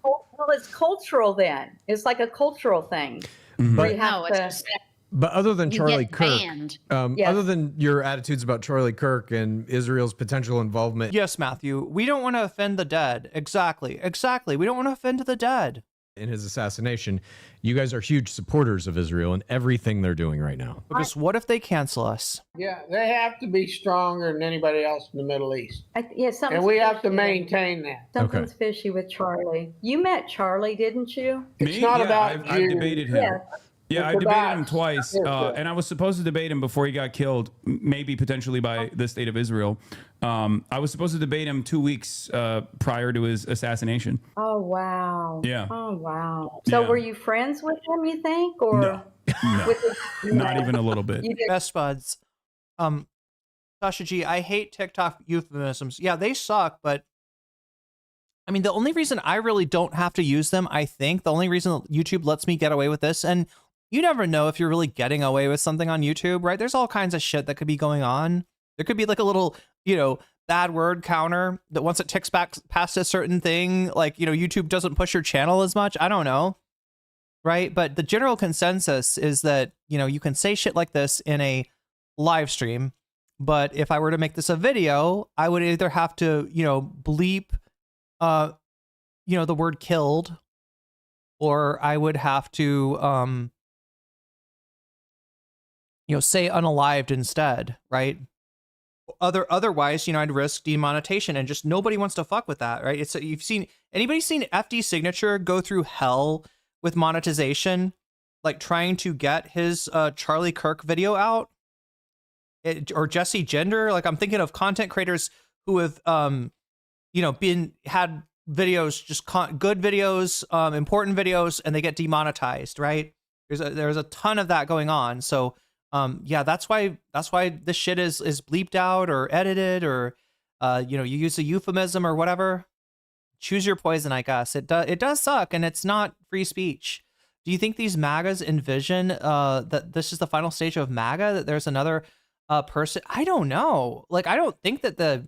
well, it's cultural then. It's like a cultural thing. Where you have to, But other than Charlie Kirk, Yes. other than your attitudes about Charlie Kirk and Israel's potential involvement, Yes, Matthew. We don't want to offend the dead. Exactly. We don't want to offend the dead. in his assassination, you guys are huge supporters of Israel and everything they're doing right now. Because what if they cancel us? Yeah, they have to be stronger than anybody else in the Middle East. something's And we have to fishy. maintain that. Something's fishy with Charlie. You met Charlie, didn't you? It's not about I've debated him. Yes. Yeah, I It's debated about- him twice, and I was supposed to debate him before he got killed, maybe potentially by the state of Israel. I was supposed to debate him 2 weeks prior to his assassination. Oh, wow. Yeah. Oh, wow. So Yeah. were you friends with him, you think? Or No, not even a little bit. You did- Best buds. Sasha G, I hate TikTok euphemisms. Yeah, they suck, but I mean, the only reason I really don't have to use them, I think, the only reason YouTube lets me get away with this, and you never know if you're really getting away with something on YouTube, right? There's all kinds of shit that could be going on. There could be like a little, bad word counter that once it ticks back past a certain thing, like, YouTube doesn't push your channel as much. I don't know. Right. But the general consensus is that, you can say shit like this in a live stream. But if I were to make this a video, I would either have to, bleep, the word killed, or I would have to, say unalived instead, right? Otherwise, I'd risk demonetization, and just nobody wants to fuck with that, right? Anybody seen FD Signature go through hell with monetization, like trying to get his Charlie Kirk video out, or Jesse Gender? Like, I'm thinking of content creators who have, had videos, just good videos, important videos, and they get demonetized, right? There's a ton of that going on. So, that's why this shit is bleeped out or edited, or, you use a euphemism or whatever. Choose your poison, I guess. It does suck, and it's not free speech. Do you think these MAGAs envision that this is the final stage of MAGA, that there's another person? I don't know. Like, I don't think that the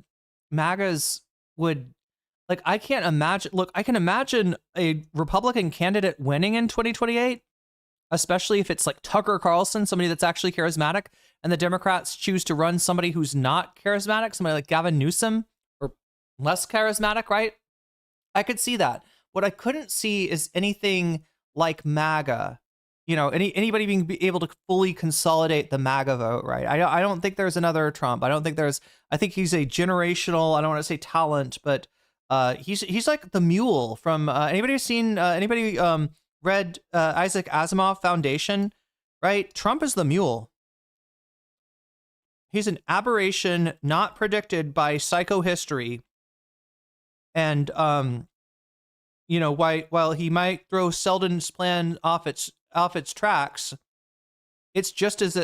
MAGAs would, like, I can't imagine. Look, I can imagine a Republican candidate winning in 2028, especially if it's like Tucker Carlson, somebody that's actually charismatic, and the Democrats choose to run somebody who's not charismatic, somebody like Gavin Newsom, or less charismatic, right? I could see that. What I couldn't see is anything like MAGA, anybody being able to fully consolidate the MAGA vote, right? I don't think there's another Trump. I think he's a generational, I don't want to say talent, but he's like the mule from, anybody read Isaac Asimov Foundation, right? Trump is the mule. He's an aberration not predicted by psychohistory. And, while he might throw Selden's plan off its tracks, it's just as,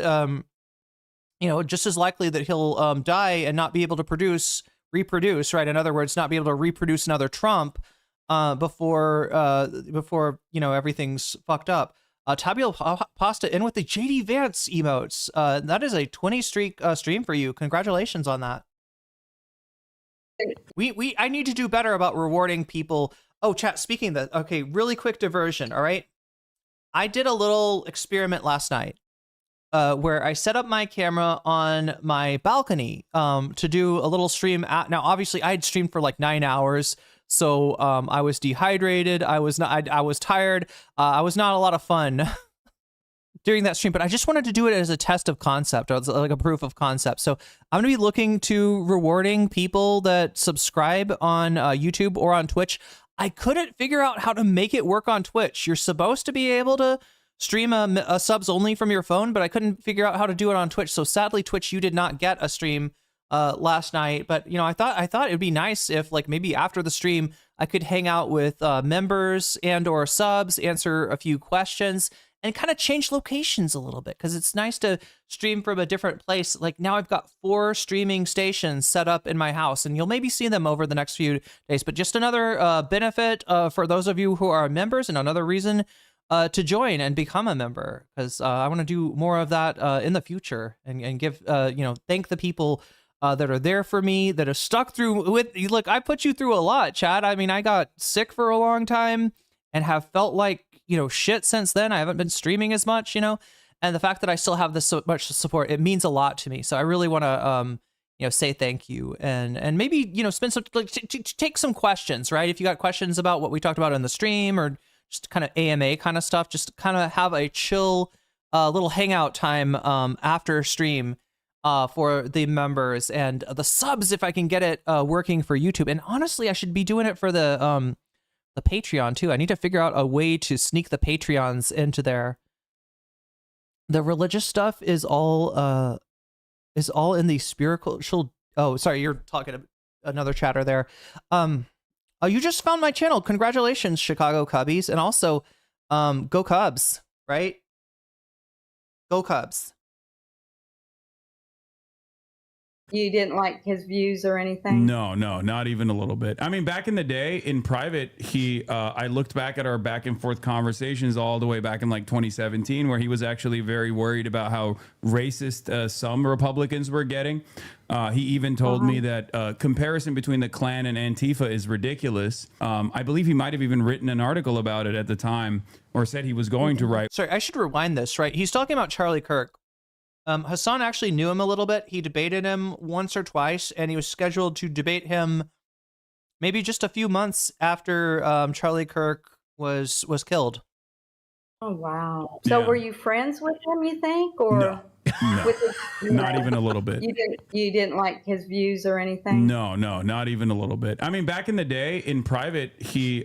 just as likely that he'll die and not be able to reproduce, right? In other words, not be able to reproduce another Trump before everything's fucked up. Tabula Pasta in with the JD Vance emotes. That is a 20 streak stream for you. Congratulations on that. I need to do better about rewarding people. Oh, chat, speaking of that, okay, really quick diversion, all right? I did a little experiment last night where I set up my camera on my balcony to do a little stream. Now, obviously, I had streamed for like 9 hours, so I was dehydrated. I was tired. I was not a lot of fun during that stream, but I just wanted to do it as a test of concept, or like a proof of concept. So I'm going to be looking to rewarding people that subscribe on YouTube or on Twitch. I couldn't figure out how to make it work on Twitch. You're supposed to be able to stream a subs only from your phone, but I couldn't figure out how to do it on Twitch. So sadly, Twitch, you did not get a stream last night. But I thought it'd be nice if, like, maybe after the stream I could hang out with members and or subs, answer a few questions, and kind of change locations a little bit, because it's nice to stream from a different place. Like, now I've got 4 streaming stations set up in my house, and you'll maybe see them over the next few days. But just another benefit for those of you who are members, and another reason to join and become a member, because I want to do more of that in the future, and give thank the people that are there for me, that have stuck through with. Look, I put you through a lot, Chad. I mean, I got sick for a long time and have felt like shit since then. I haven't been streaming as much, and the fact that I still have this so much support, it means a lot to me. So I really want to say thank you, and maybe spend some take some questions, right? If you got questions about what we talked about in the stream, or just kind of AMA kind of stuff, just kind of have a chill little hangout time after stream for the members and the subs, if I can get it working for YouTube. And honestly, I should be doing it for the Patreon too. I need to figure out a way to sneak the Patreons into there. The religious stuff is all in the spiritual. Oh, sorry, you're talking to another chatter there. Oh, you just found my channel. Congratulations, Chicago Cubbies. And also, go Cubs, right? Go Cubs. You didn't like his views or anything? No, not even a little bit. I mean, back in the day in private, I looked back at our back and forth conversations all the way back in like 2017, where he was actually very worried about how racist some Republicans were getting. He even told me that comparison between the Klan and Antifa is ridiculous. I believe he might have even written an article about it at the time, or said he was going to write. Sorry, I should rewind this, right? He's talking about Charlie Kirk. Hasan actually knew him a little bit. He debated him once or twice, and he was scheduled to debate him maybe just a few months after Charlie Kirk was killed. Oh, wow. So Yeah. were you friends with him, you think? Or No. Not even a little bit. You didn't like his views or anything? No, not even a little bit. I mean, back in the day in private,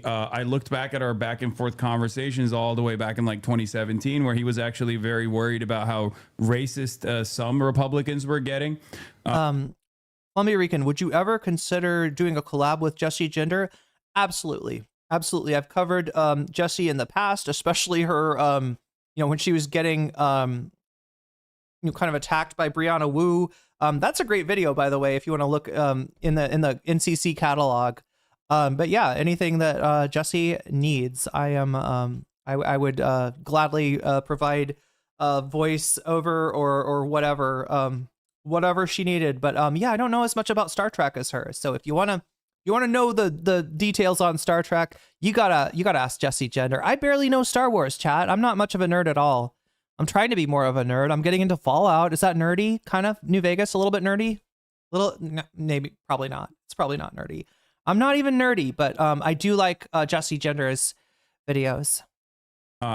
I looked back at our back and forth conversations all the way back in like 2017, where he was actually very worried about how racist some Republicans were getting. Columbia Rican, would you ever consider doing a collab with Jessie Gender? Absolutely. Absolutely. I've covered Jessie in the past, especially her, when she was getting kind of attacked by Brianna Wu. That's a great video, by the way, if you want to look in the NCC catalog. But yeah, anything that Jessie needs, I would gladly provide voice over or whatever she needed. But yeah, I don't know as much about Star Trek as her. So if you want to know the details on Star Trek, you gotta ask Jessie Gender. I barely know Star Wars, chat. I'm not much of a nerd at all. I'm trying to be more of a nerd. I'm getting into Fallout. Is that nerdy? Kind of. New Vegas, a little bit nerdy? Maybe, probably not. It's probably not nerdy. I'm not even nerdy, but I do like Jessie Gender's videos.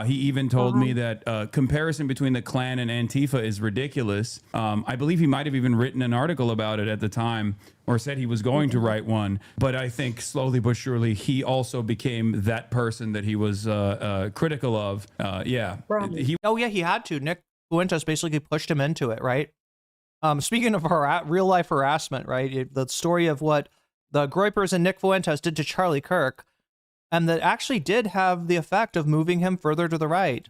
He even told me that comparison between the Klan and Antifa is ridiculous. I believe he might have even written an article about it at the time, or said he was going to write one. But I think slowly but surely he also became that person that he was critical of. Yeah. He had to. Nick Fuentes basically pushed him into it, right? Speaking of real life harassment, right? The story of what the Groypers and Nick Fuentes did to Charlie Kirk. And that actually did have the effect of moving him further to the right.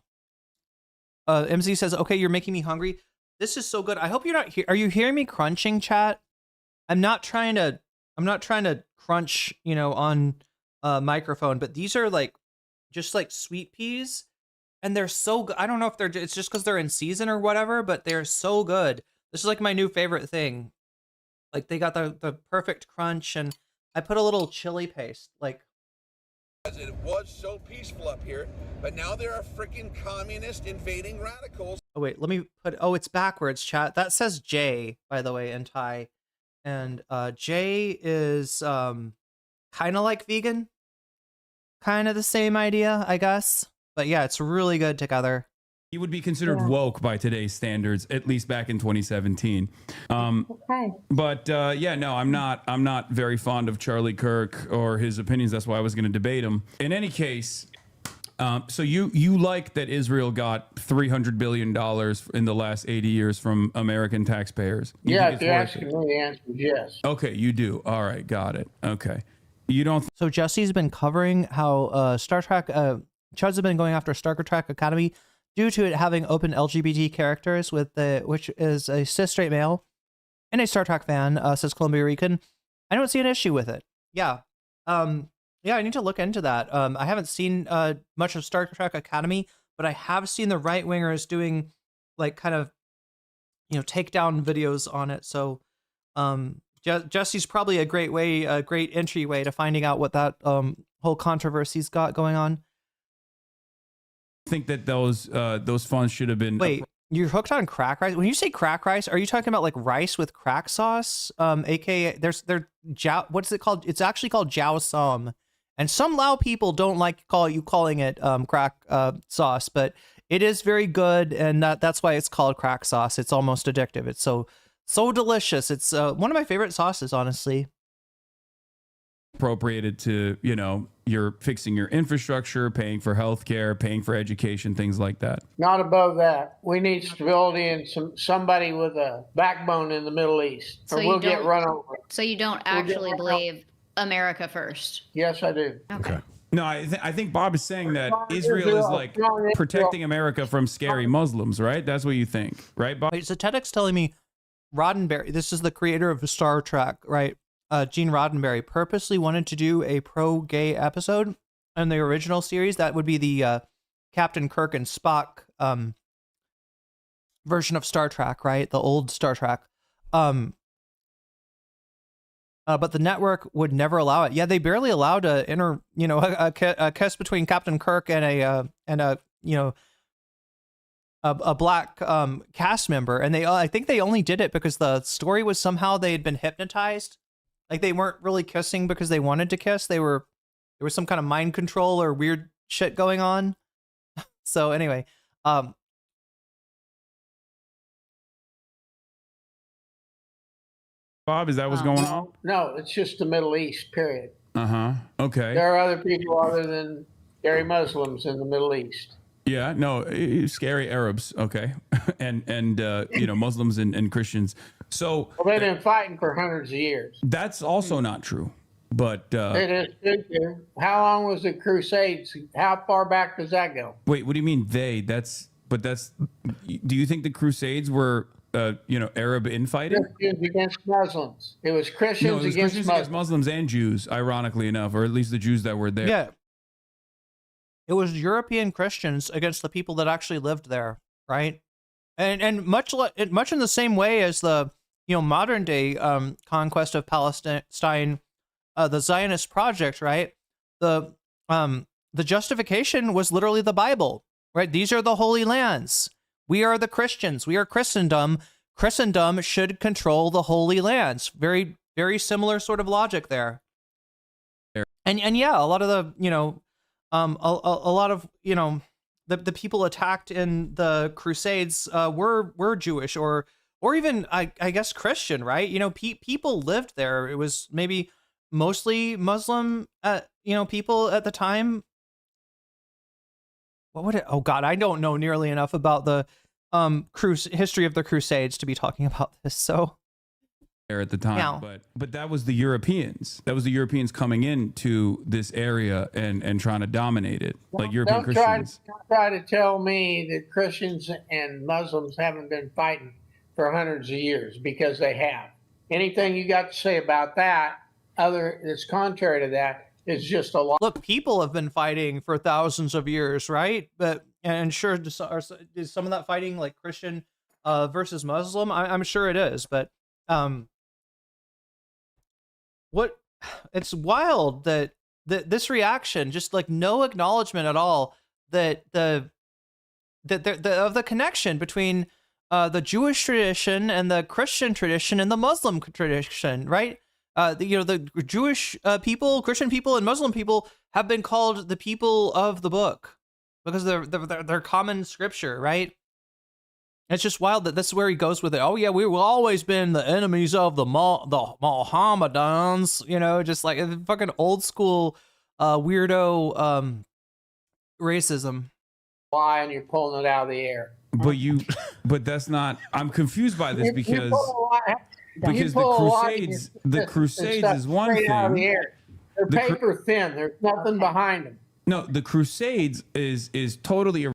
MZ says, okay, you're making me hungry. This is so good. I hope you're not here. Are you hearing me crunching, chat? I'm not trying to crunch, on a microphone, but these are just like sweet peas, and they're so good. I don't know if it's just because they're in season or whatever, but they're so good. This is like my new favorite thing. Like they got the perfect crunch, and I put a little chili paste, It was so peaceful up here, but now there are freaking communist invading radicals. Oh, wait, let me put... Oh, it's backwards, chat. That says J, by the way, in Thai. And J is kind of like vegan. Kind of the same idea, I guess. But yeah, it's really good together. He would be considered woke by today's standards, at least back in 2017. Okay. But I'm not very fond of Charlie Kirk or his opinions. That's why I was going to debate him. In any case, so you like that Israel got $300 billion in the last 80 years from American taxpayers? Yeah, if you're asking me, the answer is yes. Okay, you do. All right, got it. Okay. You don't... So Jesse's been covering how Star Trek... Chuds have been going after Star Trek Academy due to it having open LGBT characters, which is a cis straight male and a Star Trek fan, says Columbia Rican. I don't see an issue with it. Yeah. Yeah, I need to look into that. I haven't seen much of Star Trek Academy, but I have seen the right wingers doing like kind of takedown videos on it. So Jesse's probably a great entryway to finding out what that whole controversy's got going on. I think that those funds should have been. Wait, you're hooked on crack rice? When you say crack rice, are you talking about like rice with crack sauce? AKA what's it called? It's actually called jiao som. And some Lao people don't like calling it crack sauce, but it is very good, and that's why it's called crack sauce. It's almost addictive. It's so delicious. It's one of my favorite sauces, honestly. Appropriated to, you're fixing your infrastructure, paying for healthcare, paying for education, things like that. Not above that. We need stability and somebody with a backbone in the Middle East, or we'll get run over. So you don't actually believe America first? Yes, I do. Okay. No, I think Bob is saying that Israel is like protecting America from scary Muslims, right? That's what you think, right, Bob? Wait, so TEDx telling me Roddenberry, this is the creator of Star Trek, right? Gene Roddenberry purposely wanted to do a pro-gay episode in the original series. That would be the Captain Kirk and Spock version of Star Trek, right? The old Star Trek. But the network would never allow it. Yeah, they barely allowed a kiss between Captain Kirk and a black cast member, and I think they only did it because the story was somehow they had been hypnotized. Like they weren't really kissing because they wanted to kiss. There was some kind of mind control or weird shit going on. So anyway, Bob, is that what's going on? No, it's just the Middle East, period. Okay. There are other people other than scary Muslims in the Middle East. Yeah, no, scary Arabs, okay, and Muslims and Christians. So they've been fighting for hundreds of years. That's also not true, but it is true. How long was the Crusades? How far back does that go? Wait, what do you mean they? Do you think the Crusades were Arab infighting? Christians against Muslims. It was Christians, against Muslims and Jews, ironically enough, or at least the Jews that were there. Yeah. It was European Christians against the people that actually lived there, right? And much in the same way as the modern day conquest of Palestine, the Zionist project, right? The justification was literally the Bible, right? These are the holy lands. We are the Christians. We are Christendom. Christendom should control the holy lands. Very, very similar sort of logic there. And yeah, a lot of the a lot of the people attacked in the Crusades were Jewish or even I guess Christian, right? People lived there. It was maybe mostly Muslim people at the time. What would it? Oh God, I don't know nearly enough about the history of the Crusades to be talking about this. So there at the time, but that was the Europeans. That was the Europeans coming into this area and trying to dominate it, like European Christians. Don't try to tell me that Christians and Muslims haven't been fighting for hundreds of years, because they have. Anything you got to say about that, that's contrary to that, is just a lie. Look, people have been fighting for thousands of years, right? And sure, is some of that fighting like Christian versus Muslim? I'm sure it is, but it's wild that this reaction, just like no acknowledgement at all that of the connection between the Jewish tradition and the Christian tradition and the Muslim tradition, right? The Jewish people, Christian people, and Muslim people have been called the people of the book because they're common scripture, right? It's just wild that this is where he goes with it. Oh yeah, we've always been the enemies of the Mohammedans, just like fucking old school weirdo racism. Why? And you're pulling it out of the air. But that's not. I'm confused by this because the Crusades is one thing. They're paper thin. There's nothing behind them. No, the Crusades is totally.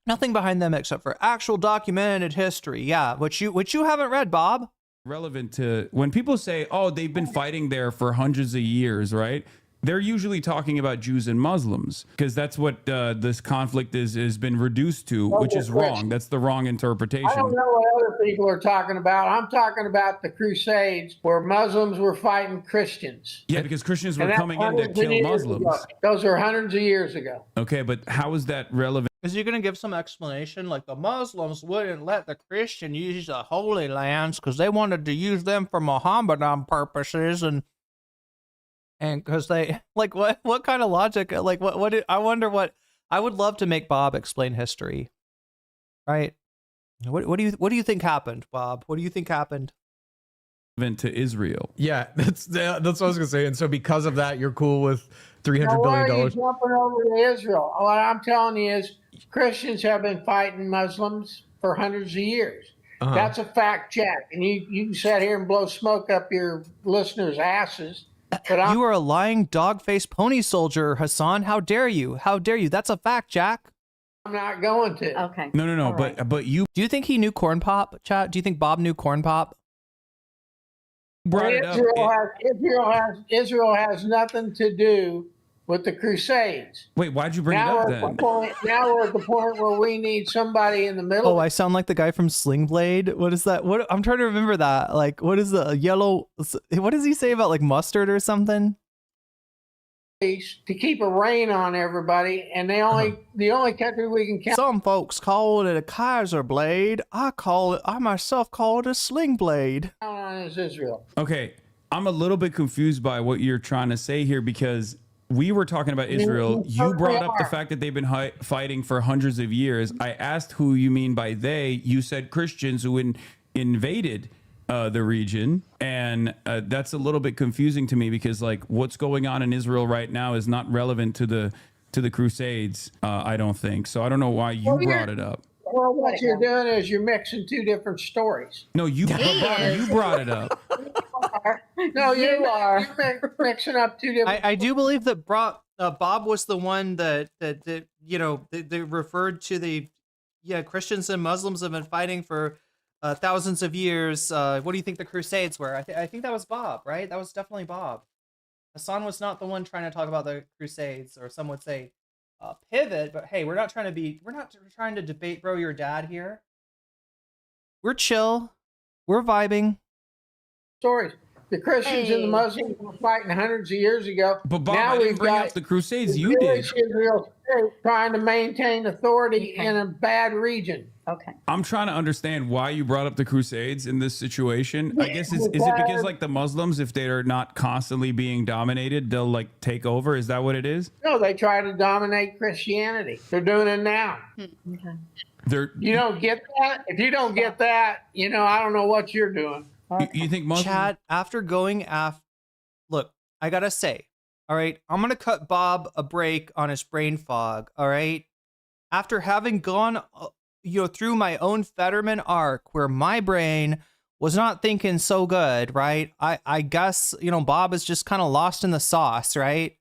Nothing behind them except for actual documented history. Yeah, which you haven't read, Bob. Relevant to when people say, "Oh, they've been fighting there for hundreds of years," right? they're usually talking about Jews and Muslims because that's what this conflict has been reduced to, which is wrong. That's the wrong interpretation. I don't know what other people are talking about. I'm talking about the Crusades where Muslims were fighting Christians. Yeah, because Christians were And that's coming in to hundreds of kill years Muslims. ago. Those are hundreds of years ago. Okay, but how is that relevant? Is you gonna give some explanation? Like the Muslims wouldn't let the Christian use the Holy Lands because they wanted to use them for Mohammedan purposes, and because they like what kind of logic? Like I wonder what I would love to make Bob explain history, right? What do you think happened, Bob? What do you think happened? To Israel. Yeah, that's what I was gonna say. And so because of that, you're cool with $300 Now, why billion. are you jumping over to Israel? What I'm telling you is Christians have been fighting Muslims for hundreds of years. That's a fact check. And you can sit here and blow smoke up your listeners' asses. But You are a lying dog-faced pony soldier, Hasan. How dare you? How dare you? That's a fact, Jack. I'm not going to. Okay. No. But you Do you think he knew Corn Pop, chat? Do you think Bob knew Corn Pop? brought it up. Israel has nothing to do with the Crusades. Wait, why'd you bring it up then? Now we're at the point where we need somebody in the middle. Oh, I sound like the guy from Sling Blade. What is that? What I'm trying to remember that. Like, what is the yellow? What does he say about like mustard or something? To keep a rein on everybody, and the only country we can count. Some folks call it a Kaiser blade. I myself call it a sling blade. On is Israel. Okay, I'm a little bit confused by what you're trying to say here because we were talking about Israel. You brought up the fact that they've been fighting for hundreds of years. I asked who you mean by they. You said Christians who invaded the region, and that's a little bit confusing to me because like what's going on in Israel right now is not relevant to the Crusades. I don't think so. I don't know why you brought it up. Well, what you're doing is you're mixing two different stories. No, you brought it up. No, you are. You're mixing up two different. I do believe that Bob was the one that they referred to the Christians and Muslims have been fighting for thousands of years. What do you think the Crusades were? I think that was Bob, right? That was definitely Bob. Hasan was not the one trying to talk about the Crusades, or some would say pivot. But hey, we're not trying to debate, bro. Your dad here. We're chill. We're vibing. Stories. The Christians and the Muslims were fighting hundreds of years ago. But Bob, now I didn't bring up the Crusades. You did. Israel trying to maintain authority in a bad region. Okay. I'm trying to understand why you brought up the Crusades in this situation. I guess is it because like the Muslims, if they are not constantly being dominated, they'll like take over? Is that what it is? No, they try to dominate Christianity. They're doing it now. Okay. You don't get that? If you don't get that, I don't know what you're doing. You think Muslims? Chad, after going after, look, I gotta say, all right, I'm gonna cut Bob a break on his brain fog. All right, after having gone, through my own Fetterman arc where my brain was not thinking so good, right? I guess Bob is just kind of lost in the sauce, right?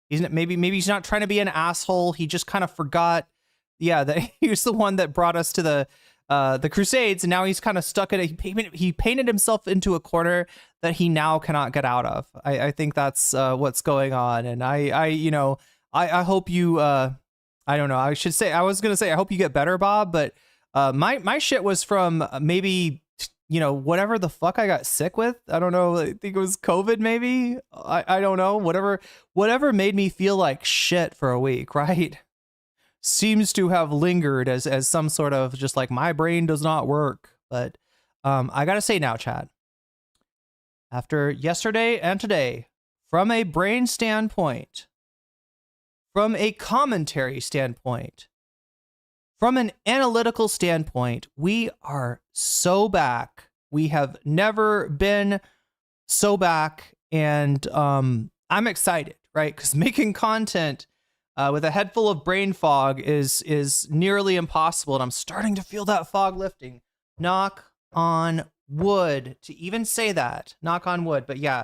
Maybe he's not trying to be an asshole. He just kind of forgot, that he was the one that brought us to the Crusades, and now he's kind of stuck in it. He painted himself into a corner that he now cannot get out of. I think that's what's going on, and I hope you. I don't know. I was gonna say I hope you get better, Bob. But my shit was from maybe whatever the fuck I got sick with. I don't know. I think it was COVID. Maybe I don't know. Whatever made me feel like shit for a week, right? Seems to have lingered as some sort of just like my brain does not work. But I gotta say now, Chad, after yesterday and today, from a brain standpoint, from a commentary standpoint, from an analytical standpoint, we are so back. We have never been so back, and I'm excited, right? Because making content with a head full of brain fog is nearly impossible, and I'm starting to feel that fog lifting. Knock on wood to even say that. Knock on wood. But yeah,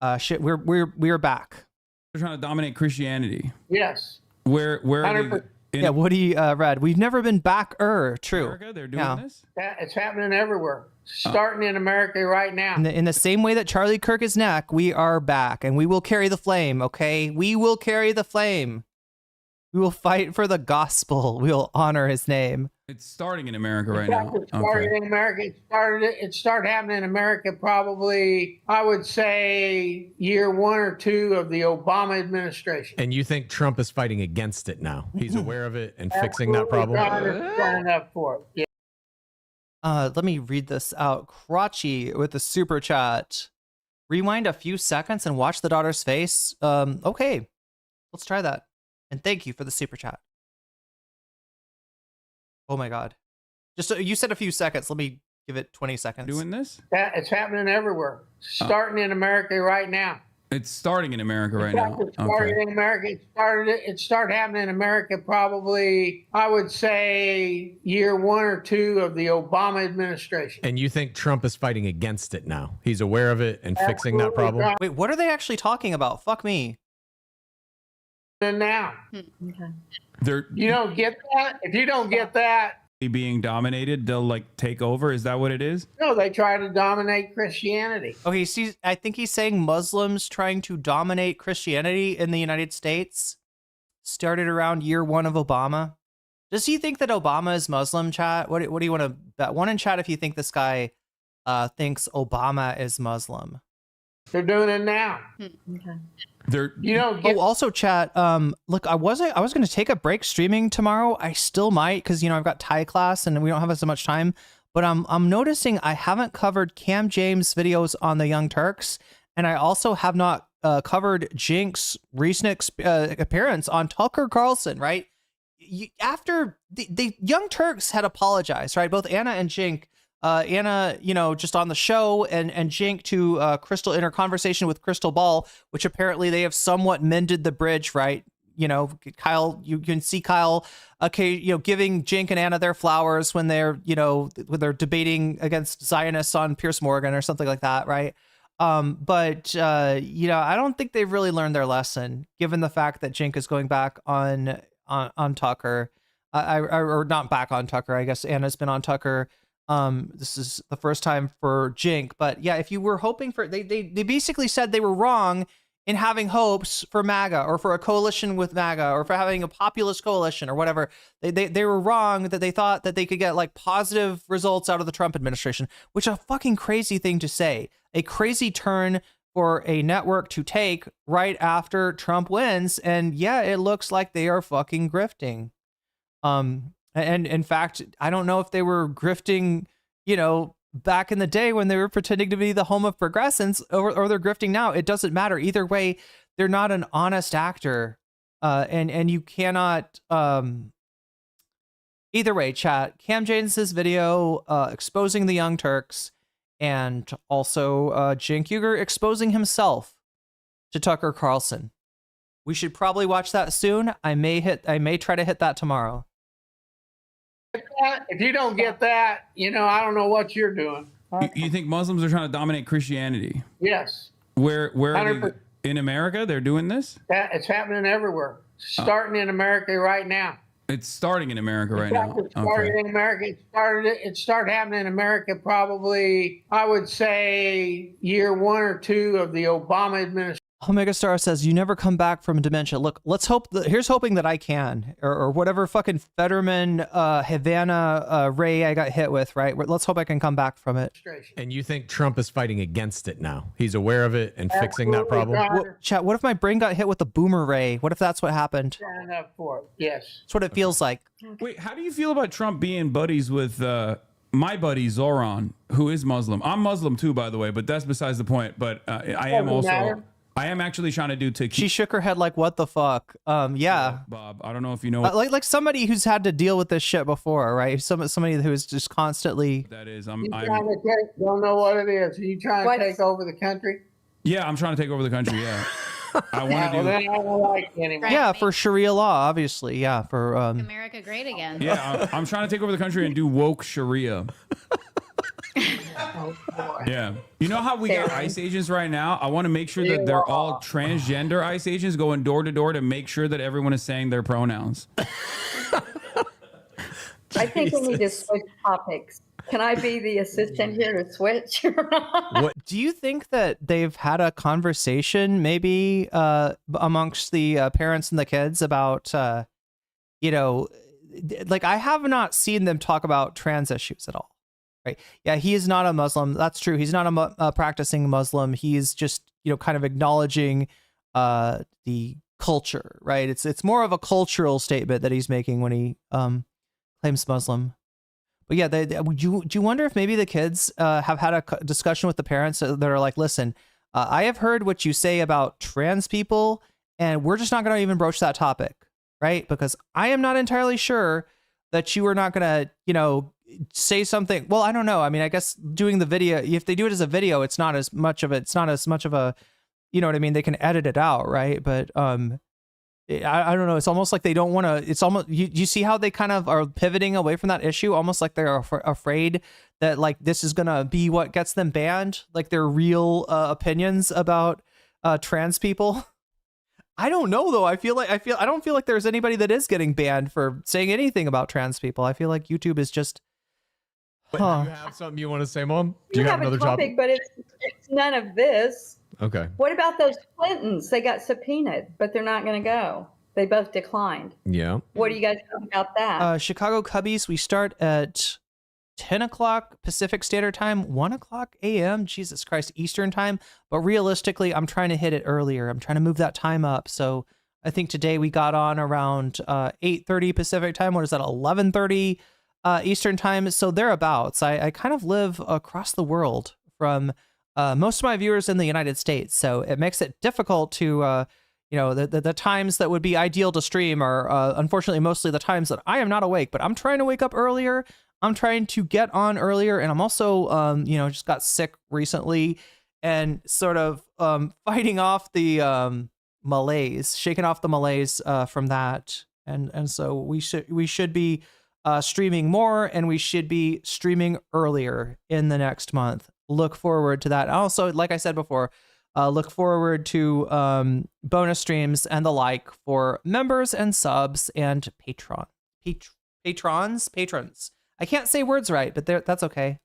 we're back. They're trying to dominate Christianity. Yes. Where are they, Yeah, Woody read, we've never been back. True. America, they're doing this? It's happening everywhere. Starting in America right now. In the same way that Charlie Kirk is neck, we are back, and we will carry the flame, okay? We will carry the flame. We will fight for the gospel. We will honor his name. It's starting in America right now. It started in America. It started happening in America probably, I would say, year 1 or 2 of the Obama administration. And you think Trump is fighting against it now? He's aware of it and fixing that problem? Trying up for it. Yeah. Let me read this out. Crotchy with the super chat. Rewind a few seconds and watch the daughter's face. Okay, let's try that. And thank you for the super chat. Oh my God. Just you said a few seconds. Let me give it 20 seconds. Doing this? It's happening everywhere. Starting in America right now. It's starting in America right now. It started in America. It started happening in America probably, I would say, year 1 or 2 of the Obama administration. And you think Trump is fighting against it now? He's aware of it and fixing that problem? Wait, what are they actually talking about? Fuck me. And now. They're You don't get that? If you don't get that, being dominated, they'll like take over. Is that what it is? no, they try to dominate Christianity. Okay, see, I think he's saying Muslims trying to dominate Christianity in the United States started around year 1 of Obama. Does he think that Obama is Muslim, chat? What do you want to bet? One in chat if you think this guy thinks Obama is Muslim. They're doing it now. They're You don't get Also, chat. Look, I was going to take a break streaming tomorrow. I still might because I've got Thai class and we don't have as much time. But I'm noticing I haven't covered Cam James' videos on the Young Turks, and I also have not covered Jink's recent appearance on Tucker Carlson. Right after the Young Turks had apologized, right? Both Anna and Jink. Anna, just on the show, and Jink to Crystal in her conversation with Crystal Ball, which apparently they have somewhat mended the bridge, right? Kyle, you can see Kyle, giving Jink and Anna their flowers when they're, when they're debating against Zionists on Piers Morgan or something like that, right? But I don't think they've really learned their lesson, given the fact that Jink is going back on Tucker, or not back on Tucker. I guess Anna's been on Tucker. This is the first time for Jink, but yeah, if you were hoping for, they basically said they were wrong in having hopes for MAGA or for a coalition with MAGA or for having a populist coalition or whatever. They were wrong that they thought that they could get like positive results out of the Trump administration, which is a fucking crazy thing to say, a crazy turn for a network to take right after Trump wins. And yeah, it looks like they are fucking grifting. And in fact, I don't know if they were grifting, back in the day when they were pretending to be the home of progressives, or they're grifting now. It doesn't matter. Either way, they're not an honest actor. And you cannot, either way, chat. Cam James's video exposing the Young Turks, and also Cenk Uygur exposing himself to Tucker Carlson. We should probably watch that soon. I may try to hit that tomorrow. if you don't get that, I don't know what you're doing. You think Muslims are trying to dominate Christianity? Yes. Where are they? In America, they're doing this? It's happening everywhere. Starting in America right now. It's starting in America right now. It started in America. It started happening in America probably, I would say, year 1 or 2 of the Obama administration. Omega Star says, you never come back from dementia. Look, let's hope here's hoping that I can, or whatever fucking Fetterman, Havana, Ray I got hit with, right? Let's hope I can come back from it. And you think Trump is fighting against it now? He's aware of it and fixing that problem? Chat, what if my brain got hit with a boomer ray? What if that's what happened? Trying up for it. Yes. That's what it feels like. Wait, how do you feel about Trump being buddies with my buddy Zoran, who is Muslim? I'm Muslim too, by the way, but that's besides the point. But I am actually trying to do to. She shook her head like, "What the fuck?" Yeah, Bob. I don't know if you know. Like somebody who's had to deal with this shit before, right? Somebody who is just constantly. That is, don't know what it is. Are you trying to take over the country? Yeah, I'm trying to take over the country. Yeah, I want to do. Then I don't like it anymore. Yeah, for Sharia law, obviously. Yeah, for America great again. Yeah, I'm trying to take over the country and do woke Sharia. Yeah, you know how we got ICE agents right now? I want to make sure that they're all transgender ICE agents going door to door to make sure that everyone is saying their pronouns. I think we need to switch topics. Can I be the assistant here to switch? What do you think that they've had a conversation maybe amongst the parents and the kids about you know, like I have not seen them talk about trans issues at all, right? Yeah, he is not a Muslim. That's true. He's not a practicing Muslim. He's just, you know, kind of acknowledging the culture, right? It's more of a cultural statement that he's making when he claims Muslim. But yeah, do you wonder if maybe the kids have had a discussion with the parents that are like, listen, I have heard what you say about trans people, and we're just not going to even broach that topic, right? Because I am not entirely sure that you are not going to, you know, say something. Well, I don't know. I mean, I guess doing the video, if they do it as a video, it's not as much of a, you know what I mean? They can edit it out, right? But I don't know. It's almost like they don't want to. It's almost you see how they kind of are pivoting away from that issue, almost like they're afraid that like this is gonna be what gets them banned, like their real opinions about trans people. I don't know though. I don't feel like there's anybody that is getting banned for saying anything about trans people. I feel like YouTube is just. But do you have something you want to say, Mom? Do you have another topic? But it's none of this. Okay. What about those Clintons? They got subpoenaed, but they're not going to go. They both declined. Yeah. What do you guys think about that? Chicago Cubbies, we start at 10 o'clock Pacific Standard Time, 1 o'clock a.m., Jesus Christ, Eastern Time. But realistically, I'm trying to hit it earlier. I'm trying to move that time up. So I think today we got on around 8:30 Pacific Time. What is that, 11:30 Eastern Time? So thereabouts. I kind of live across the world from most of my viewers in the United States, so it makes it difficult to, you know, the times that would be ideal to stream are unfortunately mostly the times that I am not awake. But I'm trying to wake up earlier. I'm trying to get on earlier, and I'm also, you know, just got sick recently, and sort of fighting off the malaise, shaking off the malaise from that, and so we should be streaming more, and we should be streaming earlier in the next month. Look forward to that. Also, like I said before, look forward to bonus streams and the like for members and subs and patrons. I can't say words right, but that's okay.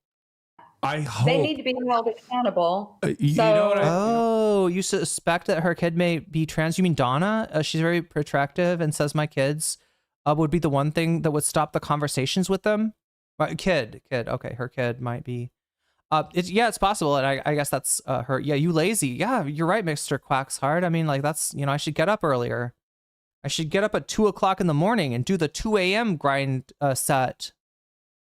I hope they need to be held accountable. You know what Oh, you suspect that her kid may be trans? You mean Donna? She's very attractive and says my kids would be the one thing that would stop the conversations with them. Kid. Okay, her kid might be. It's possible, and I guess that's her. Yeah, you lazy. Yeah, you're right, Mr. Quacksheart. I mean, like that's, you know, I should get up earlier. I should get up at 2 o'clock in the morning and do the 2 a.m. grind set.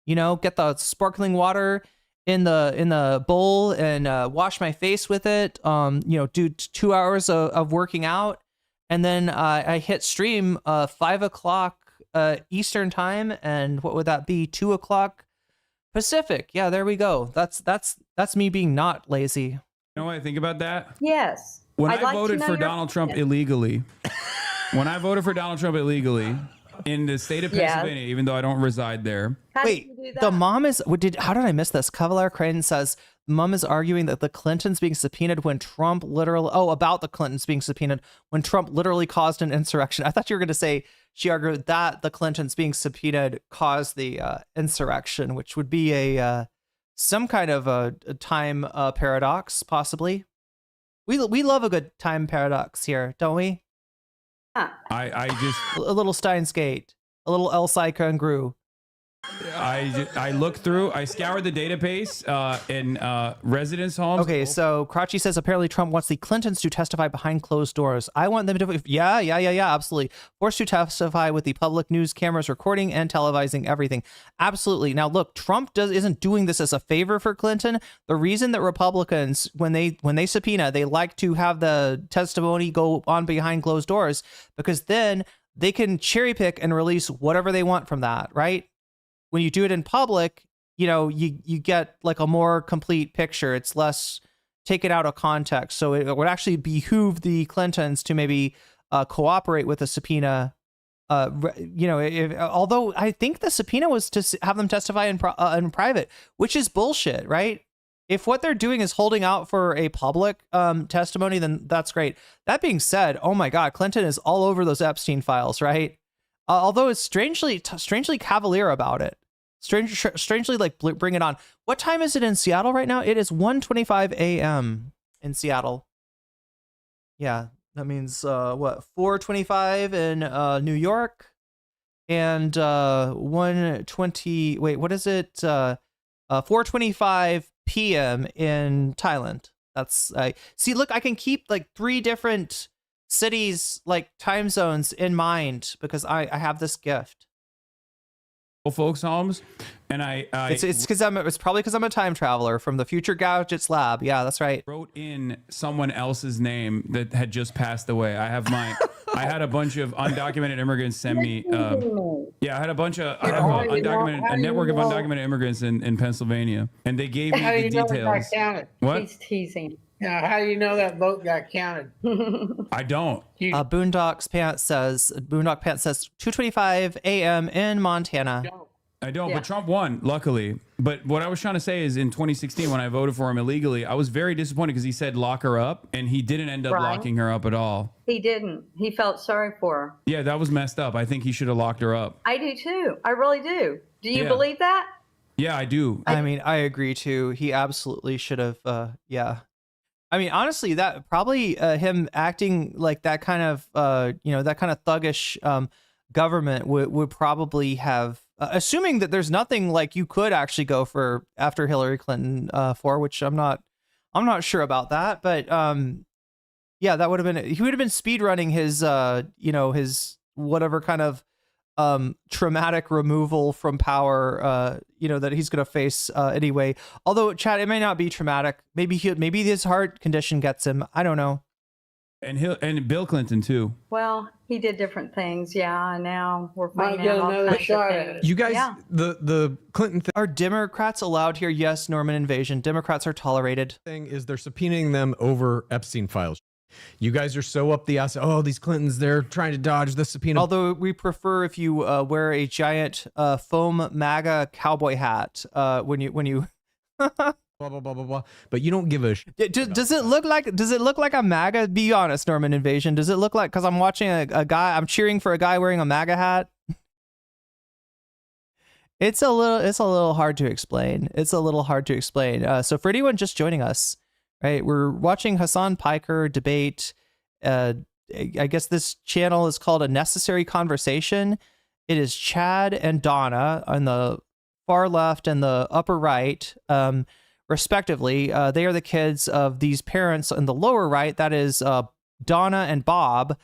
You know, get the sparkling water in the bowl and wash my face with it. You know, do 2 hours of working out, and then I hit stream 5 o'clock Eastern time, and what would that be? 2 o'clock Pacific. Yeah, there we go. That's me being not lazy. You know what I think about that? Yes. When I voted for Donald Trump illegally, in the state of Pennsylvania, even though I don't reside there. Wait, the mom is. How did I miss this? Cavalier Crane says mom is arguing that the Clintons being subpoenaed when Trump literally. Oh, about the Clintons being subpoenaed when Trump literally caused an insurrection. I thought you were going to say she argued that the Clintons being subpoenaed caused the insurrection, which would be a some kind of a time paradox, possibly. We love a good time paradox here, don't we? I just a little Steins Gate, a little El Congru. I looked through, I scoured the database in residence homes. Okay, so Crotchy says apparently Trump wants the Clintons to testify behind closed doors. I want them to, yeah, absolutely. Forced to testify with the public news cameras recording and televising everything. Absolutely. Now look, Trump isn't doing this as a favor for Clinton. The reason that Republicans, when they subpoena, they like to have the testimony go on behind closed doors, because then they can cherry pick and release whatever they want from that, right? When you do it in public, you know, you get like a more complete picture. It's less taken out of context. So it would actually behoove the Clintons to maybe cooperate with a subpoena. You know, although I think the subpoena was to have them testify in private, which is bullshit, right? If what they're doing is holding out for a public testimony, then that's great. That being said, oh my God, Clinton is all over those Epstein files, right? Although it's strangely cavalier about it. Strangely, like bring it on. What time is it in Seattle right now? It is 1:25 a.m. in Seattle. Yeah, that means what, 4:25 in New York, and 1:20. Wait, what is it? 4:25 p.m. in Thailand. That's see. Look, I can keep like 3 different cities, like time zones in mind because I have this gift. Folks homes, and it's probably because I'm a time traveler from the Future Gadgets Lab. Yeah, that's right. Wrote in someone else's name that had just passed away. I have I had a bunch of undocumented immigrants send me. I had a bunch of a network of undocumented immigrants in Pennsylvania, and they gave me the details. What? He's teasing. Now, how do you know that vote got counted? I don't. Boondock Pants says 2:25 a.m. in Montana. I don't, but Trump won, luckily. But what I was trying to say is in 2016, when I voted for him illegally, I was very disappointed because he said lock her up, and he didn't end up locking her up at all. He didn't. He felt sorry for her. Yeah, that was messed up. I think he should have locked her up. I do too. I really do. Do you believe that? Yeah, I do. I mean, I agree too. He absolutely should have. Yeah. I mean, honestly, that probably him acting like that kind of, that kind of thuggish government would probably have, assuming that there's nothing like you could actually go for after Hillary Clinton for, which I'm not sure about that, but yeah, that would have been, he would have been speed running his, his whatever kind of traumatic removal from power, that he's going to face anyway. Although, Chad, it may not be traumatic. Maybe his heart condition gets him. I don't know. And Bill Clinton too. Well, he did different things. Yeah, and now we're finding out all kinds of things. You guys, the Clinton thing. Are Democrats allowed here? Yes, Norman invasion. Democrats are tolerated. Thing is, they're subpoenaing them over Epstein files. You guys are so up the ass. Oh, these Clintons, they're trying to dodge the subpoena. Although we prefer if you wear a giant foam MAGA cowboy hat when you blah blah blah blah blah. But you don't give a does it look like a MAGA? Be honest, Norman invasion. Does it look like, because I'm watching a guy, I'm cheering for a guy wearing a MAGA hat? It's a little hard to explain. So for anyone just joining us, right, we're watching Hasan Piker debate. I guess this channel is called A Necessary Conversation. It is Chad and Donna on the far left and the upper right, respectively. They are the kids of these parents in the lower right. That is Donna and Bob.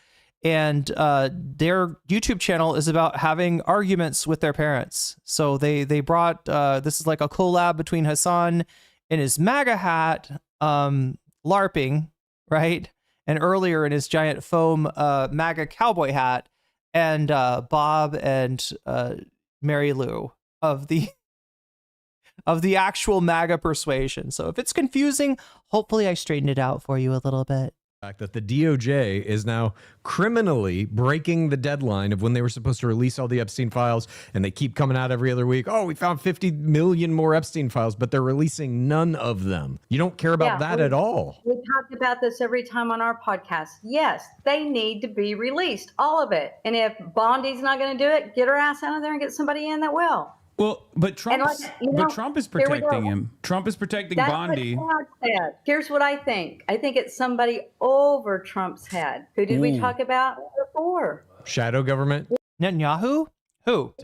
And their YouTube channel is about having arguments with their parents. So they brought, this is like a collab between Hasan in his MAGA hat, LARPing, right? And earlier in his giant foam MAGA cowboy hat, and Bob and Mary Lou of the actual MAGA persuasion. So if it's confusing, hopefully I straightened it out for you a little bit. Fact that the DOJ is now criminally breaking the deadline of when they were supposed to release all the Epstein files, and they keep coming out every other week. Oh, we found 50 million more Epstein files, but they're releasing none of them. You don't care about that at all. We talk about this every time on our podcast. Yes, they need to be released, all of it. And if Bondi's not going to do it, get her ass out of there and get somebody in that will. Well, but Trump is protecting him. Trump is protecting Bondi. Here's what I think. I think it's somebody over Trump's head. Who did we talk about before? Shadow government? Netanyahu? Who?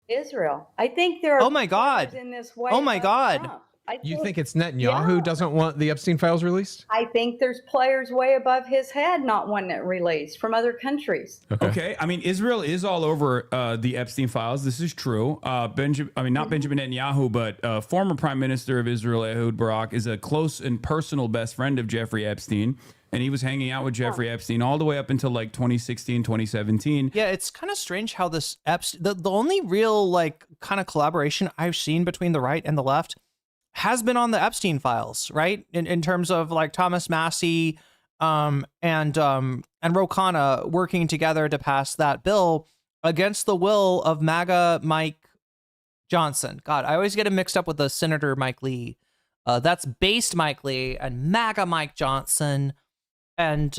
Israel. I think there are. Oh my God. In this way oh my God. Trump. You think it's Netanyahu doesn't want the Epstein files released? I think there's players way above his head not wanting it released from other countries. Okay. I mean, Israel is all over the Epstein files. This is true. Not Benjamin Netanyahu, but former Prime Minister of Israel, Ehud Barak, is a close and personal best friend of Jeffrey Epstein. And he was hanging out with Jeffrey Epstein all the way up until like 2016, 2017. Yeah, it's kind of strange how this the only real like kind of collaboration I've seen between the right and the left has been on the Epstein files, right? In terms of like Thomas Massey and Ro Khanna working together to pass that bill against the will of MAGA Mike Johnson. God, I always get him mixed up with the Senator Mike Lee. That's based Mike Lee and MAGA Mike Johnson. And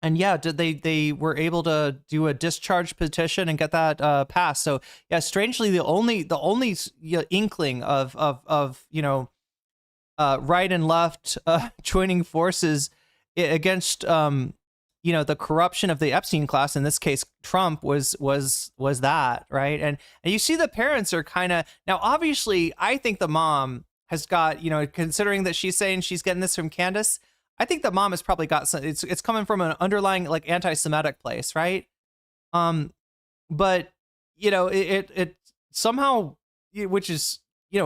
And yeah, they were able to do a discharge petition and get that passed. So yeah, strangely, the only inkling of right and left joining forces against the corruption of the Epstein class, in this case Trump, was that, right? And you see the parents are kind of, now obviously I think the mom has got, considering that she's saying she's getting this from Candace, I think the mom has probably got some, it's coming from an underlying like anti-Semitic place, right? But it somehow, which is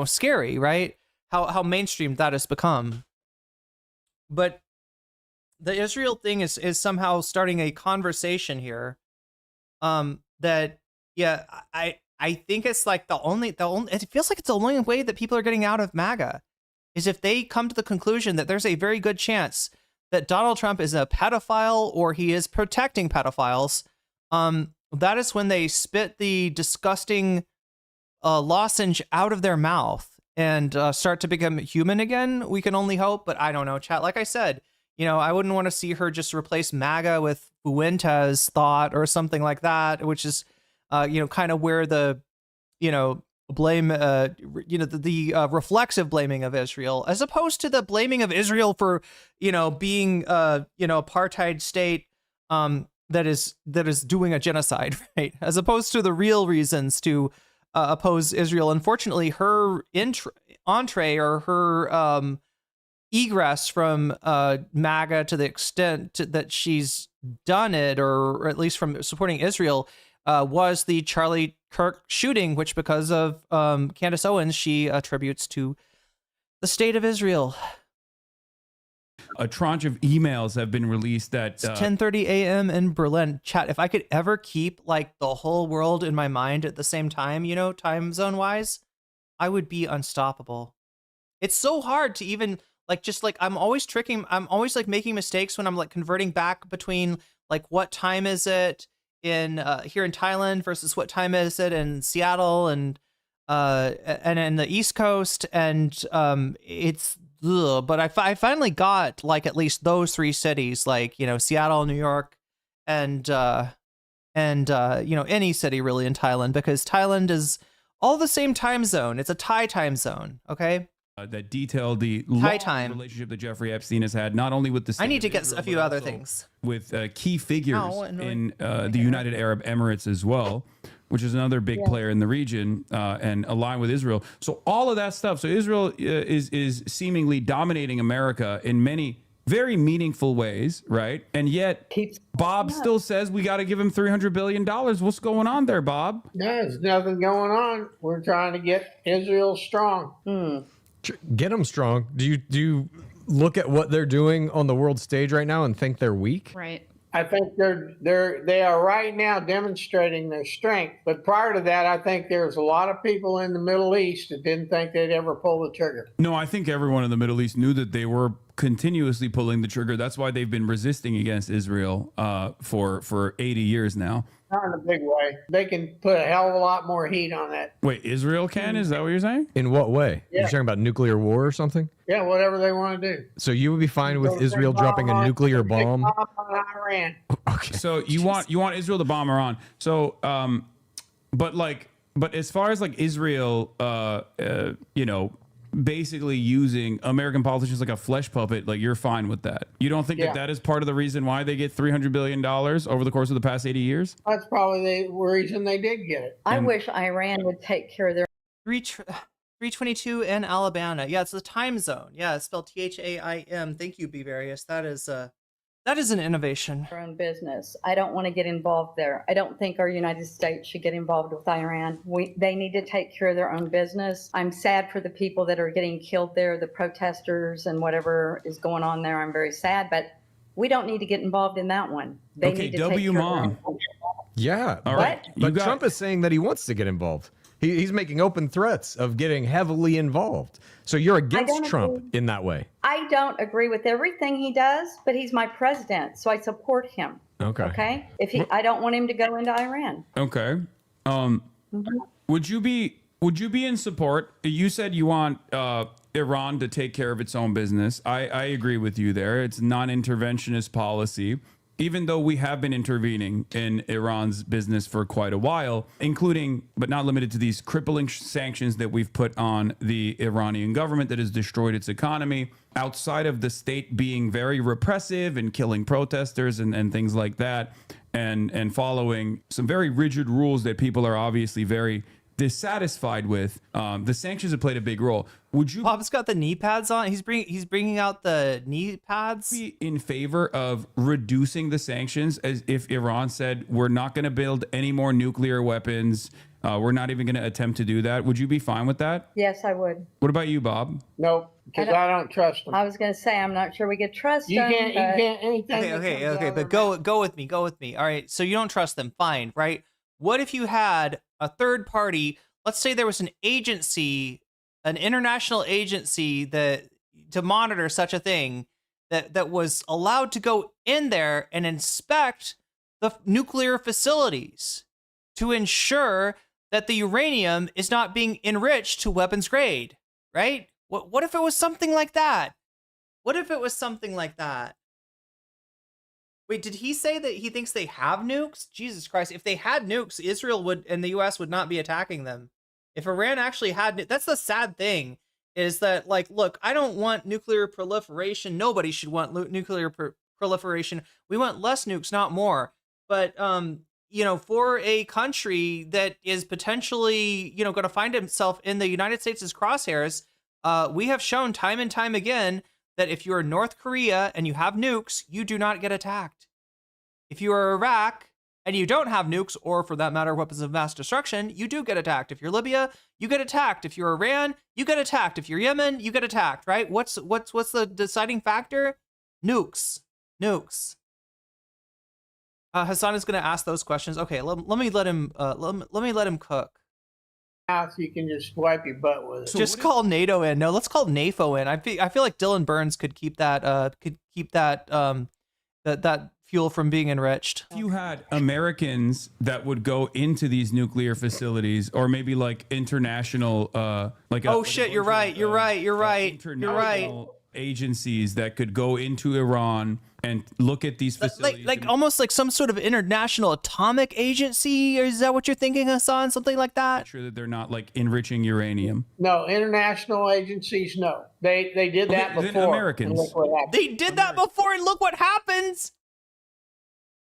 scary, right? How mainstream that has become. But the Israel thing is somehow starting a conversation here. That I think it's like the only it feels like it's the only way that people are getting out of MAGA is if they come to the conclusion that there's a very good chance that Donald Trump is a pedophile or he is protecting pedophiles. That is when they spit the disgusting lozenge out of their mouth and start to become human again. We can only hope, but I don't know, chat. Like I said, I wouldn't want to see her just replace MAGA with Fuentes thought or something like that, which is, kind of where the, blame, the reflexive blaming of Israel, as opposed to the blaming of Israel for, being, apartheid state, that is doing a genocide, right? As opposed to the real reasons to oppose Israel. Unfortunately, her entree or her, egress from MAGA, to the extent that she's done it, or at least from supporting Israel, was the Charlie Kirk shooting, which because of Candace Owens, she attributes to the state of Israel. A tranche of emails have been released that 10:30 a.m. in Berlin. Chat, if I could ever keep like the whole world in my mind at the same time, time zone wise, I would be unstoppable. It's so hard to even I'm always like making mistakes when I'm like converting back between like what time is it in here in Thailand versus what time is it in Seattle and in the East Coast, and it's but I finally got like at least those three cities, like Seattle, New York, and any city really in Thailand, because Thailand is all the same time zone. It's a Thai time zone, okay? That detailed the long relationship that Jeffrey Epstein has had, not only with the state I need to get Israel, a few other things with key figures in the United Arab Emirates as well, which is another big player in the region and aligned with Israel. So all of that stuff. So Israel is seemingly dominating America in many very meaningful ways, right? And yet Bob still says we got to give him $300 billion. What's going on there, Bob? There's nothing going on. We're trying to get Israel strong. Get them strong. Do you look at what they're doing on the world stage right now and think they're weak? Right. I think they are right now demonstrating their strength. But prior to that, I think there's a lot of people in the Middle East that didn't think they'd ever pull the trigger. No, I think everyone in the Middle East knew that they were continuously pulling the trigger. That's why they've been resisting against Israel for 80 years now. Not in a big way. They can put a hell of a lot more heat on that. Wait, Israel can? Is that what you're saying? In what way? Yeah. You're talking about nuclear war or something? Yeah, whatever they want to do. So you would be fine with Israel dropping a nuclear bomb? On Iran. Okay. So you want Israel to bomb Iran. So but as far as like Israel basically using American politicians like a flesh puppet, like you're fine with that. You don't think that is part of the reason why they get $300 billion over the course of the past 80 years? That's probably the reason they did get it. I wish Iran would take care of their 322 in Alabama. Yeah, it's the time zone. Yeah, it's spelled THAIM. Thank you, Bevarius. That is an innovation. own business. I don't want to get involved there. I don't think our United States should get involved with Iran. They need to take care of their own business. I'm sad for the people that are getting killed there, the protesters and whatever is going on there. I'm very sad, but we don't need to get involved in that one. They Okay, need to W take care of their Mom. own. Yeah. All right. But Trump is saying that he wants to get involved. He's making open threats of getting heavily involved. So you're against Trump in that way. I don't agree with everything he does, but he's my president, so I support him. Okay. Okay? I don't want him to go into Iran. Okay. Would you be in support? You said you want Iran to take care of its own business. I agree with you there. It's non-interventionist policy. even though we have been intervening in Iran's business for quite a while, including but not limited to these crippling sanctions that we've put on the Iranian government that has destroyed its economy, outside of the state being very repressive and killing protesters and things like that, and following some very rigid rules that people are obviously very dissatisfied with, the sanctions have played a big role. Would you? Bob's got the knee pads on. He's bringing out the knee pads. Be in favor of reducing the sanctions, as if Iran said we're not going to build any more nuclear weapons, we're not even going to attempt to do that? Would you be fine with that? Yes, I would. What about you, Bob? Nope, because I don't trust them. I was going to say, I'm not sure we could trust them. You can't anything. Okay, but go with me. All right, so you don't trust them. Fine, right? What if you had a third party? Let's say there was an agency, an international agency that to monitor such a thing that was allowed to go in there and inspect the nuclear facilities to ensure that the uranium is not being enriched to weapons grade, right? What if it was something like that? What if it was something like that? Wait, did he say that he thinks they have nukes? Jesus Christ, if they had nukes, Israel would and the US would not be attacking them. If Iran actually had, that's the sad thing, is that, like, look, I don't want nuclear proliferation. Nobody should want nuclear proliferation. We want less nukes, not more. But, for a country that is potentially, going to find itself in the United States' crosshairs, we have shown time and time again that if you're North Korea and you have nukes, you do not get attacked. If you are Iraq and you don't have nukes, or for that matter, weapons of mass destruction, you do get attacked. If you're Libya, you get attacked. If you're Iran, you get attacked. If you're Yemen, you get attacked, right? What's the deciding factor? Nukes. Hasan is going to ask those questions. Okay, let me let him cook. Mouth, you can just wipe your butt with it. So just call NATO in. No, let's call NAFO in. I feel like Dylan Burns could keep that that fuel from being enriched. If you had Americans that would go into these nuclear facilities, or maybe like international, You're right. Agencies that could go into Iran and look at these facilities, like almost like some sort of international atomic agency. Is that what you're thinking, Hasan? Something like that? Make sure that they're not like enriching uranium. No, international agencies, no. They did that before. Americans. They did that before, and look what happens.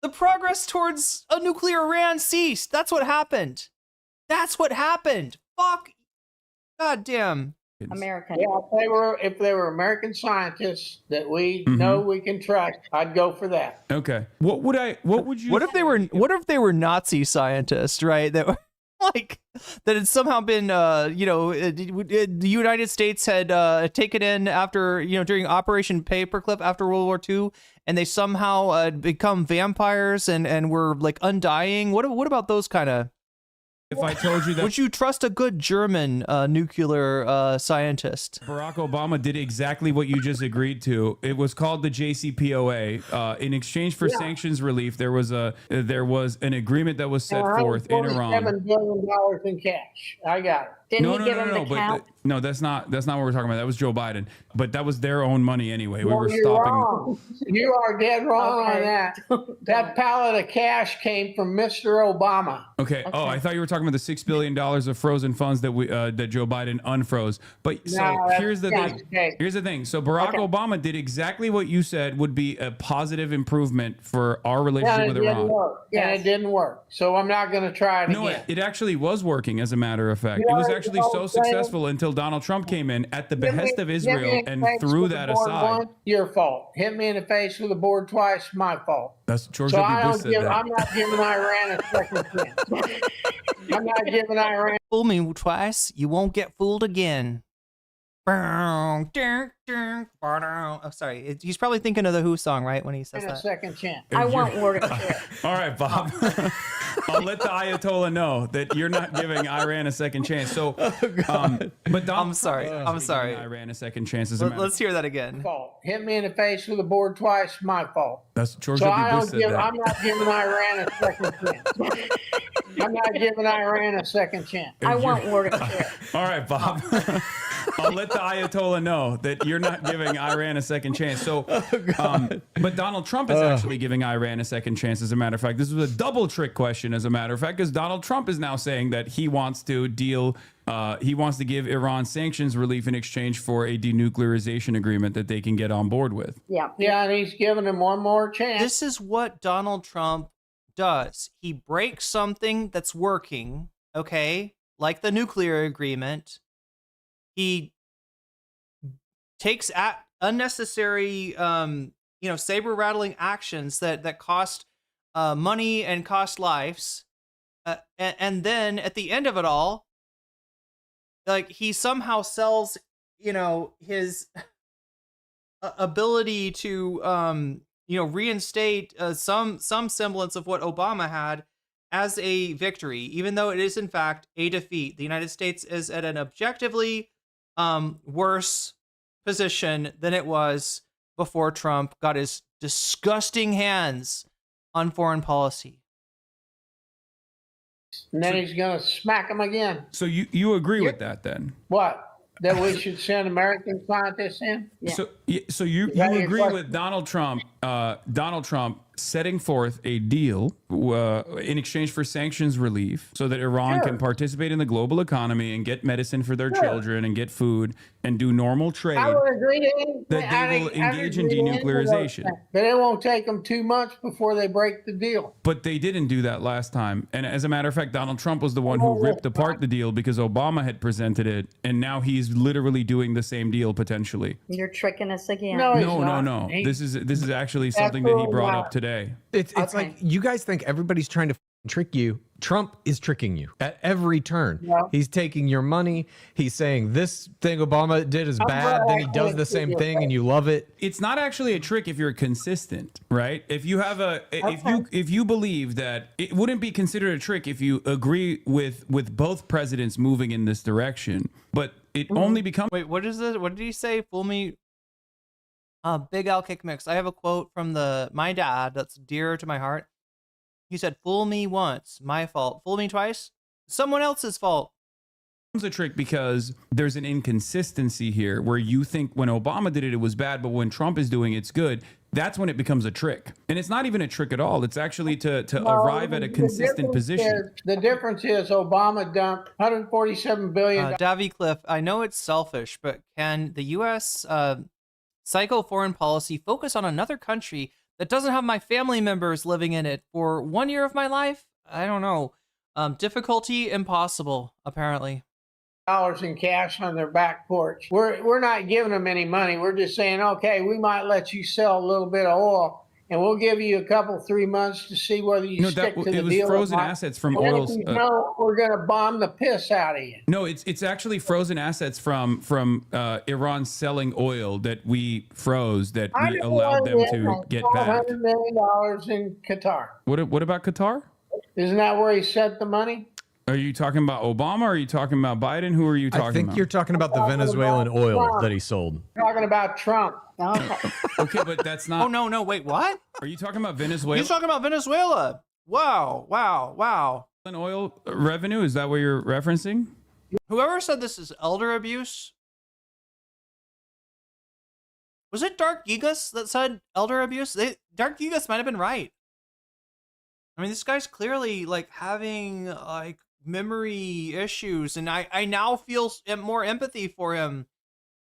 The progress towards a nuclear Iran ceased. That's what happened. Fuck. God damn. American. Yeah, if they were American scientists that we know we can trust, I'd go for that. Okay. What if they were Nazi scientists, right? That were like that had somehow been the United States had taken in after during Operation Paperclip after World War II, and they somehow become vampires and were like undying. What about those kind of? If I told you that, would you trust a good German nuclear scientist? Barack Obama did exactly what you just agreed to. It was called the JCPOA. In exchange for sanctions relief, there was an agreement that was set forth in Iran. $7 billion in cash. I got it. Didn't he give him the count? No, that's not what we're talking about. That was Joe Biden. But that was their own money anyway. No, you're wrong. You are dead wrong on that. That pallet of cash came from Mr. Obama. Okay. Oh, I thought you were talking about the $6 billion of frozen funds that Joe Biden unfroze. But here's the thing. Okay. Here's the thing. So Barack Obama did exactly what you said would be a positive improvement for our relationship with Iran. And it didn't work. So I'm not going to try it again. No, it actually was working, as a matter of fact. It was actually so successful until Donald Trump came in at the behest of Israel and threw that aside. Once, your fault. Hit me in the face with a board twice, my fault. That's George so W. Bush said that. I'm not giving Iran a second chance. I'm not giving Iran. Fool me twice, you won't get fooled again. Oh, sorry. He's probably thinking of the Who song, right? When he says that. A second chance. I want word of All right, Bob. I'll let the Ayatollah know that you're not giving Iran a second chance. So, but I'm sorry. Iran a second chance. Let's hear that again. Fault. Hit me in the face with a board twice, my fault. That's George W. Bush said that. I'm not giving Iran a second chance. I'm not giving Iran a second chance. I want word of care. All right, Bob. I'll let the Ayatollah know that you're not giving Iran a second chance. So, but Donald Trump is actually giving Iran a second chance. As a matter of fact, this was a double trick question. As a matter of fact, because Donald Trump is now saying that he wants to deal. He wants to give Iran sanctions relief in exchange for a denuclearization agreement that they can get on board with. Yeah, and he's giving him one more chance. This is what Donald Trump does. He breaks something that's working, okay, like the nuclear agreement. He takes unnecessary, saber-rattling actions that cost money and cost lives, and then at the end of it all, like, he somehow sells, his ability to, reinstate some semblance of what Obama had as a victory, even though it is in fact a defeat. The United States is at an objectively worse position than it was before Trump got his disgusting hands on foreign policy. And then he's going to smack him again. So you agree with that then? What? That we should send American scientists in? Yeah. So you agree with Donald Trump setting forth a deal in exchange for sanctions relief so that Iran can participate in the global economy and get medicine for their children and get food and do normal trade. I would agree to him. That they will engage in denuclearization. But it won't take them 2 months before they break the deal. But they didn't do that last time. And as a matter of fact, Donald Trump was the one who ripped apart the deal because Obama had presented it. And now he's literally doing the same deal potentially. You're tricking us again. No. This is actually something that he brought up today. It's like you guys think everybody's trying to trick you. Trump is tricking you at every turn. Yeah. He's taking your money. He's saying this thing Obama did is bad. Then he does the same thing and you love it. It's not actually a trick if you're consistent, right? If you have if you believe that it wouldn't be considered a trick if you agree with both presidents moving in this direction, but it only becomes. Wait, what is this? What did he say? Fool me. Big Al Kick Mix. I have a quote from my dad that's dear to my heart. He said, "Fool me once, my fault. Fool me twice, someone else's fault." It's a trick because there's an inconsistency here where you think when Obama did it, it was bad, but when Trump is doing it's good. That's when it becomes a trick. And it's not even a trick at all. It's actually to arrive at a consistent position. The difference is Obama dumped $147 billion. Davy Cliff, I know it's selfish, but can the U.S. Psycho foreign policy focus on another country that doesn't have my family members living in it for 1 year of my life? I don't know. Difficulty impossible, apparently. Dollars in cash on their back porch. We're not giving them any money. We're just saying, okay, we might let you sell a little bit of oil, and we'll give you a couple, 3 months to see whether you stick to the deal. It was frozen assets from oil. We're going to bomb the piss out of you. No, it's actually frozen assets from Iran selling oil that we froze, that we allowed them to get back. $500 million in Qatar. What about Qatar? Isn't that where he sent the money? Are you talking about Obama or are you talking about Biden? Who are you talking about? I think you're talking about the Venezuelan oil that he sold. Talking about Trump. Okay, but that's not. Oh, no, wait, what? Are you talking about Venezuela? He's talking about Venezuela. Wow. Oil revenue, is that what you're referencing? Whoever said this is elder abuse? Was it Dark Gigas that said elder abuse? Dark Gigas might have been right. I mean, this guy's clearly like having like memory issues, and I now feel more empathy for him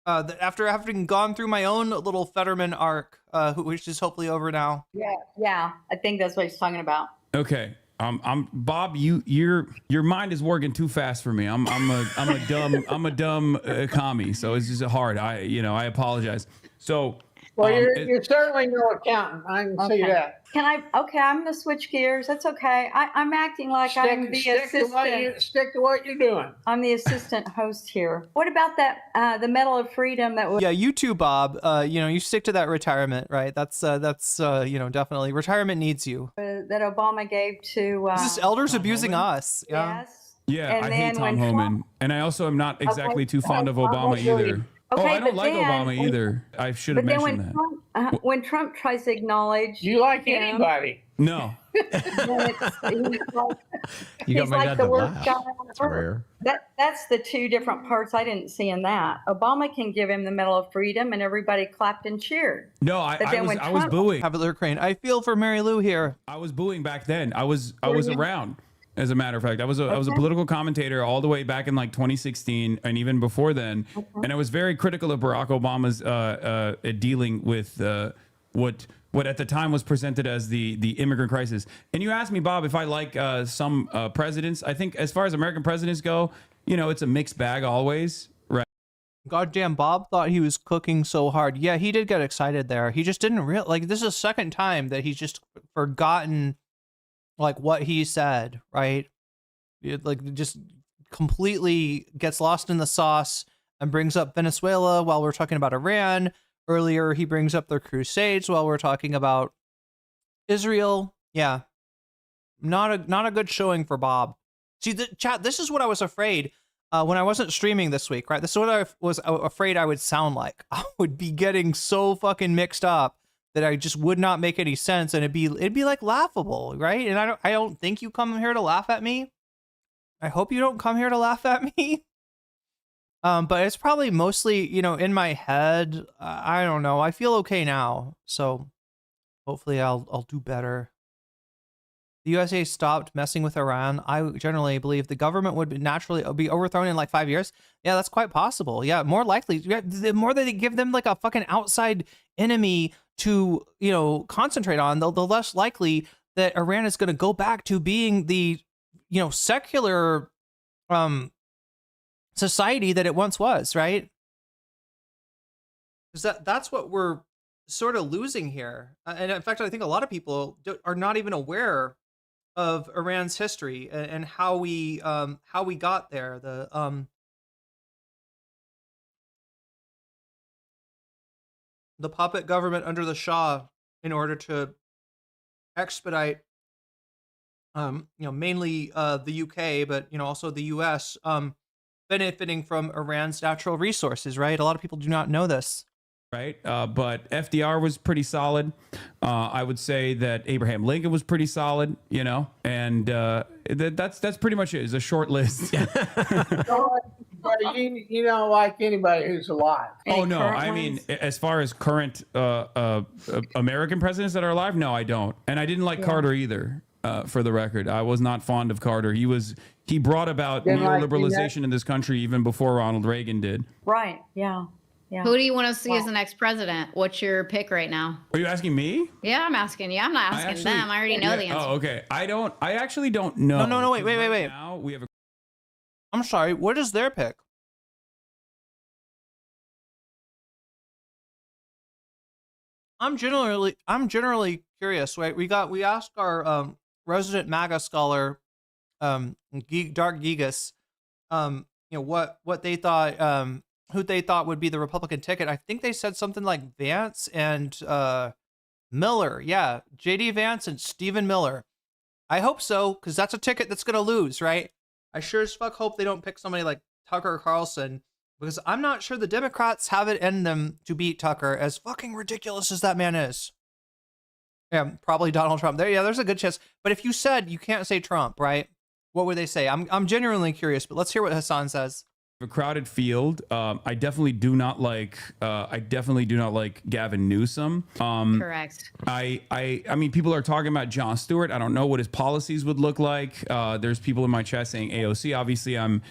after having gone through my own little Fetterman arc, which is hopefully over now. Yeah, I think that's what he's talking about. Okay, I'm Bob. Your mind is working too fast for me. I'm a dumb commie, so it's just hard. I apologize. So. Well, you're certainly no accountant. I can see that. Can I? Okay, I'm going to switch gears. That's okay. I'm acting like I'm the assistant. Stick to what you're doing. I'm the assistant host here. What about that? The Medal of Freedom that was. Yeah, you too, Bob. You stick to that retirement, right? That's definitely retirement needs you. That Obama gave to. This is elders abusing us. Yeah. Yes. Yeah, I hate Tom Homan, and I also am not exactly too fond of Obama either. Okay, I don't like Obama either. I should have mentioned that. When Trump tries to acknowledge, you like anybody? No. You got my dad to laugh. That's rare. That's the two different parts I didn't see in that. Obama can give him the Medal of Freedom, and everybody clapped and cheered. No, I was booing. Have a crane. I feel for Mary Lou here. I was booing back then. I was around. As a matter of fact, I was a political commentator all the way back in like 2016 and even before then, and I was very critical of Barack Obama's dealing with what at the time was presented as the immigrant crisis. And you asked me, Bob, if I like some presidents. I think as far as American presidents go, you know, it's a mixed bag always, right? Goddamn, Bob thought he was cooking so hard. Yeah, he did get excited there. He just didn't like, this is the second time that he's just forgotten like what he said, right? Like just completely gets lost in the sauce and brings up Venezuela while we're talking about Iran. Earlier, he brings up the Crusades while we're talking about Israel. Yeah, not a good showing for Bob. See, chat, this is what I was afraid when I wasn't streaming this week, right? This is what I was afraid I would sound like. I would be getting so fucking mixed up that I just would not make any sense, and it'd be like laughable, right? And I don't think you come here to laugh at me. I hope you don't come here to laugh at me. But it's probably mostly, you know, in my head. I don't know. I feel okay now, so hopefully I'll do better. The USA stopped messing with Iran. I generally believe the government would naturally be overthrown in like 5 years. Yeah, that's quite possible. Yeah, more likely. The more they give them like a fucking outside enemy to, you know, concentrate on, the less likely that Iran is going to go back to being the, you know, secular society that it once was, right? Because that's what we're sort of losing here. And in fact, I think a lot of people are not even aware of Iran's history and how we got there. The puppet government under the Shah, in order to expedite, you know, mainly the UK, but you know also the US, benefiting from Iran's natural resources, right? A lot of people do not know this. Right. But FDR was pretty solid. I would say that Abraham Lincoln was pretty solid, you know, and that's pretty much it. It's a short list. But you don't like anybody who's alive. Oh, no. I mean, as far as current American presidents that are alive, no, I don't. And I didn't like Carter either, for the record. I was not fond of Carter. He brought about neoliberalization in this country even before Ronald Reagan did. Right. Yeah. Yeah. Who do you want to see as the next president? What's your pick right now? Are you asking me? Yeah, I'm asking you. I'm not asking them. I already know the answer. Oh, okay. I actually don't know. No, wait. Now we have I'm sorry. What is their pick? I'm generally curious, right? We asked our resident MAGA scholar, Dark Gigas, you know, what they thought, who they thought would be the Republican ticket. I think they said something like Vance and Miller. Yeah, JD Vance and Stephen Miller. I hope so, because that's a ticket that's gonna lose, right? I sure as fuck hope they don't pick somebody like Tucker Carlson, because I'm not sure the Democrats have it in them to beat Tucker, as fucking ridiculous as that man is. Yeah, probably Donald Trump. There's a good chance. But if you said you can't say Trump, right? What would they say? I'm genuinely curious, but let's hear what Hasan says. A crowded field. I definitely do not like Gavin Newsom. Correct. I mean, people are talking about Jon Stewart. I don't know what his policies would look like. There's people in my chat saying AOC. Obviously, I'm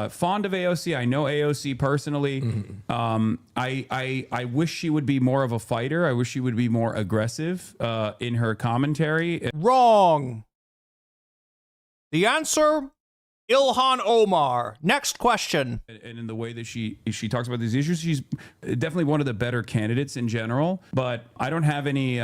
fond of AOC. I know AOC personally. I wish she would be more of a fighter. I wish she would be more aggressive in her commentary. Wrong. The answer, Ilhan Omar. Next question. And in the way that she talks about these issues, she's definitely one of the better candidates in general. But I don't have any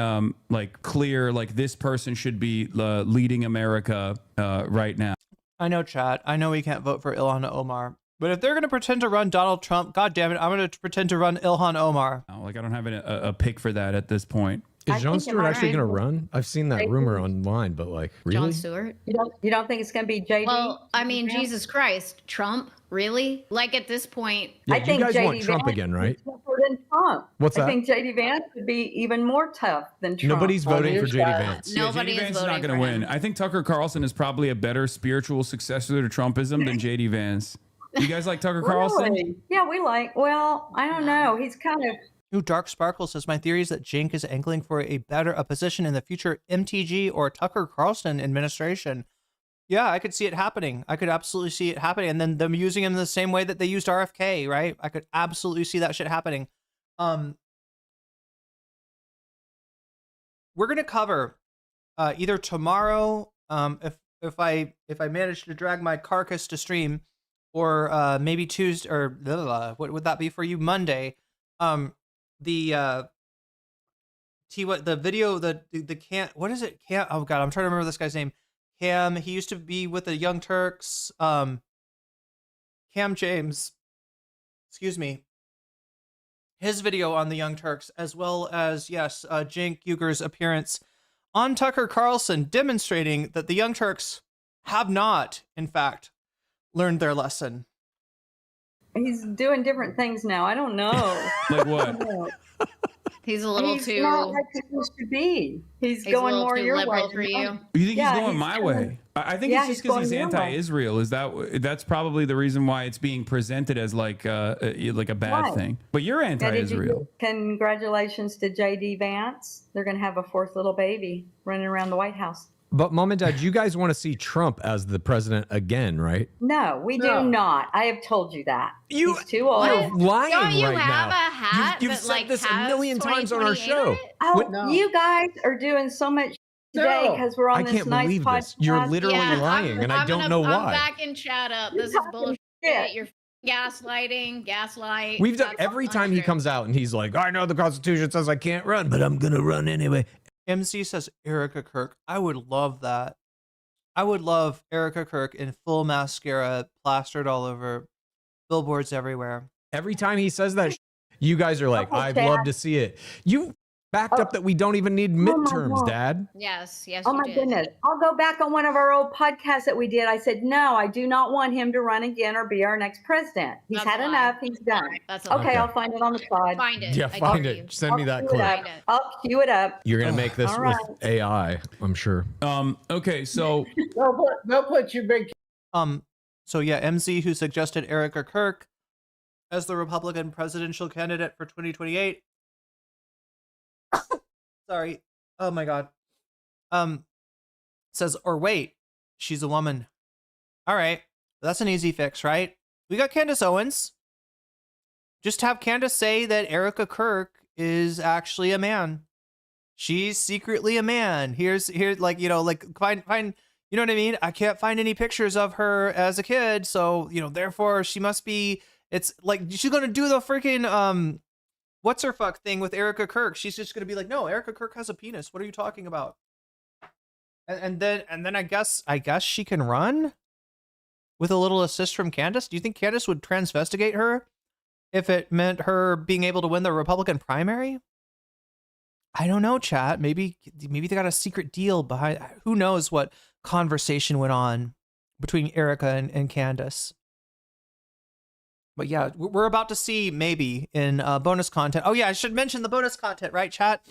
like clear, like this person should be leading America right now. I know, chat. I know we can't vote for Ilhan Omar. But if they're going to pretend to run Donald Trump, God damn it, I'm going to pretend to run Ilhan Omar. Like, I don't have a pick for that at this point. Is Jon think, Stewart am I actually right? going to run? I've seen that rumor online, but like, really? Jon Stewart. You don't think it's going to be JD? Well, I mean, Vance? Jesus Christ, Trump, really? Like at this point, Yeah, I you think guys JD want Trump Vance again, right? is tougher than Trump. What's I that? think JD Vance would be even more tough than Trump. Nobody's voting for JD Vance. Nobody JD is Vance is not voting going to for win. him. I think Tucker Carlson is probably a better spiritual successor to Trumpism than JD Vance. You guys like Tucker Carlson? Really? Yeah, well, I don't know. He's kind of. Ooh, Dark Sparkle says, my theory is that Jink is angling for a position in the future MTG or Tucker Carlson administration. Yeah, I could see it happening. I could absolutely see it happening. And then them using him in the same way that they used RFK, right? I could absolutely see that shit happening. We're going to cover either tomorrow, if I manage to drag my carcass to stream, or maybe Tuesday, or what would that be for you? Monday. The video, the can, what is it? Cam, oh god, I'm trying to remember this guy's name. Cam, he used to be with the Young Turks. Cam James, excuse me. His video on the Young Turks, as well as, yes, Cenk Uyghur's appearance on Tucker Carlson, demonstrating that the Young Turks have not, in fact, learned their lesson. He's doing different things now. I don't know. Like what? He's a little He's too. not like he used to be. He's a going little more too your way. liberal for you. You think Yeah, he's going he's my going- way? I think Yeah, it's just he's because he's going your way. anti-Israel. That's probably the reason why it's being presented as like a bad Right. thing. But you're Yeah, did you anti-Israel. Congratulations to JD Vance. They're going to have a fourth little baby running around the White House. But Mom and Dad, you guys want to see Trump as the president again, right? No, we No. do not. I have told you that. You- He's too old. You're lying Don't you right have now. a hat You've that, said like, this a has million times on our 2028 show. on it? Oh, No. you guys are doing so much today No. because we're on I this can't nice believe podcast. this. You're literally lying, and I don't know I'm why. backing chat up. This is talking bullshit. shit. You're gaslight. We've done That's every time he untrue. comes out and he's like, I know the Constitution says I can't run, but I'm going to run anyway. MC says Erica Kirk. I would love that. I would love Erica Kirk in full mascara, plastered all over, billboards everywhere. Every time he says that, you guys are like, Oh, I'd Dad. love to see it. You backed up that we don't even need my midterms, God. Dad. Yes, Oh you my did. goodness. I'll go back on one of our old podcasts that we did. I said, no, I do not want him to run again or be our next president. He's That's had a lie. enough. He's done. That's a lie. Okay, I'll find it on the side. Find it. Yeah, I find dare it. you. Send me that I'll queue it clip. up. Find it. I'll queue it up. You're going to make this All with right. AI, I'm sure. Okay, so They'll put your big. So yeah, MZ, who suggested Erica Kirk as the Republican presidential candidate for 2028. Sorry. Oh my God. Says, or wait, she's a woman. All right. That's an easy fix, right? We got Candace Owens. Just have Candace say that Erica Kirk is actually a man. She's secretly a man. Here's like, like find, you know what I mean? I can't find any pictures of her as a kid. So, therefore she must be, it's like, she's going to do the freaking, what's her fuck thing with Erica Kirk. She's just going to be like, no, Erica Kirk has a penis. What are you talking about? And then I guess she can run with a little assist from Candace. Do you think Candace would transvestigate her if it meant her being able to win the Republican primary? I don't know, chat. Maybe they got a secret deal behind. Who knows what conversation went on between Erica and Candace. But yeah, we're about to see maybe in bonus content. Oh yeah, I should mention the bonus content, right, chat?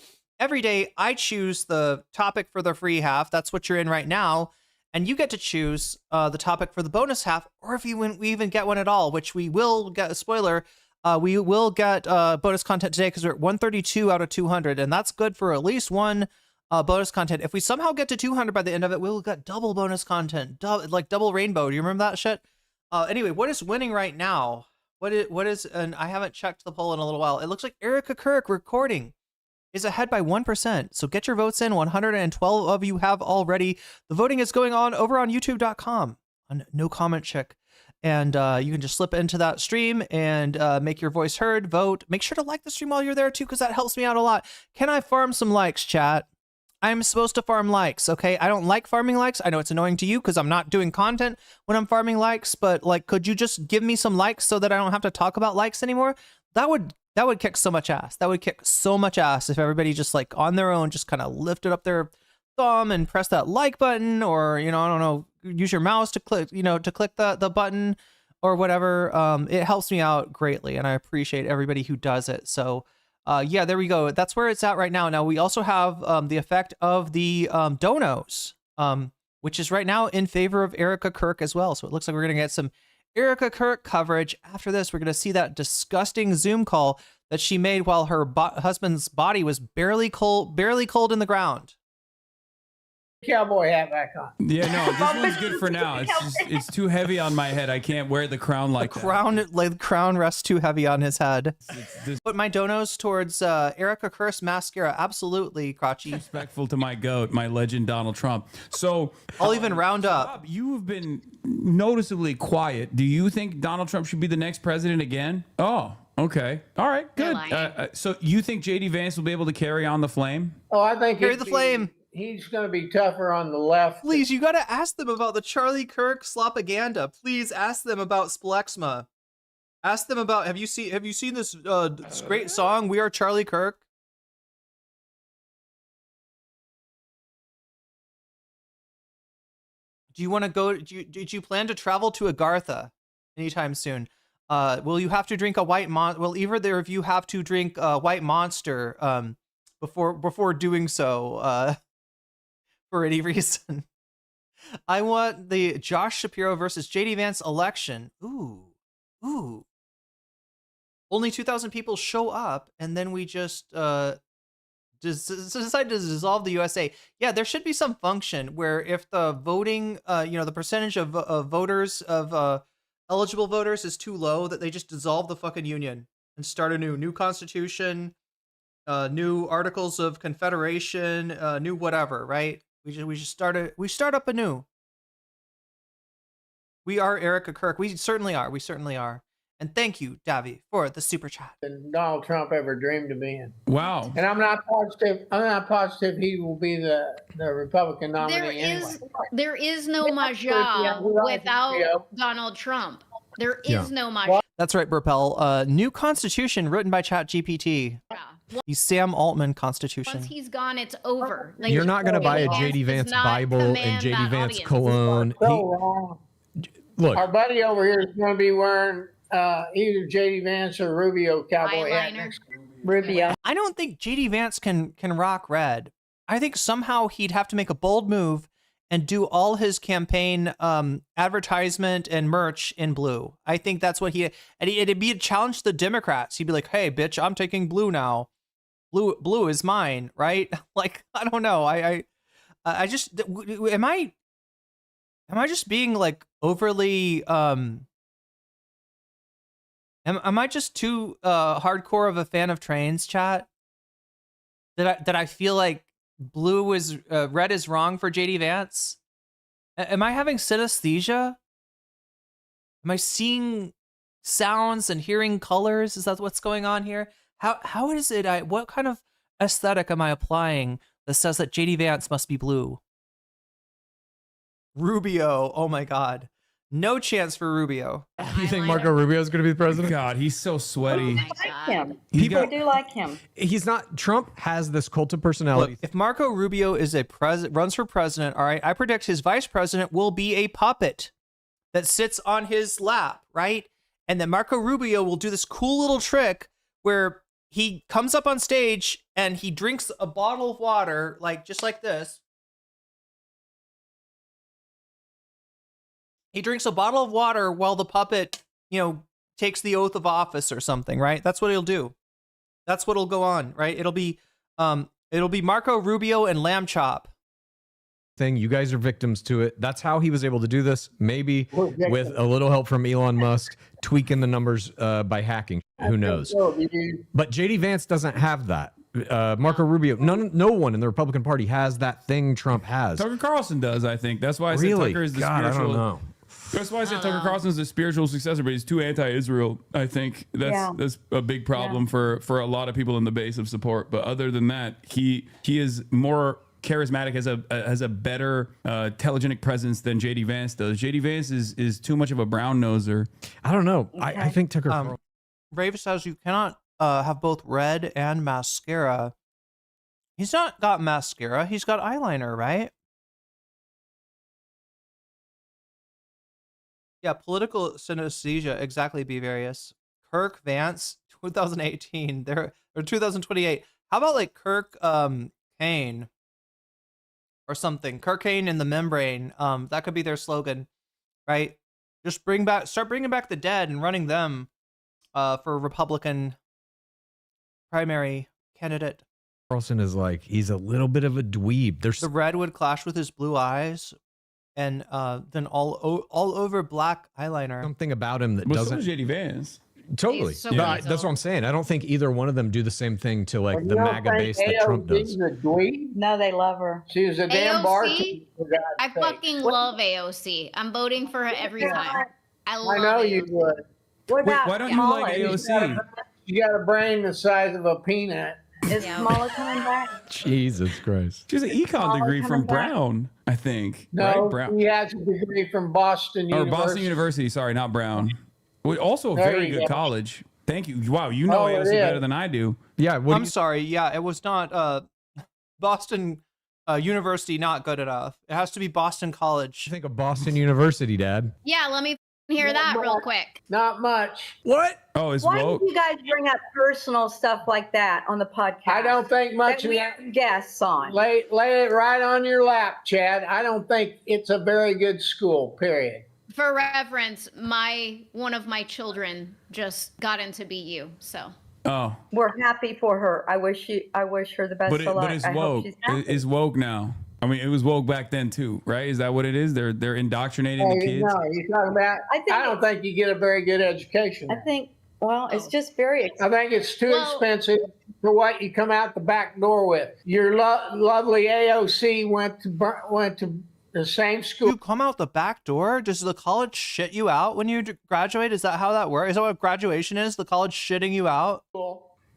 Every day I choose the topic for the free half. That's what you're in right now. And you get to choose the topic for the bonus half, or if we even get one at all, which we will get. A spoiler, we will get bonus content today because we're at 132 out of 200, and that's good for at least one bonus content. If we somehow get to 200 by the end of it, we'll get double bonus content, like double rainbow. Do you remember that shit? Anyway, what is winning right now? What is, and I haven't checked the poll in a little while. It looks like Erica Kirk recording is ahead by 1%. So get your votes in. 112 of you have already. The voting is going on over on youtube.com on nocommentchick. And you can just slip into that stream and make your voice heard, vote. Make sure to like the stream while you're there too, because that helps me out a lot. Can I farm some likes, chat? I'm supposed to farm likes, okay? I don't like farming likes. I know it's annoying to you because I'm not doing content when I'm farming likes, but like, could you just give me some likes so that I don't have to talk about likes anymore? That would That would kick so much ass. That would kick so much ass if everybody just like on their own just kind of lifted up their thumb and press that like button, or, you know, I don't know, use your mouse to click, you know, to click the button or whatever. It helps me out greatly, and I appreciate everybody who does it. So yeah, there we go. That's where it's at right now. Now we also have the effect of the donos, which is right now in favor of Erica Kirk as well. So it looks like we're going to get some Erica Kirk coverage. After this, we're going to see that disgusting Zoom call that she made while her husband's body was barely cold in the ground. Cowboy hat back on. Yeah, no, this one's good for now. It's too heavy on my head. I can't wear the crown like that. The crown rests too heavy on his head. Put my donos towards Erica Kirk's mascara. Absolutely, Crotchy. Respectful to my goat, my legend Donald Trump. So I'll even round up. Bob, you have been noticeably quiet. Do you think Donald Trump should be the next president again? Oh, okay. All right, good. So you think JD Vance will be able to carry on the flame? Oh, I think carry the flame. He's going to be tougher on the left. Please, you got to ask them about the Charlie Kirk slopaganda. Please ask them about Splexma. Ask them about, have you seen this great song, We Are Charlie Kirk? Do you want to go, did you plan to travel to Agartha anytime soon? Will you have to drink a white will either of you have to drink a white monster before doing so? For any reason. I want the Josh Shapiro versus JD Vance election. Ooh. Only 2,000 people show up, and then we just decide to dissolve the USA. Yeah, there should be some function where if the voting, the percentage of voters, of eligible voters is too low, that they just dissolve the fucking union and start a new constitution, new articles of confederation, new whatever, right? We start up anew. We are Erica Kirk. We certainly are. And thank you, Davi, for the super chat. Than Donald Trump ever dreamed of being. Wow. And I'm not positive he will be the Republican nominee. There is no MAGA without Donald Trump. There is no MAGA. That's right, Burpel. New constitution written by ChatGPT. Yeah. The Sam Altman constitution. Once he's gone, it's over. Like, You're not going to buy a JD Vance Bible and JD Vance cologne. Look, our buddy over here is going to be wearing either JD Vance or Rubio cowboy hat next. Rubio. I don't think JD Vance can rock red. I think somehow he'd have to make a bold move and do all his campaign advertisement and merch in blue. I think that's what it'd be a challenge to the Democrats. He'd be like, "Hey, bitch, I'm taking blue now. Blue is mine," right? Like, I don't know. I just am I just being like overly am I just too hardcore of a fan of trains, chat? That I feel like blue is red is wrong for JD Vance? Am I having synesthesia? Am I seeing sounds and hearing colors? Is that what's going on here? How is it? What kind of aesthetic am I applying that says that JD Vance must be blue? Rubio, oh my God. No chance for Rubio. You think Marco Rubio is going to be the president? God, he's so sweaty. I like him. People do like him. He's not. Trump has this cult of personality. Look, if Marco Rubio is runs for president, all right, I predict his vice president will be a puppet that sits on his lap, right? And then Marco Rubio will do this cool little trick where he comes up on stage and he drinks a bottle of water, like just like this. He drinks a bottle of water while the puppet, takes the oath of office or something, right? That's what he'll do. That's what'll go on, right? It'll be Marco Rubio and Lamb Chop. Thing, you guys are victims to it. That's how he was able to do this. Maybe with a little help from Elon Musk tweaking the numbers by hacking. Who knows? But JD Vance doesn't have that. Marco Rubio, no one in the Republican Party has that thing Trump has. Tucker Carlson does, I think. That's why I said Tucker is the spiritual. I don't know. That's why I said Tucker Carlson is the spiritual successor, but he's too anti-Israel. I think that's a big problem for a lot of people in the base of support. But other than that, he is more charismatic, has a better telegenic presence than JD Vance does. JD Vance is too much of a brown noser. I don't know. I think Tucker. Rave says you cannot have both red and mascara. He's not got mascara. He's got eyeliner, right? Yeah, political synesthesia. Exactly, B Various. Kirk Vance, 2018. Or 2028. How about like Kirk Kane or something? Kirk Kane in the membrane. That could be their slogan, right? Just start bringing back the dead and running them for Republican primary candidate. Carlson is like, he's a little bit of a dweeb. There's the red would clash with his blue eyes, and then all over black eyeliner. something about him that Well, doesn't. so is JD Vance. Totally. He's so But weasel. that's what I'm saying. I don't think either one of them do the same thing to like You the don't MAGA think base that Trump does. AOC's a dweeb? No, they love her. She was a damn barkeep. AOC? for God's I sake. fucking love AOC. I'm voting for her every time. I love I know you AOC. would. What Wait, about why don't you like Kamala? AOC? You got a brain the size of a peanut. Is Yeah. Kamala coming back? Jesus Christ. She has an econ degree from coming back? Brown, I think. No, right? Brown. he has a degree from Boston Or University. Boston University, sorry, not Brown. Well, also a There very you good go. college. Thank you. Wow, you know Oh, it AOC is. better than I do. Yeah. What I'm sorry. Yeah, it was not Boston University. Not good enough. It has to be Boston College. do you think of Boston University, Dad? Yeah, let me hear that real quick. Not much. What? Oh, it's Why woke. do you guys bring up personal stuff like that on the podcast? I don't think much that of we that. have guests on. Lay it right on your lap, Chad. I don't think it's a very good school, period. For reference, one of my children just got into BU, so. Oh, We're happy for her. I wish her the best but, of luck. but it's I hope woke. she's happy. It's woke now. I mean, it was woke back then too, right? Is that what it is? They're indoctrinating the kids. No, you're talking about. I don't think you get a very good education. I think, well, it's just very I think it's too expensive for what you come out the back door with. Your lovely AOC went to the same school. You come out the back door? Does the college shit you out when you graduate? Is that how that works? Is that what graduation is? The college shitting you out?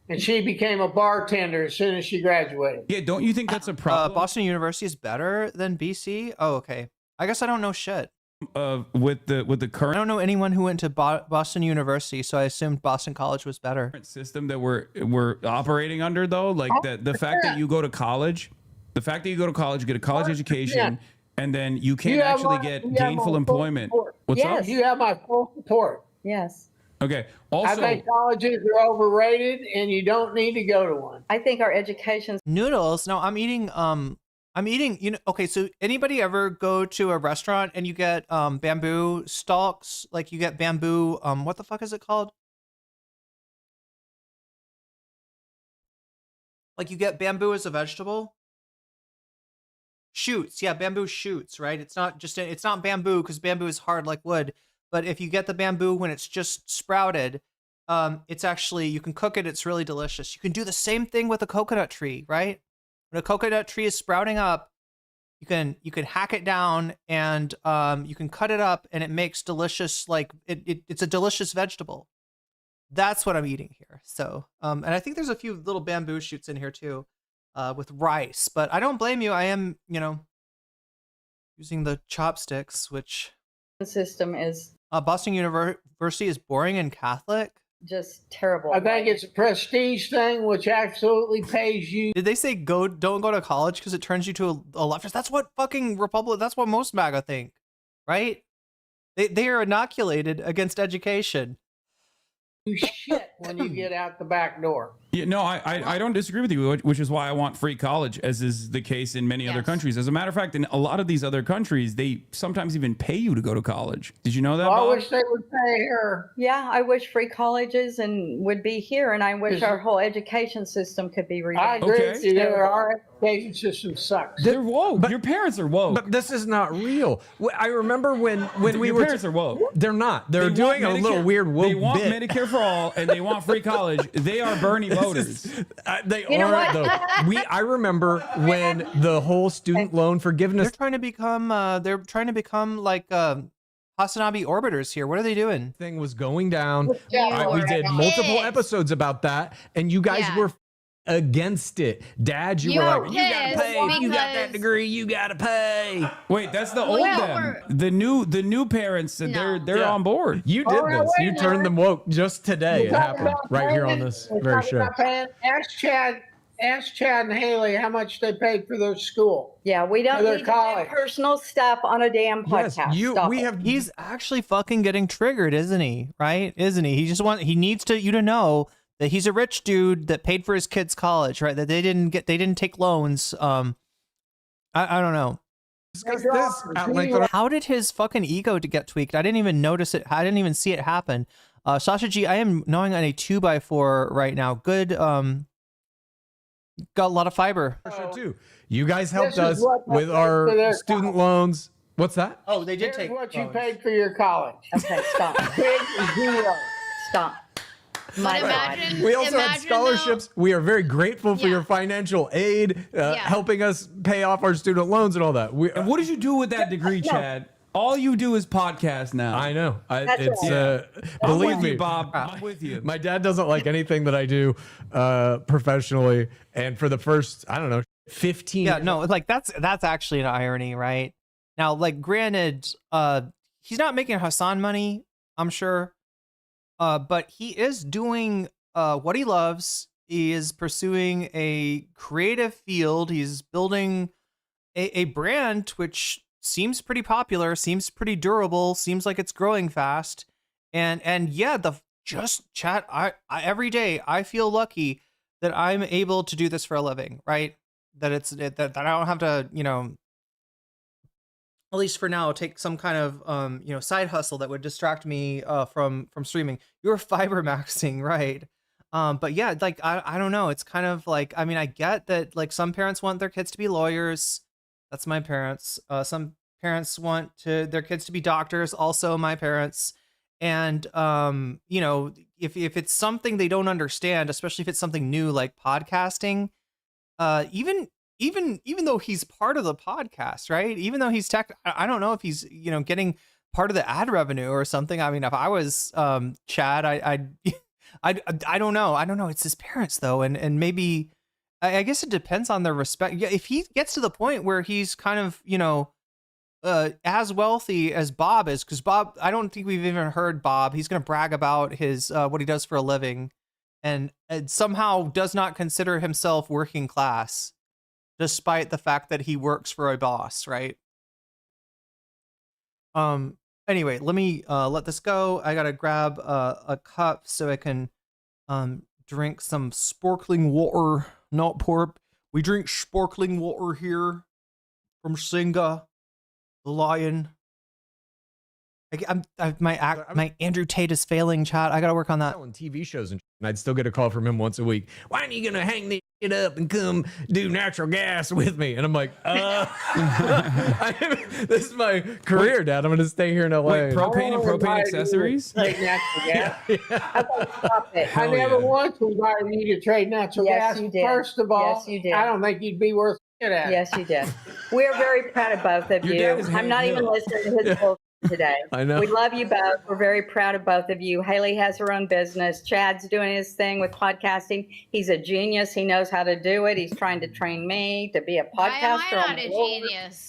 And she became a bartender as soon as she graduated. Yeah, don't you think that's a problem? Boston University is better than BC? Oh, okay. I guess I don't know shit. With the I current don't know anyone who went to Boston University, so I assumed Boston College was better. system that we're operating under, though, like the fact that you go to college, get a college education, and then you can't actually get gainful employment. What's up? You have my full support. Yes. Okay. I Also, think colleges are overrated, and you don't need to go to one. I think our education. Noodles. No, I'm eating, you know, okay, so anybody ever go to a restaurant and you get bamboo stalks? Like you get bamboo, what the fuck is it called? Like you get bamboo as a vegetable? Shoots, yeah, bamboo shoots, right? It's not bamboo because bamboo is hard like wood. But if you get the bamboo when it's just sprouted, it's actually, you can cook it. It's really delicious. You can do the same thing with a coconut tree, right? When a coconut tree is sprouting up, you can hack it down and you can cut it up and it makes delicious, like it's a delicious vegetable. That's what I'm eating here. So, and I think there's a few little bamboo shoots in here too, with rice. But I don't blame you. I am, using the chopsticks, which System is Boston University is boring and Catholic. just terrible. I think it's a prestige thing, which absolutely pays you. Did they say don't go to college because it turns you to a leftist? That's what fucking that's what most MAGA think, right? They are inoculated against education. You shit when you get out the back door. yeah, no, I don't disagree with you, which is why I want free college, as is the case in many other countries. As a matter of fact, in a lot of these other countries, they sometimes even pay you to go to college. Did you know that? I Bob? wish they would pay her. Yeah, I wish free colleges would be here, and I wish our whole education system could be I revamped. agree Okay. with you there. Our education system sucks. They're woke. Your parents are woke. But this is not real. I remember when we Your were. parents are woke. They're not. They're They doing a want little Medicare- weird woke They want bit. Medicare for all, and they want free college. They are Bernie voters. They You know are what? though. I remember when the whole student loan forgiveness They're trying to become like Hasanabi orbiters here. What are they doing? thing was going down. Yeah, We did multiple Yes. episodes about that, and you guys Yeah. were against it. Dad, you were like, you gotta pay. If you got that degree, you gotta pay. Wait, that's the old them. The new parents, they're on board. You did this. You turned them woke just today. It happened right here on this very show. Ask Chad and Haley how much they paid for their school. Yeah, we don't need college. personal stuff on a damn podcast. He's actually fucking getting triggered, isn't he? Right? Isn't he? He needs you to know that he's a rich dude that paid for his kids' college, right? That they didn't take loans. I don't know. How did his fucking ego to get tweaked? I didn't even notice it. I didn't even see it happen. Sasha G, I am gnawing on a 2x4 right now. Good. Got a lot of fiber. Too. You guys helped us with our student loans. What's that? Oh, they did Here's take what you paid for your college. Okay, stop. Big zero. Stop. We also had scholarships. We are very grateful for your financial aid, helping us pay off our student loans and all that. And what did you do with that degree, Chad? All you do is podcast now. I know. Believe me, Bob. I'm with you. My dad doesn't like anything that I do professionally, and for the first, I don't know, 15. Yeah, no, like that's actually an irony, right? Now, like, granted, he's not making Hasan money, I'm sure, but he is doing what he loves. He is pursuing a creative field. He's building a brand which seems pretty popular, seems pretty durable, seems like it's growing fast. And yeah, chat, I every day I feel lucky that I'm able to do this for a living, right? That I don't have to, at least for now, take some kind of side hustle that would distract me from streaming. You're fiber maxing, right? But yeah, like I don't know. It's kind of like, I mean, I get that like some parents want their kids to be lawyers. That's my parents. Some parents want their kids to be doctors. Also my parents. And if it's something they don't understand, especially if it's something new like podcasting, even though he's part of the podcast, right? Even though he's I don't know if he's getting part of the ad revenue or something. I mean, if I was Chad, I don't know. It's his parents though, and maybe. I guess it depends on their respect. Yeah, if he gets to the point where he's kind of, as wealthy as Bob is, because Bob, I don't think we've even heard Bob. He's going to brag about his what he does for a living, and somehow does not consider himself working class, despite the fact that he works for a boss, right? Anyway, let me let this go. I gotta grab a cup so I can drink some sparkling water. Not pork. We drink sparkling water here from Singa, the lion. My Andrew Tate is failing, chat. I gotta work on that. On TV shows, and I'd still get a call from him once a week. Why aren't you gonna hang this shit up and come do natural gas with me? And I'm like, this is my career, Dad. I'm gonna stay here in LA. Wait, propane and propane accessories? Trade natural gas. Stop it. I never once invited you to trade natural gas. You did. First of all, yes, you did. I don't think you'd be worth it at. Yes, you did. We're very proud of both of you. I'm not even listening to his bullshit today. I know. We love you both. We're very proud of both of you. Haley has her own business. Chad's doing his thing with podcasting. He's a genius. He knows how to do it. He's trying to train me to be a podcaster. Why am I not a genius?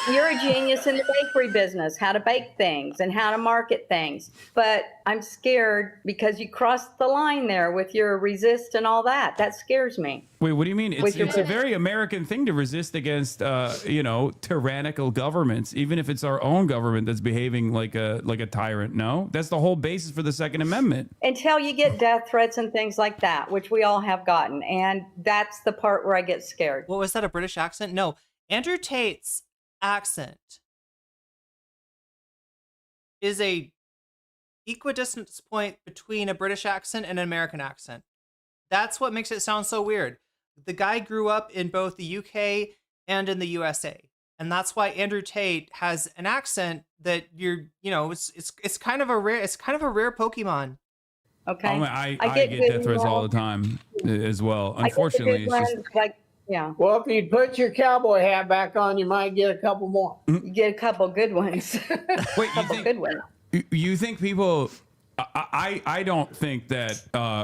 You're a genius in the bakery business, how to bake things and how to market things. But I'm scared because you crossed the line there with your resist and all that. That scares me. Wait, what do you mean? It's a very American thing to resist against, tyrannical governments, even if it's our own government that's behaving like a tyrant. No, that's the whole basis for the Second Amendment. Until you get death threats and things like that, which we all have gotten. And that's the part where I get scared. What was that, a British accent? No, Andrew Tate's accent is a equidistance point between a British accent and an American accent. That's what makes it sound so weird. The guy grew up in both the UK and in the USA. And that's why Andrew Tate has an accent that it's kind of a rare Pokemon. Okay. I get death threats all the time as well. Unfortunately, it's just yeah. Well, if you put your cowboy hat back on, you might get a couple more. You get a couple good ones. Wait, you think people I don't think that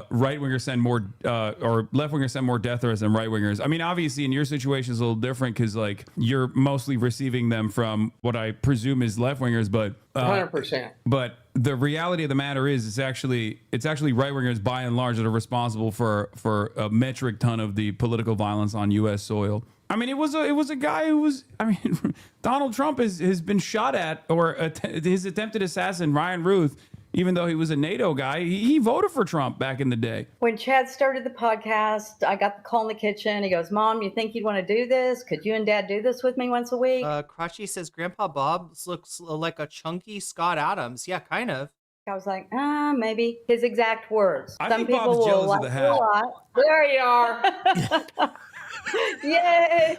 right wingers send more or left wingers send more death threats than right wingers. I mean, obviously, in your situation is a little different because like you're mostly receiving them from what I presume is left wingers, but 100%. But the reality of the matter is, it's actually right wingers by and large that are responsible for a metric ton of the political violence on U.S. soil. I mean, it was a guy who was. I mean, Donald Trump has been shot at, or his attempted assassin Ryan Ruth. Even though he was a NATO guy, he voted for Trump back in the day. When Chad started the podcast, I got the call in the kitchen. He goes, Mom, you think you'd want to do this? Could you and Dad do this with me once a week? Crotchy says Grandpa Bob looks like a chunky Scott Adams. Yeah, kind of. I was like, maybe. His exact words. I think Bob's jealous of the hat. There you are. Yay.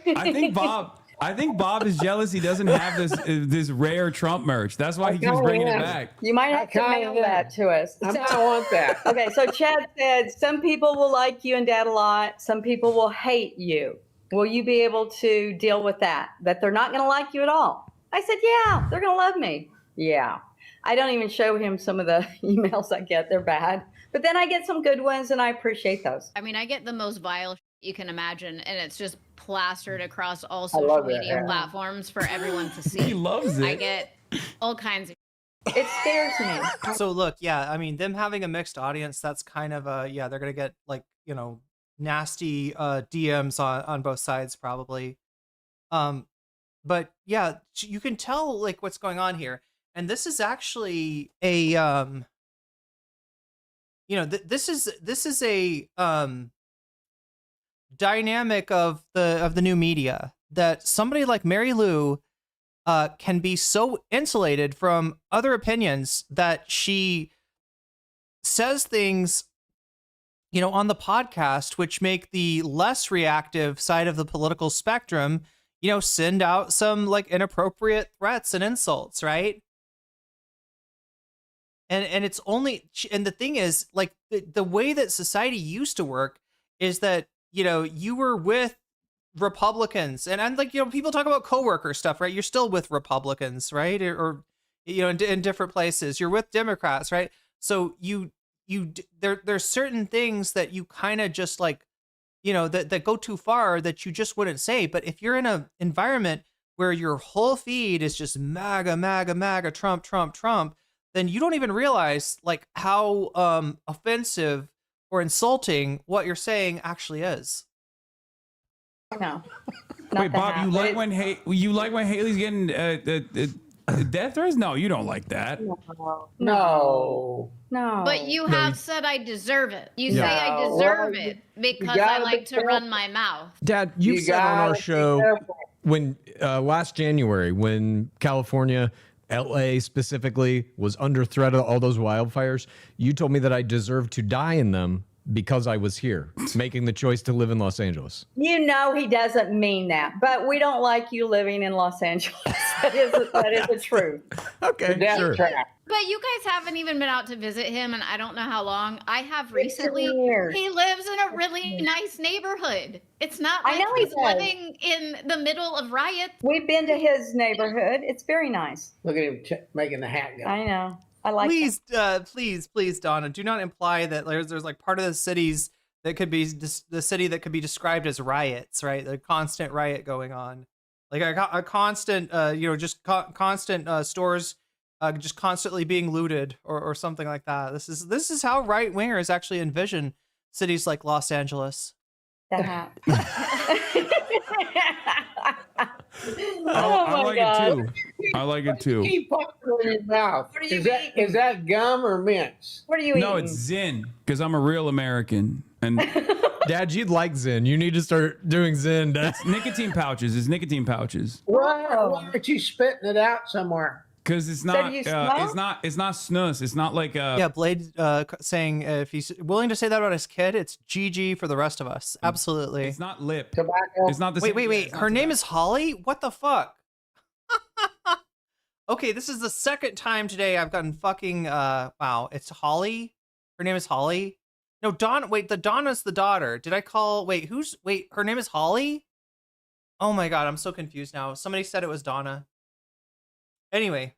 I think Bob is jealous he doesn't have this rare Trump merch. That's why he keeps bringing it back. You might have to mail that to us. I might want that. Okay, so Chad said, some people will like you and Dad a lot. Some people will hate you. Will you be able to deal with that? That they're not going to like you at all? I said, yeah, they're going to love me. Yeah. I don't even show him some of the emails I get. They're bad. But then I get some good ones, and I appreciate those. I mean, I get the most vile you can imagine, and it's just plastered across all social media platforms for everyone to see. He loves it. I get all kinds of. It scares me. So look, yeah, I mean, them having a mixed audience, that's kind of they're gonna get like, you know, nasty DMs on both sides probably. But yeah, you can tell like what's going on here, and this is actually a this is a dynamic of the new media, that somebody like Mary Lou can be so insulated from other opinions that she says things, you know, on the podcast which make the less reactive side of the political spectrum, you know, send out some like inappropriate threats and insults, right? And it's only, and the thing is, like, the way that society used to work is that, you know, you were with Republicans, and like, you know, people talk about coworker stuff, right? You're still with Republicans, right? Or you know, in different places, you're with Democrats, right? So there's certain things that you kind of just like, you know, that go too far that you just wouldn't say. But if you're in an environment where your whole feed is just MAGA, MAGA, MAGA, Trump, Trump, Trump, then you don't even realize like how offensive or insulting what you're saying actually is. No. Wait, Bob, you like when Haley's getting death threats? No, you don't like that. No. But you have said I deserve it. You say I deserve it because I like to run my mouth. Dad, you said on our show when last January, when California, LA specifically, was under threat of all those wildfires, you told me that I deserved to die in them because I was here, making the choice to live in Los Angeles. You know he doesn't mean that, but we don't like you living in Los Angeles. That is the truth. Okay, sure. But you guys haven't even been out to visit him, and I don't know how long. I have recently. He lives in a really nice neighborhood. It's not like he's living in the middle of riots. We've been to his neighborhood. It's very nice. Look at him making the hat go. I know. I like please, Donna, do not imply that there's like part of the cities that could be the city that could be described as riots, right? The constant riot going on, like a constant, just constant stores just constantly being looted or something like that. This is how right wingers actually envision cities like Los Angeles. That. I like it too. I like it too. Keep popcorn in your mouth. Is that gum or mints? What are you eating? No, it's Zen, because I'm a real American. And Dad, you'd like Zen. You need to start doing Zen, Dad. It's nicotine pouches. It's nicotine pouches. Why aren't you spitting it out somewhere? Because it's not, it's not snus. It's not like Blade saying if he's willing to say that about his kid, it's GG for the rest of us. Absolutely. It's not lip. Tobacco. It's not the same. Wait. Her name is Holly? What the fuck? Okay, this is the second time today I've gotten fucking wow, it's Holly? Her name is Holly? No, Donna's the daughter. Did I call her name is Holly? Oh my god, I'm so confused now. Somebody said it was Donna. Anyway,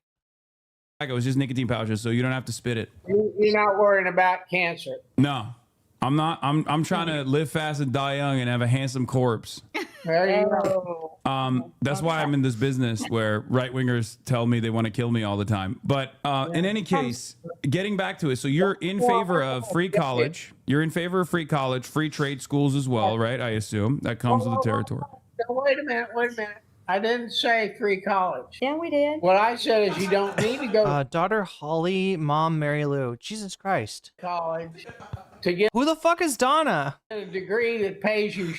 It was just nicotine pouches, so you don't have to spit it. You're not worrying about cancer. No, I'm not. I'm trying to live fast and die young and have a handsome corpse. There you go. That's why I'm in this business where right wingers tell me they want to kill me all the time. But in any case, getting back to it, so you're in favor of free college. You're in favor of free college, free trade schools as well, right? I assume that comes with the territory. No, wait a minute. I didn't say free college. Yeah, we did. What I said is you don't need to go Daughter Holly, mom Mary Lou. Jesus Christ. to college to get Who the fuck is Donna? a degree that pays you.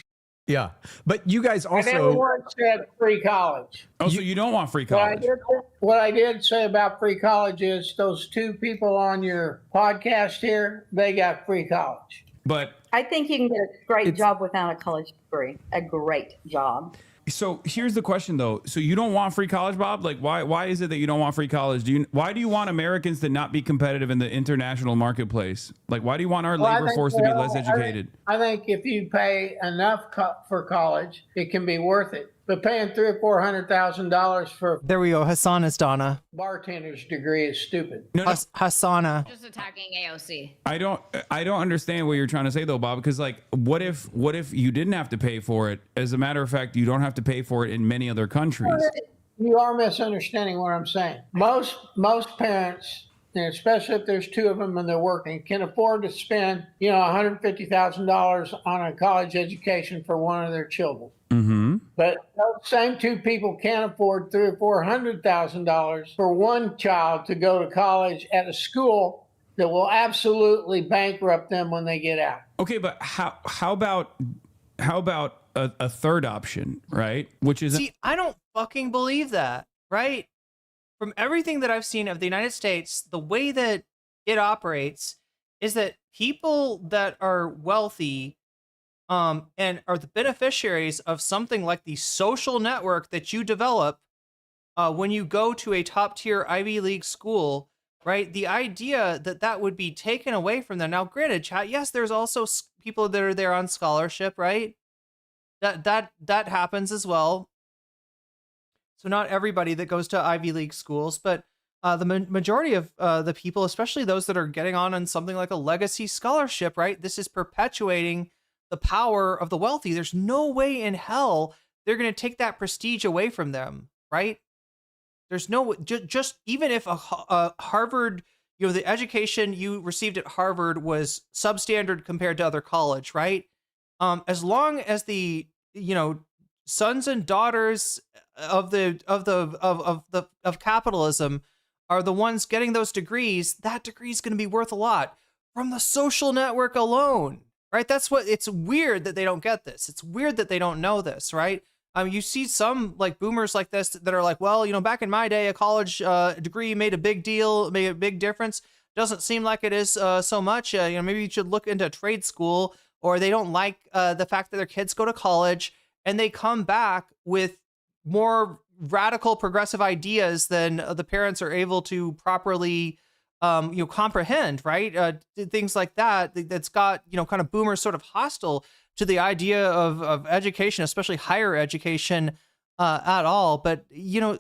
Yeah, but you guys I never also. once said free college. Oh, so you don't want free college? What I did say about free college is those two people on your podcast here, they got free college. But I think you can get a great job without a college degree. A great job. so here's the question though. So you don't want free college, Bob? Like why is it that you don't want free college? Why do you want Americans to not be competitive in the international marketplace? Like why do you want our labor force to be less educated? I think if you pay enough for college, it can be worth it. But paying $300,000 or $400,000 for There we go. Hassan is Donna. a bartender's degree is stupid. Hassana. Just attacking AOC. I don't understand what you're trying to say though, Bob, because like what if you didn't have to pay for it? As a matter of fact, you don't have to pay for it in many other countries. You are misunderstanding what I'm saying. Most parents, and especially if there's two of them and they're working, can afford to spend, $150,000 on a college education for one of their children. Mm-hmm. But those same two people can't afford $300,000 or $400,000 for one child to go to college at a school that will absolutely bankrupt them when they get out. Okay, but how about a third option, right? Which is See, I don't fucking believe that, right? From everything that I've seen of the United States, the way that it operates is that people that are wealthy and are the beneficiaries of something like the social network that you develop when you go to a top tier Ivy League school, right? The idea that would be taken away from them. Now, granted, chat, yes, there's also people that are there on scholarship, right? That happens as well. So not everybody that goes to Ivy League schools, but the majority of the people, especially those that are getting on something like a legacy scholarship, right? This is perpetuating the power of the wealthy. There's no way in hell they're going to take that prestige away from them, right? There's no, just even if a Harvard, the education you received at Harvard was substandard compared to other college, right? As long as the, sons and daughters of capitalism are the ones getting those degrees, that degree is going to be worth a lot from the social network alone. Right, it's weird that they don't get this. It's weird that they don't know this, right? You see some like boomers like this that are like, well, back in my day, a college degree made a big deal, made a big difference. Doesn't seem like it is so much. Maybe you should look into trade school, or they don't like the fact that their kids go to college and they come back with more radical progressive ideas than the parents are able to properly comprehend, right? Things like that's got, kind of boomers sort of hostile to the idea of education, especially higher education at all. But,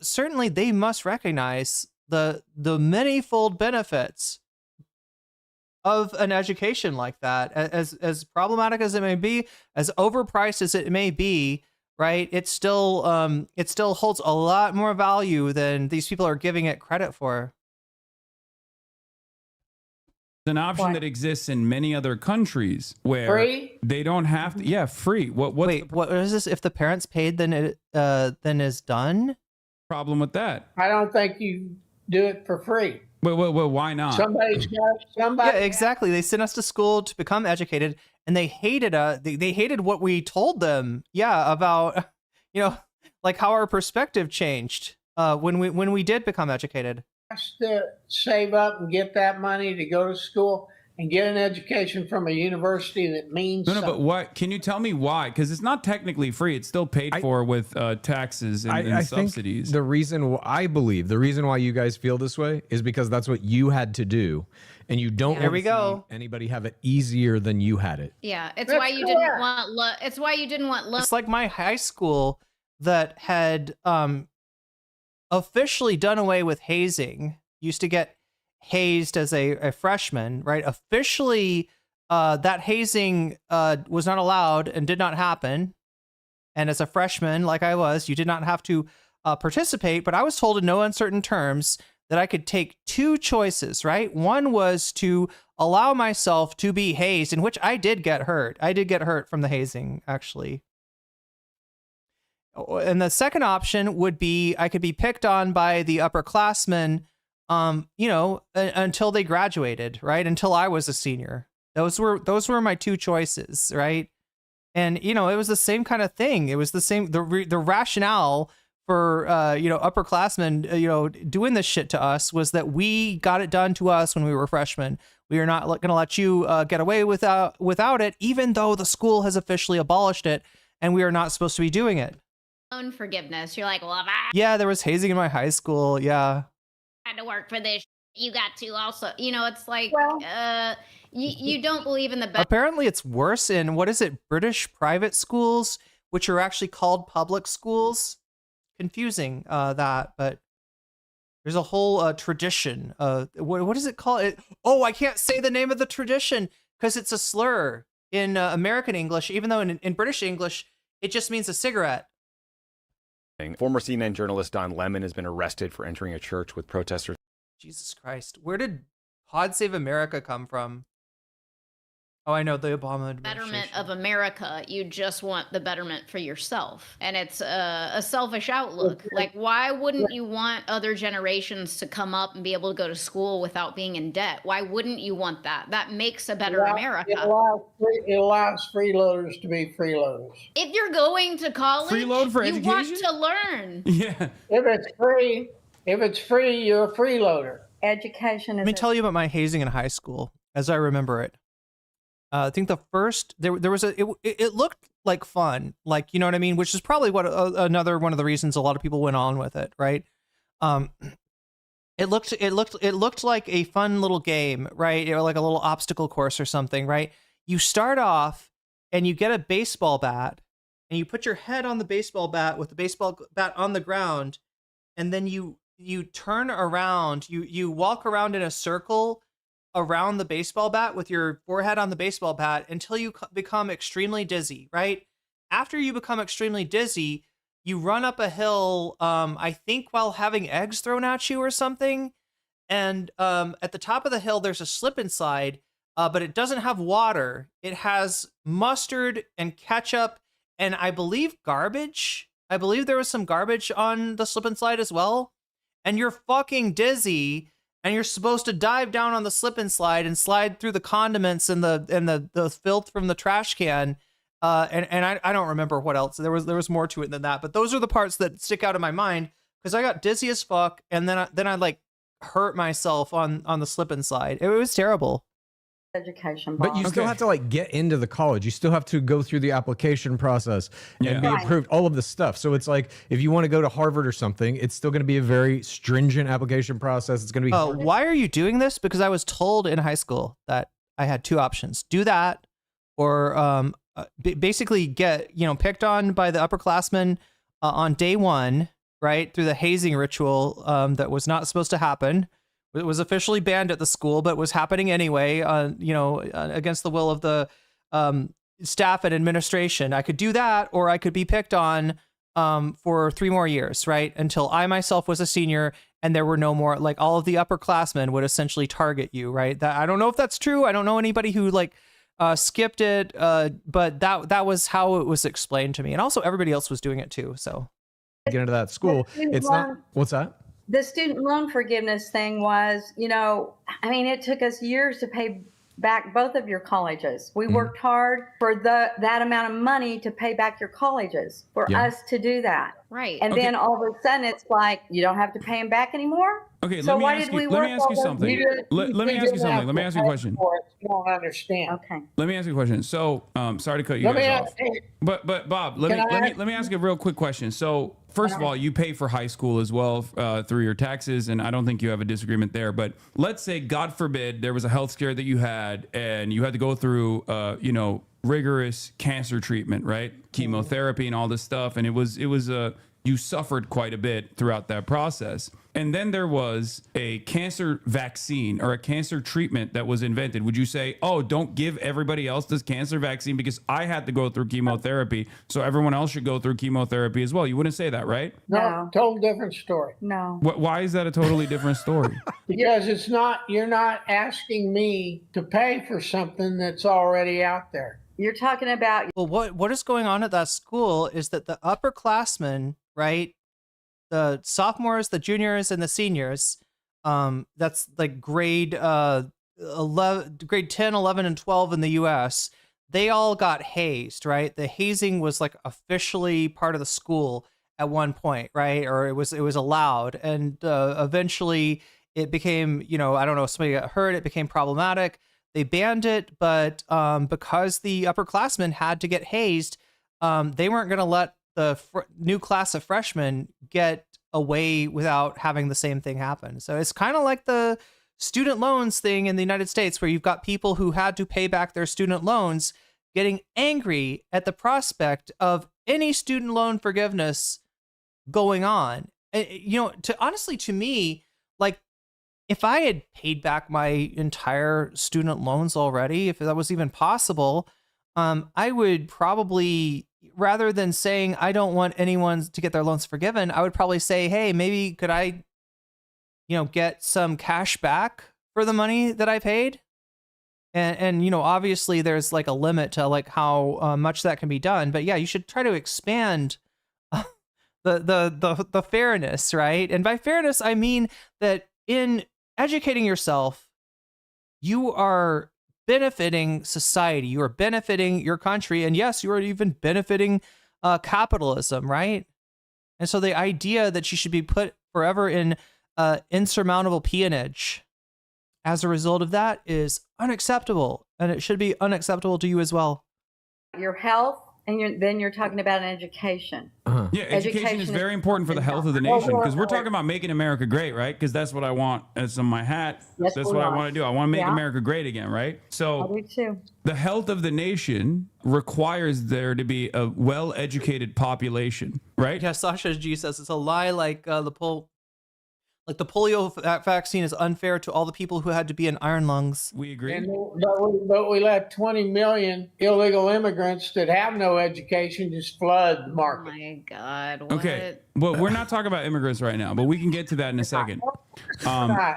certainly they must recognize the manifold benefits of an education like that, as problematic as it may be, as overpriced as it may be, right? It still holds a lot more value than these people are giving it credit for. An option that exists in many other countries where free? They don't have to. Free. What is this? If the parents paid, then it is done. Problem with that? I don't think you do it for free. Well, why not? Somebody. Yeah, exactly. They sent us to school to become educated, and they hated they hated what we told them. Yeah, about like how our perspective changed when we did become educated. To save up and get that money to go to school and get an education from a university that means something. But what? Can you tell me why? Because it's not technically free. It's still paid for with taxes and subsidies. Think the reason why you guys feel this way is because that's what you had to do, and you don't see anybody have it easier than you had it. Yeah, it's why you didn't want It's why you didn't want It's like my high school that had officially done away with hazing, used to get hazed as a freshman, right? Officially, that hazing was not allowed and did not happen. And as a freshman, like I was, you did not have to participate, but I was told in no uncertain terms that I could take two choices, right? One was to allow myself to be hazed, in which I did get hurt. I did get hurt from the hazing, actually. And the second option would be I could be picked on by the upperclassmen, until they graduated, right? Until I was a senior. Those were my two choices, right? And, it was the same kind of thing. It was the same, the rationale for, upperclassmen, doing this shit to us was that we got it done to us when we were freshmen. We are not going to let you get away without it, even though the school has officially abolished it and we are not supposed to be doing it. Own forgiveness. You're like, well, if I Yeah, there was hazing in my high school. Yeah. had to work for this, you got to also, it's like, you don't believe in the best. Apparently it's worse in, British private schools, which are actually called public schools. Confusing, that, but there's a whole tradition. What is it called? I can't say the name of the tradition because it's a slur in American English, even though in British English, it just means a cigarette. Former CNN journalist Don Lemon has been arrested for entering a church with protesters. Jesus Christ. Where did Pod Save America come from? Oh, I know, the Obama administration. Betterment of America. You just want the betterment for yourself. And it's a selfish outlook. Like, why wouldn't you want other generations to come up and be able to go to school without being in debt? Why wouldn't you want that? That makes a better America. It allows freeloaders to be freeloaders. If you're going to college, Freeload for you education? want to learn. Yeah. If it's free, you're a freeloader. Education is. Let me tell you about my hazing in high school, as I remember it. I think the first there was it looked like fun, like, you know what I mean, which is probably what another one of the reasons a lot of people went on with it, right? It looked like a fun little game, right? Like a little obstacle course or something, right? You start off and you get a baseball bat and you put your head on the baseball bat with the baseball bat on the ground, and then you turn around, you walk around in a circle around the baseball bat with your forehead on the baseball bat until you become extremely dizzy, right? After you become extremely dizzy, you run up a hill, I think while having eggs thrown at you or something. And at the top of the hill, there's a slip and slide, but it doesn't have water. It has mustard and ketchup and I believe garbage. I believe there was some garbage on the slip and slide as well. And you're fucking dizzy. And you're supposed to dive down on the slip and slide through the condiments and the filth from the trash can. And I don't remember what else. There was more to it than that. But those are the parts that stick out in my mind because I got dizzy as fuck, and then I like hurt myself on the slip and slide. It was terrible. Education. But you still have to like get into the college. You still have to go through the application process and be approved, all of this stuff. So it's like if you want to go to Harvard or something, it's still going to be a very stringent application process. It's going to be. Why are you doing this? Because I was told in high school that I had two options: do that, or basically get picked on by the upperclassmen on day one, right, through the hazing ritual that was not supposed to happen. It was officially banned at the school, but was happening anyway, against the will of the staff and administration. I could do that, or I could be picked on for 3 more years, right? Until I myself was a senior and there were no more, like all of the upperclassmen would essentially target you, right? That I don't know if that's true. I don't know anybody who skipped it, but that was how it was explained to me. And also everybody else was doing it too, so. Get into that school. It's not, what's that? The student loan forgiveness thing was, it took us years to pay back both of your colleges. We worked hard for that amount of money to pay back your colleges for us to do that. Right. And then all of a sudden it's like, you don't have to pay them back anymore. Okay, so let me ask you something. Let me ask you something. Let me ask you a question. You don't understand. Okay. Let me ask you a question. So, sorry to cut you guys off. But Bob, let me ask you a real quick question. So, first of all, you pay for high school as well through your taxes, and I don't think you have a disagreement there. But let's say, God forbid, there was a health scare that you had, and you had to go through, rigorous cancer treatment, right? Chemotherapy and all this stuff, and it was you suffered quite a bit throughout that process. And then there was a cancer vaccine or a cancer treatment that was invented. Would you say, oh, don't give everybody else this cancer vaccine because I had to go through chemotherapy, so everyone else should go through chemotherapy as well? You wouldn't say that, right? No, total different story. No. Why is that a totally different story? Because you're not asking me to pay for something that's already out there. You're talking about. Well, what is going on at that school is that the upperclassmen, right? The sophomores, the juniors, and the seniors, that's like grade 10, 11, and 12 in the U.S., they all got hazed, right? The hazing was like officially part of the school at one point, right? Or it was allowed, and eventually it became, I don't know, somebody got hurt, it became problematic. They banned it, but because the upperclassmen had to get hazed, they weren't going to let the new class of freshmen get away without having the same thing happen. So it's kind of like the student loans thing in the United States, where you've got people who had to pay back their student loans getting angry at the prospect of any student loan forgiveness going on. And, honestly, to me, like, if I had paid back my entire student loans already, if that was even possible, I would probably, rather than saying I don't want anyone to get their loans forgiven, I would probably say, hey, maybe could I, get some cash back for the money that I paid? And obviously there's like a limit to like how much that can be done. But yeah, you should try to expand the fairness, right? And by fairness, I mean that in educating yourself, you are benefiting society, you are benefiting your country, and yes, you are even benefiting capitalism, right? And so the idea that you should be put forever in insurmountable peonage as a result of that is unacceptable, and it should be unacceptable to you as well. Your health, and then you're talking about an education. Yeah, education is very important for the health of the nation, because we're talking about making America great, right? Because that's what I want as on my hat. Yes, that's what I want to do. I want to make America great again, right? So I do too. The health of the nation requires there to be a well-educated population, right? Yeah, Sasha G says it's a lie, like the polio vaccine is unfair to all the people who had to be in iron lungs. We agree. But we let 20 million illegal immigrants that have no education just flood the market. Oh my God. What? Okay. Well, we're not talking about immigrants right now, but we can get to that in a second.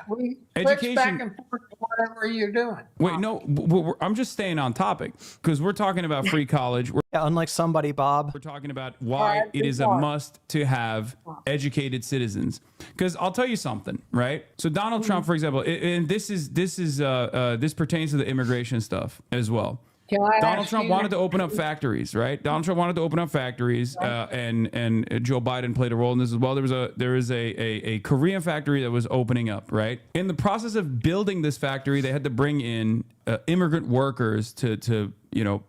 We education. back and forth to whatever you're doing. Wait, no, I'm just staying on topic because we're talking about free college. Yeah, unlike somebody, Bob. We're talking about why it is a must to have educated citizens. Because I'll tell you something, right? So Donald Trump, for example, and this pertains to the immigration stuff as well. Donald Trump wanted to open up factories, right? Donald Trump wanted to open up factories, and Joe Biden played a role in this as well. There is a Korean factory that was opening up, right? In the process of building this factory, they had to bring in immigrant workers to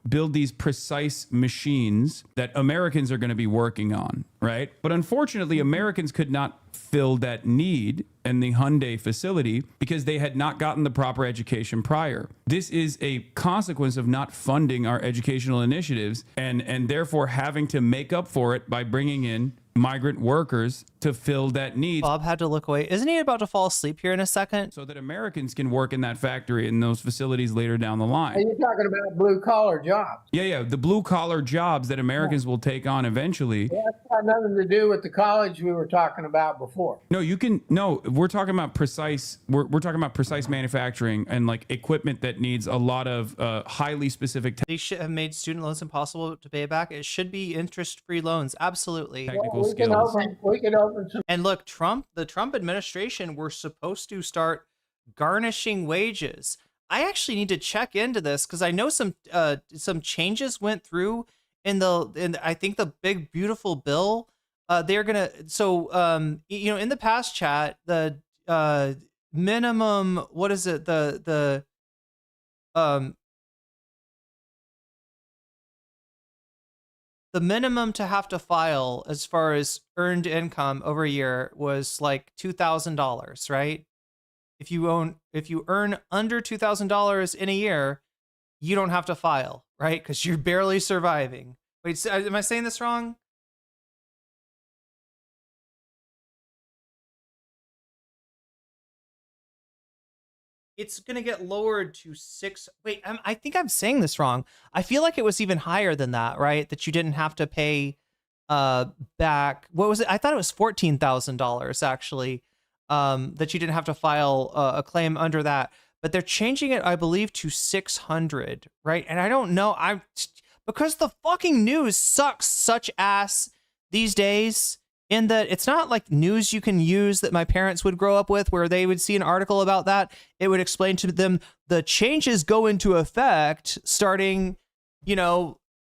build these precise machines that Americans are going to be working on, right? But unfortunately, Americans could not fill that need in the Hyundai facility because they had not gotten the proper education prior. This is a consequence of not funding our educational initiatives and therefore having to make up for it by bringing in migrant workers to fill that need. Bob had to look away. Isn't he about to fall asleep here in a second? So that Americans can work in that factory in those facilities later down the line. You're talking about blue collar jobs. Yeah. The blue collar jobs that Americans will take on eventually. Yeah, that's got nothing to do with the college we were talking about before. No, we're talking about precise. We're talking about precise manufacturing and like equipment that needs a lot of highly specific. They should have made student loans impossible to pay back. It should be interest-free loans. Absolutely. Technical skills. We could open some. And look, the Trump administration were supposed to start garnishing wages. I actually need to check into this because I know some changes went through in I think the big beautiful bill. They're gonna in the past chat the minimum, what is it, the minimum to have to file as far as earned income over a year was like $2,000, right? If you earn under $2,000 in a year, you don't have to file, right? Because you're barely surviving. Wait, am I saying this wrong? it's going to get lowered to 6. Wait, I think I'm saying this wrong. I feel like it was even higher than that, right? That you didn't have to pay back. What was it? I thought it was $14,000 actually. That you didn't have to file a claim under that. But they're changing it, I believe, to 600, right? And I don't know. Because the fucking news sucks such ass these days. In that it's not like news you can use that my parents would grow up with, where they would see an article about that. It would explain to them the changes go into effect starting,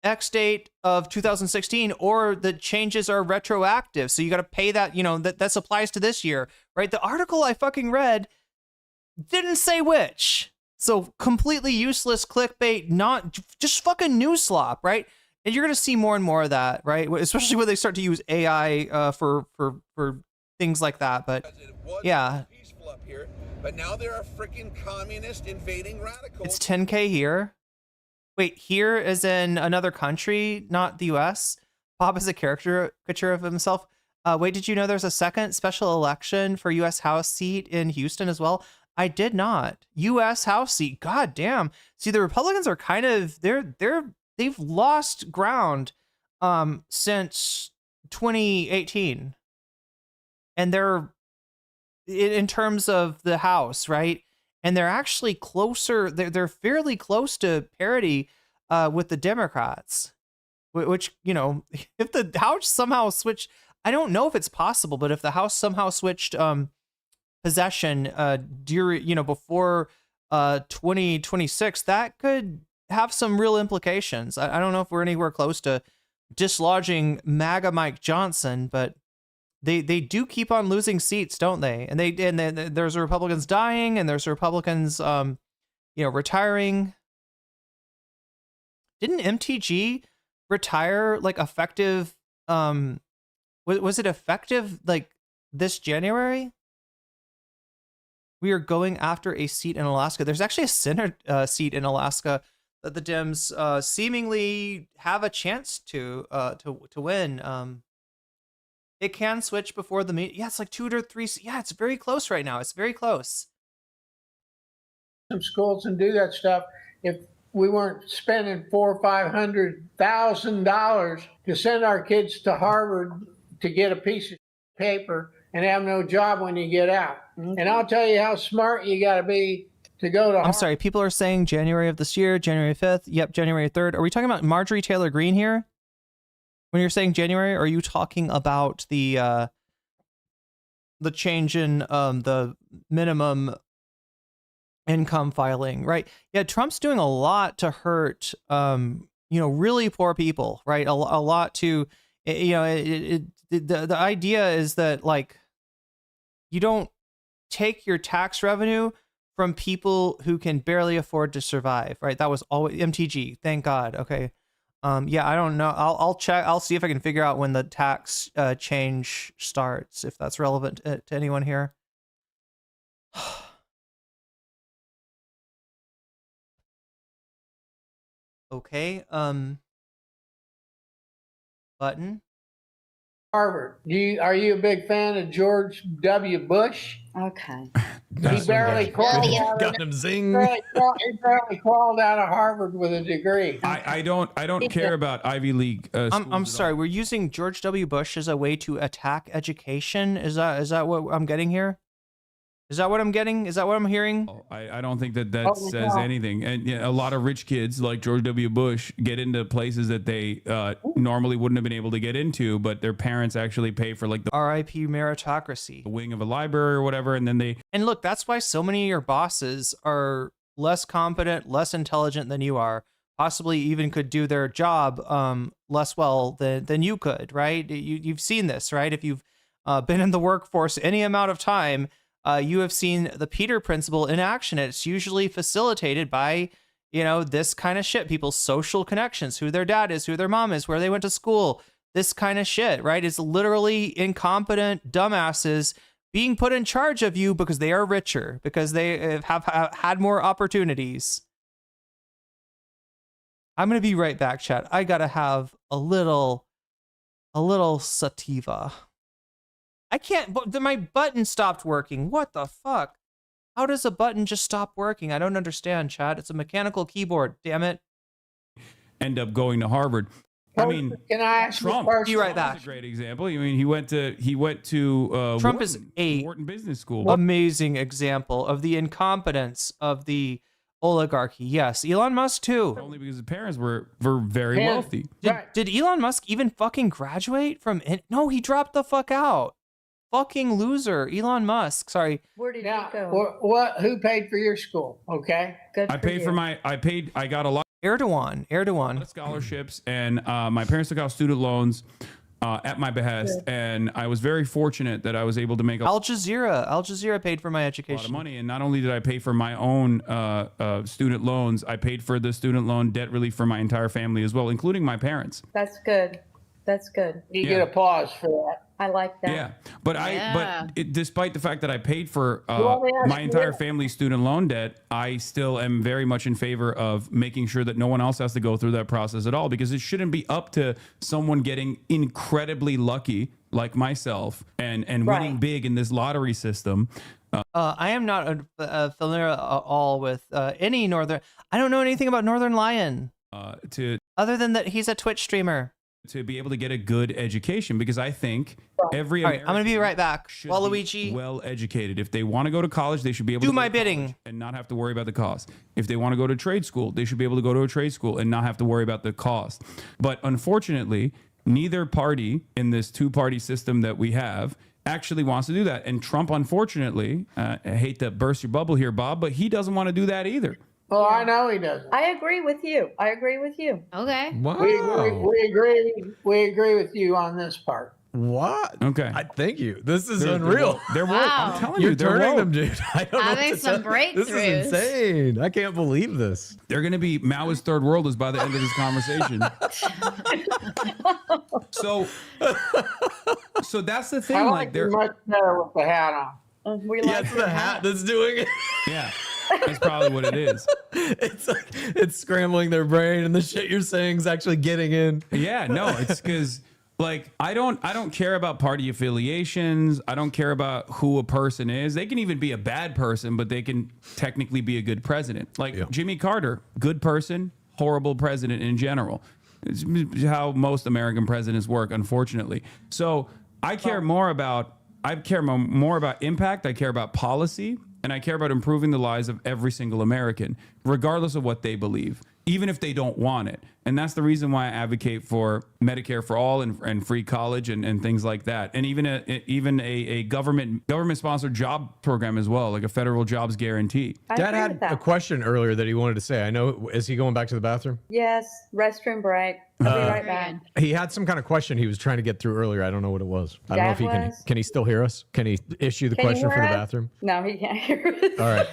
X date of 2016, or the changes are retroactive. So you got to pay that, that applies to this year, right? The article I fucking read didn't say which. So completely useless clickbait, not just fucking news slop, right? And you're going to see more and more of that, right? Especially when they start to use AI for things like that. But yeah, peaceful up here, but now there are freaking communist invading radicals. It's 10K here. Wait, here is in another country, not the US. Bob is a caricature of himself. Wait, did you know there's a second special election for US House seat in Houston as well? I did not. US House seat. God damn. See, the Republicans are kind of they've lost ground since 2018. And they're in terms of the House, right? And they're actually closer, they're fairly close to parity with the Democrats, which, if the House somehow switched, I don't know if it's possible, but if the House somehow switched possession during, before 2026, that could have some real implications. I don't know if we're anywhere close to dislodging MAGA Mike Johnson, but they do keep on losing seats, don't they? And there's Republicans dying, and there's Republicans retiring. Didn't MTG retire like effective was it effective like this January? We are going after a seat in Alaska. There's actually a Senate seat in Alaska that the Dems seemingly have a chance to win. It can switch before the meet. Yeah, it's like 2 or 3. Yeah, it's very close right now. It's very close. Some schools and do that stuff. If we weren't spending $400,000 or $500,000 to send our kids to Harvard to get a piece of paper and have no job when you get out. Mm-hmm. And I'll tell you how smart you got to be to go to. I'm sorry. People are saying January of this year, January 5th. Yep, January 3rd. Are we talking about Marjorie Taylor Greene here? When you're saying January, are you talking about the change in the minimum income filing, right? Yeah, Trump's doing a lot to hurt really poor people, right? A lot to the idea is that like you don't take your tax revenue from people who can barely afford to survive, right? That was always MTG. Thank God. Okay. Yeah, I don't know. I'll check. I'll see if I can figure out when the tax change starts, if that's relevant to anyone here. Okay. Button. Harvard. Are you a big fan of George W. Bush? Okay. He barely crawled out. Got him zing. He barely crawled out of Harvard with a degree. I don't care about Ivy League. I'm sorry. We're using George W. Bush as a way to attack education. Is that what I'm getting here? Is that what I'm getting? Is that what I'm hearing? I don't think that says anything. And a lot of rich kids like George W. Bush get into places that they normally wouldn't have been able to get into, but their parents actually pay for like the RIP meritocracy, the wing of a library or whatever. And then and look, that's why so many of your bosses are less competent, less intelligent than you are, possibly even could do their job less well than you could, right? You've seen this, right? If you've been in the workforce any amount of time, you have seen the Peter principle in action. It's usually facilitated by, this kind of shit. People's social connections, who their dad is, who their mom is, where they went to school, this kind of shit, right? It's literally incompetent dumbasses being put in charge of you because they are richer, because they have had more opportunities. I'm going to be right back, chat. I got to have a little sativa. I can't, but my button stopped working. What the fuck? How does a button just stop working? I don't understand, Chad. It's a mechanical keyboard. Damn it. End up going to Harvard. I mean, can I ask Trump? Be right back. Is a great example. I mean, he went to Trump is a Wharton Business School. amazing example of the incompetence of the oligarchy. Yes, Elon Musk too. Only because his parents were very wealthy. Did Elon Musk even fucking graduate from it? No, he dropped the fuck out. Fucking loser, Elon Musk. Sorry. Where did Now, you go? what? Who paid for your school? Okay. Good I paid for my. I got a lot Erdogan. of scholarships, and my parents took out student loans at my behest, and I was very fortunate that I was able to make Al Jazeera paid for my a education. lot of money. And not only did I pay for my own student loans, I paid for the student loan debt relief for my entire family as well, including my parents. That's good. That's good. You get applause for that. I like that. Yeah, but despite the fact that I paid for Well, they my asked entire me- family's student loan debt, I still am very much in favor of making sure that no one else has to go through that process at all, because it shouldn't be up to someone getting incredibly lucky like myself and winning big in this lottery system. I am not familiar at all with any Northern. I don't know anything about Northern Lion. Other than that, he's a Twitch streamer. To be able to get a good education, because I think every All right, I'm gonna be American right back. should Waluigi. be well educated. If they want to go to college, they should be able Do to go my to college bidding. and not have to worry about the cost. If they want to go to trade school, they should be able to go to a trade school and not have to worry about the cost. But unfortunately, neither party in this two-party system that we have actually wants to do that. And Trump, unfortunately, I hate to burst your bubble here, Bob, but he doesn't want to do that either. Well, I know he doesn't. I agree with you. Okay. Wow. We agree with you on this part. What? Okay. Thank you. This is They're unreal. woke. They're woke. Wow. I'm telling You're you, they're turning woke. them, dude. I don't know Having what to some tell- breakthroughs. This is insane. I can't believe this. They're going to be Maoist third worlders by the end of this conversation. So that's the thing. I Like like they're you much better with the hat on. We Yeah, like it's the hat that's doing it. yeah, that's probably what it is. It's like it's scrambling their brain, and the shit you're saying is actually getting in. Yeah, no, it's because like I don't care about party affiliations. I don't care about who a person is. They can even be a bad person, but they can technically be a good president. Like Jimmy Carter, good person, horrible president in general. It's how most American presidents work, unfortunately. So I care more about impact. I care about policy, and I care about improving the lives of every single American, regardless of what they believe, even if they don't want it. And that's the reason why I advocate for Medicare for all and free college and things like that. And even a government sponsored job program as well, like a federal jobs guarantee. Dad had a question earlier that he wanted to say. I know. Is he going back to the bathroom? Yes, restroom break. I'll be right back. He had some kind of question he was trying to get through earlier. I don't know what it was. I don't know if he can. was? Can he still hear us? Can he issue the Can you question hear from the us? bathroom? No, he can't hear us. All right.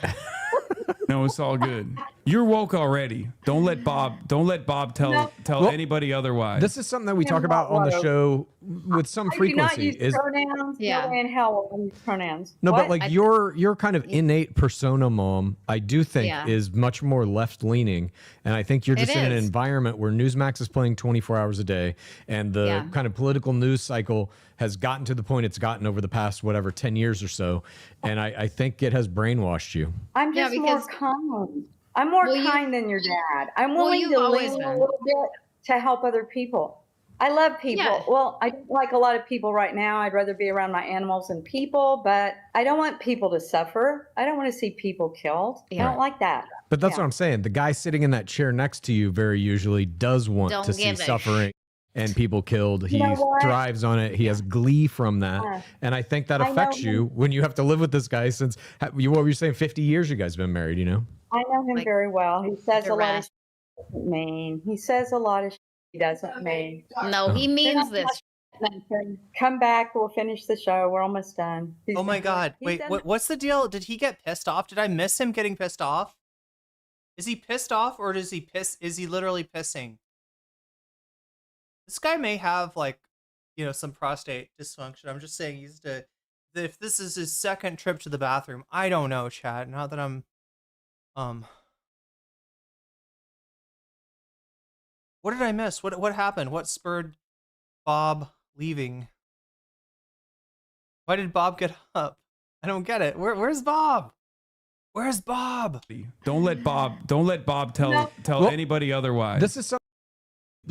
No, it's all good. You're woke already. Don't let Bob tell anybody otherwise. This is something that we talk about on the show with some I do not frequency. use pronouns. Yeah. No way in hell will I use pronouns. No, What? but like your kind of innate persona, Mom, I do think Yeah. is much more left leaning, and I think you're It just in an is. environment where Newsmax is playing 24 hours a day, and the Yeah. kind of political news cycle has gotten to the point it's gotten over the past 10 years or so, and I think it has brainwashed you. I'm Yeah, just because- more kind. I'm more Well, you- kind than your dad. I'm Well, willing you've to always lean a been. little bit to help other people. I love people. Yeah. Well, I don't like a lot of people right now. I'd rather be around my animals than people, but I don't want people to suffer. I don't want to see people killed. Yeah. I don't like that. But that's Yeah. what I'm saying. The guy sitting in that chair next to you very usually does want Don't to see give a suffering and people killed. He You know what? thrives on it. He has glee from that. Yeah. And I think that I know affects you when you have to live with this guy since, what were you saying, 50 years you guys been married, you know? I know him Like, very well. He says a lot of duress. shit he doesn't mean. He says a lot of shit he doesn't mean. No, he means this. Come back. We'll finish the show. We're almost done. Oh my God! he's Wait, done- what's the deal? Did he get pissed off? Did I miss him getting pissed off? Is he pissed off, or does he piss? Is he literally pissing? This guy may have some prostate dysfunction. I'm just saying if this is his second trip to the bathroom, I don't know, Chad. Now that I'm what did I miss? What happened? What spurred Bob leaving? Why did Bob get up? I don't get it. Where's Bob? Where's Bob? Don't let Bob tell anybody otherwise. This is some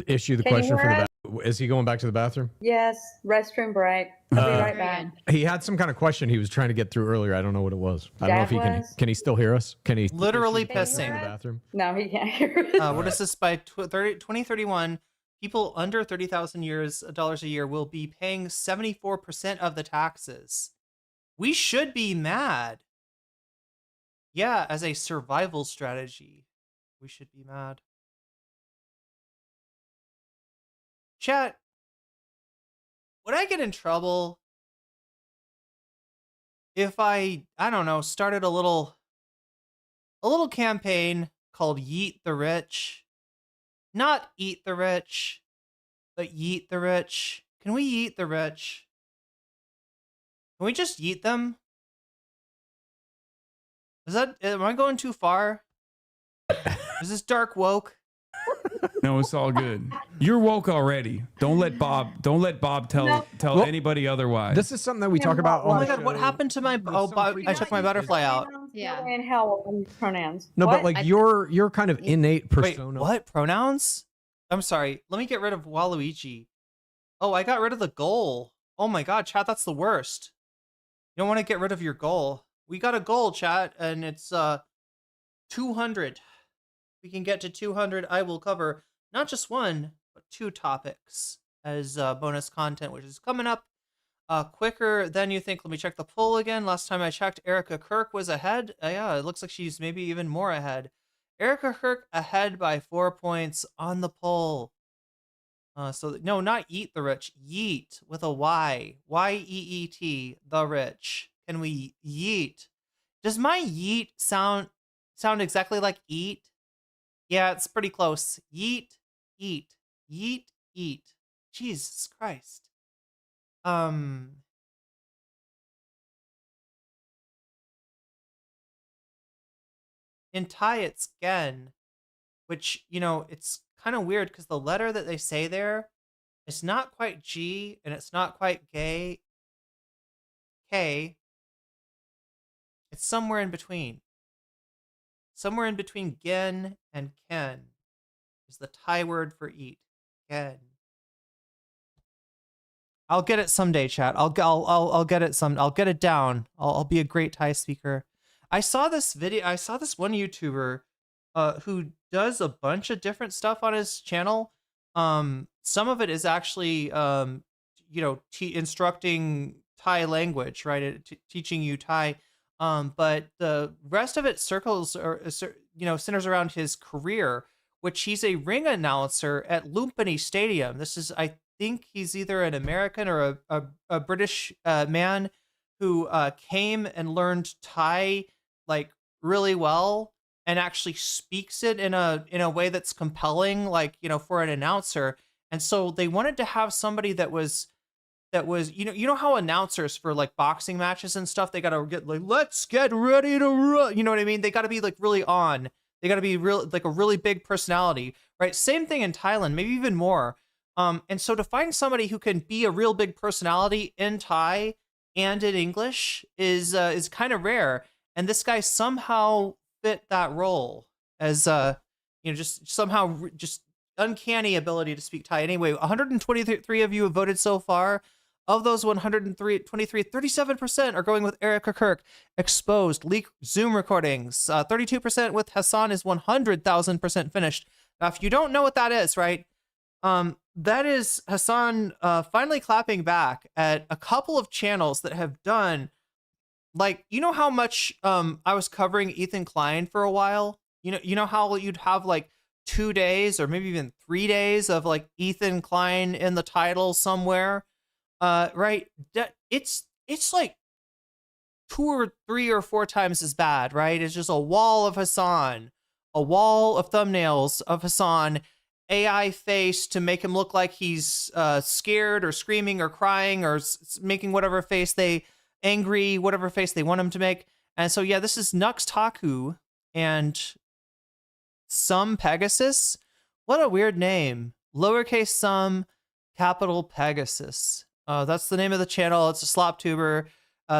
issue. The Can you question hear from the us? is he going back to the bathroom? Yes, restroom break. I'll be right back. He had some kind of question he was trying to get through earlier. I don't know what it was. I don't know if he Dad was? can he still hear us? Can he Literally Can he pissing. in the bathroom? No, he can't hear us. What is this? By 2031, people under $30,000 a year will be paying 74% of the taxes. We should be mad. Yeah, as a survival strategy, we should be mad. Chat, would I get in trouble if I don't know, started a little campaign called Yeet the Rich? Not Eat the Rich, but Yeet the Rich. Can we yeet the rich? Can we just yeet them? Am I going too far? Is this dark woke? No, it's all good. You're woke already. Don't let Bob tell anybody otherwise. This is something that we talk about Oh on my the god, show. what happened to my I took my butterfly out. Yeah. And hell on these pronouns. No, What? but like your kind of innate persona. Wait, what? Pronouns? I'm sorry. Let me get rid of Waluigi. Oh, I got rid of the goal. Oh my god, chat, that's the worst. You don't want to get rid of your goal. We got a goal, chat, and it's 200. We can get to 200. I will cover not just one, but 2 topics as bonus content, which is coming up quicker than you think. Let me check the poll again. Last time I checked, Erica Kirk was ahead. Yeah, it looks like she's maybe even more ahead. Erica Kirk ahead by 4 points on the poll. No, not eat the rich. Yeet with a Y. Y-E-E-T, the rich. Can we yeet? Does my yeet sound exactly like eat? Yeah, it's pretty close. Yeet, eat. Yeet, eat. Jesus Christ. In Thai, it's gen, which, it's kind of weird because the letter that they say there, it's not quite G and it's not quite gay. K. It's somewhere in between. Somewhere in between gen and ken is the Thai word for eat. Gen. I'll get it someday, chat. I'll get it I'll get it down. I'll be a great Thai speaker. I saw this video. I saw this one YouTuber who does a bunch of different stuff on his channel. Some of it is actually instructing Thai language, right? Teaching you Thai. But the rest of it centers around his career, which he's a ring announcer at Lumpini Stadium. This is, I think he's either an American or a British man who came and learned Thai like really well and actually speaks it in a way that's compelling, like, for an announcer. And so they wanted to have somebody that was how announcers for like boxing matches and stuff, they gotta get like, let's get ready to run. You know what I mean? They gotta be like really on. They gotta be real, like a really big personality, right? Same thing in Thailand, maybe even more. And so to find somebody who can be a real big personality in Thai and in English is kind of rare. And this guy somehow fit that role as just somehow just uncanny ability to speak Thai. Anyway, 123 of you have voted so far. Of those 123, 37% are going with Erica Kirk. Exposed, leak Zoom recordings. 32% with Hasan is 100,000% finished. Now, if you don't know what that is, right? That is Hasan finally clapping back at a couple of channels that have done, like, how much I was covering Ethan Klein for a while? You know how you'd have like 2 days or maybe even 3 days of like Ethan Klein in the title somewhere? Right? It's like 2 or 3 or 4 times as bad, right? It's just a wall of Hasan, a wall of thumbnails of Hasan, AI face to make him look like he's scared or screaming or crying or making whatever face whatever face they want him to make. And so, yeah, this is Nux Taku and some Pegasus. What a weird name. Lowercase some, capital Pegasus. That's the name of the channel. It's a slop tuber.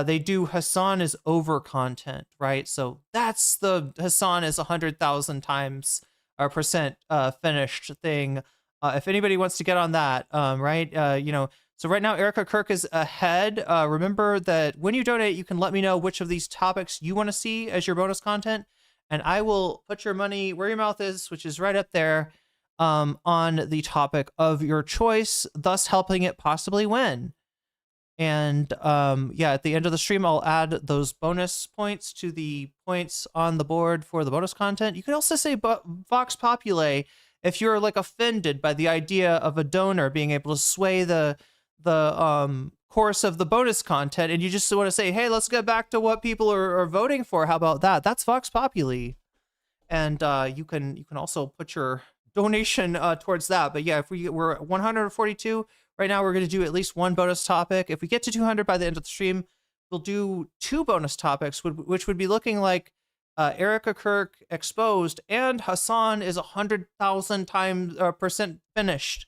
they do Hasan is over content, right? So that's the Hasan is 100,000 times percent finished thing. If anybody wants to get on that, right? You know, so right now Erica Kirk is ahead. Remember that when you donate, you can let me know which of these topics you want to see as your bonus content, and I will put your money where your mouth is, which is right up there, on the topic of your choice, thus helping it possibly win. And yeah, at the end of the stream, I'll add those bonus points to the points on the board for the bonus content. You can also say Vox Populi if you're like offended by the idea of a donor being able to sway the course of the bonus content, and you just want to say, hey, let's get back to what people are voting for. How about that? That's Vox Populi. And you can also put your donation towards that. But yeah, if we're at 142 right now, we're going to do at least one bonus topic. If we get to 200 by the end of the stream, we'll do 2 bonus topics, which would be looking like Erica Kirk exposed and Hasan is 100,000 times percent finished.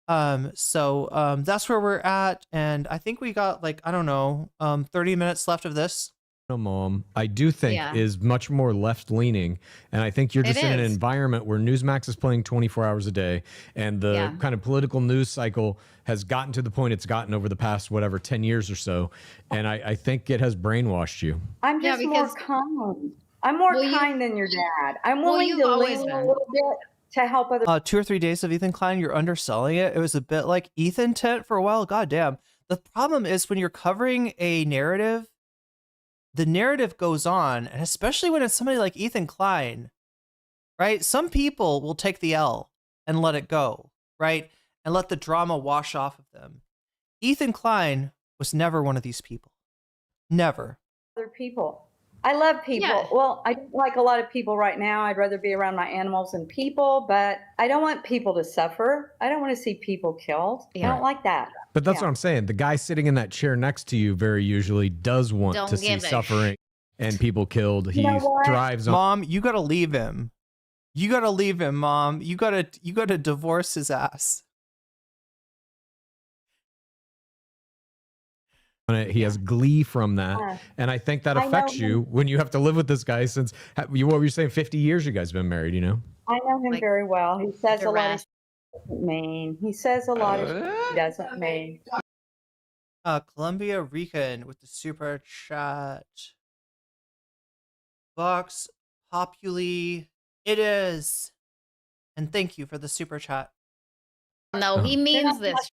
So that's where we're at, and I think we got like, I don't know, 30 minutes left of this. Mom, I do think is much more left leaning, and I think you're just in an environment where Newsmax is playing 24 hours a day, and the kind of political news cycle has gotten to the point it's gotten over the past 10 years or so, and I think it has brainwashed you. I'm just more kind. I'm more kind than your dad. I'm willing to lean a little bit to help others. 2 or 3 days of Ethan Klein, you're underselling it. It was a bit like Ethan tent for a while. God damn. The problem is when you're covering a narrative, the narrative goes on, and especially when it's somebody like Ethan Klein, right? Some people will take the L and let it go, right? And let the drama wash off of them. Ethan Klein was never one of these people. Never. Other people. I love people. Yeah. Well, I don't like a lot of people right now. I'd rather be around my animals than people, but I don't want people to suffer. I don't want to see people killed. I don't like that. But that's what I'm saying. The guy sitting in that chair next to you very usually does want to see suffering and people killed. He thrives on. Mom, you got to leave him. You got to leave him, Mom. You got to divorce his ass. He has glee from that, and I think that affects you when you have to live with this guy since what were you saying, 50 years you guys been married, you know? I know him very well. He says a lot of shit he doesn't mean. He says a lot of shit he doesn't mean. Columbia Rican with the super chat. Vox Populi, it is. And thank you for the super chat. No, he means this.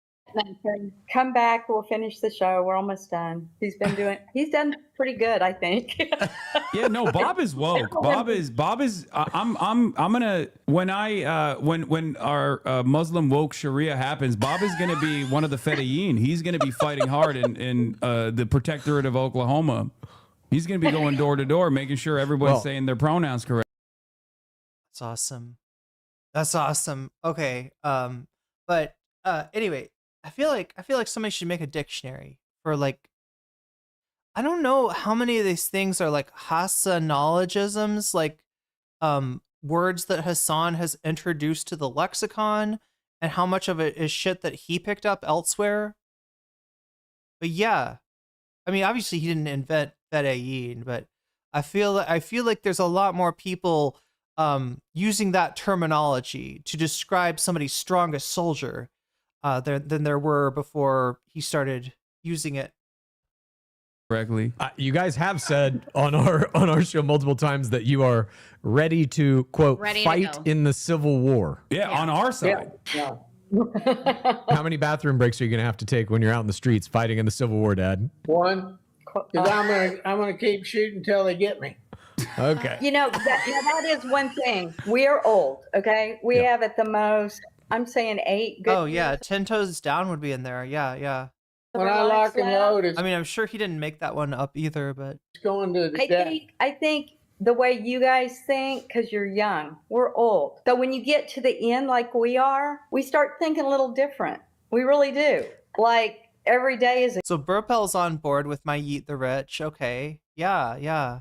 Come back, we'll finish the show. We're almost done. He's done pretty good, I think. Yeah, no, Bob is woke. Bob is I'm gonna when our Muslim woke Sharia happens, Bob is gonna be one of the Fedayeen. He's gonna be fighting hard in the protectorate of Oklahoma. He's gonna be going door to door, making sure everybody's saying their pronouns correct. That's awesome. That's awesome. Okay. But anyway, I feel like somebody should make a dictionary for like, I don't know how many of these things are like Hasanologisms, like words that Hasan has introduced to the lexicon, and how much of it is shit that he picked up elsewhere. But yeah, I mean, obviously he didn't invent Fedayeen, but I feel like there's a lot more people using that terminology to describe somebody's strongest soldier than there were before he started using it correctly. You guys have said on our show multiple times that you are ready to quote fight in the Civil War. Yeah, on our side. Yeah. How many bathroom breaks are you gonna have to take when you're out in the streets fighting in the Civil War, Dad? One, because I'm gonna keep shooting until they get me. Okay. You know, that is one thing. We are old, okay? We have at the most, I'm saying 8 good. Oh yeah, 10 toes down would be in there. Yeah. When I lock and load, I mean, I'm sure he didn't make that one up either, but it's going to the I think the way you guys think, because you're young, we're old. So when you get to the end like we are, we start thinking a little different. We really do. Like every day is So Burpel's on board with my Yeet the Rich. Okay. Yeah.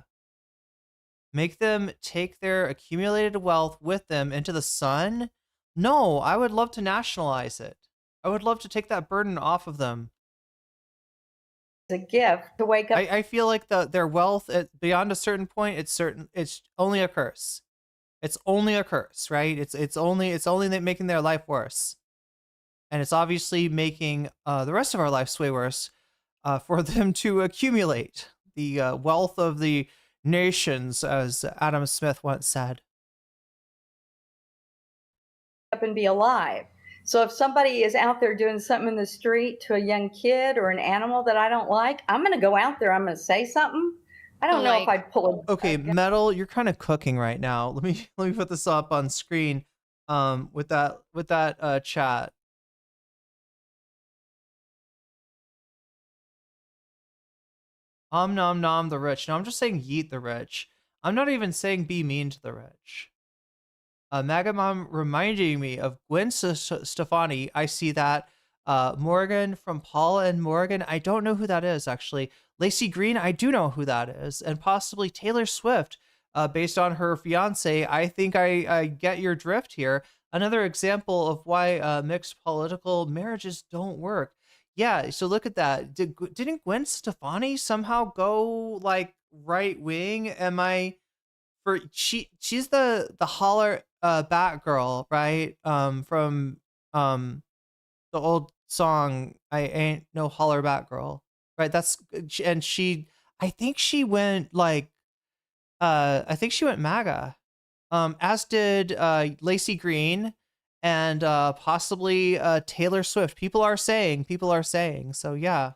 Make them take their accumulated wealth with them into the sun? No, I would love to nationalize it. I would love to take that burden off of them. a gift to wake up. I feel like their wealth beyond a certain point, it's only a curse. It's only a curse, right? It's only making their life worse, and it's obviously making the rest of our lives way worse for them to accumulate the wealth of the nations, as Adam Smith once said. Up and be alive. So if somebody is out there doing something in the street to a young kid or an animal that I don't like, I'm going to go out there. I'm going to say something. I don't know if I'd pull a... Okay, Metal, you're kind of cooking right now. Let me put this up on screen with that chat. Nom nom the rich. No, I'm just saying yeet the rich. I'm not even saying be mean to the rich. MAGA Mom reminding me of Gwen Stefani. I see that. Morgan from Paul and Morgan. I don't know who that is, actually. Lacey Green, I do know who that is. And possibly Taylor Swift, based on her fiance. I think I get your drift here. Another example of why mixed political marriages don't work. Yeah, so look at that. Didn't Gwen Stefani somehow go like right wing? She's the holler Batgirl, right? From the old song I Ain't No Holler Batgirl, right? I think she went like MAGA, as did Lacey Green and possibly Taylor Swift. People are saying. So yeah,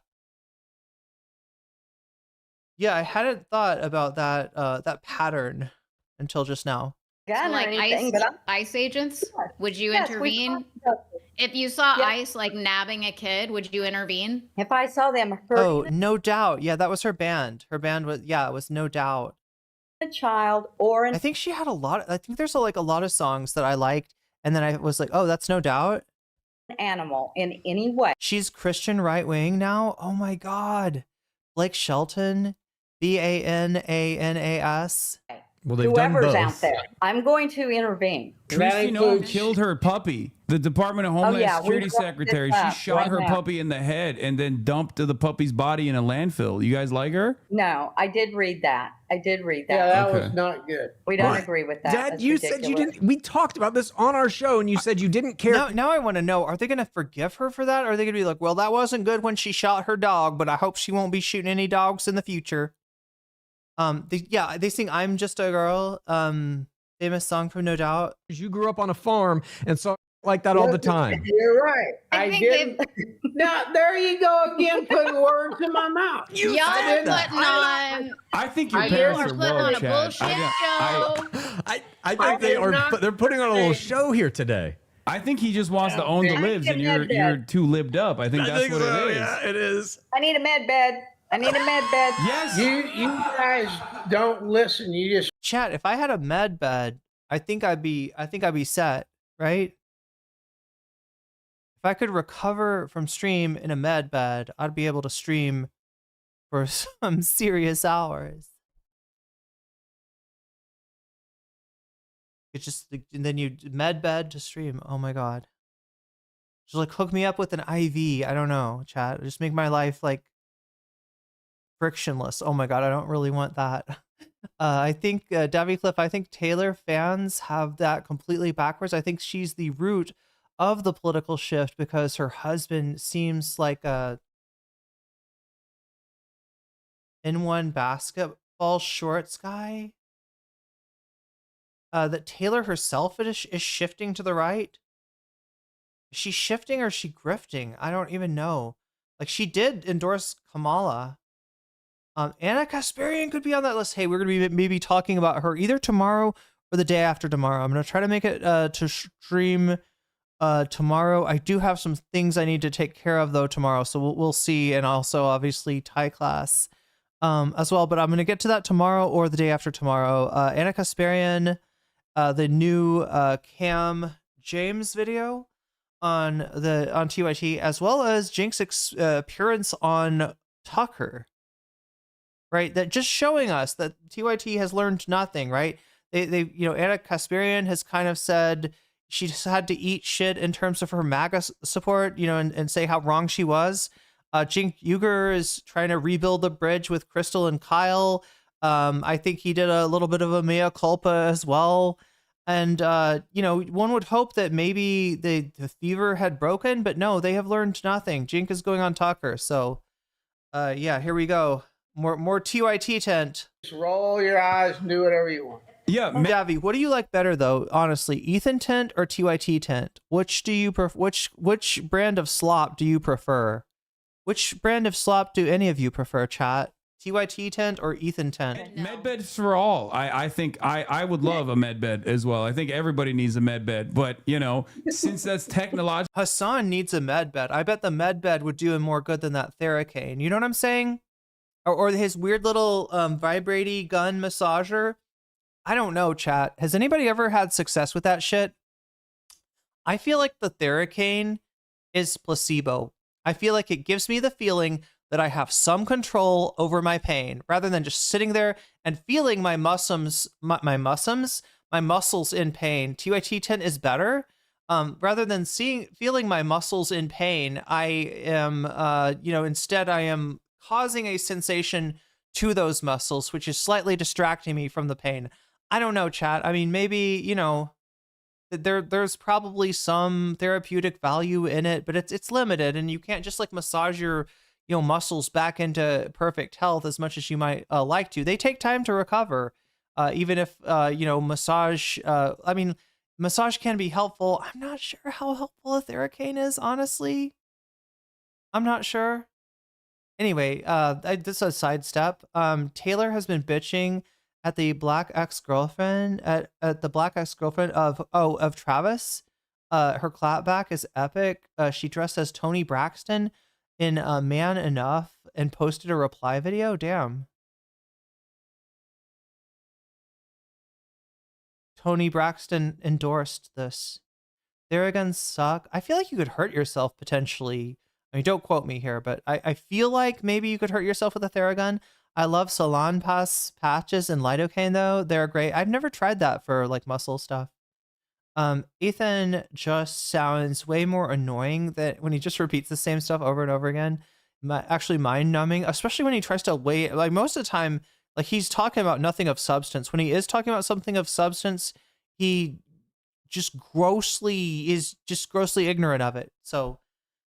I hadn't thought about that pattern until just now. So like ICE agents, would you intervene? If you saw ICE like nabbing a kid, would you intervene? If I saw them Oh, No Doubt. Yeah, that was her band. Her band was, it was No Doubt. A child or I think she had I think there's a lot of songs that I liked, and then I was like, oh, that's No Doubt. Animal in any way. She's Christian right wing now. Oh my God. Blake Shelton, Bananas. Well, they've Whoever's done out both. there, I'm going to intervene. Tracy Noel killed her puppy. The Department of Homeland Security secretary, she shot her puppy in the head and then dumped the puppy's body in a landfill. You guys like her? No, I did read that. Yeah, that was not good. We don't agree with that. Dad, That's you ridiculous. said you didn't. We talked about this on our show, and you said you didn't care. Now I want to know: are they going to forgive her for that? Or are they going to be like, "Well, that wasn't good when she shot her dog, but I hope she won't be shooting any dogs in the future." They sing "I'm Just a Girl," famous song from No Doubt. You grew up on a farm and saw like that all the time. You're right. I did. Now there you go again, putting words in my mouth. Y'all are putting on. I think your You parents are are putting on woke, a Chad. bullshit show. I think they are. They're putting on a little show here today. I think he just wants to own the libs, and you're too libbed up. I think that's what it is. Yeah, it is. I need a med bed. Yes. You guys don't listen. You just Chat. If I had a med bed, I think I'd be set, right? If I could recover from stream in a med bed, I'd be able to stream for some serious hours. It's just, and then you med bed to stream. Oh my God. Just like hook me up with an IV. I don't know, chat. Just make my life like frictionless. Oh my God. I don't really want that. I think, Davy Cliff, I think Taylor fans have that completely backwards. I think she's the root of the political shift because her husband seems like a N1 basketball shorts guy. That Taylor herself is shifting to the right. Is she shifting or is she grifting? I don't even know. Like, she did endorse Kamala. Anna Kasparian could be on that list. Hey, we're going to be maybe talking about her either tomorrow or the day after tomorrow. I'm going to try to make it to stream tomorrow. I do have some things I need to take care of though tomorrow, so we'll see. And also obviously Thai class as well, but I'm going to get to that tomorrow or the day after tomorrow. Anna Kasparian, the new Cam James video on TYT, as well as Jink's appearance on Tucker, right? That just showing us that TYT has learned nothing, right? They Anna Kasparian has kind of said she just had to eat shit in terms of her MAGA support, and say how wrong she was. Jink Uger is trying to rebuild the bridge with Crystal and Kyle. I think he did a little bit of a mea culpa as well. And, you know, one would hope that maybe the fever had broken, but no, they have learned nothing. Jink is going on Tucker. So, yeah, here we go. More TYT tent. Just roll your eyes and do whatever you want. Yeah, Javi, what do you like better though? Honestly, Ethan tent or TYT tent? Which do you which brand of slop do you prefer? Which brand of slop do any of you prefer, chat? TYT tent or Ethan tent? Med beds for all. I think I would love a med bed as well. I think everybody needs a med bed, but you know, since that's technological. Hasan needs a med bed. I bet the med bed would do him more good than that Theracane. You know what I'm saying? Or his weird little vibrating gun massager. I don't know, chat. Has anybody ever had success with that shit? I feel like the Theracane is placebo. I feel like it gives me the feeling that I have some control over my pain rather than just sitting there and feeling my muscles in pain. TYT10 is better. Rather than feeling my muscles in pain, I am, instead I am causing a sensation to those muscles, which is slightly distracting me from the pain. I don't know, chat. I mean, maybe, you know, there's probably some therapeutic value in it, but it's limited, and you can't just like massage your muscles back into perfect health as much as you might like to. They take time to recover, even if massage. I mean, massage can be helpful. I'm not sure how helpful a Theracane is, honestly. I'm not sure. Anyway, this is a sidestep. Taylor has been bitching at the black ex-girlfriend of Travis. Her clapback is epic. She dressed as Tony Braxton in Man Enough and posted a reply video. Damn. Tony Braxton endorsed this. Theraguns suck. I feel like you could hurt yourself potentially. I mean, don't quote me here, but I feel like maybe you could hurt yourself with a Theragun. I love Salon Pass patches and lidocaine though. They're great. I've never tried that for like muscle stuff. Ethan just sounds way more annoying than when he just repeats the same stuff over and over again. Actually mind numbing, especially when he tries to like most of the time, like he's talking about nothing of substance. When he is talking about something of substance, he just grossly ignorant of it. So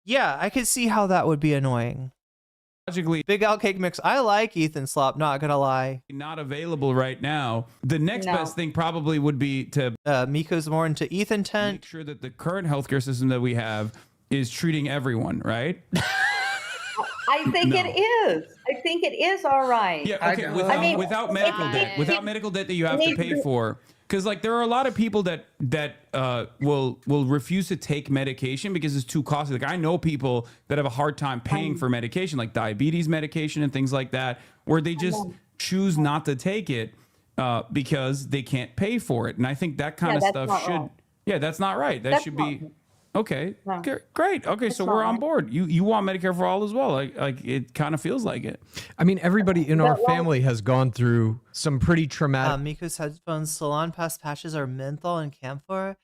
yeah, I could see how that would be annoying. Logically, Big Al Cake Mix. I like Ethan Slop, not gonna lie. Not available right now. The next best thing probably would be to Miko's more into Ethan tent. Make sure that the current healthcare system that we have is treating everyone, right? I think it is. I think it is all right. Yeah, okay. Without medical debt, without medical debt that you have to pay for. Because like there are a lot of people that will refuse to take medication because it's too costly. Like I know people that have a hard time paying for medication, like diabetes medication and things like that, where they just choose not to take it because they can't pay for it. And I think that kind of stuff should. Wrong. Yeah, that's not right. That should be. Okay, great. Okay, so we're on board. You want Medicare for all as well. Like it kind of feels like it. I mean, everybody in our family has gone through some pretty traumatic. Miko's headphones Salon Pass patches are menthol and camphor.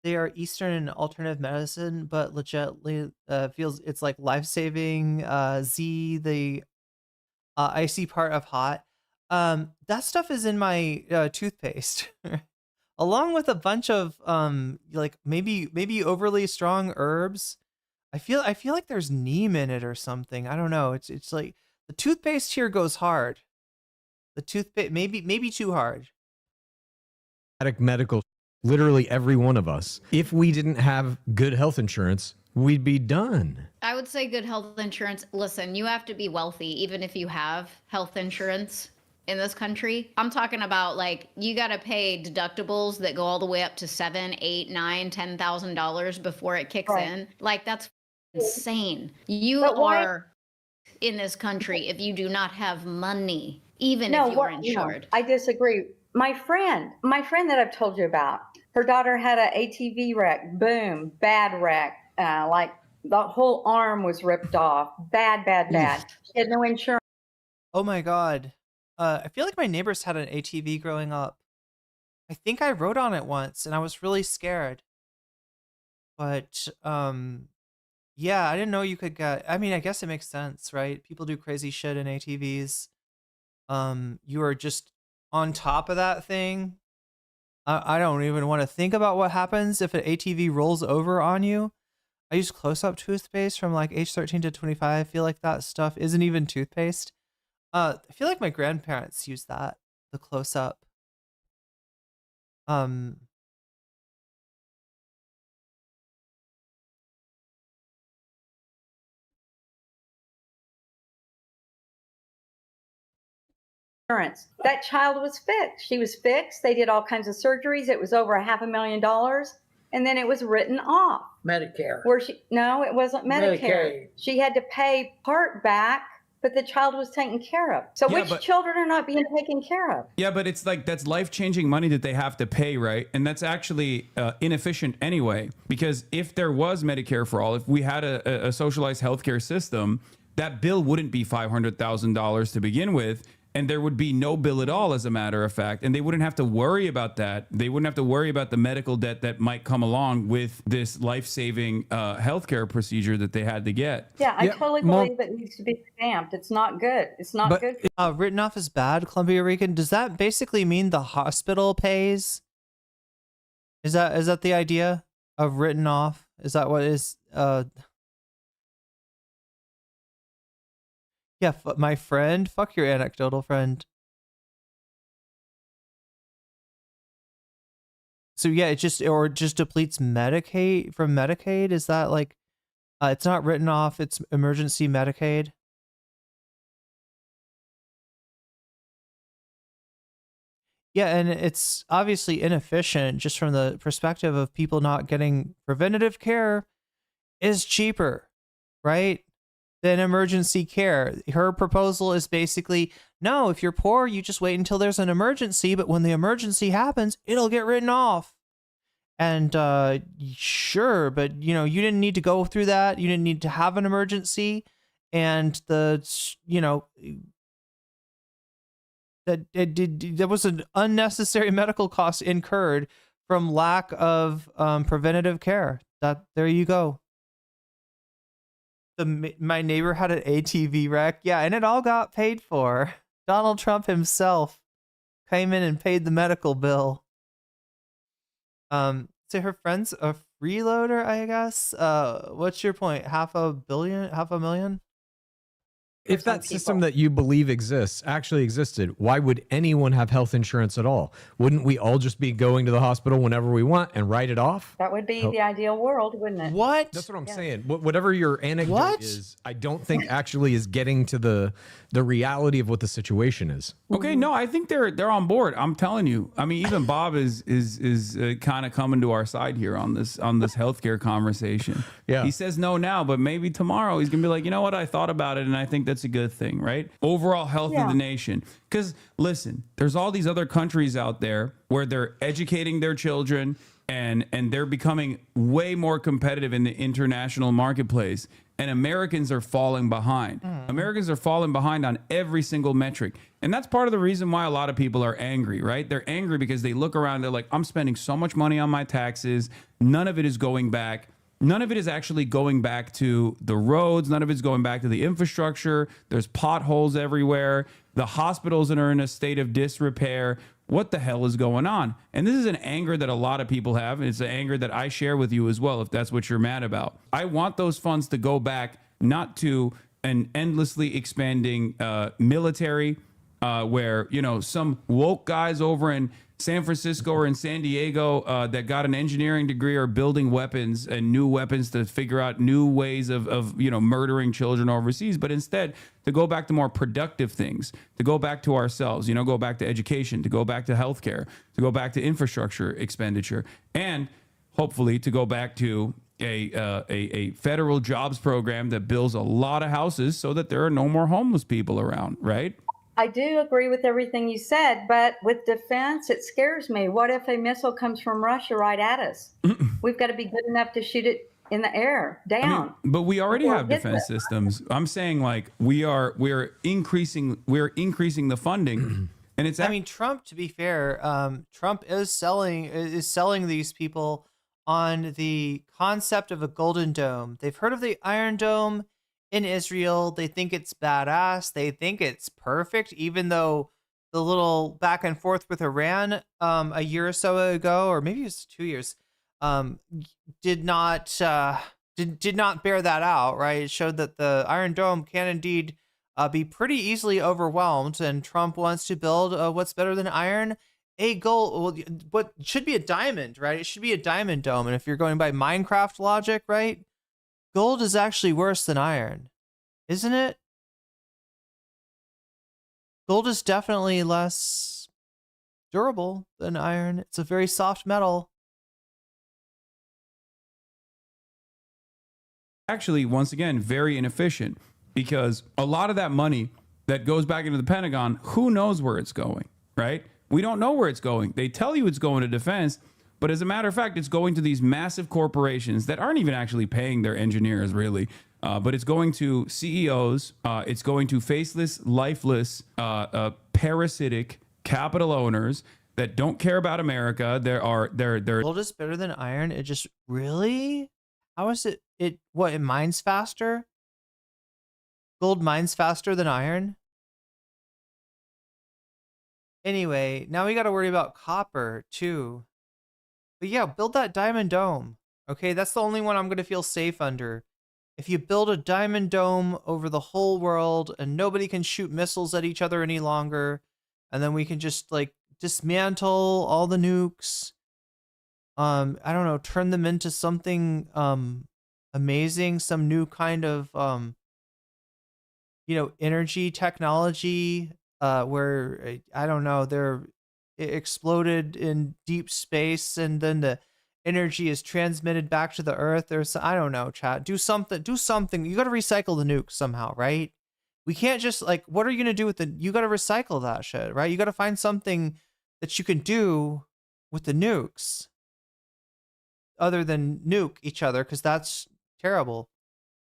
They are Eastern and alternative medicine, but legitly feels it's like life-saving. The icy part of hot. That stuff is in my toothpaste. Along with a bunch of like maybe overly strong herbs. I feel like there's neem in it or something. I don't know. It's like the toothpaste here goes hard. The toothpaste maybe too hard. Medical, literally every one of us. If we didn't have good health insurance, we'd be done. I would say good health insurance. Listen, you have to be wealthy even if you have health insurance. In this country, I'm talking about like you got to pay deductibles that go all the way up to $7,000, $8,000, $9,000, $10,000 before it kicks in. Like that's insane. You are in this country if you do not have money, even if you are insured. I disagree. My friend that I've told you about, her daughter had an ATV wreck. Boom, bad wreck. Like the whole arm was ripped off. Bad. She had no insurance. Oh my God. I feel like my neighbors had an ATV growing up. I think I rode on it once and I was really scared. But Yeah, I didn't know you could get. I mean, I guess it makes sense, right? People do crazy shit in ATVs. You are just on top of that thing. I don't even want to think about what happens if an ATV rolls over on you. I use close-up toothpaste from like age 13 to 25. I feel like that stuff isn't even toothpaste. I feel like my grandparents use that, the close-up. That child was fixed. She was fixed. They did all kinds of surgeries. It was over $500,000, and then it was written off. Medicare. No, it wasn't Medicare. Medicaid. She had to pay part back, but the child was taken care of. So which children are not being taken care of? Yeah, but it's like that's life-changing money that they have to pay, right? And that's actually inefficient anyway, because if there was Medicare for all, if we had a socialized healthcare system, that bill wouldn't be $500,000 to begin with. And there would be no bill at all, as a matter of fact. And they wouldn't have to worry about that. They wouldn't have to worry about the medical debt that might come along with this life-saving healthcare procedure that they had to get. Yeah, I totally believe it needs to be stamped. It's not good. It's not good. Written off as bad, Columbia Rican. Does that basically mean the hospital pays? Is that the idea of written off? Is that what is? Yeah, my friend. Fuck your anecdotal friend. So yeah, it just depletes Medicaid from Medicaid. Is that like, it's not written off? It's emergency Medicaid. Yeah, and it's obviously inefficient just from the perspective of people not getting preventative care is cheaper, right? Than emergency care. Her proposal is basically, no, if you're poor, you just wait until there's an emergency, but when the emergency happens, it'll get written off. And sure, but you didn't need to go through that. You didn't need to have an emergency. And there was an unnecessary medical cost incurred from lack of preventative care. There you go. My neighbor had an ATV wreck. Yeah, and it all got paid for. Donald Trump himself came in and paid the medical bill. So her friend's a freeloader, I guess. What's your point? $500,000? If that system that you believe exists actually existed, why would anyone have health insurance at all? Wouldn't we all just be going to the hospital whenever we want and write it off? That would be the ideal world, wouldn't it? What? That's what I'm saying. Whatever your anecdote is, I don't think actually is getting to the reality of what the situation is. Okay, no, I think they're on board. I'm telling you. I mean, even Bob is kind of coming to our side here on this healthcare conversation. Yeah, he says no now, but maybe tomorrow he's gonna be like, you know what? I thought about it, and I think that's a good thing, right? Overall health of the nation. Because listen, there's all these other countries out there where they're educating their children and they're becoming way more competitive in the international marketplace. And Americans are falling behind. Americans are falling behind on every single metric. And that's part of the reason why a lot of people are angry, right? They're angry because they look around, they're like, I'm spending so much money on my taxes. None of it is going back. None of it is actually going back to the roads. None of it's going back to the infrastructure. There's potholes everywhere. The hospitals are in a state of disrepair. What the hell is going on? And this is an anger that a lot of people have. And it's an anger that I share with you as well, if that's what you're mad about. I want those funds to go back, not to an endlessly expanding military where, some woke guys over in San Francisco or in San Diego that got an engineering degree are building weapons and new weapons to figure out new ways of murdering children overseas, but instead to go back to more productive things, to go back to ourselves, go back to education, to go back to healthcare, to go back to infrastructure expenditure, and hopefully to go back to a federal jobs program that builds a lot of houses so that there are no more homeless people around, right? I do agree with everything you said, but with defense, it scares me. What if a missile comes from Russia right at us? We've got to be good enough to shoot it in the air, down. But we already have defense systems. I'm saying like we're increasing the funding, and it's. Trump. To be fair, Trump is selling these people on the concept of a golden dome. They've heard of the Iron Dome in Israel. They think it's badass. They think it's perfect, even though the little back and forth with Iran a year or so ago, or maybe it was 2 years, did not bear that out, right? It showed that the Iron Dome can indeed be pretty easily overwhelmed, and Trump wants to build what's better than iron, a gold, well, what should be a diamond, right? It should be a diamond dome, and if you're going by Minecraft logic, right, gold is actually worse than iron, isn't it? Gold is definitely less durable than iron. It's a very soft metal. Actually, once again, very inefficient, because a lot of that money that goes back into the Pentagon, who knows where it's going, right? We don't know where it's going. They tell you it's going to defense, but as a matter of fact, it's going to these massive corporations that aren't even actually paying their engineers, really. But it's going to CEOs. It's going to faceless, lifeless, parasitic capital owners that don't care about America. They're Gold is better than iron. It just really? How is it? It mines faster? Gold mines faster than iron? Anyway, now we got to worry about copper too. But yeah, build that diamond dome. Okay, that's the only one I'm going to feel safe under. If you build a diamond dome over the whole world and nobody can shoot missiles at each other any longer, and then we can just like dismantle all the nukes, I don't know, turn them into something amazing, some new kind of energy technology where I don't know, it exploded in deep space and then the energy is transmitted back to the earth. There's, I don't know, chat. Do something. You got to recycle the nuke somehow, right? We can't just like, what are you going to do with you got to recycle that shit, right? You got to find something that you can do with the nukes other than nuke each other, because that's terrible.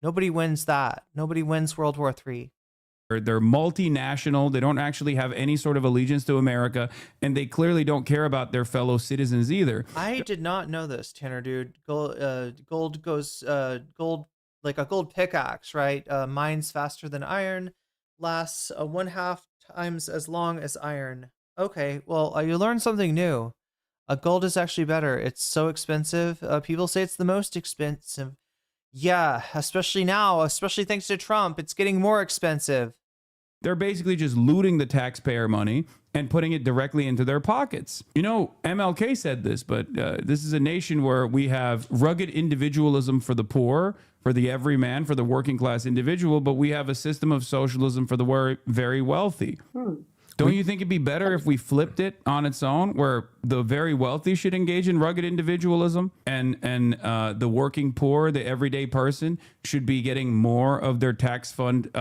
Nobody wins that. Nobody wins World War III. They're multinational. They don't actually have any sort of allegiance to America, and they clearly don't care about their fellow citizens either. I did not know this, Tanner, dude. Gold goes like a gold pickaxe, right? Mines faster than iron, lasts 1/2 times as long as iron. Okay, well, you learned something new. Gold is actually better. It's so expensive. People say it's the most expensive. Yeah, especially now, especially thanks to Trump, it's getting more expensive. They're basically just looting the taxpayer money and putting it directly into their pockets. You know, MLK said this, but this is a nation where we have rugged individualism for the poor, for the everyman, for the working class individual, but we have a system of socialism for the very wealthy. Don't you think it'd be better if we flipped it on its own, where the very wealthy should engage in rugged individualism and the working poor, the everyday person, should be getting more of their tax fund,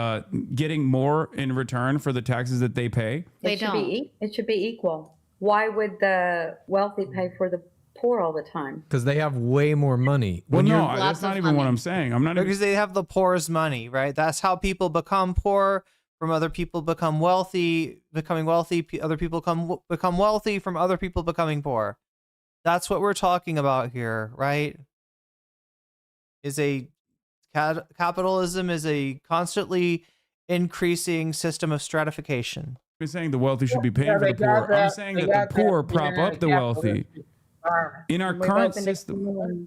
getting more in return for the taxes that they pay? It should be equal. Why would the wealthy pay for the poor all the time? Because they have way more money. Well, no, that's not even what I'm saying. I'm not because they have the poor's money, right? That's how people become poor. From other people becoming wealthy, other people become wealthy from other people becoming poor. That's what we're talking about here, right? Capitalism is a constantly increasing system of stratification. You're saying the wealthy should be paying for the poor. I'm saying that the poor prop up the wealthy. In our current system,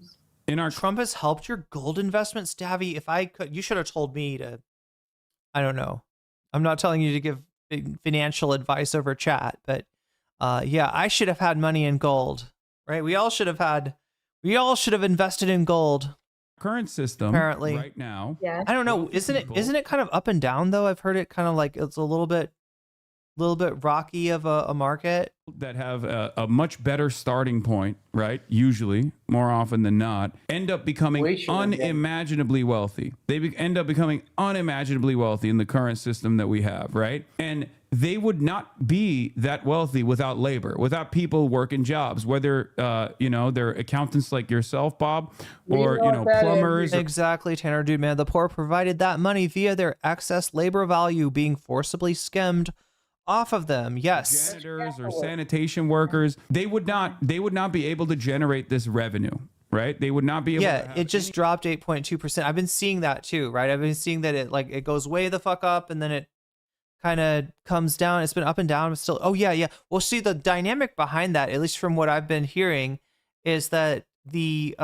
Trump has helped your gold investment, Stabby. If I could, you should have told me to, I don't know. I'm not telling you to give financial advice over chat, but yeah, I should have had money in gold, right? We all should have invested in gold. Current system, apparently, right now. Yeah. I don't know. Isn't it kind of up and down though? I've heard it kind of like it's a little bit rocky of a market. That have a much better starting point, right? Usually, more often than not, end up becoming unimaginably wealthy. They end up becoming unimaginably wealthy in the current system that we have, right? And they would not be that wealthy without labor, without people working jobs, whether they're accountants like yourself, Bob, or plumbers. Exactly, Tanner, dude, man. The poor provided that money via their excess labor value being forcibly skimmed off of them. Yes, janitors or sanitation workers, they would not be able to generate this revenue. right? They would not be able to Yeah, have it just dropped 8.2%. I've been seeing that too, right? I've been seeing that it goes way the fuck up and then it kind of comes down. It's been up and down, but still. Oh yeah. Well, see, the dynamic behind that, at least from what I've been hearing, is that the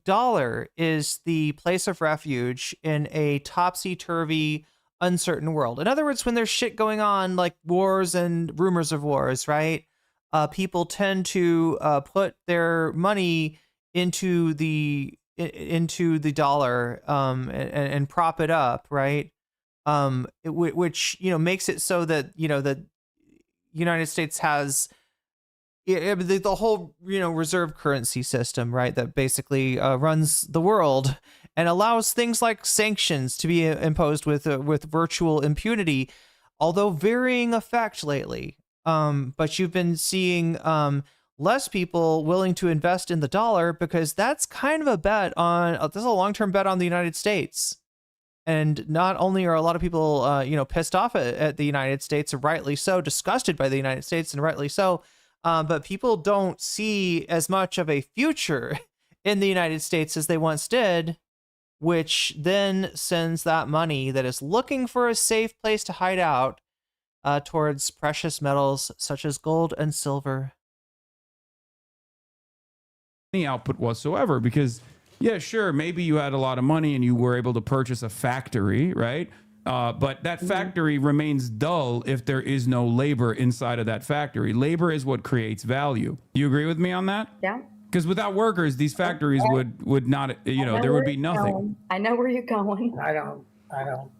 dollar is the place of refuge in a topsy-turvy, uncertain world. In other words, when there's shit going on, like wars and rumors of wars, right? People tend to put their money into the dollar and prop it up, right? Which makes it so that the United States has the whole reserve currency system, right, that basically runs the world and allows things like sanctions to be imposed with virtual impunity, although varying effect lately. But you've been seeing less people willing to invest in the dollar because that's kind of a bet on this is a long-term bet on the United States. And not only are a lot of people, pissed off at the United States, and rightly so, disgusted by the United States, and rightly so, but people don't see as much of a future in the United States as they once did, which then sends that money that is looking for a safe place to hide out towards precious metals such as gold and silver. Any output whatsoever, because yeah, sure, maybe you had a lot of money and you were able to purchase a factory, right? But that factory remains dull if there is no labor inside of that factory. Labor is what creates value. You agree with me on that? Yeah. Because without workers, these factories would not, there would be nothing. I know where you're going. I don't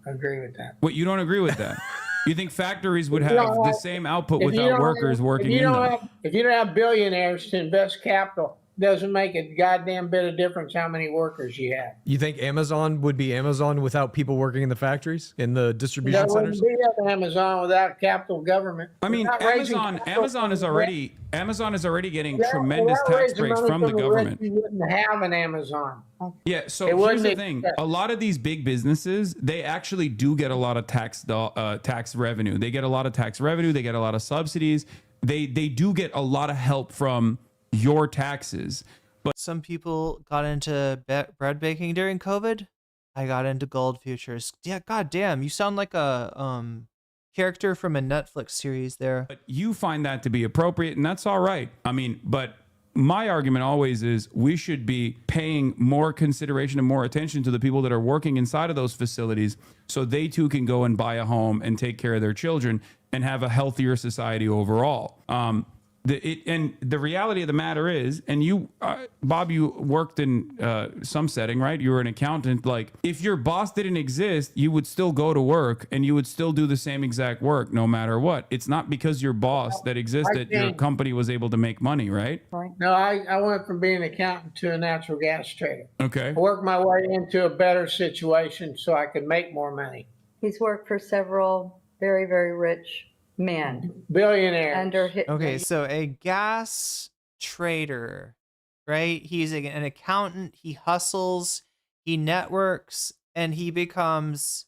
agree with that. What, you don't agree with that? You think factories would have the same output without workers working in them? If you don't have billionaires to invest capital, doesn't make a goddamn bit of difference how many workers you have. You think Amazon would be Amazon without people working in the factories, in the distribution centers? There wouldn't be Amazon without capital government. I mean, Amazon is already getting tremendous tax breaks from the government. You wouldn't have an Amazon. Yeah, so here's the thing. A lot of these big businesses, they actually do get a lot of tax revenue. They get a lot of tax revenue. They get a lot of subsidies. They do get a lot of help from your taxes. But some people got into bread baking during COVID. I got into gold futures. Yeah, goddamn, you sound like a character from a Netflix series there. But you find that to be appropriate, and that's all right. I mean, but my argument always is we should be paying more consideration and more attention to the people that are working inside of those facilities so they too can go and buy a home and take care of their children and have a healthier society overall. And the reality of the matter is, and you, Bob, you worked in some setting, right? You were an accountant. Like, if your boss didn't exist, you would still go to work and you would still do the same exact work no matter what. It's not because your boss that existed, your company was able to make money, right? No, I went from being an accountant to a natural gas trader. Okay. I worked my way into a better situation so I could make more money. He's worked for several very, very rich men, billionaires. Okay, so a gas trader, right? He's an accountant. He hustles, he networks, and he becomes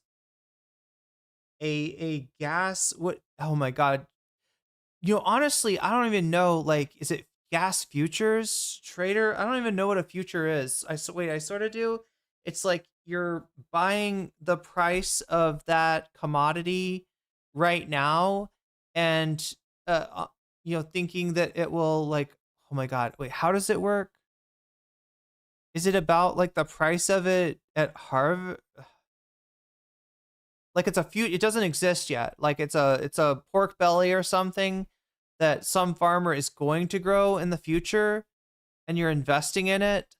a gas. What? Oh my god! Honestly, I don't even know. Like, is it gas futures trader? I don't even know what a future is. I sort of do. It's like you're buying the price of that commodity right now, and thinking that it will, like, oh my god, wait, how does it work? Is it about like the price of it at Harvard? Like, it doesn't exist yet. Like, it's a pork belly or something that some farmer is going to grow in the future, and you're investing in it.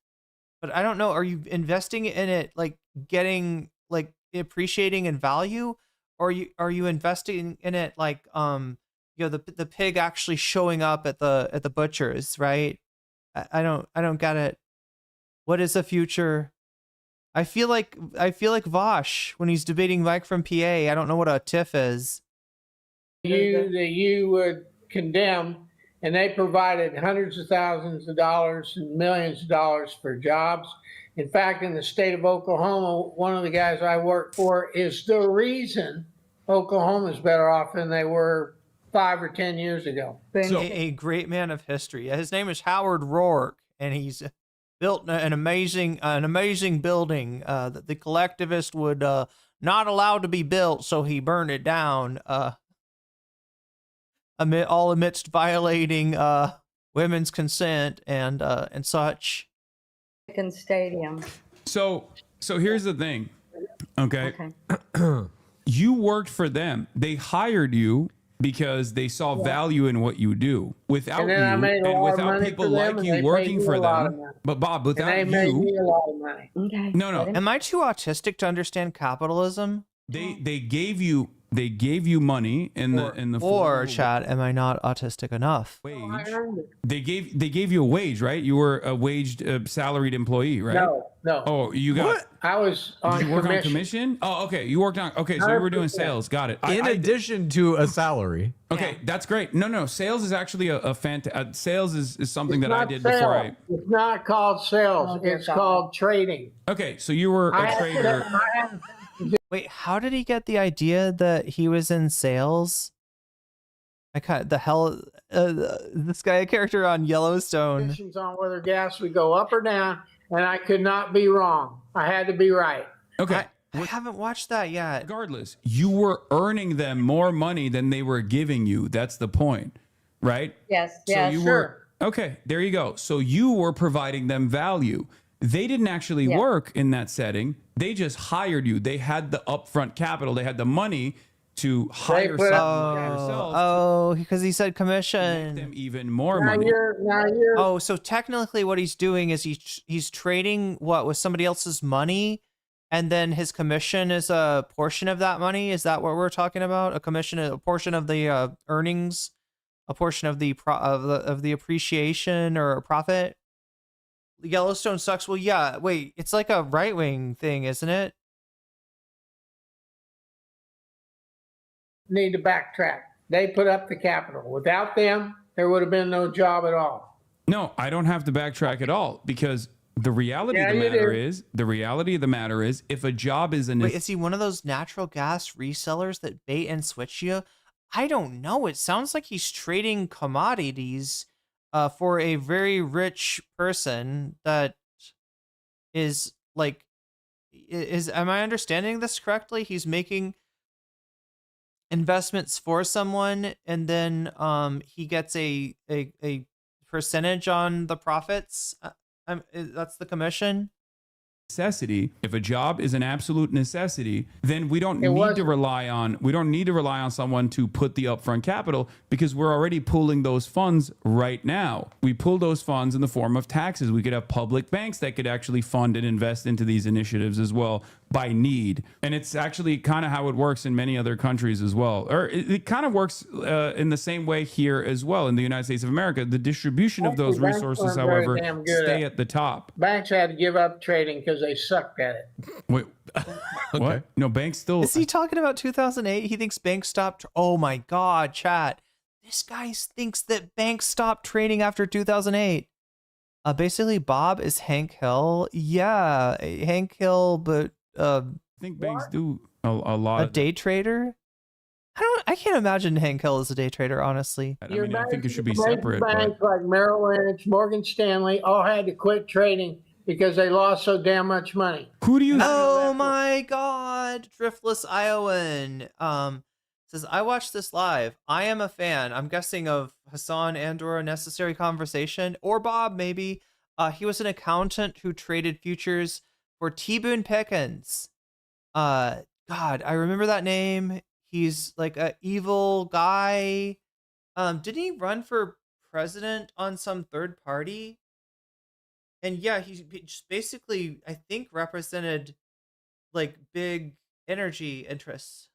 But I don't know, are you investing in it like getting, like, appreciating in value? Or are you investing in it like the pig actually showing up at the butcher's, right? I don't get it. What is the future? I feel like Vosh when he's debating Mike from PA. I don't know what a TIFF is. You would condemn, and they provided hundreds of thousands of dollars and millions of dollars for jobs. In fact, in the state of Oklahoma, one of the guys I work for is the reason Oklahoma is better off than they were 5 or 10 years ago. So, a great man of history. His name is Howard Rourke, and he's built an amazing building that the collectivist would not allow to be built, so he burned it down. Amidst violating women's consent and such. Stadium. So here's the thing, okay? You worked for them. They hired you because they saw value in what you do. Without you and without people like you working for them, but Bob, without you, made me a lot of money. Okay. No. Am I too autistic to understand capitalism? They gave you money in the or chat. Am I not autistic enough? Wage. They gave you a wage, right? You were a waged salaried employee, right? No. Oh, you got. What? I was on Did you work commission. on commission? Oh, okay. You worked on. Okay, so you were doing sales. Got it. In addition to a salary. Okay, that's great. No. Sales is actually sales is something that I did sales. before I. It's not called sales. It's called trading. Okay, so you were a trader. Wait, how did he get the idea that he was in sales? This guy, a character on Yellowstone. On whether gas would go up or down, and I could not be wrong. I had to be right. Okay. I haven't watched that yet. Regardless, you were earning them more money than they were giving you. That's the point, right? Yes. So you were okay. There you go. So you were providing them value. They didn't actually work in that setting. They just hired you. They had the upfront capital. They had the money to hire themselves. Oh, because he said commission. Make them even more money. Oh, so technically what he's doing is he's trading with somebody else's money, and then his commission is a portion of that money. Is that what we're talking about? A commission, a portion of the earnings, a portion of the appreciation or a profit. Yellowstone sucks. Well, yeah. Wait, it's like a right-wing thing, isn't it? Need to backtrack. They put up the capital. Without them, there would have been no job at all. No, I don't have to backtrack at all, because the reality of the matter is, if a job is Wait, is he one of those natural gas resellers that bait and switch you? I don't know. It sounds like he's trading commodities for a very rich person that is like, am I understanding this correctly? He's making investments for someone, and then he gets a percentage on the profits. That's the commission. Necessity. If a job is an absolute necessity, then we don't need to rely on someone to put the upfront capital, because we're already pooling those funds right now. We pull those funds in the form of taxes. We could have public banks that could actually fund and invest into these initiatives as well by need. And it's actually kind of how it works in many other countries as well. Or it kind of works in the same way here as well in the United States of America. The distribution of those resources, however, stay at the top. Banks had to give up trading because they sucked at it. Wait, what? No, banks still. Is he talking about 2008? He thinks banks stopped. Oh my God, chat. This guy thinks that banks stopped trading after 2008. Basically, Bob is Hank Hill. Yeah, Hank Hill, but I think banks do a lot. A day trader? I can't imagine Hank Hill as a day trader, honestly. I mean, I think it should be separate. Banks like Merrill Lynch, Morgan Stanley, all had to quit trading because they lost so damn much money. Who do you? Oh my God, Driftless Iowan. Says, I watched this live. I am a fan. I'm guessing of Hasan and/or A Necessary Conversation, or Bob maybe. He was an accountant who traded futures for T-Boone Pickens. God, I remember that name. He's like an evil guy. Didn't he run for president on some third party? And yeah, he just basically, I think, represented like big energy interests.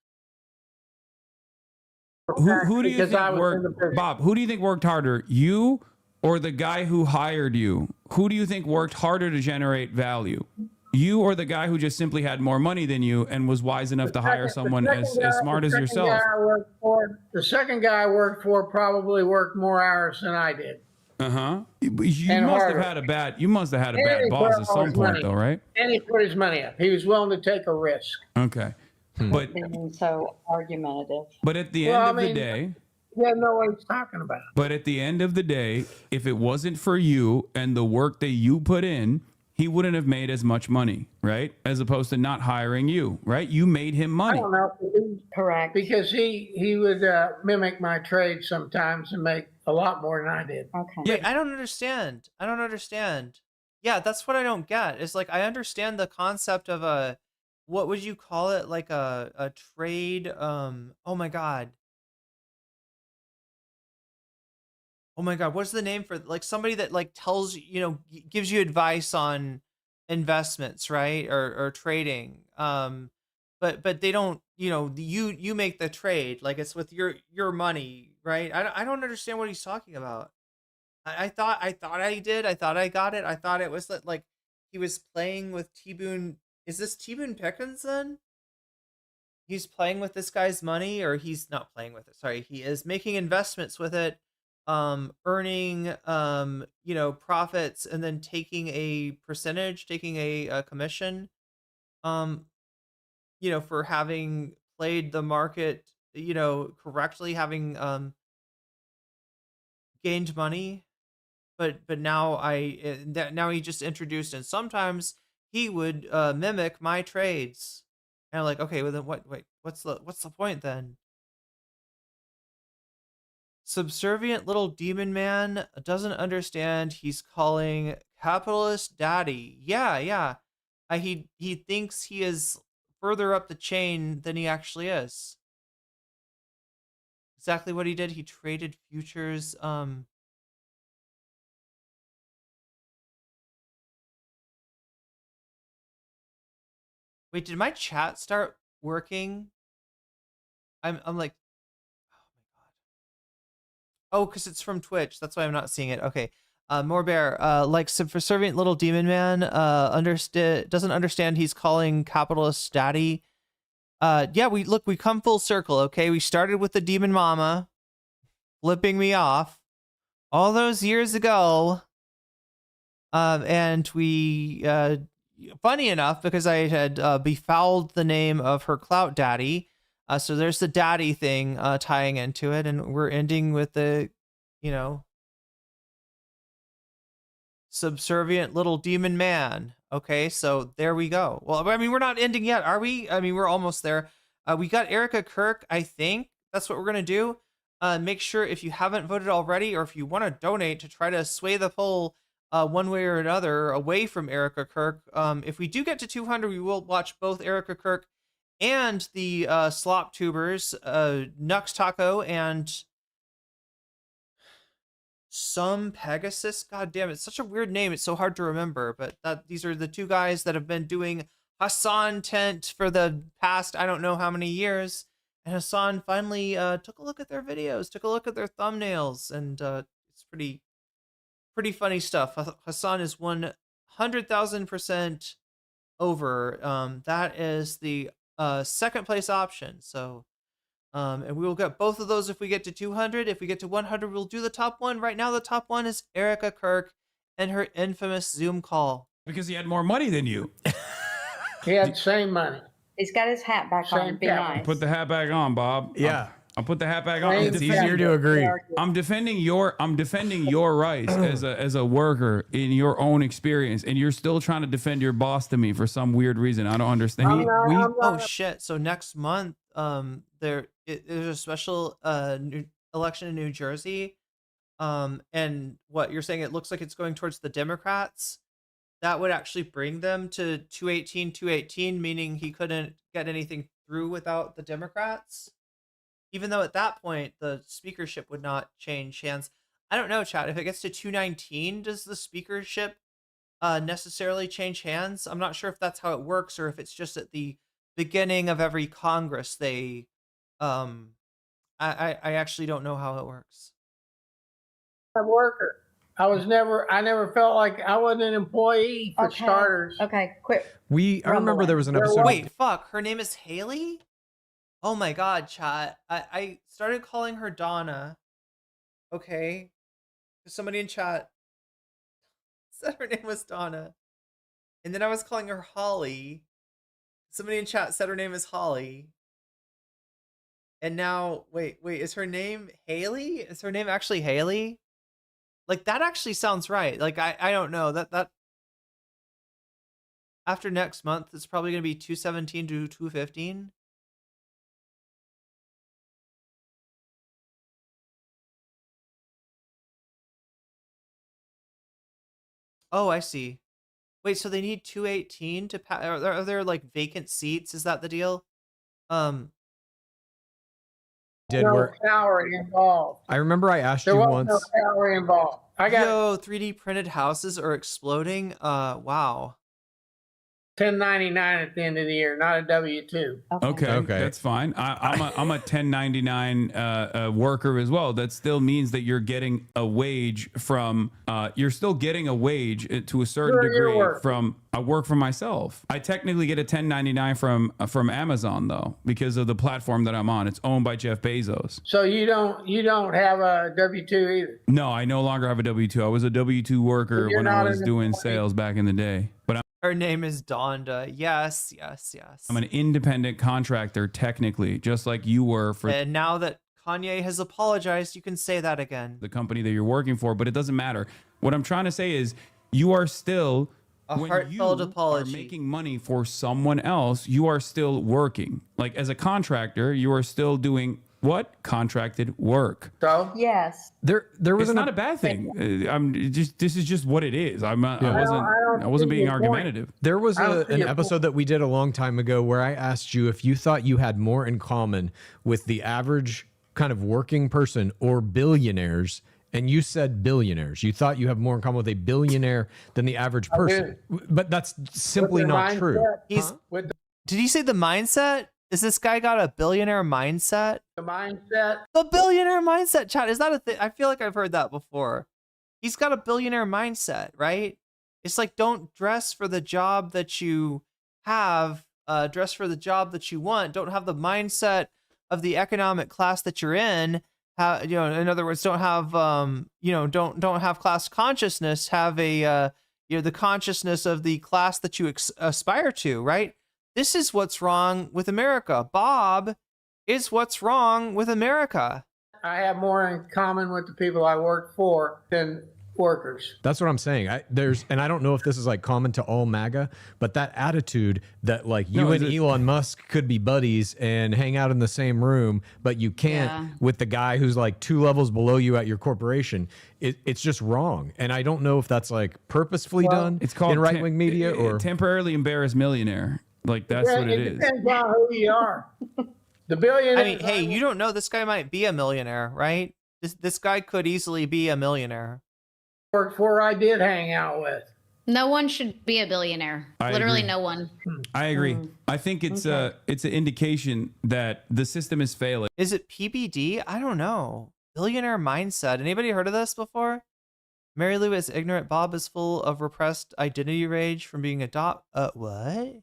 Who do you think worked, Bob? Who do you think worked harder, you or the guy who hired you? Who do you think worked harder to generate value? You or the guy who just simply had more money than you and was wise enough to hire someone as smart as yourself? The second guy I worked for probably worked more hours than I did. You must have had a bad boss at some point, though, right? And he put his money up. He was willing to take a risk. Okay. But so argumentative. But at the end of the day, He doesn't know what he's talking about. But at the end of the day, if it wasn't for you and the work that you put in, he wouldn't have made as much money, right? As opposed to not hiring you, right? You made him money. I don't know. Correct. Because he would mimic my trade sometimes and make a lot more than I did. Okay. Wait, I don't understand. I don't understand. Yeah, that's what I don't get. It's like I understand the concept of a, what would you call it? Like a trade. Oh my god. Oh my god, what's the name for, like, somebody that like tells you, gives you advice on investments, right? Or trading. But they don't, you make the trade, like it's with your money, right? I don't understand what he's talking about. I thought I did. I thought I got it. I thought it was like he was playing with T-Boone. Is this T-Boone Pickens then? He's playing with this guy's money, or he's not playing with it. Sorry, he is making investments with it, earning profits, and then taking a percentage, taking a commission, for having played the market, correctly, having gained money. But now now he just introduced, and sometimes he would mimic my trades. And I'm like, okay, well then what's the point then? Subservient little demon man doesn't understand. He's calling capitalist daddy. Yeah. He thinks he is further up the chain than he actually is. Exactly what he did. He traded futures. Wait, did my chat start working? I'm like, oh, because it's from Twitch. That's why I'm not seeing it. Okay. More bear, like subservient little demon man, doesn't understand he's calling capitalist daddy. Yeah, we come full circle, okay? We started with the demon mama flipping me off all those years ago. And we, funny enough, because I had befouled the name of her clout daddy. So there's the daddy thing tying into it, and we're ending with the, subservient little demon man. Okay, so there we go. Well, I mean, we're not ending yet, are we? I mean, we're almost there. We got Erica Kirk, I think. That's what we're going to do. Make sure, if you haven't voted already, or if you want to donate to try to sway the poll one way or another away from Erica Kirk. If we do get to 200, we will watch both Erica Kirk and the Slop Tubers, Nux Taco and some Pegasus. God damn, it's such a weird name. It's so hard to remember. But these are the two guys that have been doing Hasan tent for the past I don't know how many years. And Hasan finally took a look at their videos, took a look at their thumbnails, and it's pretty funny stuff. Hasan is 100,000% over. That is the second place option. So, and we will get both of those if we get to 200. If we get to 100, we'll do the top one. Right now, the top one is Erica Kirk and her infamous Zoom call. Because he had more money than you. He had the same money. He's got his hat back on. Be nice. Put the hat back on, Bob. Yeah. I'll put the hat back on. It's easier to agree. I'm defending your rights as a worker in your own experience, and you're still trying to defend your boss to me for some weird reason. I don't understand. Oh shit! So next month, there's a special election in New Jersey, and what you're saying, it looks like it's going towards the Democrats. That would actually bring them to 218, meaning he couldn't get anything through without the Democrats. Even though at that point, the speakership would not change hands. I don't know, chat. If it gets to 219, does the speakership necessarily change hands? I'm not sure if that's how it works, or if it's just at the beginning of every Congress, they... I actually don't know how it works. A worker. I never felt like I was an employee for starters. Okay, quick. I remember there was an episode. Wait, fuck. Her name is Haley? Oh my god, chat. I started calling her Donna. Okay. Somebody in chat said her name was Donna. And then I was calling her Holly. Somebody in chat said her name is Holly. And now, wait, is her name Haley? Is her name actually Haley? Like, that actually sounds right. Like, I don't know. That after next month, it's probably going to be 217 to 215. Oh, I see. Wait, so they need 218 to pass? Are there like vacant seats? Is that the deal? No salary involved. I remember I asked There you was once. no salary involved. I got Yo, 3D printed houses are exploding. Wow. 1099 at the end of the year, not a W-2. Okay, that's fine. I'm a 1099 worker as well. That still means that you're getting a wage from. You're still getting a wage to a certain degree from. I work for myself. I technically get a 1099 from Amazon though, because of the platform that I'm on. It's owned by Jeff Bezos. So you don't have a W-2 either. No, I no longer have a W-2. I was a W-2 worker You're when I not was an doing employee. sales back in the day. But Her name is Donda. Yes. I'm an independent contractor, technically, just like you were for And now that Kanye has apologized, you can say that again. the company that you're working for, but it doesn't matter. What I'm trying to say is you are still, A when heartfelt you apology. are making money for someone else, you are still working. Like as a contractor, you are still doing what? Contracted work. So Yes. There was It's not a bad thing. This is just what it is. I don't wasn't see being your point. argumentative. There was I don't see an your episode that we did a long time ago where I asked you if you thought you had more in common with the average kind of working person or billionaires, and you said billionaires. You thought you have more in common with a billionaire than the average person. But that's simply With the not true. mindset- He's. With Did he say the mindset? Is this guy got a billionaire mindset? the mindset, The billionaire mindset, chat. Is that a thing? I feel like I've heard that before. He's got a billionaire mindset, right? It's like, don't dress for the job that you have, dress for the job that you want. Don't have the mindset of the economic class that you're in. In other words, don't have, don't have class consciousness. Have a, the consciousness of the class that you aspire to, right? This is what's wrong with America. Bob is what's wrong with America. I have more in common with the people I work for than workers. That's what I'm saying. And I don't know if this is like common to all MAGA, but that attitude that like you and Elon Musk could be buddies and hang out in the same room, but you can't with the guy who's like 2 levels below you at your corporation. It's just wrong. And I don't know if that's like purposefully done It's called in right-wing media or temporarily embarrassed millionaire. Like that's what it is. Depends on who you are. The billionaire. I mean, hey, you don't know, this guy might be a millionaire, right? This guy could easily be a millionaire. Worked for, I did hang out with. No one should be a billionaire. I Literally agree. no one. I agree. I think it's an indication that the system is failing. Is it PBD? I don't know. Billionaire mindset. Anybody heard of this before? Mary Lou is ignorant. Bob is full of repressed identity rage from being what?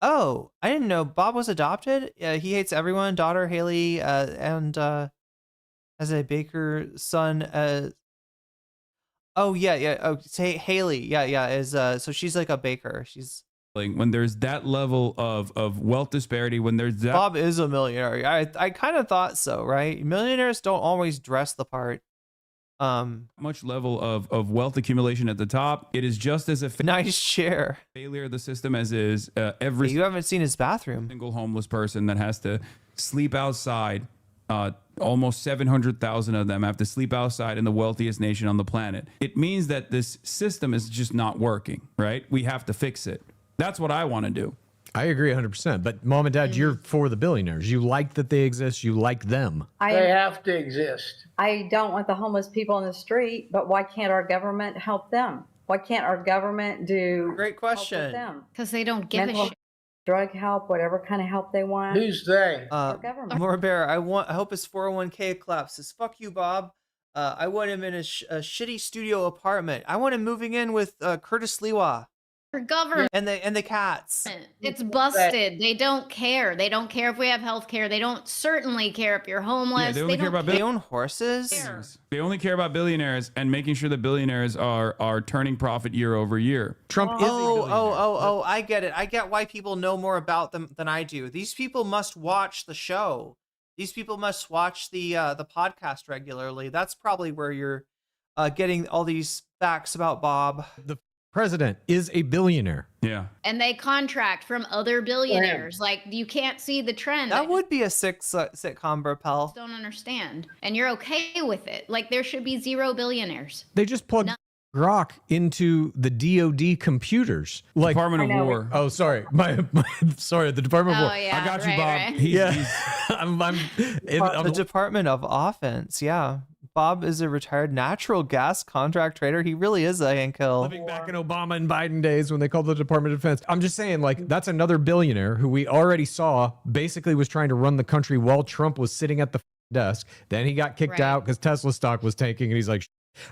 Oh, I didn't know Bob was adopted. He hates everyone. Daughter Haley, and as a baker, son. Oh yeah. Oh, say Haley. Yeah. Is so she's like a baker. She's When there's that level of wealth disparity, when there's that Bob is a millionaire. I kind of thought so, right? Millionaires don't always dress the part. much level of wealth accumulation at the top, it is just as a nice chair failure of the system as is every you haven't seen his bathroom. Single homeless person that has to sleep outside. Almost 700,000 of them have to sleep outside in the wealthiest nation on the planet. It means that this system is just not working, right? We have to fix it. That's what I want to do. I agree 100%. But mom and dad, you're for the billionaires. You like that they exist. You like them. They have to exist. I don't want the homeless people on the street, but why can't our government help them? Why can't our government do great question? Because they don't give a shit. Drug help, whatever kind of help they want. Who's they? Government. More Bear, I hope his 401k collapses. Fuck you, Bob. I want him in a shitty studio apartment. I want him moving in with Curtis Lewa. For government. And the cats. It's busted. They don't care. They don't care if we have health care. They don't certainly care if you're homeless. they only care about they own horses. They only care about billionaires and making sure that billionaires are turning profit year over year. Trump is a billionaire. Oh, I get it. I get why people know more about them than I do. These people must watch the show. These people must watch the podcast regularly. That's probably where you're getting all these facts about Bob. The president is a billionaire. Yeah. And they contract from other billionaires. Like, you can't see the trend. That would be a sitcom, Burpel. Don't understand. And you're okay with it. Like, there should be 0 billionaires. They just plugged Grok into the DoD computers. Like Department of War. Oh, sorry. Sorry, the Department of War. I got you, Bob. Right. The Department of Offense, yeah. Bob is a retired natural gas contract trader. He really is a Hank Hill. Living back in Obama and Biden days when they called the Department of Defense. I'm just saying, like, that's another billionaire who we already saw basically was trying to run the country while Trump was sitting at the desk. Then he got kicked out because Tesla stock was tanking, and he's like,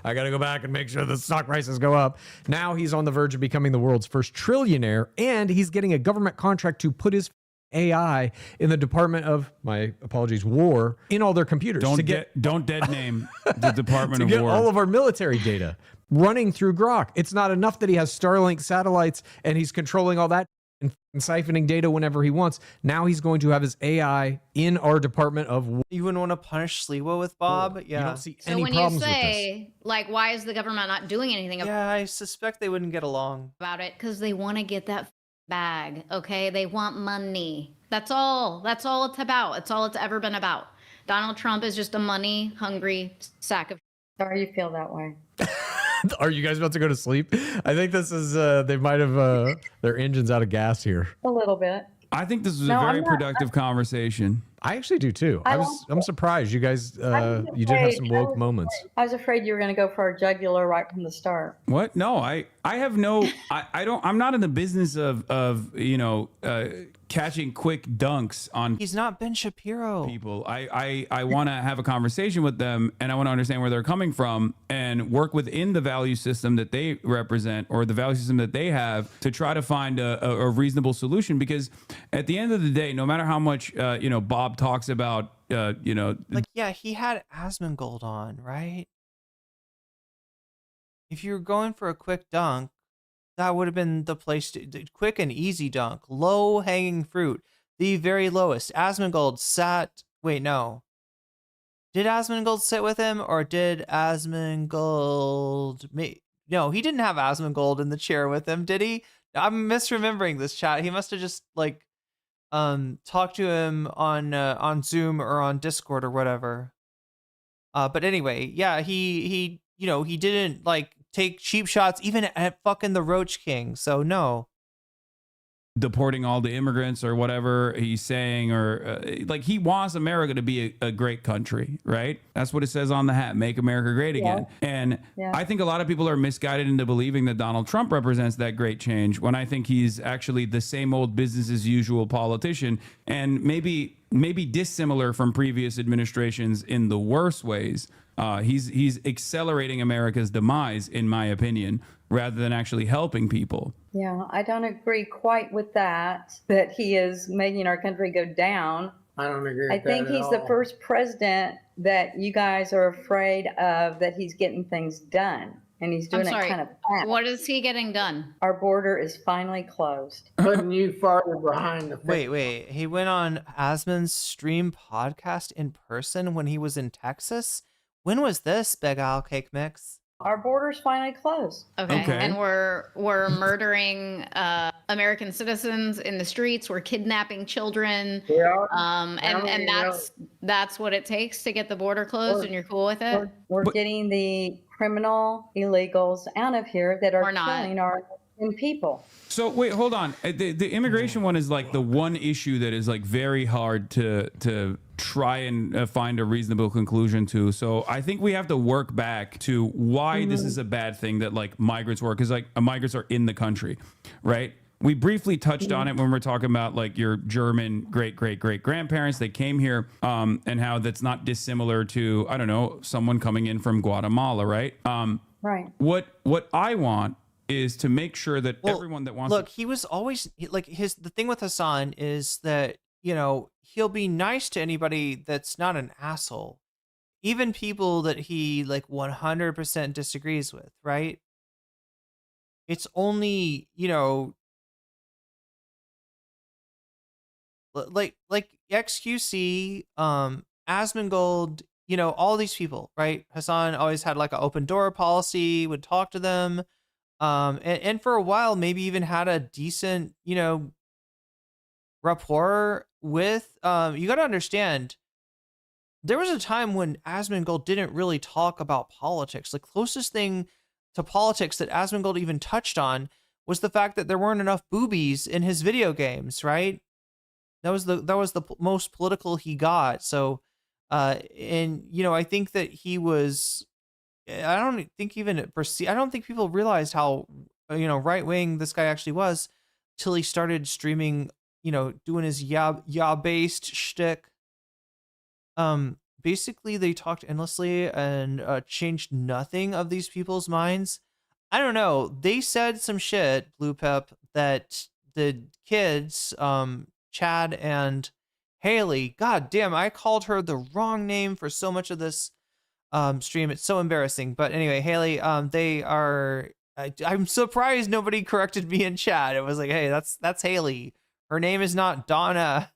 I got to go back and make sure the stock prices go up. Now he's on the verge of becoming the world's first trillionaire, and he's getting a government contract to put his AI in the Department of, my apologies, War in all their computers. Don't dead name the Department of War. To get War. all of our military data running through Grok. It's not enough that he has Starlink satellites and he's controlling all that and siphoning data whenever he wants. Now he's going to have his AI in our Department of War. You wouldn't want to punish Sliwa with Bob? Yeah. You don't see So any when problems you with this. say, like, why is the government not doing anything Yeah, I suspect they wouldn't get along about it? Because they want to get that bag, okay? They want money. That's all. That's all it's about. It's all it's ever been about. Donald Trump is just a money-hungry sack of. Sorry you feel that way. Are you guys about to go to sleep? I think this is, they might have, their engine's out of gas here. A little bit. I think this was No, a very I'm not- productive conversation. I actually do too. I'm surprised you guys, you did have some woke moments. I was afraid you were going to go for our jugular right from the start. What? No, I have no, I'm not in the business of catching quick dunks on He's not Ben Shapiro. people. I want to have a conversation with them, and I want to understand where they're coming from and work within the value system that they represent or the value system that they have to try to find a reasonable solution. Because at the end of the day, no matter how much Bob talks about Like, yeah, he had Asmongold on, right? If you were going for a quick dunk, that would have been the place to quick and easy dunk, low hanging fruit, the very lowest. Asmongold sat. Wait, no. Did Asmongold sit with him, or did Asmongold? No, he didn't have Asmongold in the chair with him, did he? I'm misremembering this chat. He must have just like talked to him on Zoom or on Discord or whatever. But anyway, yeah, he didn't like take cheap shots even at fucking the Roach King. So no. Deporting all the immigrants or whatever he's saying, or like he wants America to be a great country, right? That's what it says on the hat, make America great again. And I think a lot of people are misguided into believing that Donald Trump represents that great change, when I think he's actually the same old business as usual politician, and maybe dissimilar from previous administrations in the worst ways. He's accelerating America's demise, in my opinion, rather than actually helping people. Yeah, I don't agree quite with that he is making our country go down. I don't agree with I think he's the first president that you guys are afraid of, that he's getting things done. And he's doing I'm sorry, it kind of fast. what is he getting done? Our border is finally closed. Putting you farther behind the Wait. He went on Asmon's stream podcast in person when he was in Texas? When was this, Big Al Cake Mix? Our border's finally closed. Okay. And we're murdering American citizens in the streets. We're kidnapping children. Yeah. And that's what it takes to get the border closed, and you're cool with it? We're getting the criminal illegals out of here that are killing our people. So wait, hold on. The immigration one is like the one issue that is like very hard to try and find a reasonable conclusion to. So I think we have to work back to why this is a bad thing that like migrants work, because like migrants are in the country, right? We briefly touched on it when we're talking about like your German great grandparents. They came here, and how that's not dissimilar to, I don't know, someone coming in from Guatemala, right? Right. What I want is to make sure that everyone that wants he was always like the thing with Hasan is that, he'll be nice to anybody that's not an asshole, even people that he like 100% disagrees with, right? It's only, like XQC, Asmongold, all these people, right? Hasan always had like an open door policy, would talk to them, and for a while maybe even had a decent, rapport with. You got to understand, there was a time when Asmongold didn't really talk about politics. The closest thing to politics that Asmongold even touched on was the fact that there weren't enough boobies in his video games, right? That was the most political he got. So, and I think that he was. I don't think people realized how right wing this guy actually was till he started streaming. Doing his based shtick. Basically they talked endlessly and changed nothing of these people's minds. I don't know. They said some shit, Blue Pep, that the kids, Chad and Haley, god damn, I called her the wrong name for so much of this stream. It's so embarrassing. But anyway, Haley, they are, I'm surprised nobody corrected me in chat. It was like, hey, that's Haley. Her name is not Donna.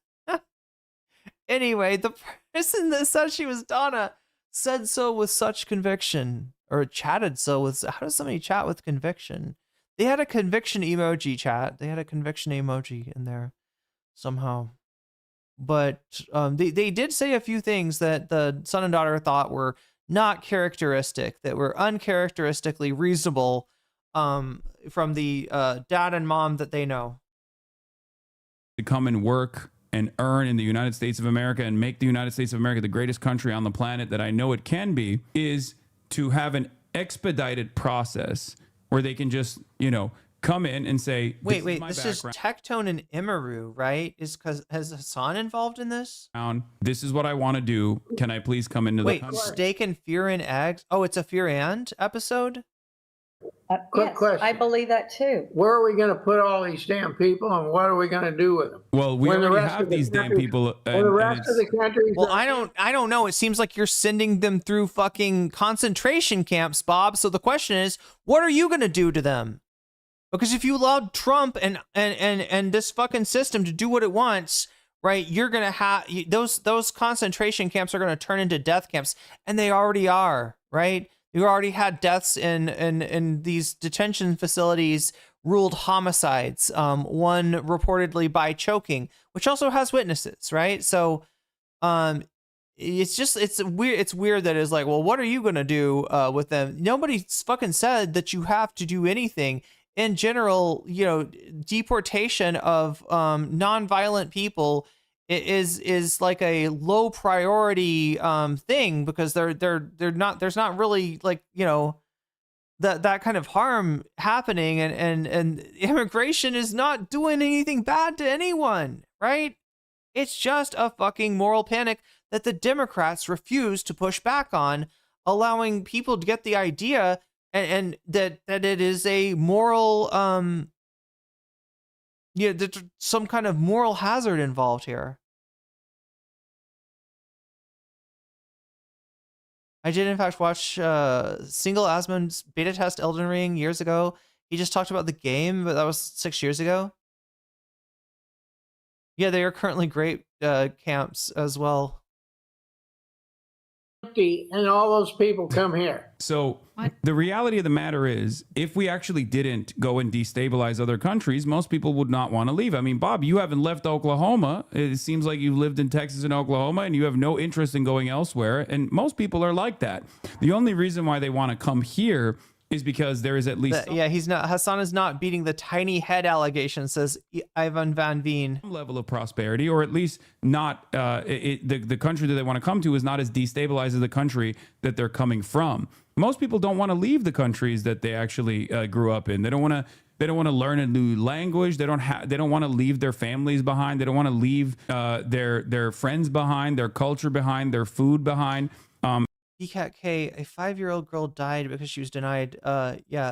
Anyway, the person that said she was Donna said so with such conviction, or chatted so with. How does somebody chat with conviction? They had a conviction emoji chat. They had a conviction emoji in there somehow. But they did say a few things that the son and daughter thought were not characteristic, that were uncharacteristically reasonable from the dad and mom that they know. To come and work and earn in the United States of America and make the United States of America the greatest country on the planet that I know it can be, is to have an expedited process where they can just, come in and say, wait, this is Tectone and Imaru, right? Is has Hasan involved in this? This is what I want to do. Can I please come into the country? Steak and Fear and Eggs. Oh, it's a Fear and episode? Quick question. I believe that too. Where are we going to put all these damn people, and what are we going to do with them? Well, we already have these damn people. The rest of the country. Well, I don't know. It seems like you're sending them through fucking concentration camps, Bob. So the question is, what are you going to do to them? Because if you allowed Trump and this fucking system to do what it wants, right, you're going to have those concentration camps are going to turn into death camps, and they already are, right? You already had deaths in these detention facilities ruled homicides, one reportedly by choking, which also has witnesses, right? So it's weird that it's like, well, what are you going to do with them? Nobody fucking said that you have to do anything. In general, deportation of nonviolent people is like a low priority thing, because they're not, there's not really like that kind of harm happening, and immigration is not doing anything bad to anyone, right? It's just a fucking moral panic that the Democrats refuse to push back on, allowing people to get the idea and that it is a moral there's some kind of moral hazard involved here. I did in fact watch Single Asmon's beta test Elden Ring years ago. He just talked about the game, but that was 6 years ago. Yeah, they are currently great camps as well. And all those people come here. So the reality of the matter is, if we actually didn't go and destabilize other countries, most people would not want to leave. I mean, Bob, you haven't left Oklahoma. It seems like you've lived in Texas and Oklahoma, and you have no interest in going elsewhere. And most people are like that. The only reason why they want to come here is because there is at least Hasan is not beating the tiny head allegation, says Ivan Van Veen. Some level of prosperity, or at least not the country that they want to come to is not as destabilized as the country that they're coming from. Most people don't want to leave the countries that they actually grew up in. They don't want to learn a new language. They don't want to leave their families behind. They don't want to leave their friends behind, their culture behind, their food behind. BCAT K, a 5-year-old girl died because she was denied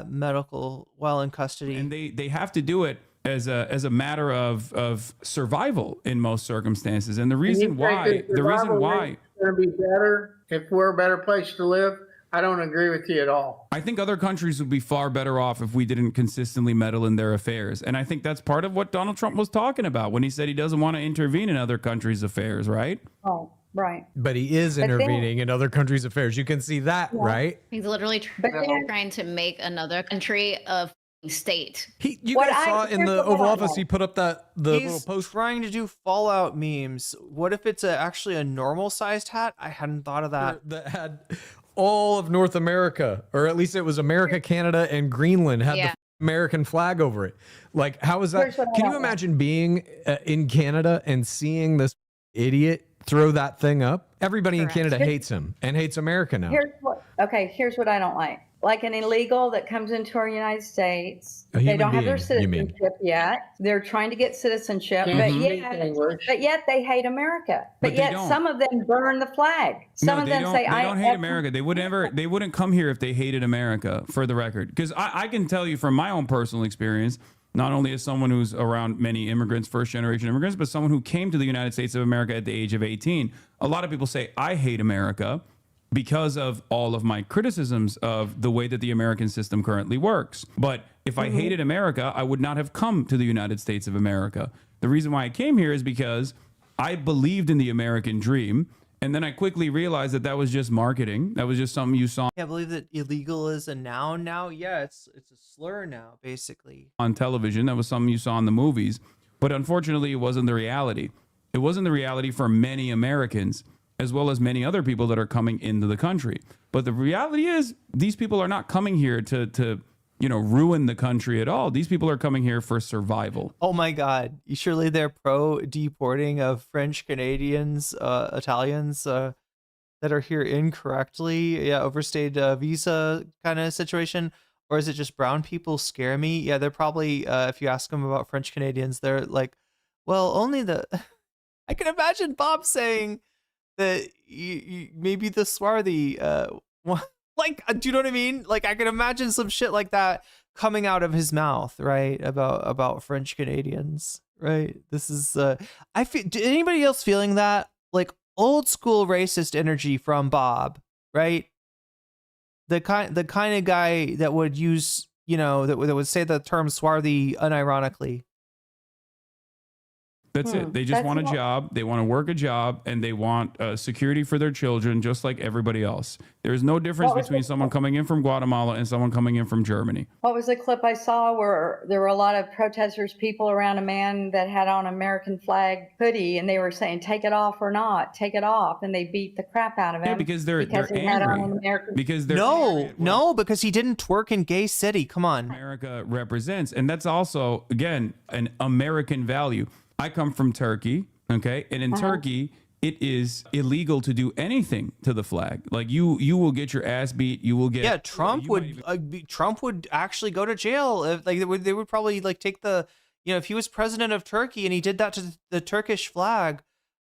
medical while in custody. And they have to do it as a matter of survival in most circumstances. And the reason why it's going to be better if we're a better place to live I don't agree with you at all. I think other countries would be far better off if we didn't consistently meddle in their affairs. And I think that's part of what Donald Trump was talking about when he said he doesn't want to intervene in other countries' affairs, right? Oh, right. But he is intervening in other countries' affairs. You can see that, right? He's literally trying to make another country a state. You guys saw in the Oval Office, he put up the little post. Trying to do Fallout memes. What if it's actually a normal-sized hat? I hadn't thought of that. That had all of North America, or at least it was America, Canada, and Greenland had the American flag over it. Like, how is that? Can you imagine being in Canada and seeing this idiot throw that thing up? Everybody in Canada hates him and hates America now. Here's what I don't like. Like an illegal that comes into our United States, A they human don't have their being, you mean. citizenship yet. They're trying to get citizenship, Can't but speak yet, English. but yet they hate America. But But they yet don't. some of them burn the flag. Some No, of they them don't, say, they don't hate America. They wouldn't come here if they hated America, for the record. Because I can tell you from my own personal experience, not only as someone who's around many immigrants, first generation immigrants, but someone who came to the United States of America at the age of 18. A lot of people say, I hate America because of all of my criticisms of the way that the American system currently works. But if I hated America, I would not have come to the United States of America. The reason why I came here is because I believed in the American dream. And then I quickly realized that that was just marketing. That was just something you saw I believe that illegal is a noun now. Yeah, it's a slur now, basically. on television. That was something you saw in the movies. But unfortunately, it wasn't the reality. It wasn't the reality for many Americans, as well as many other people that are coming into the country. But the reality is, these people are not coming here to ruin the country at all. These people are coming here for survival. Oh my God! Surely they're pro deporting of French Canadians, Italians that are here incorrectly. Yeah, overstayed visa kind of situation. Or is it just brown people scare me? Yeah, they're probably. If you ask them about French Canadians, they're like, well, only the. I can imagine Bob saying that maybe the swarthy like, do you know what I mean? Like, I can imagine some shit like that coming out of his mouth, right? About French Canadians, right? This is I feel, anybody else feeling that? Like old school racist energy from Bob, right? The kind of guy that would use, that would say the term swarthy unironically. That's it. They just want a job. They want to work a job, and they want security for their children, just like everybody else. There's no difference between someone coming in from Guatemala and someone coming in from Germany. What was the clip I saw where there were a lot of protesters, people around a man that had on American flag hoodie, and they were saying, take it off or not, take it off. And they beat the crap out of him. Yeah, because they're he had angry. on an American Because they're No, because he didn't twerk in Gay City. Come on. America represents. And that's also, again, an American value. I come from Turkey, okay? And in Turkey, it is illegal to do anything to the flag. Like you will get your ass beat. You will get. Yeah, Trump would actually go to jail. If, like they would probably like take the, if he was president of Turkey and he did that to the Turkish flag,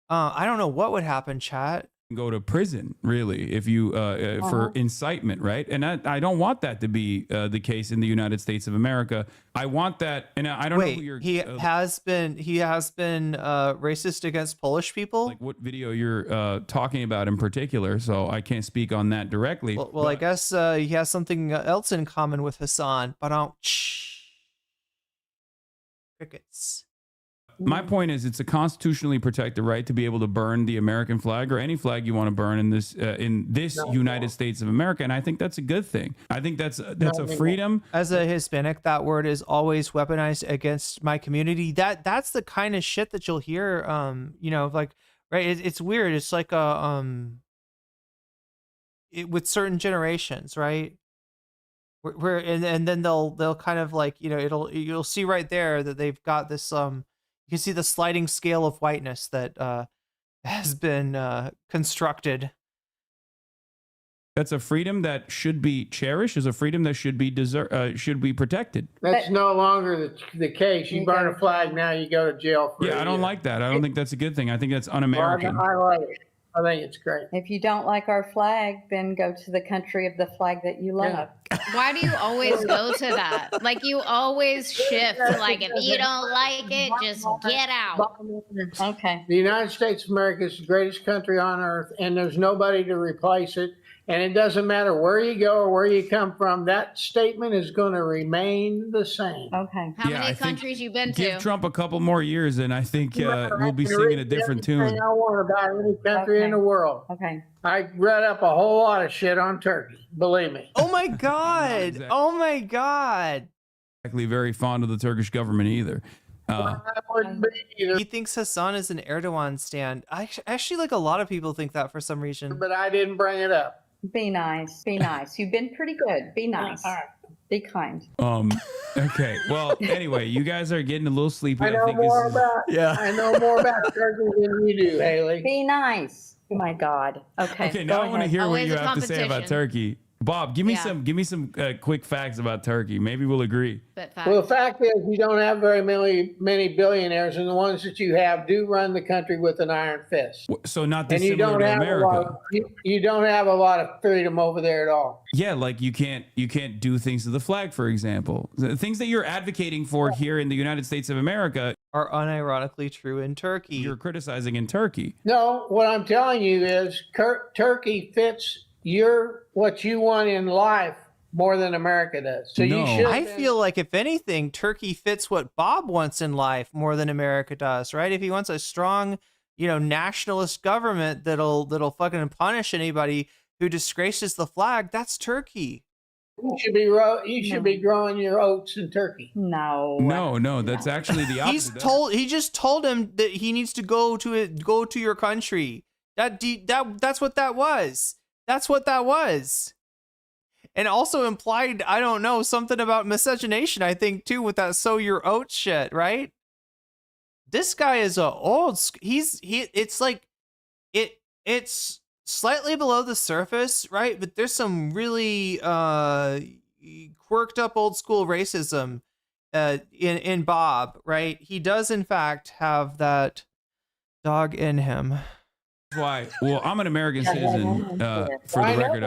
I don't know what would happen, chat. Go to prison, really, if you for incitement, right? And I don't want that to be the case in the United States of America. I want that, and I don't know who you're. He has been racist against Polish people. Like what video you're talking about in particular, so I can't speak on that directly. Well, I guess he has something else in common with Hasan, but crickets. My point is, it's a constitutionally protected right to be able to burn the American flag or any flag you want to burn in this United States of America, and I think that's a good thing. I think that's a freedom. As a Hispanic, that word is always weaponized against my community. That's the kind of shit that you'll hear. Like right, it's weird. It's like with certain generations, right? Where and then they'll kind of like you'll see right there that they've got this you can see the sliding scale of whiteness that has been constructed. That's a freedom that should be cherished. Is a freedom that should be protected. That's no longer the case. You burn a flag, now you go to jail for I don't like that. I don't think that's a good thing. I think that's un-American. I like it. I think it's great. If you don't like our flag, then go to the country of the flag that you love. Why do you always go to that? Like you always shift. Like if you don't like it, just get out. Okay. The United States of America is the greatest country on earth, and there's nobody to replace it. And it doesn't matter where you go or where you come from, that statement is going to remain the same. Okay. How Yeah, I many think countries you been Give to? Trump a couple more years, and I think we'll be I can singing a read different everything tune. I want about any country in the world. Okay. I read up a whole lot of shit on Turkey. Believe me. Oh my God. Oh my God. Exactly, very fond of the Turkish government either. I wouldn't be either, He thinks Hasan is an Erdogan stand. Actually, like a lot of people think that for some reason. but I didn't bring it up. Be nice. Be nice. You've been pretty good. Be nice. All right. Be kind. Okay. Well, anyway, you guys are getting a little sleepy. I know think more this is, about. I know more about Turkey than you do, Haley. Be nice. Oh my God. Okay. Okay, go now I want to ahead. hear what Always you a have to say about competition. Turkey. Bob, give me Yeah. some quick facts about Turkey. Maybe we'll agree. But Well, the fact is, you don't have very many billionaires, and the ones that you have do run the country with an iron fist. So not And you dissimilar don't to have America. you don't have a lot of freedom over there at all. Yeah, like you can't do things to the flag, for example. The things that you're advocating for here in the United States of America Are unironically true in Turkey. you're criticizing in Turkey. No, what I'm telling you is Turkey fits what you want in life more than America does. So you should. I feel like if anything, Turkey fits what Bob wants in life more than America does, right? If he wants a strong, nationalist government that'll fucking punish anybody who disgraces the flag, that's Turkey. You should be growing your oats in Turkey. No. No, that's actually the opposite. He just told him that he needs to go to your country. That's what that was. That's what that was. And also implied, I don't know, something about miscegenation, I think, too, with that sow your oats shit, right? This guy is it's slightly below the surface, right? But there's some really quirked up old school racism in Bob, right? He does in fact have that dog in him. Why? Well, I'm an American citizen. For the record,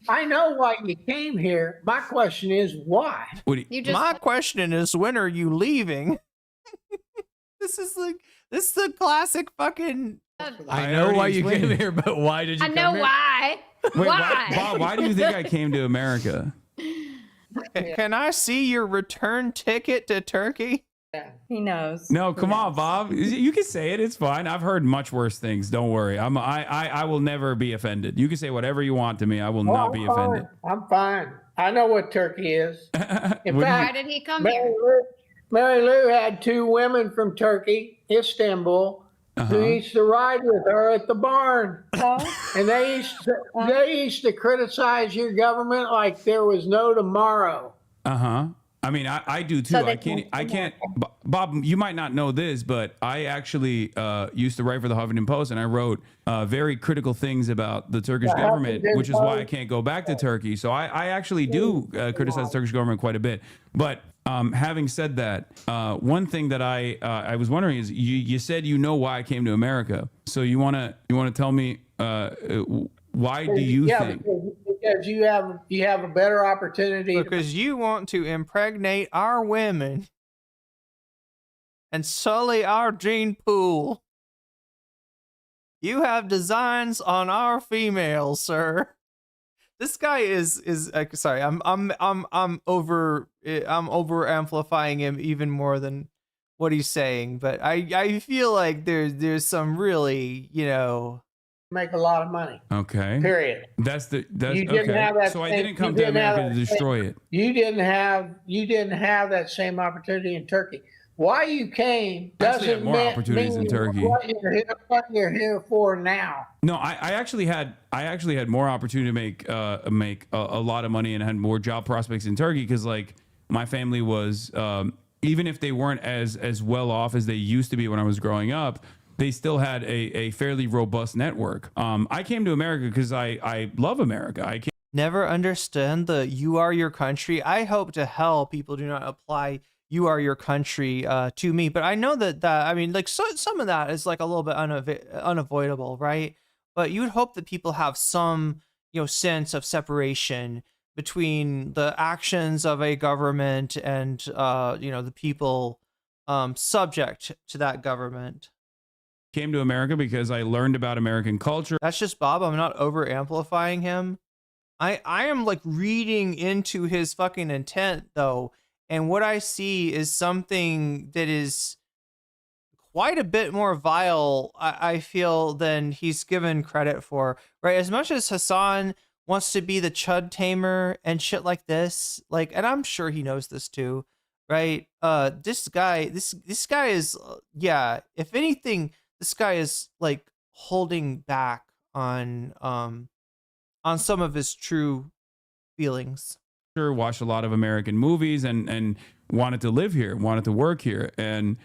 I know why you came here. My question is why. My question is, when are you leaving? This is the classic fucking. I know why you came here, but why did you come here? I know why. Wait, why? Bob, why do you think I came to America? Can I see your return ticket to Turkey? He knows. No, come on, Bob. You can say it. It's fine. I've heard much worse things. Don't worry. I will never be offended. You can say whatever you want to me. I will not be offended. I'm fine. I know what Turkey is. In Why did he come here? Mary Lou had two women from Turkey, Istanbul, who used to ride with her at the barn. And they used to criticize your government like there was no tomorrow. I mean, I do too. I can't. Bob, you might not know this, but I actually used to write for the Huffington Post, and I wrote very critical things about the Turkish government, which is why I can't go back to Turkey. So I actually do criticize the Turkish government quite a bit. But having said that, one thing that I was wondering is you said you know why I came to America. So you wanna tell me why do you think? Because you have a better opportunity. Because you want to impregnate our women and sully our gene pool. You have designs on our females, sir. This guy is sorry. I'm over amplifying him even more than what he's saying, but I feel like there's some really, make a lot of money. Okay. Period. That's You didn't okay. have that So I same- didn't come you to didn't have America to that destroy same- it. You didn't have that same opportunity in Turkey. Why you came I actually had doesn't more opportunities in Turkey. what you're here for now. No, I actually had more opportunity to make a lot of money and had more job prospects in Turkey because like my family was even if they weren't as well off as they used to be when I was growing up, they still had a fairly robust network. I came to America because I love America. Never understand the "you are your country." I hope to hell people do not apply "you are your country" to me, but I know that I mean, like, some of that is like a little bit unavoidable, right? But you would hope that people have some, sense of separation between the actions of a government and, the people subject to that government. Came to America because I learned about American culture. That's just Bob. I'm not over amplifying him. I am like reading into his fucking intent though. And what I see is something that is quite a bit more vile, I feel, than he's given credit for, right? As much as Hasan wants to be the chud tamer and shit like this, like, and I'm sure he knows this too, right? This guy is, yeah, if anything, this guy is like holding back on some of his true feelings. Sure, watched a lot of American movies and wanted to live here, wanted to work here, and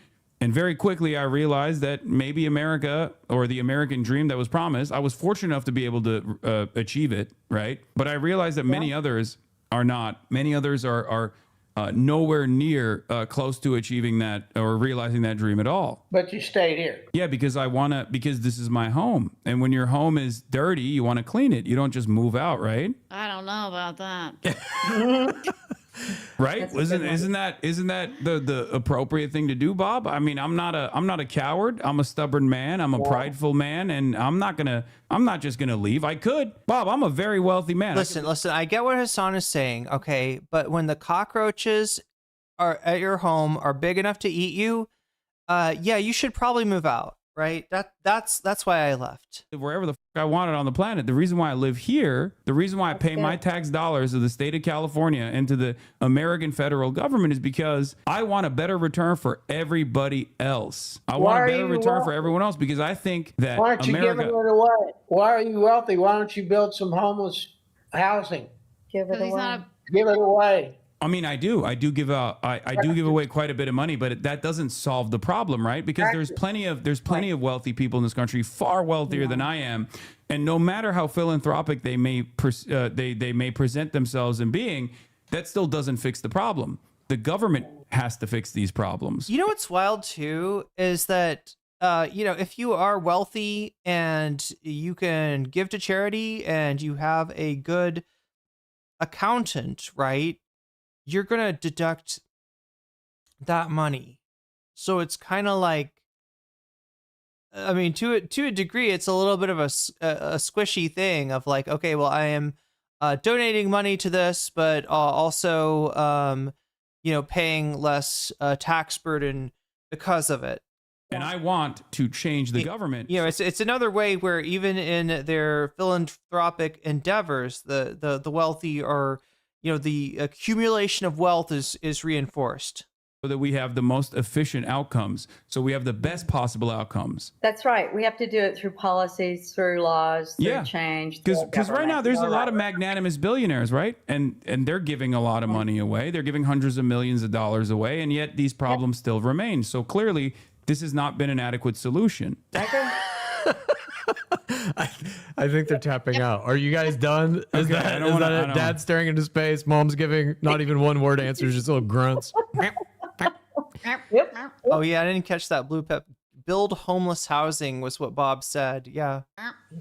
very quickly I realized that maybe America, or the American dream that was promised, I was fortunate enough to be able to achieve it, right? But I realized that many others are not. Many others are nowhere near close to achieving that or realizing that dream at all. But you stayed here. Yeah, because because this is my home. And when your home is dirty, you want to clean it. You don't just move out, right? I don't know about that. Right? Isn't that the appropriate thing to do, Bob? I mean, I'm not a coward. I'm a stubborn man. I'm a prideful man, and I'm not just gonna leave. I could, Bob. I'm a very wealthy man. Listen. I get what Hasan is saying, okay, but when the cockroaches are at your home are big enough to eat you, yeah, you should probably move out, right? That's why I left. Wherever the fuck I wanted on the planet. The reason why I live here, the reason why I pay my tax dollars to the state of California and to the American federal government is because I want a better return for everybody else. I want a better return for everyone else, because I think that Why aren't you giving it away? Why are you wealthy? Why don't you build some homeless housing? Give it away. Give it away. I mean, I do give out. I do give away quite a bit of money, but that doesn't solve the problem, right? Because there's plenty of wealthy people in this country, far wealthier than I am, and no matter how philanthropic they may present themselves in being, that still doesn't fix the problem. The government has to fix these problems. You know what's wild too is that if you are wealthy and you can give to charity and you have a good accountant, right? You're going to deduct that money. So it's kind of like, I mean, to a degree, it's a little bit of a squishy thing of like, okay, well, I am donating money to this, but also, paying less tax burden because of it. And I want to change the government. It's another way where even in their philanthropic endeavors, the wealthy are, the accumulation of wealth is reinforced. So that we have the most efficient outcomes. So we have the best possible outcomes. That's right. We have to do it through policies, through laws, through change. Because right now there's a lot of magnanimous billionaires, right? And they're giving a lot of money away. They're giving hundreds of millions of dollars away. And yet these problems still remain. So clearly this has not been an adequate solution. I think they're tapping out. Are you guys done? Is that dad staring into space? Mom's giving not even one word answers, just little grunts. Oh yeah, I didn't catch that blue pep. Build homeless housing was what Bob said. Yeah.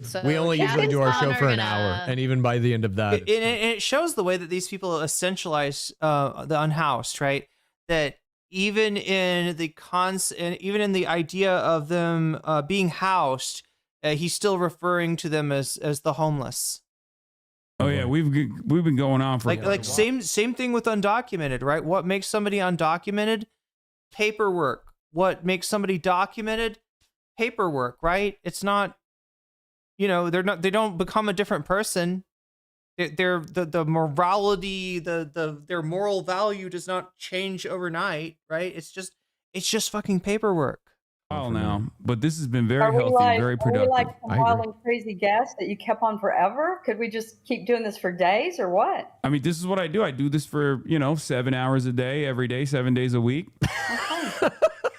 So we only usually do our show for an hour, and even by the end of that, it shows the way that these people essentialize the unhoused, right? That even in the idea of them being housed, he's still referring to them as the homeless. Oh yeah, we've been going on for same thing with undocumented, right? What makes somebody undocumented? Paperwork. What makes somebody documented? Paperwork, right? It's not, they don't become a different person. They're the morality, their moral value does not change overnight, right? It's just fucking paperwork. Oh, now, but this has been very healthy, very productive. Are we like some wild and crazy guests that you kept on forever? Could we just keep doing this for days or what? I mean, this is what I do. I do this for 7 hours a day, every day, 7 days a week.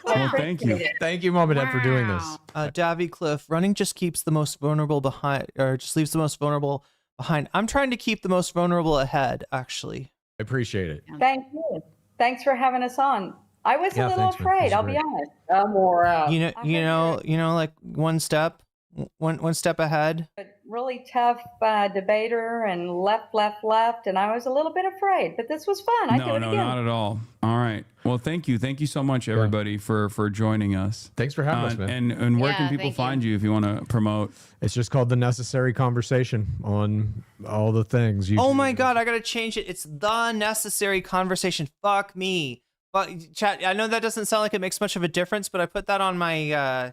Well, thank you. Thank you, Mom and Dad, for doing this. Davy Cliff, running just keeps the most vulnerable behind, or just leaves the most vulnerable behind. I'm trying to keep the most vulnerable ahead, actually. I appreciate it. Thank you. Thanks for having us on. I was a little afraid, I'll be honest. I'm more out. Like one step ahead. really tough debater and left, and I was a little bit afraid, but this was fun. I'd do it No, again. not at all. All right. Well, thank you so much, everybody, for joining us. Thanks for having us, man. And where can people find you if you want to promote? It's just called The Necessary Conversation on all the things. Oh my God, I gotta change it. It's The Necessary Conversation. Fuck me. But chat, I know that doesn't sound like it makes much of a difference, but I put that on my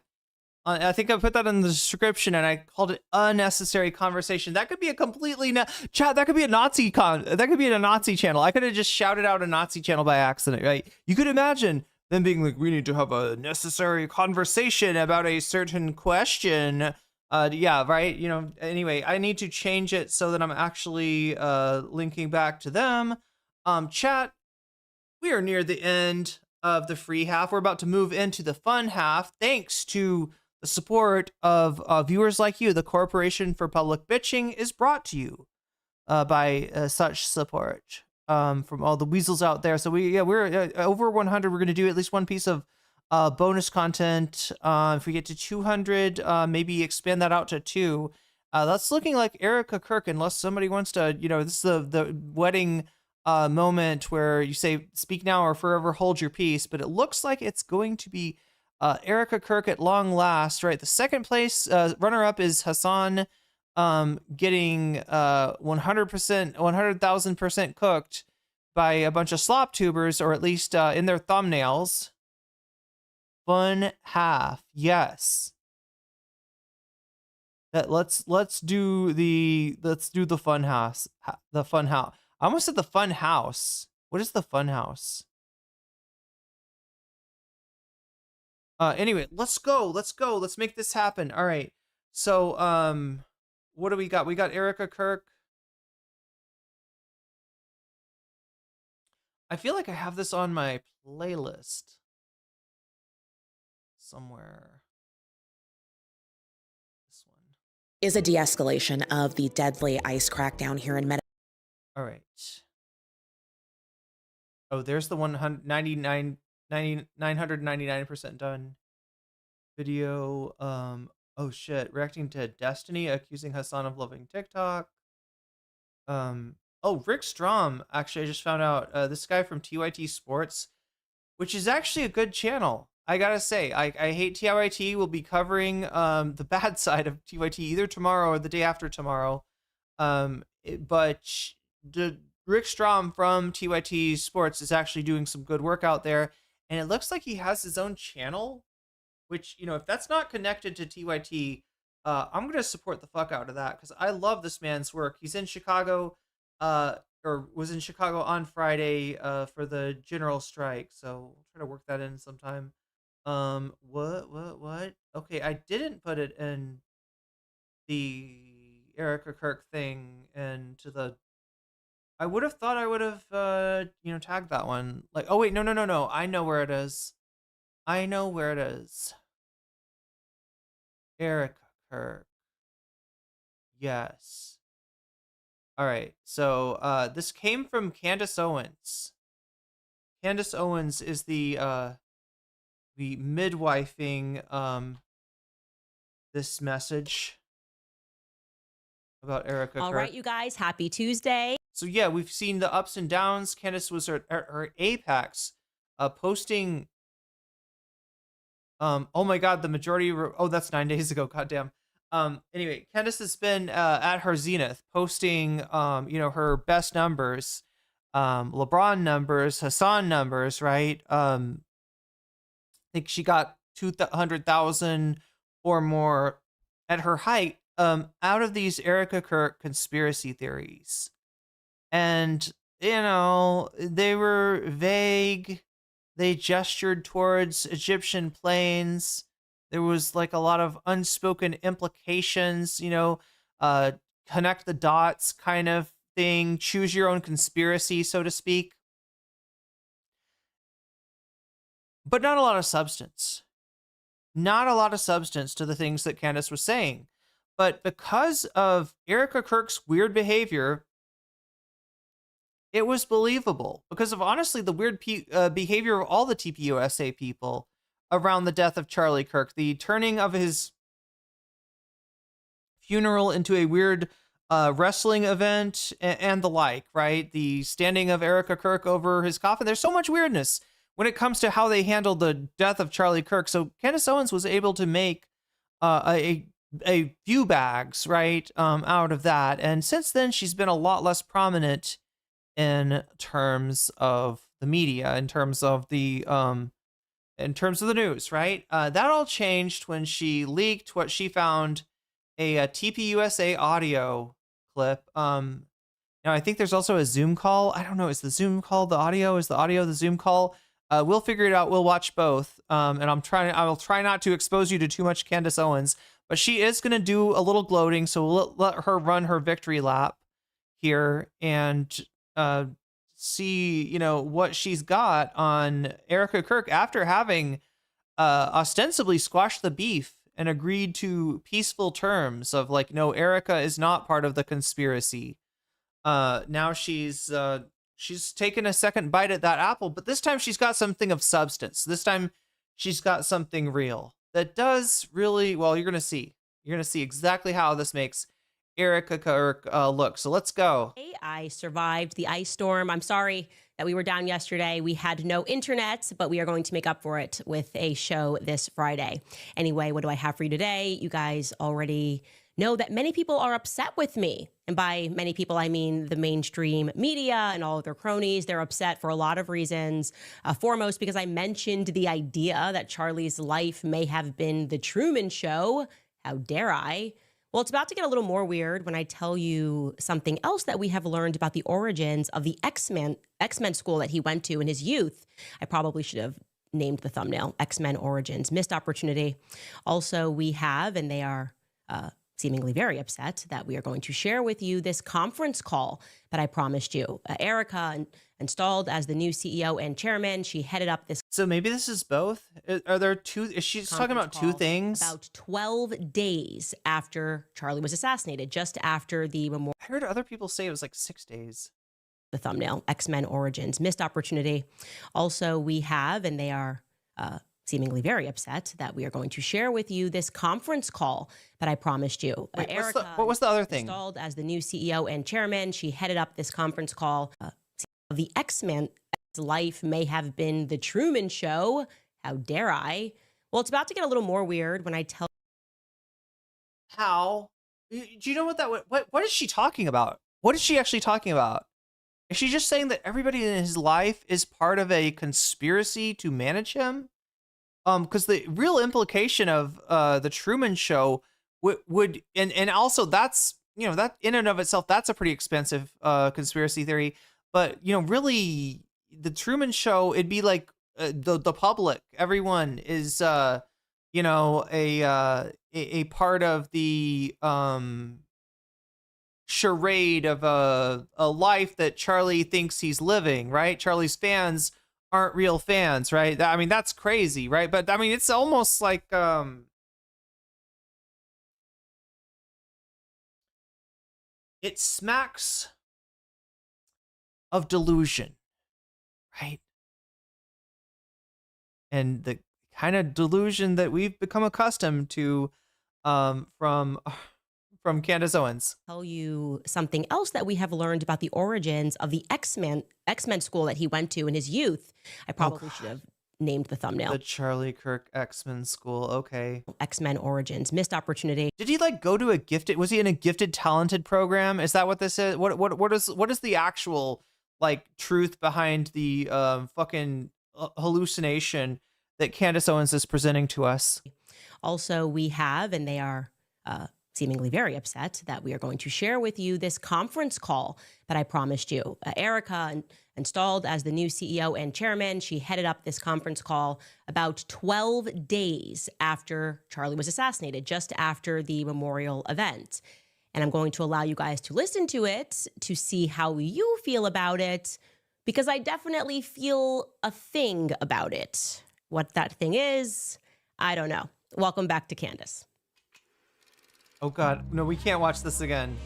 I think I put that in the description and I called it Unnecessary Conversation. That could be a completely chat, that could be a Nazi that could be a Nazi channel. I could have just shouted out a Nazi channel by accident, right? You could imagine them being like, we need to have a necessary conversation about a certain question. Yeah, right. You know, anyway, I need to change it so that I'm actually linking back to them. Chat, we are near the end of the free half. We're about to move into the fun half. Thanks to the support of viewers like you, the Corporation for Public Bitching is brought to you by such support from all the weasels out there. So we're over 100. We're going to do at least one piece of bonus content. If we get to 200, maybe expand that out to 2. That's looking like Erica Kirk, unless somebody wants to, you know, this is the wedding moment where you say speak now or forever hold your peace, but it looks like it's going to be Erica Kirk at long last, right? The second place runner-up is Hasan getting 100,000% cooked by a bunch of slop tubers, or at least in their thumbnails. Fun half, yes. Let's do the fun house. The fun house. I almost said the fun house. What is the fun house? Anyway, let's go. Let's make this happen. All right. So, what do we got? We got Erica Kirk. I feel like I have this on my playlist somewhere. This one is a de-escalation of the deadly ICE crackdown here in Medellin. All right. Oh, there's the 999% done video. Oh shit, reacting to Destiny accusing Hasan of loving TikTok. Oh, Rick Strom, actually I just found out this guy from TYT Sports, which is actually a good channel. I gotta say, I hate TYT. Will be covering the bad side of TYT either tomorrow or the day after tomorrow. But Rick Strom from TYT Sports is actually doing some good work out there, and it looks like he has his own channel, which, you know, if that's not connected to TYT, I'm gonna support the fuck out of that because I love this man's work. He's in Chicago, or was in Chicago on Friday for the general strike, so I'll try to work that in sometime. What? Okay, I didn't put it in the Erica Kirk thing and to the. I would have thought I would have, tagged that one. Like, oh wait, no. I know where it is. Erica Kirk. Yes. All right. So, this came from Candace Owens. Candace Owens is the midwifing this message about Erica Kirk. All right, you guys, happy Tuesday. So yeah, we've seen the ups and downs. Candace was at her apex, posting. Oh my God, the majority. Oh, that's 9 days ago. Goddamn. Anyway, Candace has been at her zenith, posting her best numbers, LeBron numbers, Hasan numbers, right? I think she got 200,000 or more at her height out of these Erica Kirk conspiracy theories. And, they were vague. They gestured towards Egyptian planes. There was like a lot of unspoken implications, connect the dots kind of thing, choose your own conspiracy, so to speak. But not a lot of substance. Not a lot of substance to the things that Candace was saying. But because of Erica Kirk's weird behavior, it was believable. Because of, honestly, the weird behavior of all the TPUSA people around the death of Charlie Kirk, the turning of his funeral into a weird wrestling event and the like, right? The standing of Erica Kirk over his coffin. There's so much weirdness when it comes to how they handled the death of Charlie Kirk. So Candace Owens was able to make a few bags, right, out of that. And since then, she's been a lot less prominent in terms of the media, in terms of the news, right? That all changed when she leaked what she found a TPUSA audio clip. Now I think there's also a Zoom call. I don't know. Is the Zoom call the audio? Is the audio the Zoom call? We'll figure it out. We'll watch both. And I will try not to expose you to too much Candace Owens, but she is going to do a little gloating. So we'll let her run her victory lap here and see, you know, what she's got on Erica Kirk after having ostensibly squashed the beef and agreed to peaceful terms of like, no, Erica is not part of the conspiracy. Now she's taken a second bite at that apple, but this time she's got something of substance. This time she's got something real that does really, well, you're going to see exactly how this makes Erica Kirk look. So let's go. I survived the ice storm. I'm sorry that we were down yesterday. We had no internet, but we are going to make up for it with a show this Friday. Anyway, what do I have for you today? You guys already know that many people are upset with me. And by many people, I mean the mainstream media and all of their cronies. They're upset for a lot of reasons. Foremost, because I mentioned the idea that Charlie's life may have been the Truman Show. How dare I? Well, it's about to get a little more weird when I tell you something else that we have learned about the origins of the X-Men school that he went to in his youth. I probably should have named the thumbnail, X-Men Origins, missed opportunity. Also, we have, and they are seemingly very upset, that we are going to share with you this conference call that I promised you. Erica installed as the new CEO and chairman. She headed up this. So maybe this is both. Are there two? Is she talking about two things? About 12 days after Charlie was assassinated, just after the memorial. I heard other people say it was like 6 days. The thumbnail, X-Men Origins, missed opportunity. Also, we have, and they are seemingly very upset, that we are going to share with you this conference call that I promised you. Wait, Erica, what was the other thing? Installed as the new CEO and chairman. She headed up this conference call. The X-Men life may have been the Truman Show. How dare I? Well, it's about to get a little more weird when I tell. How? Do you know what is she talking about? What is she actually talking about? Is she just saying that everybody in his life is part of a conspiracy to manage him? Because the real implication of the Truman Show would and also that's, you know, that in and of itself, that's a pretty expensive conspiracy theory. But, you know, really the Truman Show, it'd be like the public, everyone is you know, a part of the charade of a life that Charlie thinks he's living, right? Charlie's fans aren't real fans, right? I mean, that's crazy, right? But I mean, it's almost like it smacks of delusion, right? And the kind of delusion that we've become accustomed to from Candace Owens. Tell you something else that we have learned about the origins of the X-Men school that he went to in his youth. I probably should have named the thumbnail. The Charlie Kirk X-Men school. Okay. X-Men Origins, missed opportunity. Did he like go to was he in a gifted talented program? Is that what this is? What is the actual like truth behind the fucking hallucination that Candace Owens is presenting to us? Also, we have, and they are seemingly very upset, that we are going to share with you this conference call that I promised you. Erica installed as the new CEO and chairman. She headed up this conference call about 12 days after Charlie was assassinated, just after the memorial event. And I'm going to allow you guys to listen to it to see how you feel about it, because I definitely feel a thing about it. What that thing is, I don't know. Welcome back to Candace. Oh God, no, we can't watch this again.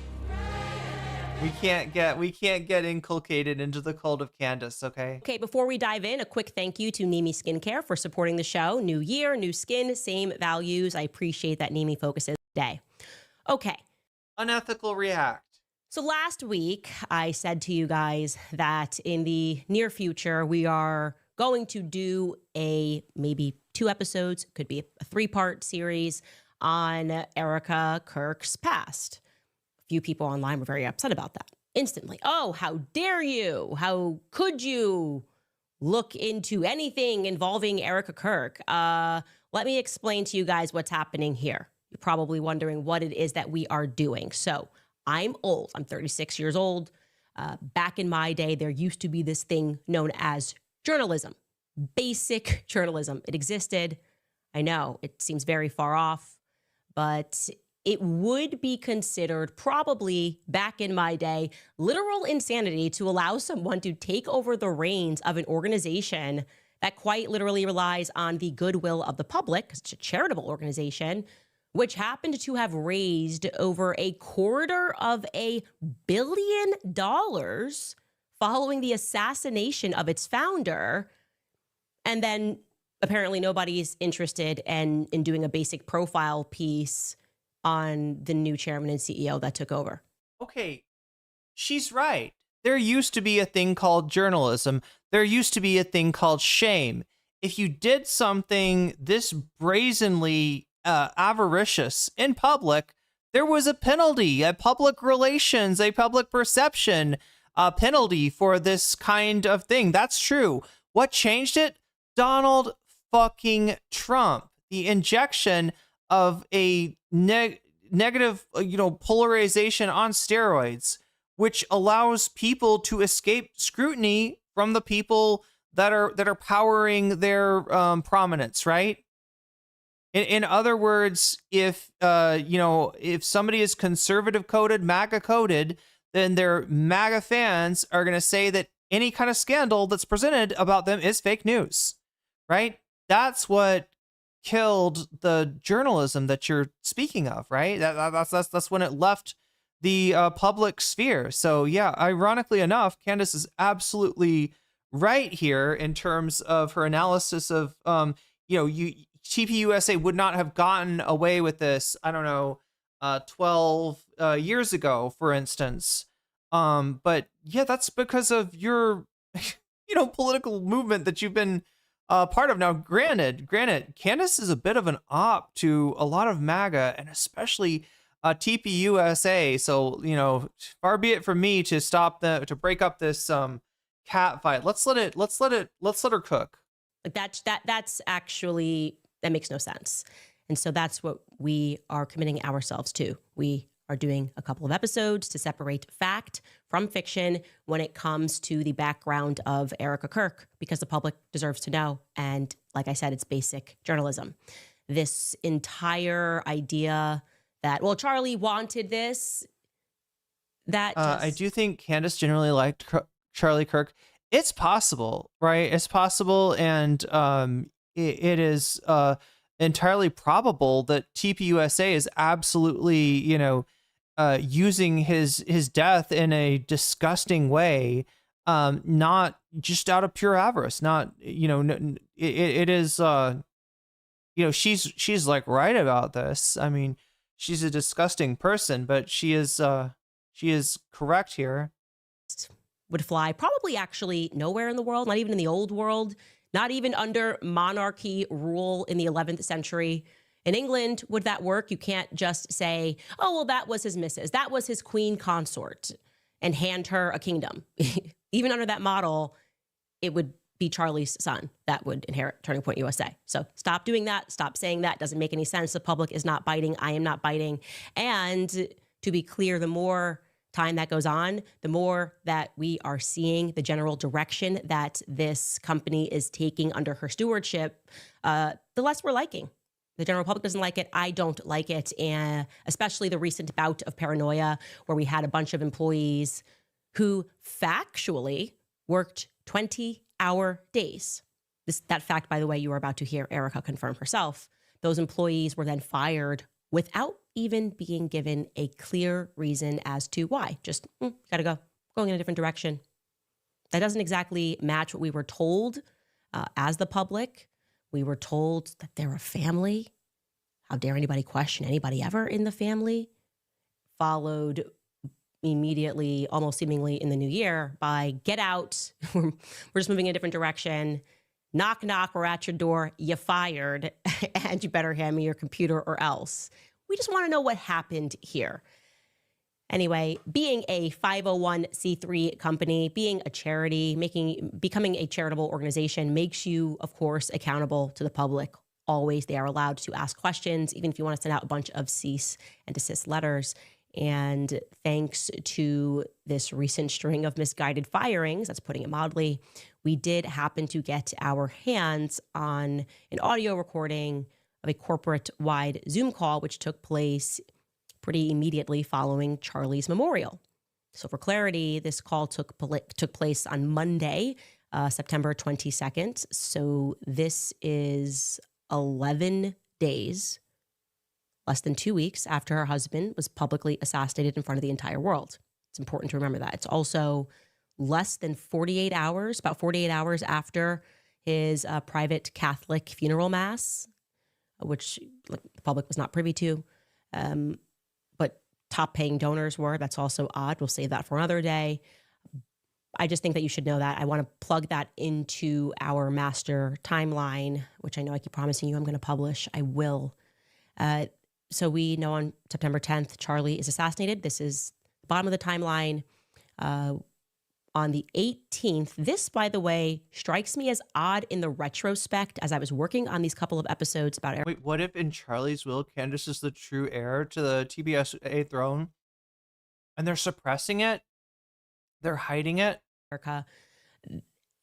We can't get inculcated into the cult of Candace, okay? Okay, before we dive in, a quick thank you to Nimi Skincare for supporting the show. New year, new skin, same values. I appreciate that Nimi focuses today. Okay, unethical react? So last week, I said to you guys that in the near future, we are going to do a maybe 2 episodes, could be a 3-part series on Erica Kirk's past. A few people online were very upset about that instantly. Oh, how dare you? How could you look into anything involving Erica Kirk? Let me explain to you guys what's happening here. You're probably wondering what it is that we are doing. So I'm old. I'm 36 years old. Back in my day, there used to be this thing known as journalism, basic journalism. It existed. I know it seems very far off, but it would be considered probably back in my day, literal insanity to allow someone to take over the reins of an organization that quite literally relies on the goodwill of the public, because it's a charitable organization, which happened to have raised over $250 million following the assassination of its founder. And then apparently nobody's interested in doing a basic profile piece on the new chairman and CEO that took over. Okay, she's right. There used to be a thing called journalism. There used to be a thing called shame. If you did something this brazenly avaricious in public, there was a penalty, a public relations, a public perception penalty for this kind of thing. That's true. What changed it? Donald fucking Trump. The injection of a negative, polarization on steroids, which allows people to escape scrutiny from the people that are powering their prominence, right? In other words, if somebody is conservative coded, MAGA coded, then their MAGA fans are going to say that any kind of scandal that's presented about them is fake news, right? That's what killed the journalism that you're speaking of, right? That's when it left the public sphere. So yeah, ironically enough, Candace is absolutely right here in terms of her analysis of TPUSA would not have gotten away with this, 12 years ago, for instance. But yeah, that's because of your, political movement that you've been part of. Now, granted, Candace is a bit of an op to a lot of MAGA and especially TPUSA. So, far be it from me to to break up this cat fight. Let's let her cook. Like that's actually, that makes no sense. And so that's what we are committing ourselves to. We are doing a couple of episodes to separate fact from fiction when it comes to the background of Erica Kirk, because the public deserves to know. And like I said, it's basic journalism. This entire idea that, well, Charlie wanted this, I do think Candace generally liked Charlie Kirk. It's possible, right? It's possible, and it is entirely probable that TPUSA is absolutely, using his death in a disgusting way, not just out of pure avarice. Not, it is, she's like right about this. I mean, she's a disgusting person, but she is correct here. Would fly probably actually nowhere in the world, not even in the old world, not even under monarchy rule in the 11th century. In England, would that work? You can't just say, oh, well, that was his missus, that was his queen consort, and hand her a kingdom. Even under that model, it would be Charlie's son that would inherit Turning Point USA. So stop doing that. Stop saying that. Doesn't make any sense. The public is not biting. I am not biting. And to be clear, the more time that goes on, the more that we are seeing the general direction that this company is taking under her stewardship, the less we're liking. The general public doesn't like it. I don't like it. And especially the recent bout of paranoia where we had a bunch of employees who factually worked 20-hour days. That fact, by the way, you are about to hear Erica confirm herself. Those employees were then fired without even being given a clear reason as to why. Just, gotta go, going in a different direction. That doesn't exactly match what we were told as the public. We were told that they're a family. How dare anybody question anybody ever in the family? followed immediately, almost seemingly in the new year, by get out. We're just moving in a different direction. Knock, knock, we're at your door. You fired, and you better hand me your computer or else. We just want to know what happened here. Anyway, being a 501c3 company, being a charity, becoming a charitable organization makes you, of course, accountable to the public. Always, they are allowed to ask questions, even if you want to send out a bunch of cease and desist letters. And thanks to this recent string of misguided firings, that's putting it mildly, we did happen to get our hands on an audio recording of a corporate-wide Zoom call, which took place pretty immediately following Charlie's memorial. So for clarity, this call took place on Monday, September 22nd. So this is 11 days, less than 2 weeks after her husband was publicly assassinated in front of the entire world. It's important to remember that. It's also less than 48 hours, about 48 hours after his private Catholic funeral mass, which the public was not privy to. But top paying donors were. That's also odd. We'll save that for another day. I just think that you should know that. I want to plug that into our master timeline, which I know I keep promising you I'm going to publish. I will. So we know on September 10th, Charlie is assassinated. This is the bottom of the timeline. On the 18th, this, by the way, strikes me as odd in the retrospect as I was working on these couple of episodes about... Wait, what if in Charlie's will, Candace is the true heir to the TBSA throne? And they're suppressing it? They're hiding it? America.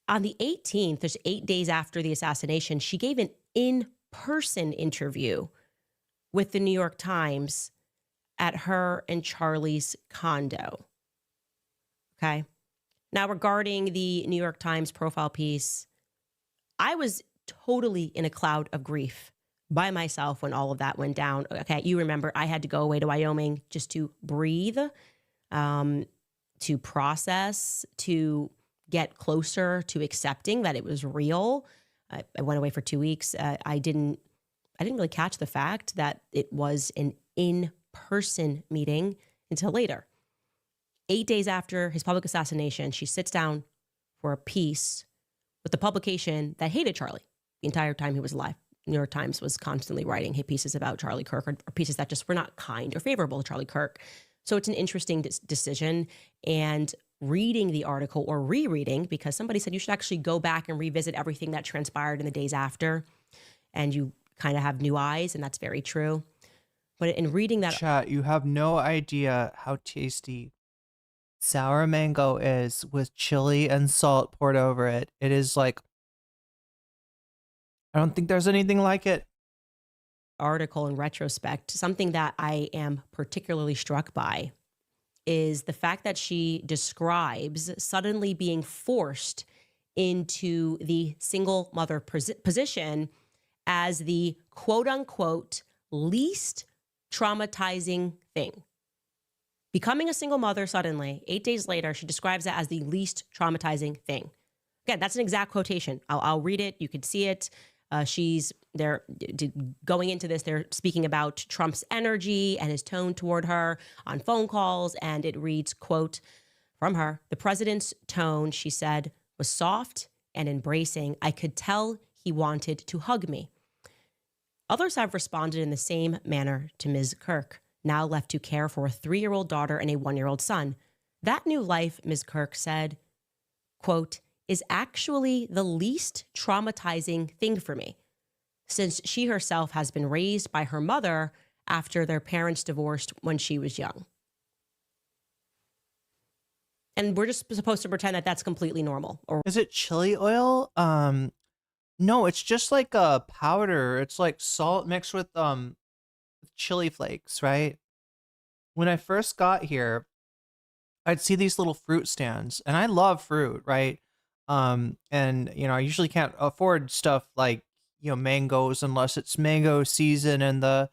On the 18th, there's 8 days after the assassination, she gave an in-person interview with the New York Times at her and Charlie's condo. Okay. Now, regarding the New York Times profile piece, I was totally in a cloud of grief by myself when all of that went down. Okay, you remember I had to go away to Wyoming just to breathe, to process, to get closer to accepting that it was real. I went away for 2 weeks. I didn't really catch the fact that it was an in-person meeting until later. 8 days after his public assassination, she sits down for a piece with the publication that hated Charlie the entire time he was alive. New York Times was constantly writing hate pieces about Charlie Kirk, or pieces that just were not kind or favorable to Charlie Kirk. So it's an interesting decision. And reading the article, or rereading, because somebody said you should actually go back and revisit everything that transpired in the days after, and you kind of have new eyes, and that's very true. But in reading that... Chat, you have no idea how tasty sour mango is with chili and salt poured over it. It is like, I don't think there's anything like it. Article in retrospect, something that I am particularly struck by is the fact that she describes suddenly being forced into the single mother position as the quote unquote least traumatizing thing. Becoming a single mother suddenly, 8 days later, she describes that as the least traumatizing thing. Again, that's an exact quotation. I'll read it. You could see it. They're going into this, they're speaking about Trump's energy and his tone toward her on phone calls. And it reads, quote, from her, "The president's tone," she said, "was soft and embracing. I could tell he wanted to hug me." Others have responded in the same manner to Ms. Kirk, now left to care for a 3-year-old daughter and a 1-year-old son. That new life, Ms. Kirk said, quote, "is actually the least traumatizing thing for me, since she herself has been raised by her mother after their parents divorced when she was young." And we're just supposed to pretend that that's completely normal. Or is it chili oil? No, it's just like a powder. It's like salt mixed with chili flakes, right? When I first got here, I'd see these little fruit stands, and I love fruit, right? And I usually can't afford stuff like, mangoes unless it's mango season, and the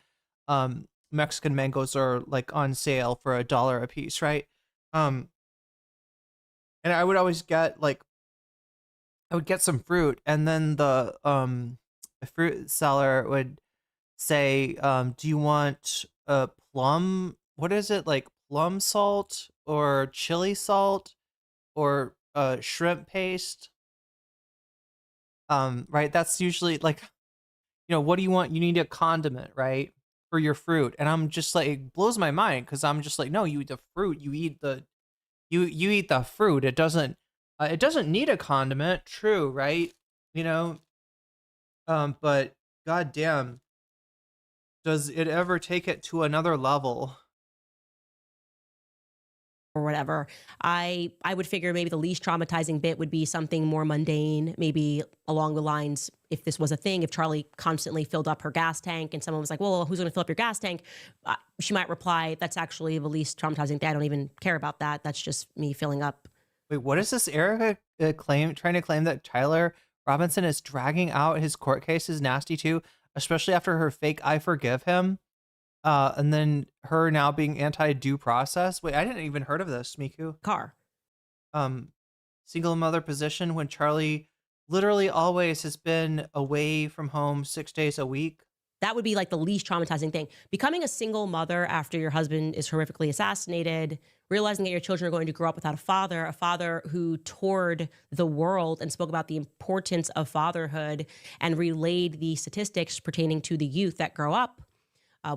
Mexican mangoes are like on sale for $1 a piece, right? And I would always get I would get some fruit, and then the fruit seller would say, "Do you want a plum what is it, like plum salt or chili salt or shrimp paste. Right? That's usually like, what do you want? You need a condiment, right? For your fruit. And I'm just like, it blows my mind because I'm just like, no, you eat the fruit, you eat the you eat the fruit. It doesn't need a condiment, true, right? You know, but goddamn, does it ever take it to another level? Or whatever. I would figure maybe the least traumatizing bit would be something more mundane, maybe along the lines, if this was a thing, if Charlie constantly filled up her gas tank and someone was like, well, who's going to fill up your gas tank? She might reply, that's actually the least traumatizing thing. I don't even care about that. That's just me filling up. Wait, what is this? Erica trying to claim that Tyler Robinson is dragging out his court case is nasty too, especially after her fake I forgive him. And then her now being anti-due process. Wait, I didn't even heard of this, Miku. Car. Single mother position when Charlie literally always has been away from home 6 days a week. That would be like the least traumatizing thing. Becoming a single mother after your husband is horrifically assassinated, realizing that your children are going to grow up without a father who toured the world and spoke about the importance of fatherhood and relayed the statistics pertaining to the youth that grow up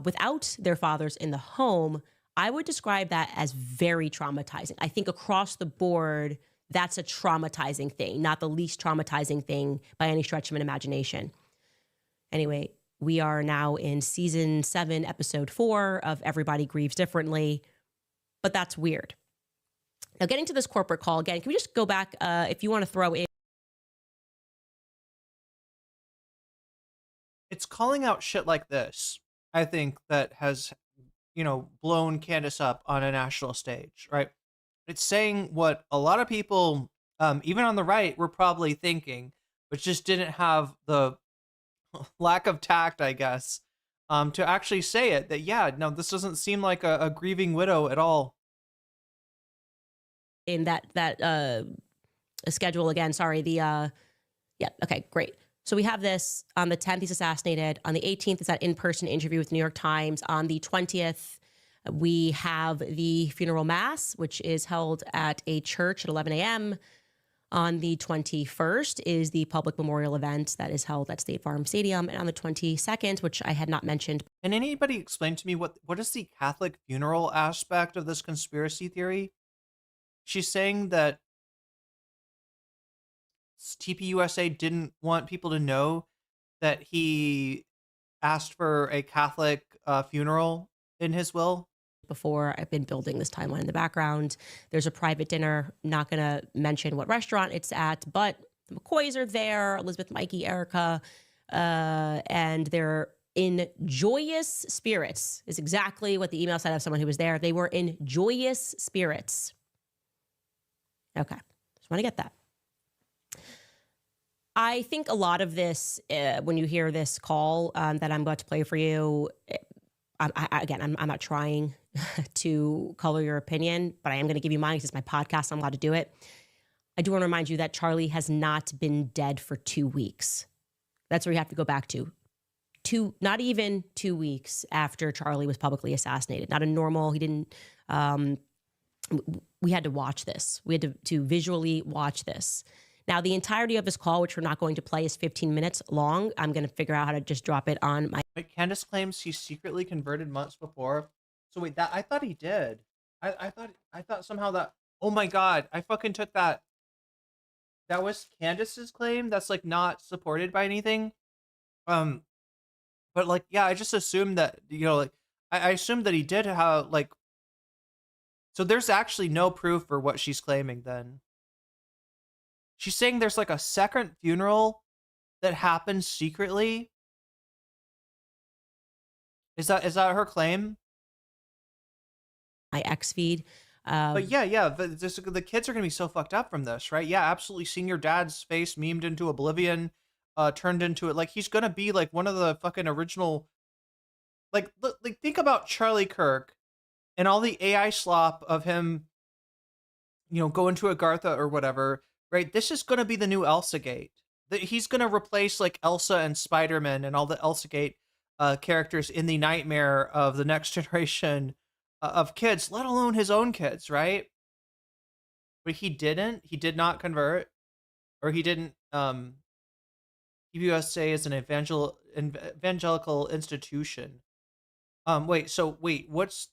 without their fathers in the home. I would describe that as very traumatizing. I think across the board, that's a traumatizing thing, not the least traumatizing thing by any stretch of an imagination. Anyway, we are now in season 7, episode 4 of Everybody Grieves Differently, but that's weird. Now, getting to this corporate call again, can we just go back if you want to throw in? It's calling out shit like this, I think, that has, blown Candace up on a national stage, right? It's saying what a lot of people, even on the right, were probably thinking, but just didn't have the lack of tact, I guess, to actually say it, that, yeah, no, this doesn't seem like a grieving widow at all. In that schedule again, sorry, yeah, okay, great. So we have this on the 10th, he's assassinated. On the 18th, it's that in-person interview with the New York Times. On the 20th, we have the funeral mass, which is held at a church at 11 a.m. On the 21st is the public memorial event that is held at State Farm Stadium. And on the 22nd, which I had not mentioned. Can anybody explain to me what is the Catholic funeral aspect of this conspiracy theory? She's saying that TPUSA didn't want people to know that he asked for a Catholic funeral in his will. Before, I've been building this timeline in the background. There's a private dinner, not going to mention what restaurant it's at, but the McCoys are there, Elizabeth, Mikey, Erica, and they're in joyous spirits, is exactly what the email said of someone who was there. They were in joyous spirits. Okay, just want to get that. I think a lot of this, when you hear this call that I'm about to play for you, I'm not trying to color your opinion, but I am going to give you mine because it's my podcast. I'm allowed to do it. I do want to remind you that Charlie has not been dead for 2 weeks. That's where you have to go back to. Not even 2 weeks after Charlie was publicly assassinated. Not a normal, he didn't, we had to watch this. We had to visually watch this. Now, the entirety of this call, which we're not going to play, is 15 minutes long. I'm going to figure out how to just drop it on my... Wait, Candace claims he secretly converted months before. So wait, I thought he did. I thought somehow that... Oh my God, I fucking took that. That was Candace's claim? That's like not supported by anything? But like, yeah, I just assumed that, like, I assumed that he did have, like... So there's actually no proof for what she's claiming then. She's saying there's like a second funeral that happened secretly. Is that her claim? My X feed. But yeah, the kids are gonna be so fucked up from this, right? Yeah, absolutely. Seeing your dad's face memed into oblivion, turned into it. Like he's gonna be like one of the fucking original. Like think about Charlie Kirk, and all the AI slop of him. Going to Agartha or whatever. Right, this is going to be the new Elsa Gate. He's going to replace like Elsa and Spider-Man and all the Elsa Gate characters in the nightmare of the next generation of kids, let alone his own kids, right? But he did not convert, or he didn't keep USA as an evangelical institution. Wait, what's,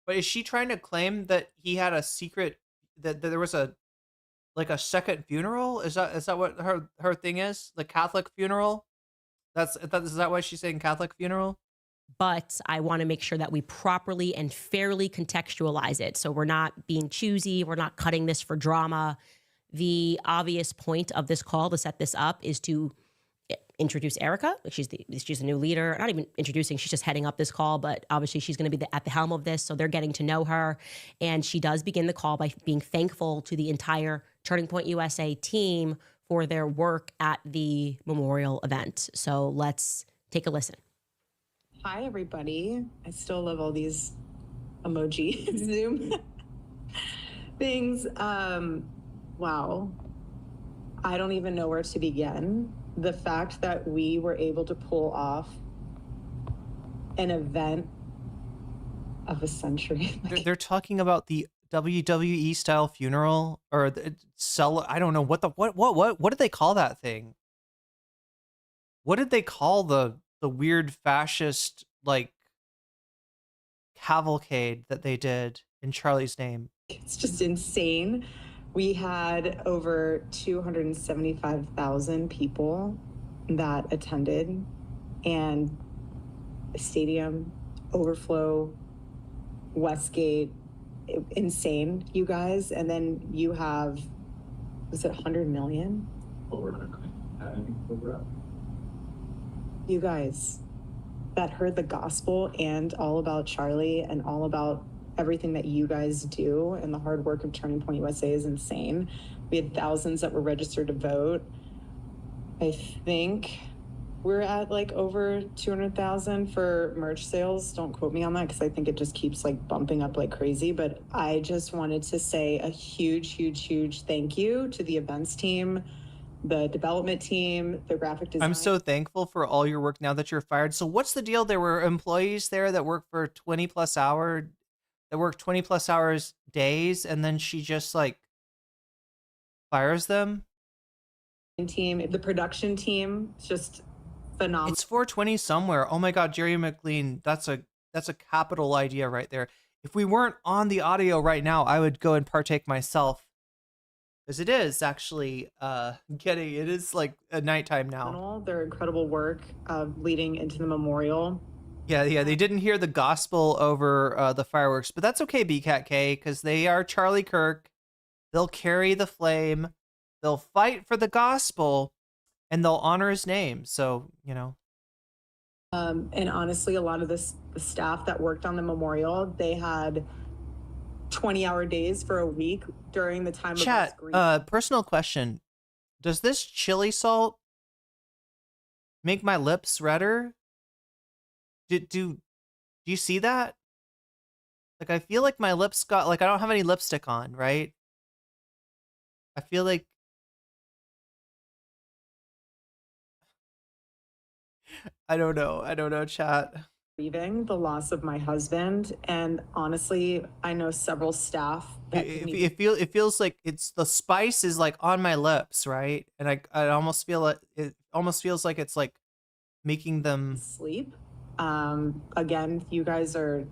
but is she trying to claim that he had a secret, that there was a second funeral? Is that what her thing is? The Catholic funeral? Is that why she's saying Catholic funeral? But I want to make sure that we properly and fairly contextualize it. So we're not being choosy. We're not cutting this for drama. The obvious point of this call to set this up is to introduce Erica. She's the new leader. Not even introducing, she's just heading up this call, but obviously she's going to be at the helm of this. So they're getting to know her. And she does begin the call by being thankful to the entire Turning Point USA team for their work at the memorial event. So let's take a listen. Hi, everybody. I still love all these emoji Zoom things. Wow. I don't even know where to begin. The fact that we were able to pull off an event of a century. They're talking about the WWE style funeral, or I don't know what did they call that thing? What did they call the weird fascist cavalcade that they did in Charlie's name? It's just insane. We had over 275,000 people that attended, and the stadium, overflow, Westgate, insane, you guys. And then you have, was it 100 million? You guys that heard the gospel and all about Charlie and all about everything that you guys do, and the hard work of Turning Point USA is insane. We had thousands that were registered to vote. I think we're at over 200,000 for merch sales. Don't quote me on that because I think it just keeps bumping up like crazy. But I just wanted to say a huge, huge, huge thank you to the events team, the development team, the graphic design. I'm so thankful for all your work now that you're fired. So what's the deal? There were employees there that worked for 20 plus hours days, and then she just fires them. Team, the production team, just phenomenal. It's 420 somewhere. Oh my God, Jerry McLean, that's a capital idea right there. If we weren't on the audio right now, I would go and partake myself, because it is actually it is a nighttime now. Their incredible work of leading into the memorial. Yeah, they didn't hear the gospel over the fireworks, but that's okay, BCAT-K, because they are Charlie Kirk. They'll carry the flame, they'll fight for the gospel, and they'll honor his name. So, And honestly, a lot of the staff that worked on the memorial, they had 20-hour days for a week during the time Chat, of personal question. Does this chili salt make my lips redder? Do you see that? I feel like my lips got, I don't have any lipstick on, right? I feel like I don't know, chat. Grieving the loss of my husband, and honestly, I know several staff that it feels like it's the spice is on my lips, right? And I almost feel it almost feels like it's making them sleep. Again, you guys are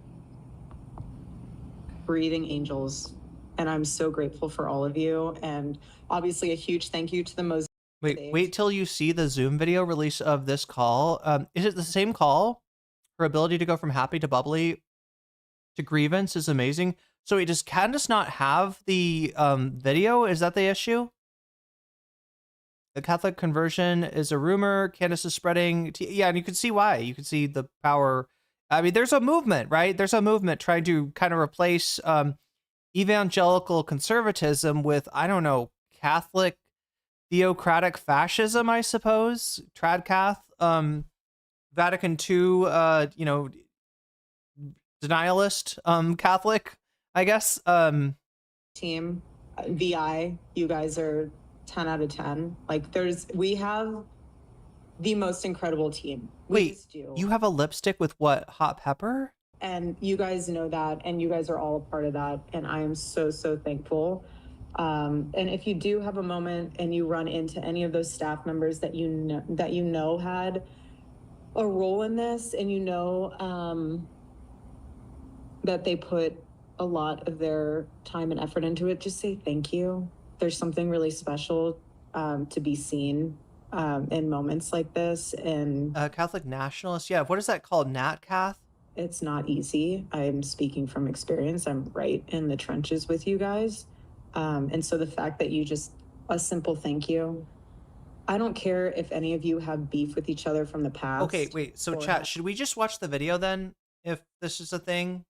breathing angels, and I'm so grateful for all of you. And obviously a huge thank you to the Mosaic. Wait till you see the Zoom video release of this call. Is it the same call? Her ability to go from happy to bubbly to grievance is amazing. So does Candace not have the video? Is that the issue? The Catholic conversion is a rumor. Candace is spreading. Yeah, and you can see why. You can see the power. I mean, there's a movement, right? There's a movement trying to kind of replace evangelical conservatism with, I don't know, Catholic theocratic fascism, I suppose. Tradcath, Vatican II, denialist, Catholic, I guess. Team, VI, you guys are 10 out of 10. We have the most incredible team. Wait, you have a lipstick with what? Hot pepper? And you guys know that, and you guys are all a part of that, and I am so, so thankful. And if you do have a moment and you run into any of those staff members that you know had a role in this, and you know that they put a lot of their time and effort into it, just say thank you. There's something really special to be seen in moments like this. And Catholic nationalist, yeah. What is that called? NatCath? It's not easy. I'm speaking from experience. I'm right in the trenches with you guys. And so the fact that you just, a simple thank you. I don't care if any of you have beef with each other from the past. Okay, wait. So chat, should we just watch the video then? If this is a thing?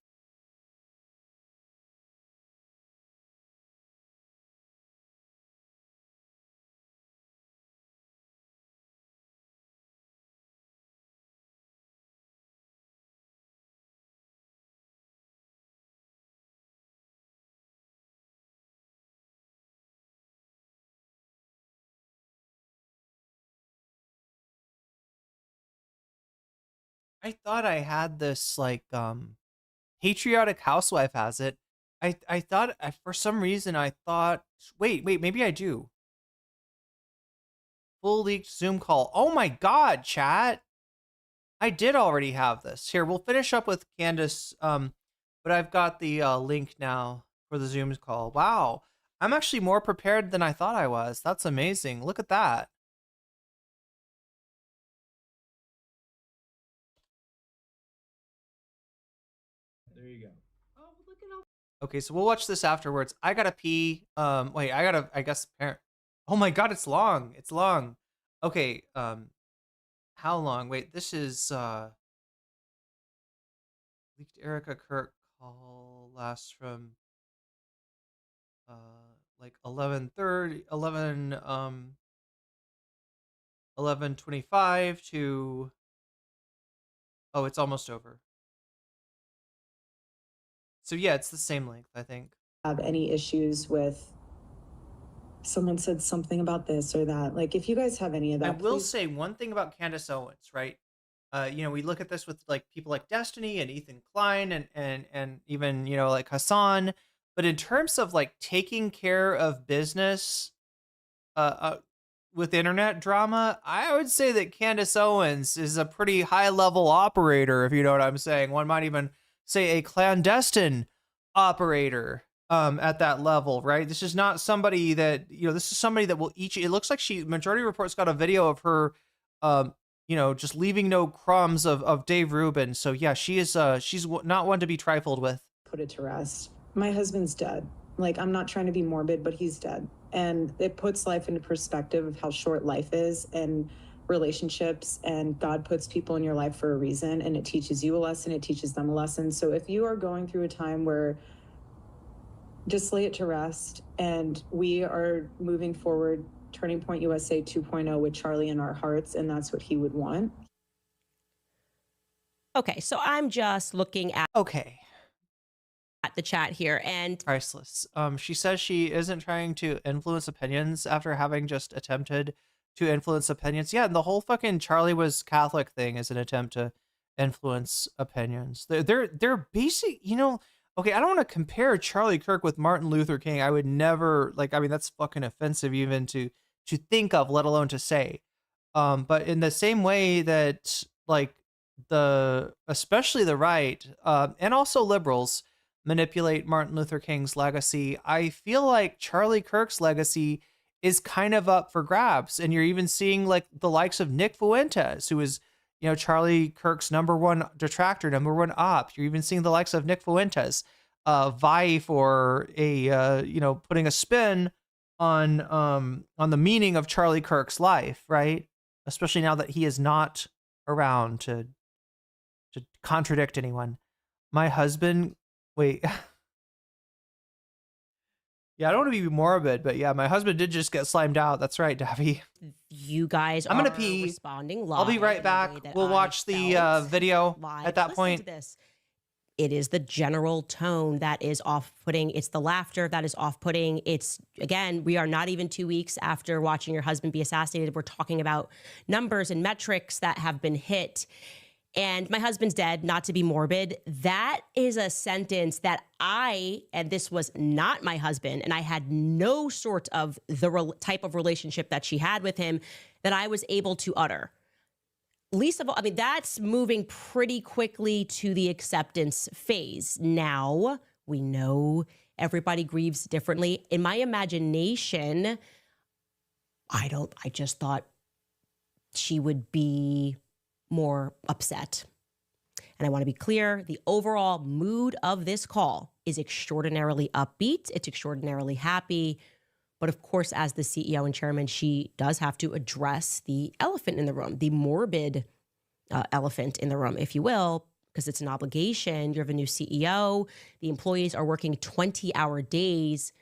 I thought I had this like patriotic housewife has it. I thought for some reason I thought wait, maybe I do. Full leaked Zoom call. Oh my god, chat. I did already have this. Here, we'll finish up with Candace but I've got the link now for the Zoom call. Wow. I'm actually more prepared than I thought I was. That's amazing. Look at that. There you go. Okay, so we'll watch this afterwards. I gotta pee. Wait, I guess parent. Oh my god, it's long. It's long. Okay, how long? Wait, this is leaked Erica Kirk call lasts from like 11:30, 11:25 to oh, it's almost over. So yeah, it's the same length, I think. Have any issues with someone said something about this or that? Like, if you guys have any of that, I will say one thing about Candace Owens, right? You know, we look at this with like people like Destiny and Ethan Klein and even, you know, like Hasan, but in terms of like taking care of business with internet drama, I would say that Candace Owens is a pretty high level operator, if you know what I'm saying. One might even say a clandestine operator at that level, right? This is not somebody that, you know, this is somebody that will eat you. It looks like Majority Report's got a video of her, you know, just leaving no crumbs of Dave Rubin. So yeah, she's not one to be trifled with. Put it to rest. My husband's dead. Like, I'm not trying to be morbid, but he's dead. And it puts life into perspective of how short life is and relationships, and God puts people in your life for a reason, and it teaches you a lesson, it teaches them a lesson. So if you are going through a time where, just lay it to rest, and we are moving forward, Turning Point USA 2.0 with Charlie in our hearts, and that's what he would want. Okay, so I'm just looking at the chat here, and priceless. She says she isn't trying to influence opinions after having just attempted to influence opinions. Yeah, and the whole fucking Charlie was Catholic thing is an attempt to influence opinions. They're basic, you know. Okay, I don't want to compare Charlie Kirk with Martin Luther King. I would never, like, I mean, that's fucking offensive even to think of, let alone to say. But in the same way that, like, especially the right, and also liberals manipulate Martin Luther King's legacy, I feel like Charlie Kirk's legacy is kind of up for grabs. And you're even seeing like the likes of Nick Fuentes, who is, you know, Charlie Kirk's #1 detractor, #1 op. You're even seeing the likes of Nick Fuentes vie for a, you know, putting a spin on the meaning of Charlie Kirk's life, right? Especially now that he is not around to contradict anyone. My husband, wait. Yeah, I don't want to be morbid, but yeah, my husband did just get slimed out. That's right, Davy. You guys I'm gonna are pee. responding live. I'll be right back. We'll watch the video live. at that Listen point. to this. It is the general tone that is off-putting. It's the laughter that is off-putting. It's, again, we are not even 2 weeks after watching your husband be assassinated. We're talking about numbers and metrics that have been hit. And my husband's dead, not to be morbid. That is a sentence that and this was not my husband, and I had no sort of the type of relationship that she had with him, that I was able to utter. Least of all, I mean, that's moving pretty quickly to the acceptance phase. Now, we know everybody grieves differently. In my imagination, I just thought she would be more upset. And I want to be clear, the overall mood of this call is extraordinarily upbeat. It's extraordinarily happy. But of course, as the CEO and chairman, she does have to address the elephant in the room, the morbid elephant in the room, if you will, because it's an obligation. You have a new CEO. The employees are working 20-hour days,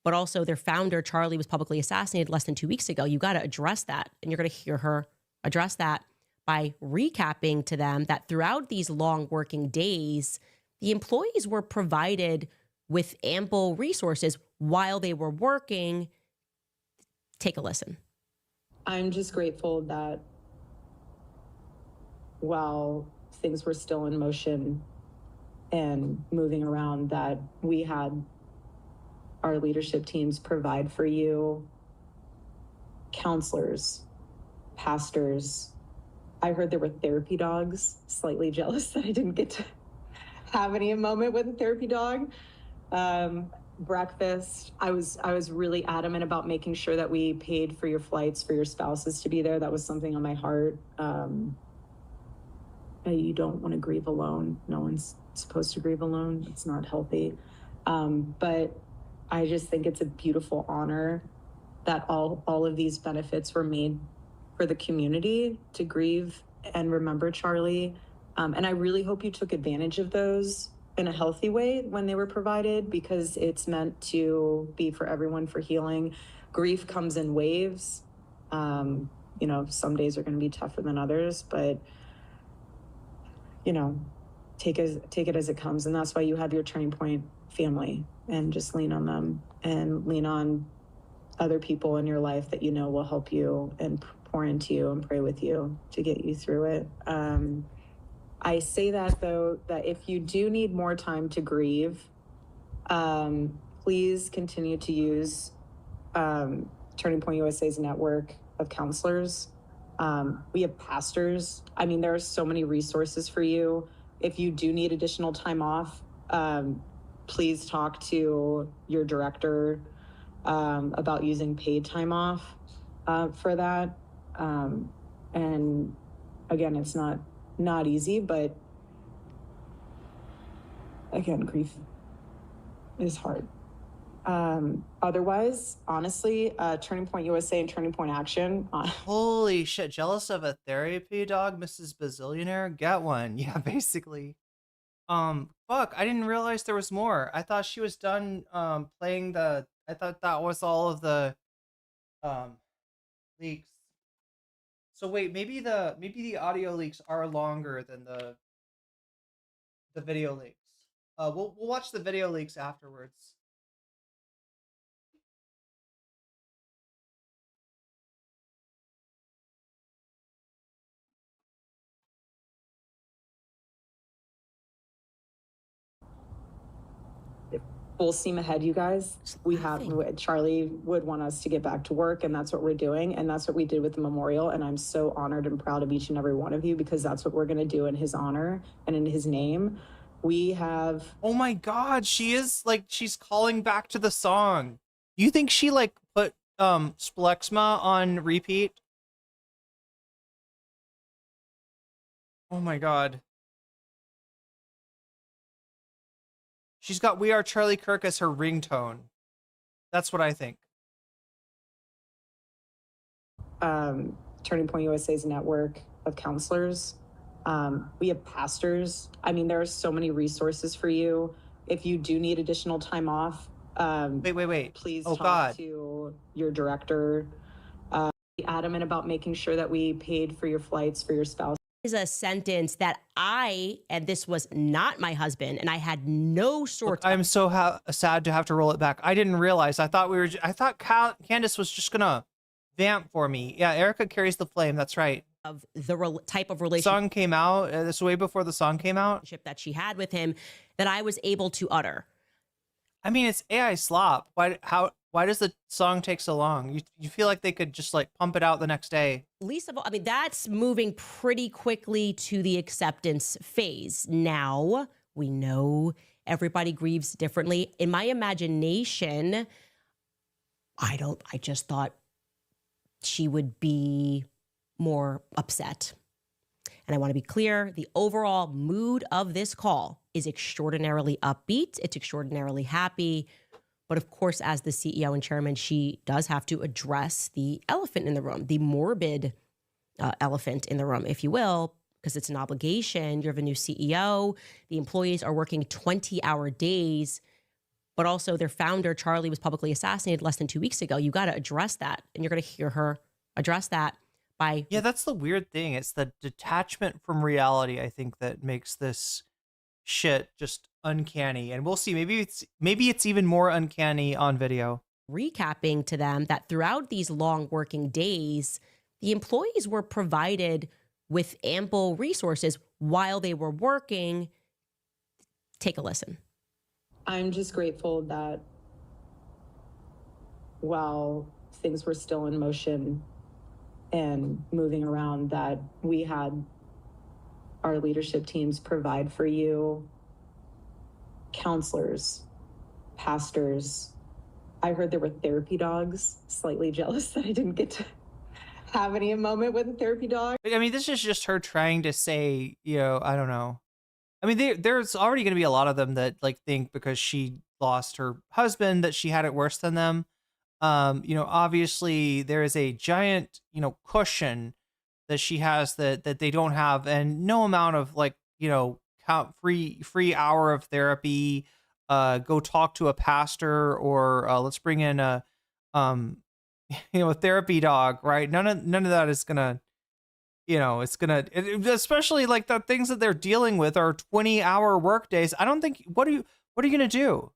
but also their founder, Charlie, was publicly assassinated less than 2 weeks ago. You got to address that. And you're going to hear her address that by recapping to them that throughout these long working days, the employees were provided with ample resources while they were working. Take a listen. I'm just grateful that while things were still in motion and moving around, that we had our leadership teams provide for you counselors, pastors. I heard there were therapy dogs. Slightly jealous that I didn't get to have any moment with a therapy dog. Breakfast. I was really adamant about making sure that we paid for your flights for your spouses to be there. That was something on my heart. You don't want to grieve alone. No one's supposed to grieve alone. It's not healthy. But I just think it's a beautiful honor that all of these benefits were made for the community to grieve and remember Charlie. And I really hope you took advantage of those in a healthy way when they were provided, because it's meant to be for everyone, for healing. Grief comes in waves. Some days are going to be tougher than others, but take it as it comes. And that's why you have your Turning Point family, and just lean on them and lean on other people in your life that will help you and pour into you and pray with you to get you through it. I say that, though, that if you do need more time to grieve, please continue to use Turning Point USA's network of counselors. We have pastors. I mean, there are so many resources for you. If you do need additional time off, please talk to your director about using paid time off for that. And again, it's not easy, but again, grief is hard. Otherwise, honestly, Turning Point USA and Turning Point Action. Holy shit, jealous of a therapy dog, Mrs. Bazillionaire? Get one. Yeah, basically. Fuck, I didn't realize there was more. I thought she was done playing I thought that was all of the leaks. So wait, maybe the audio leaks are longer than the video leaks. We'll watch the video leaks afterwards. Full steam ahead, you guys. Charlie would want us to get back to work, and that's what we're doing, and that's what we did with the memorial. And I'm so honored and proud of each and every one of you, because that's what we're going to do in his honor and in his name. We have... Oh my god, she's calling back to the song. You think she put Splexma on repeat? Oh my god. She's got We Are Charlie Kirk as her ringtone. That's what I think. Turning Point USA's network of counselors. We have pastors. I mean, there are so many resources for you. If you do need additional time off, wait. Please Oh, talk God. to your director. Be adamant about making sure that we paid for your flights for your spouse. Is a sentence that and this was not my husband, and I had no sort of. I'm so sad to have to roll it back. I didn't realize. I thought Candace was just gonna vamp for me. Yeah, Erica carries the flame. That's right. Of the type of relationship. Song came out. This way before the song came out. That she had with him, that I was able to utter. I mean, it's AI slop. Why does the song take so long? You feel like they could just like pump it out the next day. Least of all, I mean, that's moving pretty quickly to the acceptance phase. Now we know everybody grieves differently. In my imagination, I just thought she would be more upset. And I want to be clear, the overall mood of this call is extraordinarily upbeat. It's extraordinarily happy. But of course, as the CEO and chairman, she does have to address the elephant in the room, the morbid elephant in the room, if you will, because it's an obligation. You have a new CEO. The employees are working 20-hour days, but also their founder, Charlie, was publicly assassinated less than 2 weeks ago. You got to address that. And you're going to hear her address that by... Yeah, that's the weird thing. It's the detachment from reality, I think, that makes this shit just uncanny. And we'll see. Maybe it's even more uncanny on video. Recapping to them that throughout these long working days, the employees were provided with ample resources while they were working. Take a listen. I'm just grateful that while things were still in motion and moving around, that we had our leadership teams provide for you counselors, pastors. I heard there were therapy dogs. Slightly jealous that I didn't get to have any moment with a therapy dog. I mean, this is just her trying to say, I don't know. I mean, there's already going to be a lot of them that like think because she lost her husband that she had it worse than them. Obviously there is a giant, cushion that she has that they don't have, and no amount of like, free hour of therapy, go talk to a pastor, or let's bring in a therapy dog, right? None of that is gonna, especially like the things that they're dealing with are 20-hour work days. I don't think, what are you gonna do?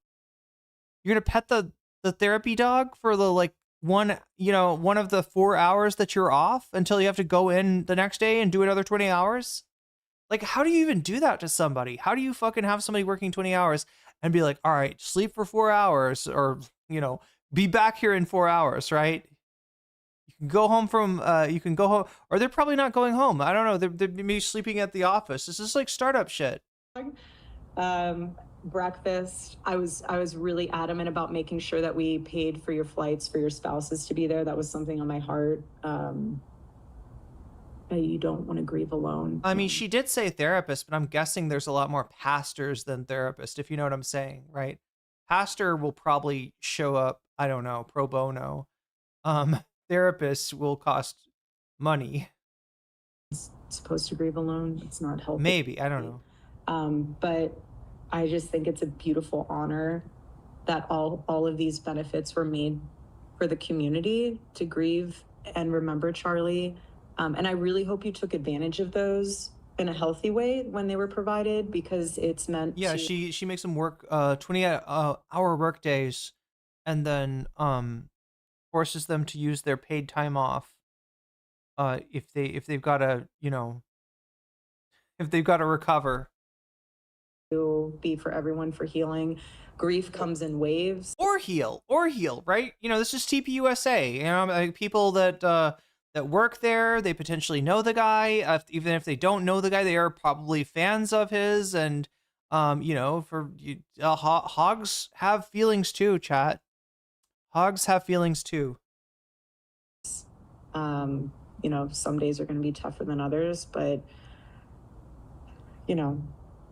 You're gonna pet the therapy dog for the like one of the 4 hours that you're off until you have to go in the next day and do another 20 hours? Like, how do you even do that to somebody? How do you fucking have somebody working 20 hours and be like, all right, sleep for 4 hours, or, be back here in 4 hours, right? You can go home or they're probably not going home. I don't know. They're maybe sleeping at the office. This is like startup shit. Breakfast. I was really adamant about making sure that we paid for your flights for your spouses to be there. That was something on my heart. You don't want to grieve alone. I mean, she did say therapist, but I'm guessing there's a lot more pastors than therapists, if you know what I'm saying, right? Pastor will probably show up, I don't know, pro bono. Therapists will cost money. It's supposed to grieve alone. It's not healthy. Maybe, I don't know. But I just think it's a beautiful honor that all of these benefits were made for the community to grieve and remember Charlie. And I really hope you took advantage of those in a healthy way when they were provided, because it's meant to... she makes them work 20-hour work days, and then forces them to use their paid time off if they've got to recover. To be for everyone for healing. Grief comes in waves. Or heal, right? This is TPUSA. Like people that work there, they potentially know the guy. Even if they don't know the guy, they are probably fans of his. And hogs have feelings too, chat. Hogs have feelings too. Some days are going to be tougher than others, but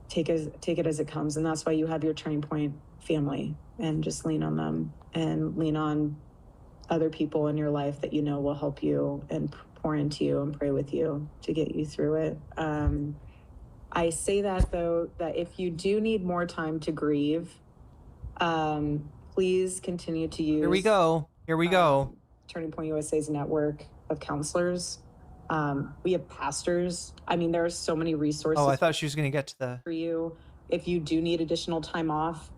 take it as it comes. And that's why you have your Turning Point family, and just lean on them and lean on other people in your life that will help you and pour into you and pray with you to get you through it. I say that, though, that if you do need more time to grieve, please continue to use... Here we go. Turning Point USA's network of counselors. We have pastors. I mean, there are so many resources. Oh, I thought she was going to get to the... For you. If you do need additional time off,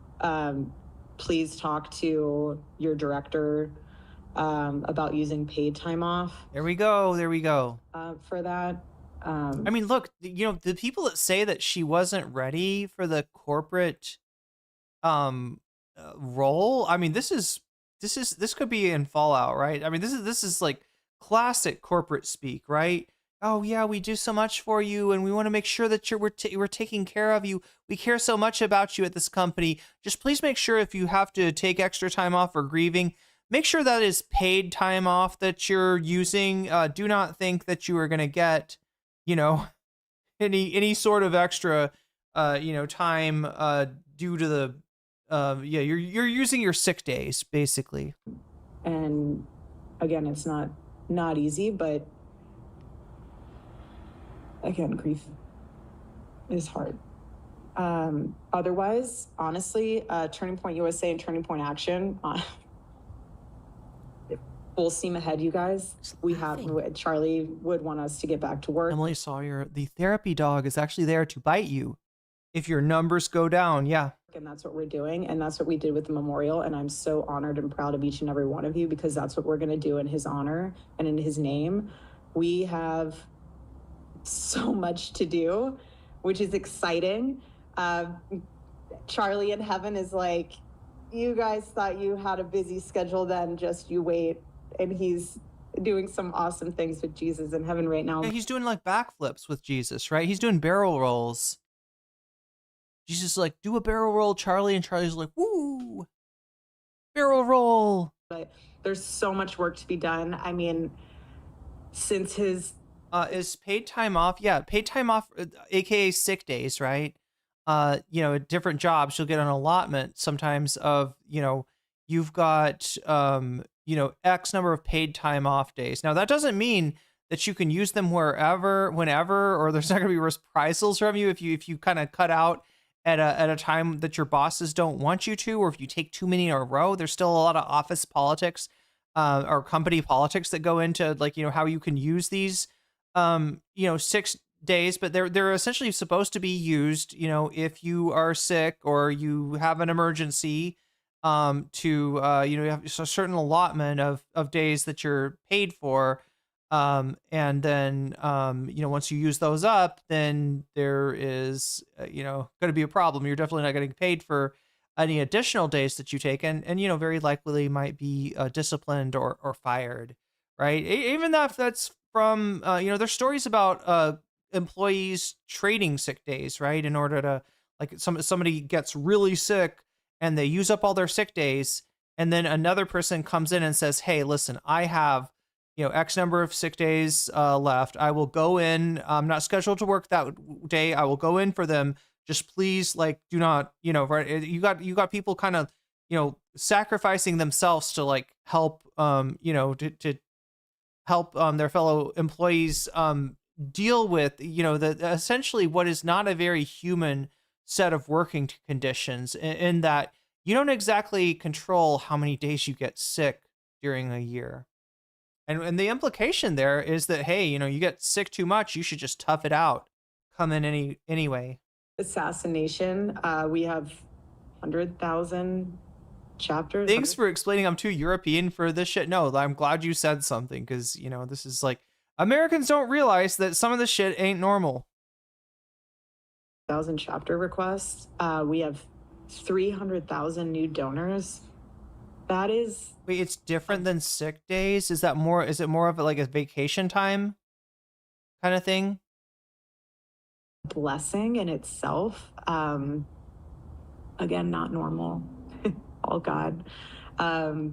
please talk to your director about using paid time off. There we go. There we go. For that. I mean, look, you know, the people that say that she wasn't ready for the corporate role. I mean, this could be in Fallout, right? I mean, this is like classic corporate speak, right? Oh yeah, we do so much for you, and we want to make sure that we're taking care of you. We care so much about you at this company. Just please make sure if you have to take extra time off for grieving, make sure that is paid time off that you're using. Do not think that you are going to get, you know, any sort of extra, you know, time due to the, yeah, you're using your sick days basically. And again, it's not easy, but again, grief is hard. Otherwise, honestly, Turning Point USA and Turning Point Action, full steam ahead, you guys. We have, Charlie would want us to get back to work. Emily Sawyer, the therapy dog is actually there to bite you if your numbers go down. Yeah. And that's what we're doing. And that's what we did with the memorial. And I'm so honored and proud of each and every one of you, because that's what we're going to do in his honor and in his name. We have so much to do, which is exciting. Charlie in heaven is like, you guys thought you had a busy schedule, then just you wait. And he's doing some awesome things with Jesus in heaven right now. Yeah, he's doing like backflips with Jesus, right? He's doing barrel rolls. Jesus is like, do a barrel roll, Charlie. And Charlie's like, woo, barrel roll. But there's so much work to be done. I mean, since his... is paid time off? Yeah, paid time off, aka sick days, right? You know, at different jobs, you'll get an allotment sometimes of, you know, you've got, you know, X number of paid time off days. Now, that doesn't mean that you can use them wherever, whenever, or there's not going to be reprisals from you if you kind of cut out at a time that your bosses don't want you to, or if you take too many in a row. There's still a lot of office politics or company politics that go into, like, you know, how you can use these, you know, 6 days, but they're essentially supposed to be used, you know, if you are sick or you have an emergency, to you know, you have a certain allotment of days that you're paid for, and then you know, once you use those up, then there is you know, going to be a problem. You're definitely not getting paid for any additional days that you take, and you know, very likely might be disciplined or fired, right? Even if that's from you know, there's stories about employees trading sick days, right? In order to, like, somebody gets really sick and they use up all their sick days, and then another person comes in and says, hey, listen, I have, you know, X number of sick days left. I will go in. I'm not scheduled to work that day. I will go in for them. Just please, like, do not, you know, right? You got people kind of, you know, sacrificing themselves to, like, help, you know, to help their fellow employees deal with, you know, the essentially what is not a very human set of working conditions, in that you don't exactly control how many days you get sick during a year. And the implication there is that, hey, you know, you get sick too much, you should just tough it out. Come in anyway. Assassination, we have 100,000 chapters. Thanks for explaining I'm too European for this shit. No, I'm glad you said something, because, you know, this is like, Americans don't realize that some of this shit ain't normal. 1,000 chapter requests. We have 300,000 new donors. That is... Wait, it's different than sick days? Is it more of like a vacation time kind of thing? Blessing in itself. Again, not normal. All God. I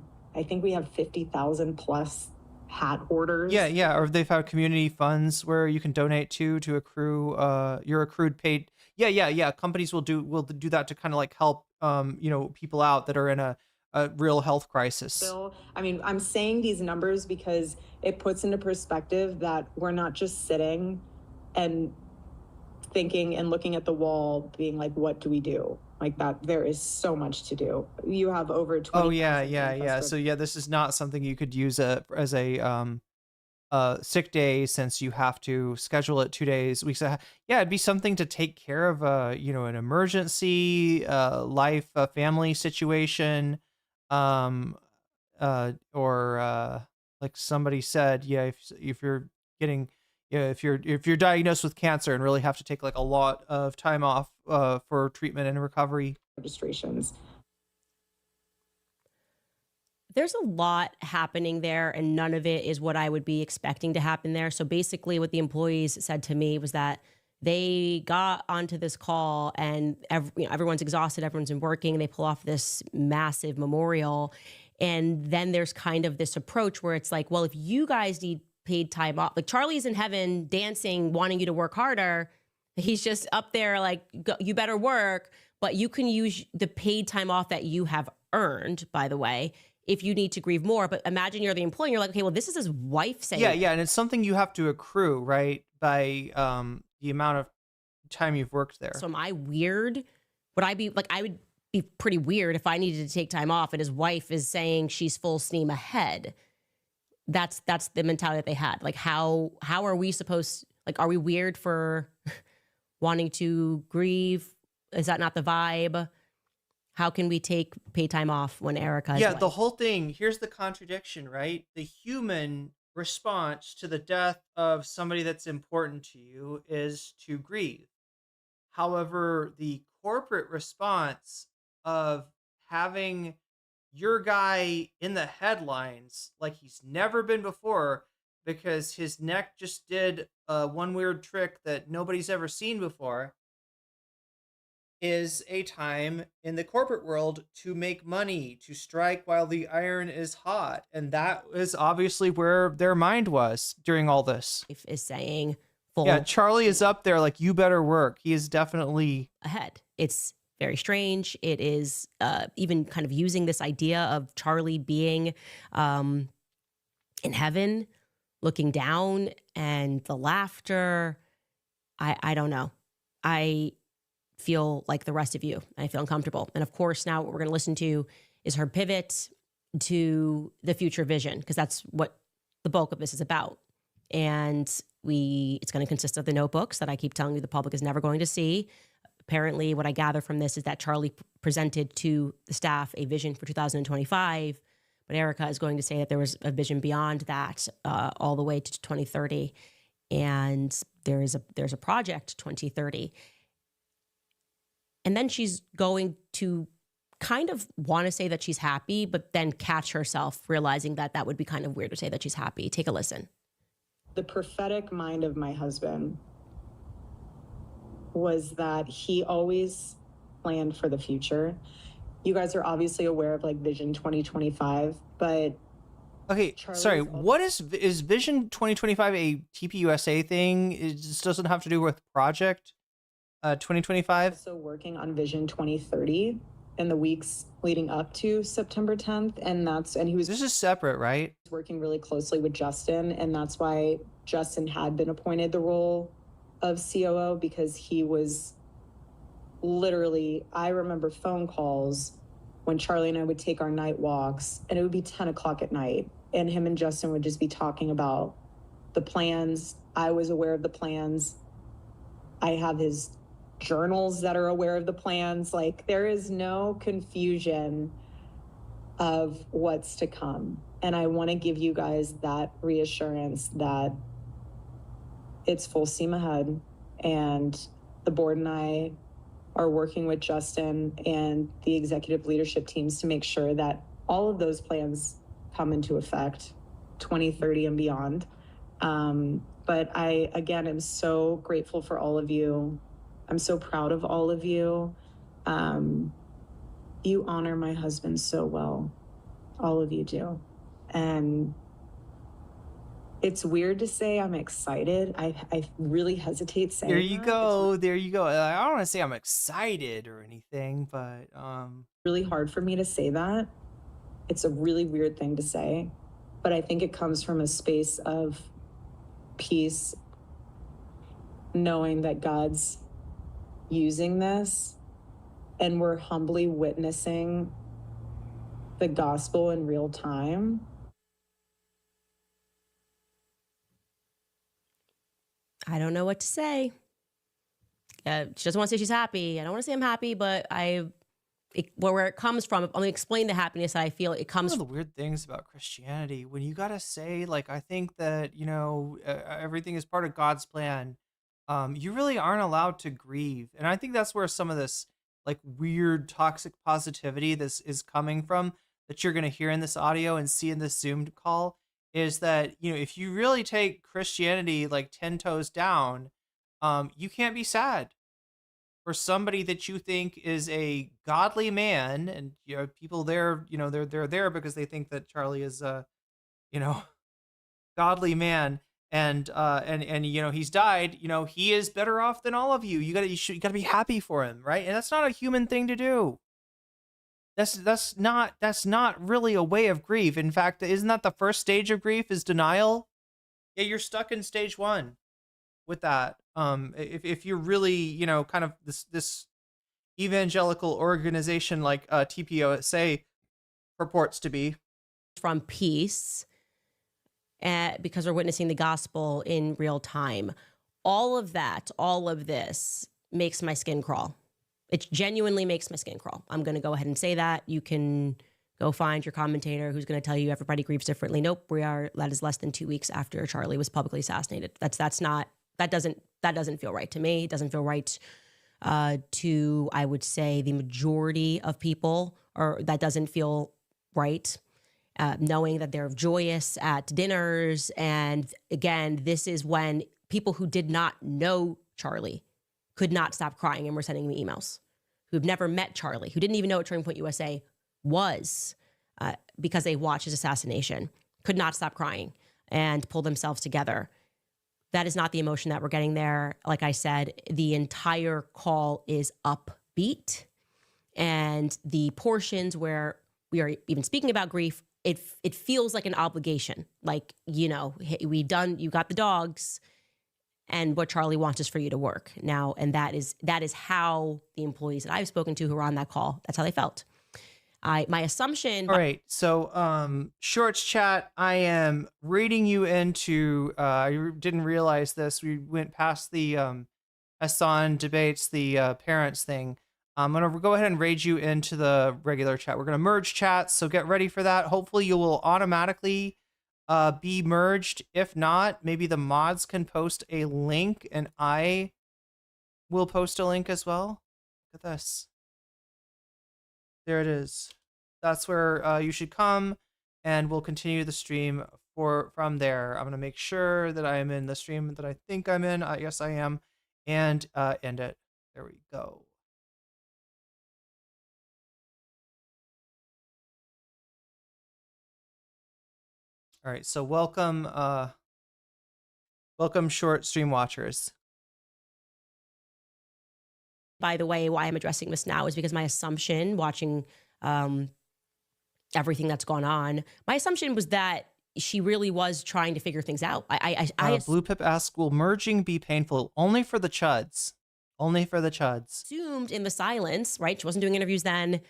think we have 50,000 plus hat orders. Yeah. Or they've had community funds where you can donate to accrue your accrued paid. Yeah. Companies will do that to kind of like help you know, people out that are in a real health crisis. I mean, I'm saying these numbers because it puts into perspective that we're not just sitting and thinking and looking at the wall being like, what do we do? Like that, there is so much to do. You have over 20. Oh yeah. So yeah, this is not something you could use as a sick day since you have to schedule it 2 days. We said, yeah, it'd be something to take care of, an emergency, life, family situation, um, or like somebody said, yeah, if you're getting, yeah, if you're diagnosed with cancer and really have to take like a lot of time off for treatment and recovery. Registrations. There's a lot happening there, and none of it is what I would be expecting to happen there. So basically what the employees said to me was that they got onto this call and everyone's exhausted, everyone's been working, they pull off this massive memorial. And then there's kind of this approach where it's like, well, if you guys need paid time off, like Charlie's in heaven dancing, wanting you to work harder. He's just up there like, you better work, but you can use the paid time off that you have earned, by the way, if you need to grieve more. But imagine you're the employee and you're like, okay, well, this is his wife saying. Yeah. And it's something you have to accrue, right? By the amount of time you've worked there. So am I weird? Would I be like, I would be pretty weird if I needed to take time off and his wife is saying she's full steam ahead. That's the mentality that they had. Like, how are we supposed, like, are we weird for wanting to grieve? Is that not the vibe? How can we take paid time off when Erica is Yeah, away? the whole thing, here's the contradiction, right? The human response to the death of somebody that's important to you is to grieve. However, the corporate response of having your guy in the headlines like he's never been before because his neck just did one weird trick that nobody's ever seen before is a time in the corporate world to make money, to strike while the iron is hot. And that is obviously where their mind was during all this. Is saying full. Yeah, Charlie is up there like, you better work. He is definitely ahead. It's very strange. It is even kind of using this idea of Charlie being in heaven, looking down, and the laughter. I don't know. I feel like the rest of you. I feel uncomfortable. And of course, now what we're going to listen to is her pivot to the future vision, because that's what the bulk of this is about. And it's going to consist of the notebooks that I keep telling you the public is never going to see. Apparently, what I gather from this is that Charlie presented to the staff a vision for 2025, but Erica is going to say that there was a vision beyond that, all the way to 2030, and there's a project 2030, and then she's going to kind of want to say that she's happy, but then catch herself realizing that that would be kind of weird to say that she's happy. Take a listen. The prophetic mind of my husband was that he always planned for the future. You guys are obviously aware of like Vision 2025, but okay. Sorry, what is Vision 2025 a TPUSA thing? It just doesn't have to do with Project 2025. Also working on Vision 2030 in the weeks leading up to September 10th, and he was. This is separate, right? Working really closely with Justin, and that's why Justin had been appointed the role of COO, because he was literally, I remember phone calls when Charlie and I would take our night walks, and it would be 10 o'clock at night, and him and Justin would just be talking about the plans. I was aware of the plans. I have his journals that are aware of the plans. Like, there is no confusion of what's to come. And I want to give you guys that reassurance that it's full steam ahead, and the board and I are working with Justin and the executive leadership teams to make sure that all of those plans come into effect 2030 and beyond. But I, again, am so grateful for all of you. I'm so proud of all of you. You honor my husband so well. All of you do. And it's weird to say I'm excited. I really hesitate saying There you that. go. There you go. I don't want to say I'm excited or anything, but Really hard for me to say that. It's a really weird thing to say, but I think it comes from a space of peace, knowing that God's using this and we're humbly witnessing the gospel in real time. I don't know what to say. She doesn't want to say she's happy. I don't want to say I'm happy, but where it comes from, let me explain the happiness that I feel it comes One of the weird things about Christianity, when you gotta say, like, I think that, everything is part of God's plan, you really aren't allowed to grieve. And I think that's where some of this, like, weird toxic positivity this is coming from, that you're gonna hear in this audio and see in this Zoom call, is that, if you really take Christianity, like, 10 toes down, you can't be sad for somebody that you think is a godly man. And people there, they're there because they think that Charlie is a godly man, and he's died. He is better off than all of you. You gotta be happy for him, right? And that's not a human thing to do. That's not really a way of grief. In fact, isn't that the first stage of grief, is denial? Yeah, you're stuck in stage 1 with that. If you're really, kind of this evangelical organization like TPOSA purports to be. From peace, because we're witnessing the gospel in real time. All of this makes my skin crawl. It genuinely makes my skin crawl. I'm going to go ahead and say that. You can go find your commentator who's going to tell you everybody grieves differently. Nope, that is less than 2 weeks after Charlie was publicly assassinated. That doesn't feel right to me. It doesn't feel right to, I would say, the majority of people, or that doesn't feel right. Knowing that they're joyous at dinners. And again, this is when people who did not know Charlie could not stop crying and were sending me emails, who've never met Charlie, who didn't even know what Turning Point USA was, because they watched his assassination, could not stop crying and pull themselves together. That is not the emotion that we're getting there. Like I said, the entire call is upbeat, and the portions where we are even speaking about grief, it feels like an obligation. Like, you got the dogs, and what Charlie wants is for you to work now. And that is how the employees that I've spoken to who were on that call, that's how they felt. My assumption. All right. So, Shorts chat, I am reading you into, I didn't realize this. We went past the Hasan debates, the parents thing. I'm going to go ahead and raid you into the regular chat. We're going to merge chats, so get ready for that. Hopefully you will automatically be merged. If not, maybe the mods can post a link, and I will post a link as well. Look at this. There it is. That's where you should come, and we'll continue the stream from there. I'm going to make sure that I am in the stream that I think I'm in. Yes, I am. And end it. There we go. All right, so welcome short stream watchers. By the way, why I'm addressing this now is because my assumption, watching everything that's gone on, my assumption was that she really was trying to figure things out. Blue Pip asks, will merging be painful? Only for the chuds. Only for the chuds. Assumed in the silence, right? She wasn't doing interviews then.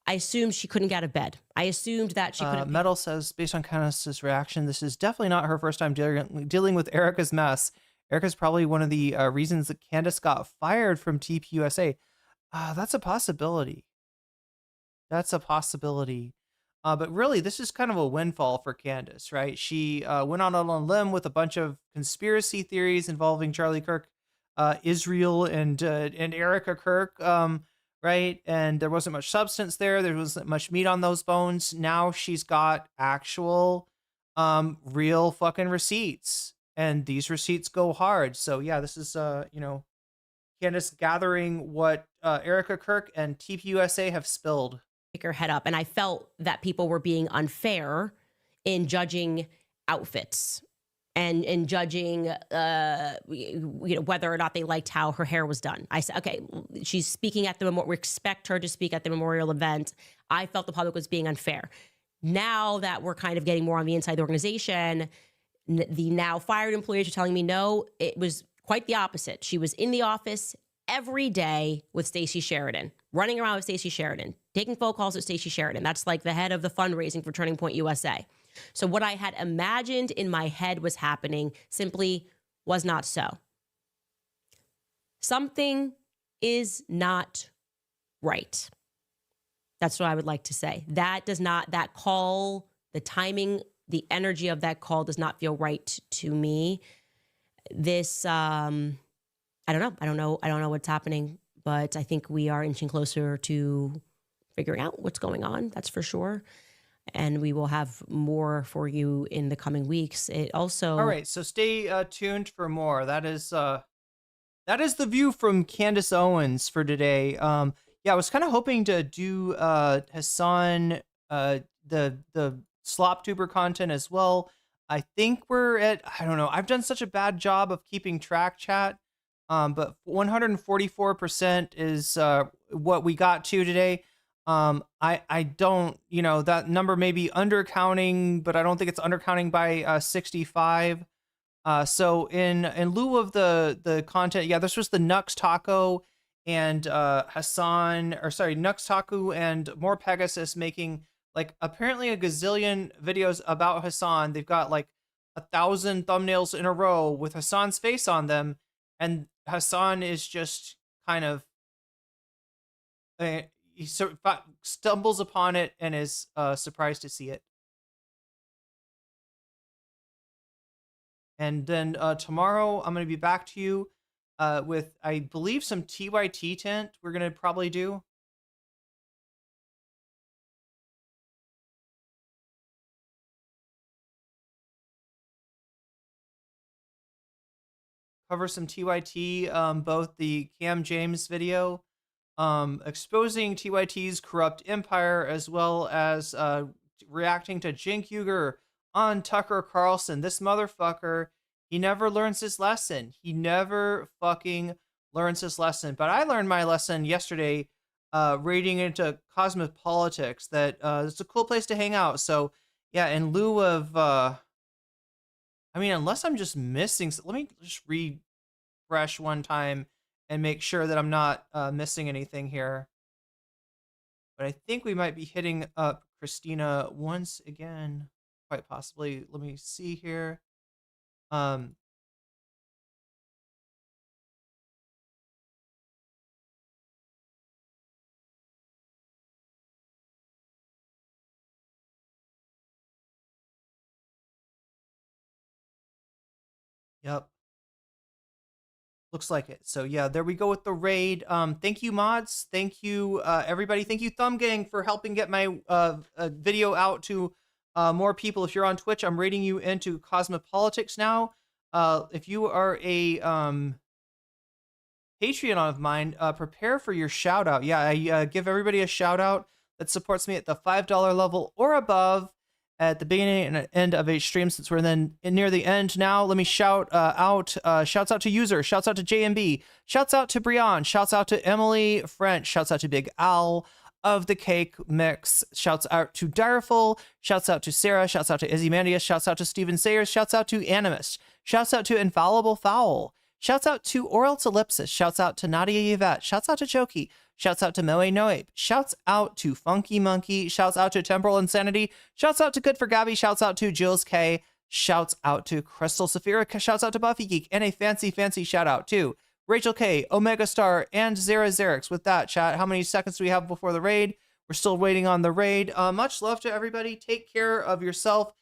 I assumed she couldn't get out of bed. I assumed that she couldn't. Metal says, based on Candace's reaction, this is definitely not her first time dealing with Erica's mess. Erica's probably one of the reasons that Candace got fired from TPUSA. That's a possibility. That's a possibility. But really, this is kind of a windfall for Candace, right? She went on a limb with a bunch of conspiracy theories involving Charlie Kirk, Israel, and Erica Kirk. Right? And there wasn't much substance there. There wasn't much meat on those bones. Now she's got actual, real fucking receipts. And these receipts go hard. So yeah, this is, Candace gathering what Erica Kirk and TPUSA have spilled. Pick her head up. And I felt that people were being unfair in judging outfits and in judging, whether or not they liked how her hair was done. I said, okay, she's speaking at the memorial. We expect her to speak at the memorial event. I felt the public was being unfair. Now that we're kind of getting more on the inside of the organization, the now fired employees are telling me, no, it was quite the opposite. She was in the office every day with Stacey Sheridan, running around with Stacey Sheridan, taking phone calls with Stacey Sheridan. That's like the head of the fundraising for Turning Point USA. So what I had imagined in my head was happening simply was not so. Something is not right. That's what I would like to say. That call, the timing, the energy of that call does not feel right to me. This, I don't know what's happening, but I think we are inching closer to figuring out what's going on. That's for sure. And we will have more for you in the coming weeks. It also... All right, so stay tuned for more. That is the view from Candace Owens for today. Yeah, I was kind of hoping to do Hasan, the slop tuber content as well. I think we're at, I don't know, I've done such a bad job of keeping track, chat. But 144% is what we got to today. I don't, that number may be undercounting, but I don't think it's undercounting by 65. So in lieu of the content, yeah, this was the Nux Taco and Nux Taco and more Pegasus making like apparently a gazillion videos about Hasan. They've got like 1,000 thumbnails in a row with Hasan's face on them, and Hasan is just kind of he stumbles upon it and is surprised to see it. And then tomorrow I'm going to be back to you with, I believe, some TYT tent we're going to probably do. Cover some TYT, both the Cam James video, exposing TYT's corrupt empire, as well as reacting to Jink Uger on Tucker Carlson. This motherfucker, he never learns his lesson. He never fucking learns his lesson. But I learned my lesson yesterday, raiding into cosmopolitics, that it's a cool place to hang out. So yeah, in lieu of I mean, unless I'm just missing, let me just refresh one time and make sure that I'm not missing anything here. But I think we might be hitting up Christina once again, quite possibly. Let me see here. Yep. Looks like it. So yeah, there we go with the raid. Thank you, mods. Thank you, everybody. Thank you, Thumb Gang, for helping get my video out to more people. If you're on Twitch, I'm raiding you into Cosmopolitics now. If you are a Patreon of mine, prepare for your shout out. Yeah, I give everybody a shout out that supports me at the $5 level or above at the beginning and end of each stream. Since we're then near the end now, let me shout out. Shouts out to User, shouts out to JMB, shouts out to Brian, shouts out to Emily French, shouts out to Big Al of the Cake Mix, shouts out to Direful, shouts out to Sarah, shouts out to Izzy Mandius, shouts out to Steven Sayers, shouts out to Animist, shouts out to Infallible Fowl, shouts out to Oral to Ellipsis, shouts out to Nadia Yvette, shouts out to Choki, shouts out to Moe Noape, shouts out to Funky Monkey, shouts out to Temporal Insanity, shouts out to Good for Gabby, shouts out to Jules K, shouts out to Crystal Saphira, shouts out to Buffy Geek, and a fancy shout out to Rachel K, Omega Star, and Zara Xerix. With that, chat, how many seconds do we have before the raid? We're still waiting on the raid. Much love to everybody. Take care of yourself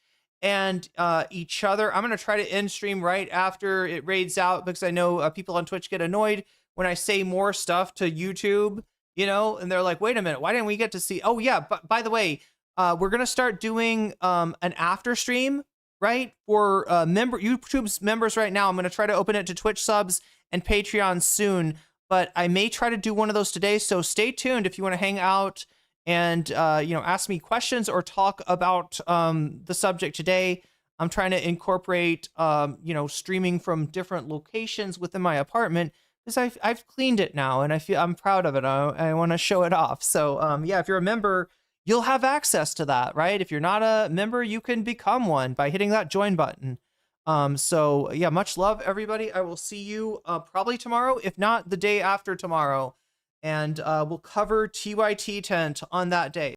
and each other. I'm going to try to end stream right after it raids out, because I know people on Twitch get annoyed when I say more stuff to YouTube, and they're like, wait a minute, why didn't we get to see? Oh yeah, but by the way, we're going to start doing an after stream, right? For YouTube's members right now. I'm going to try to open it to Twitch subs and Patreon soon, but I may try to do one of those today. So stay tuned if you want to hang out and, ask me questions or talk about the subject today. I'm trying to incorporate, streaming from different locations within my apartment, because I've cleaned it now and I'm proud of it. I want to show it off. So yeah, if you're a member, you'll have access to that, right? If you're not a member, you can become one by hitting that join button. So yeah, much love, everybody. I will see you probably tomorrow, if not the day after tomorrow. And we'll cover TYT tent on that day.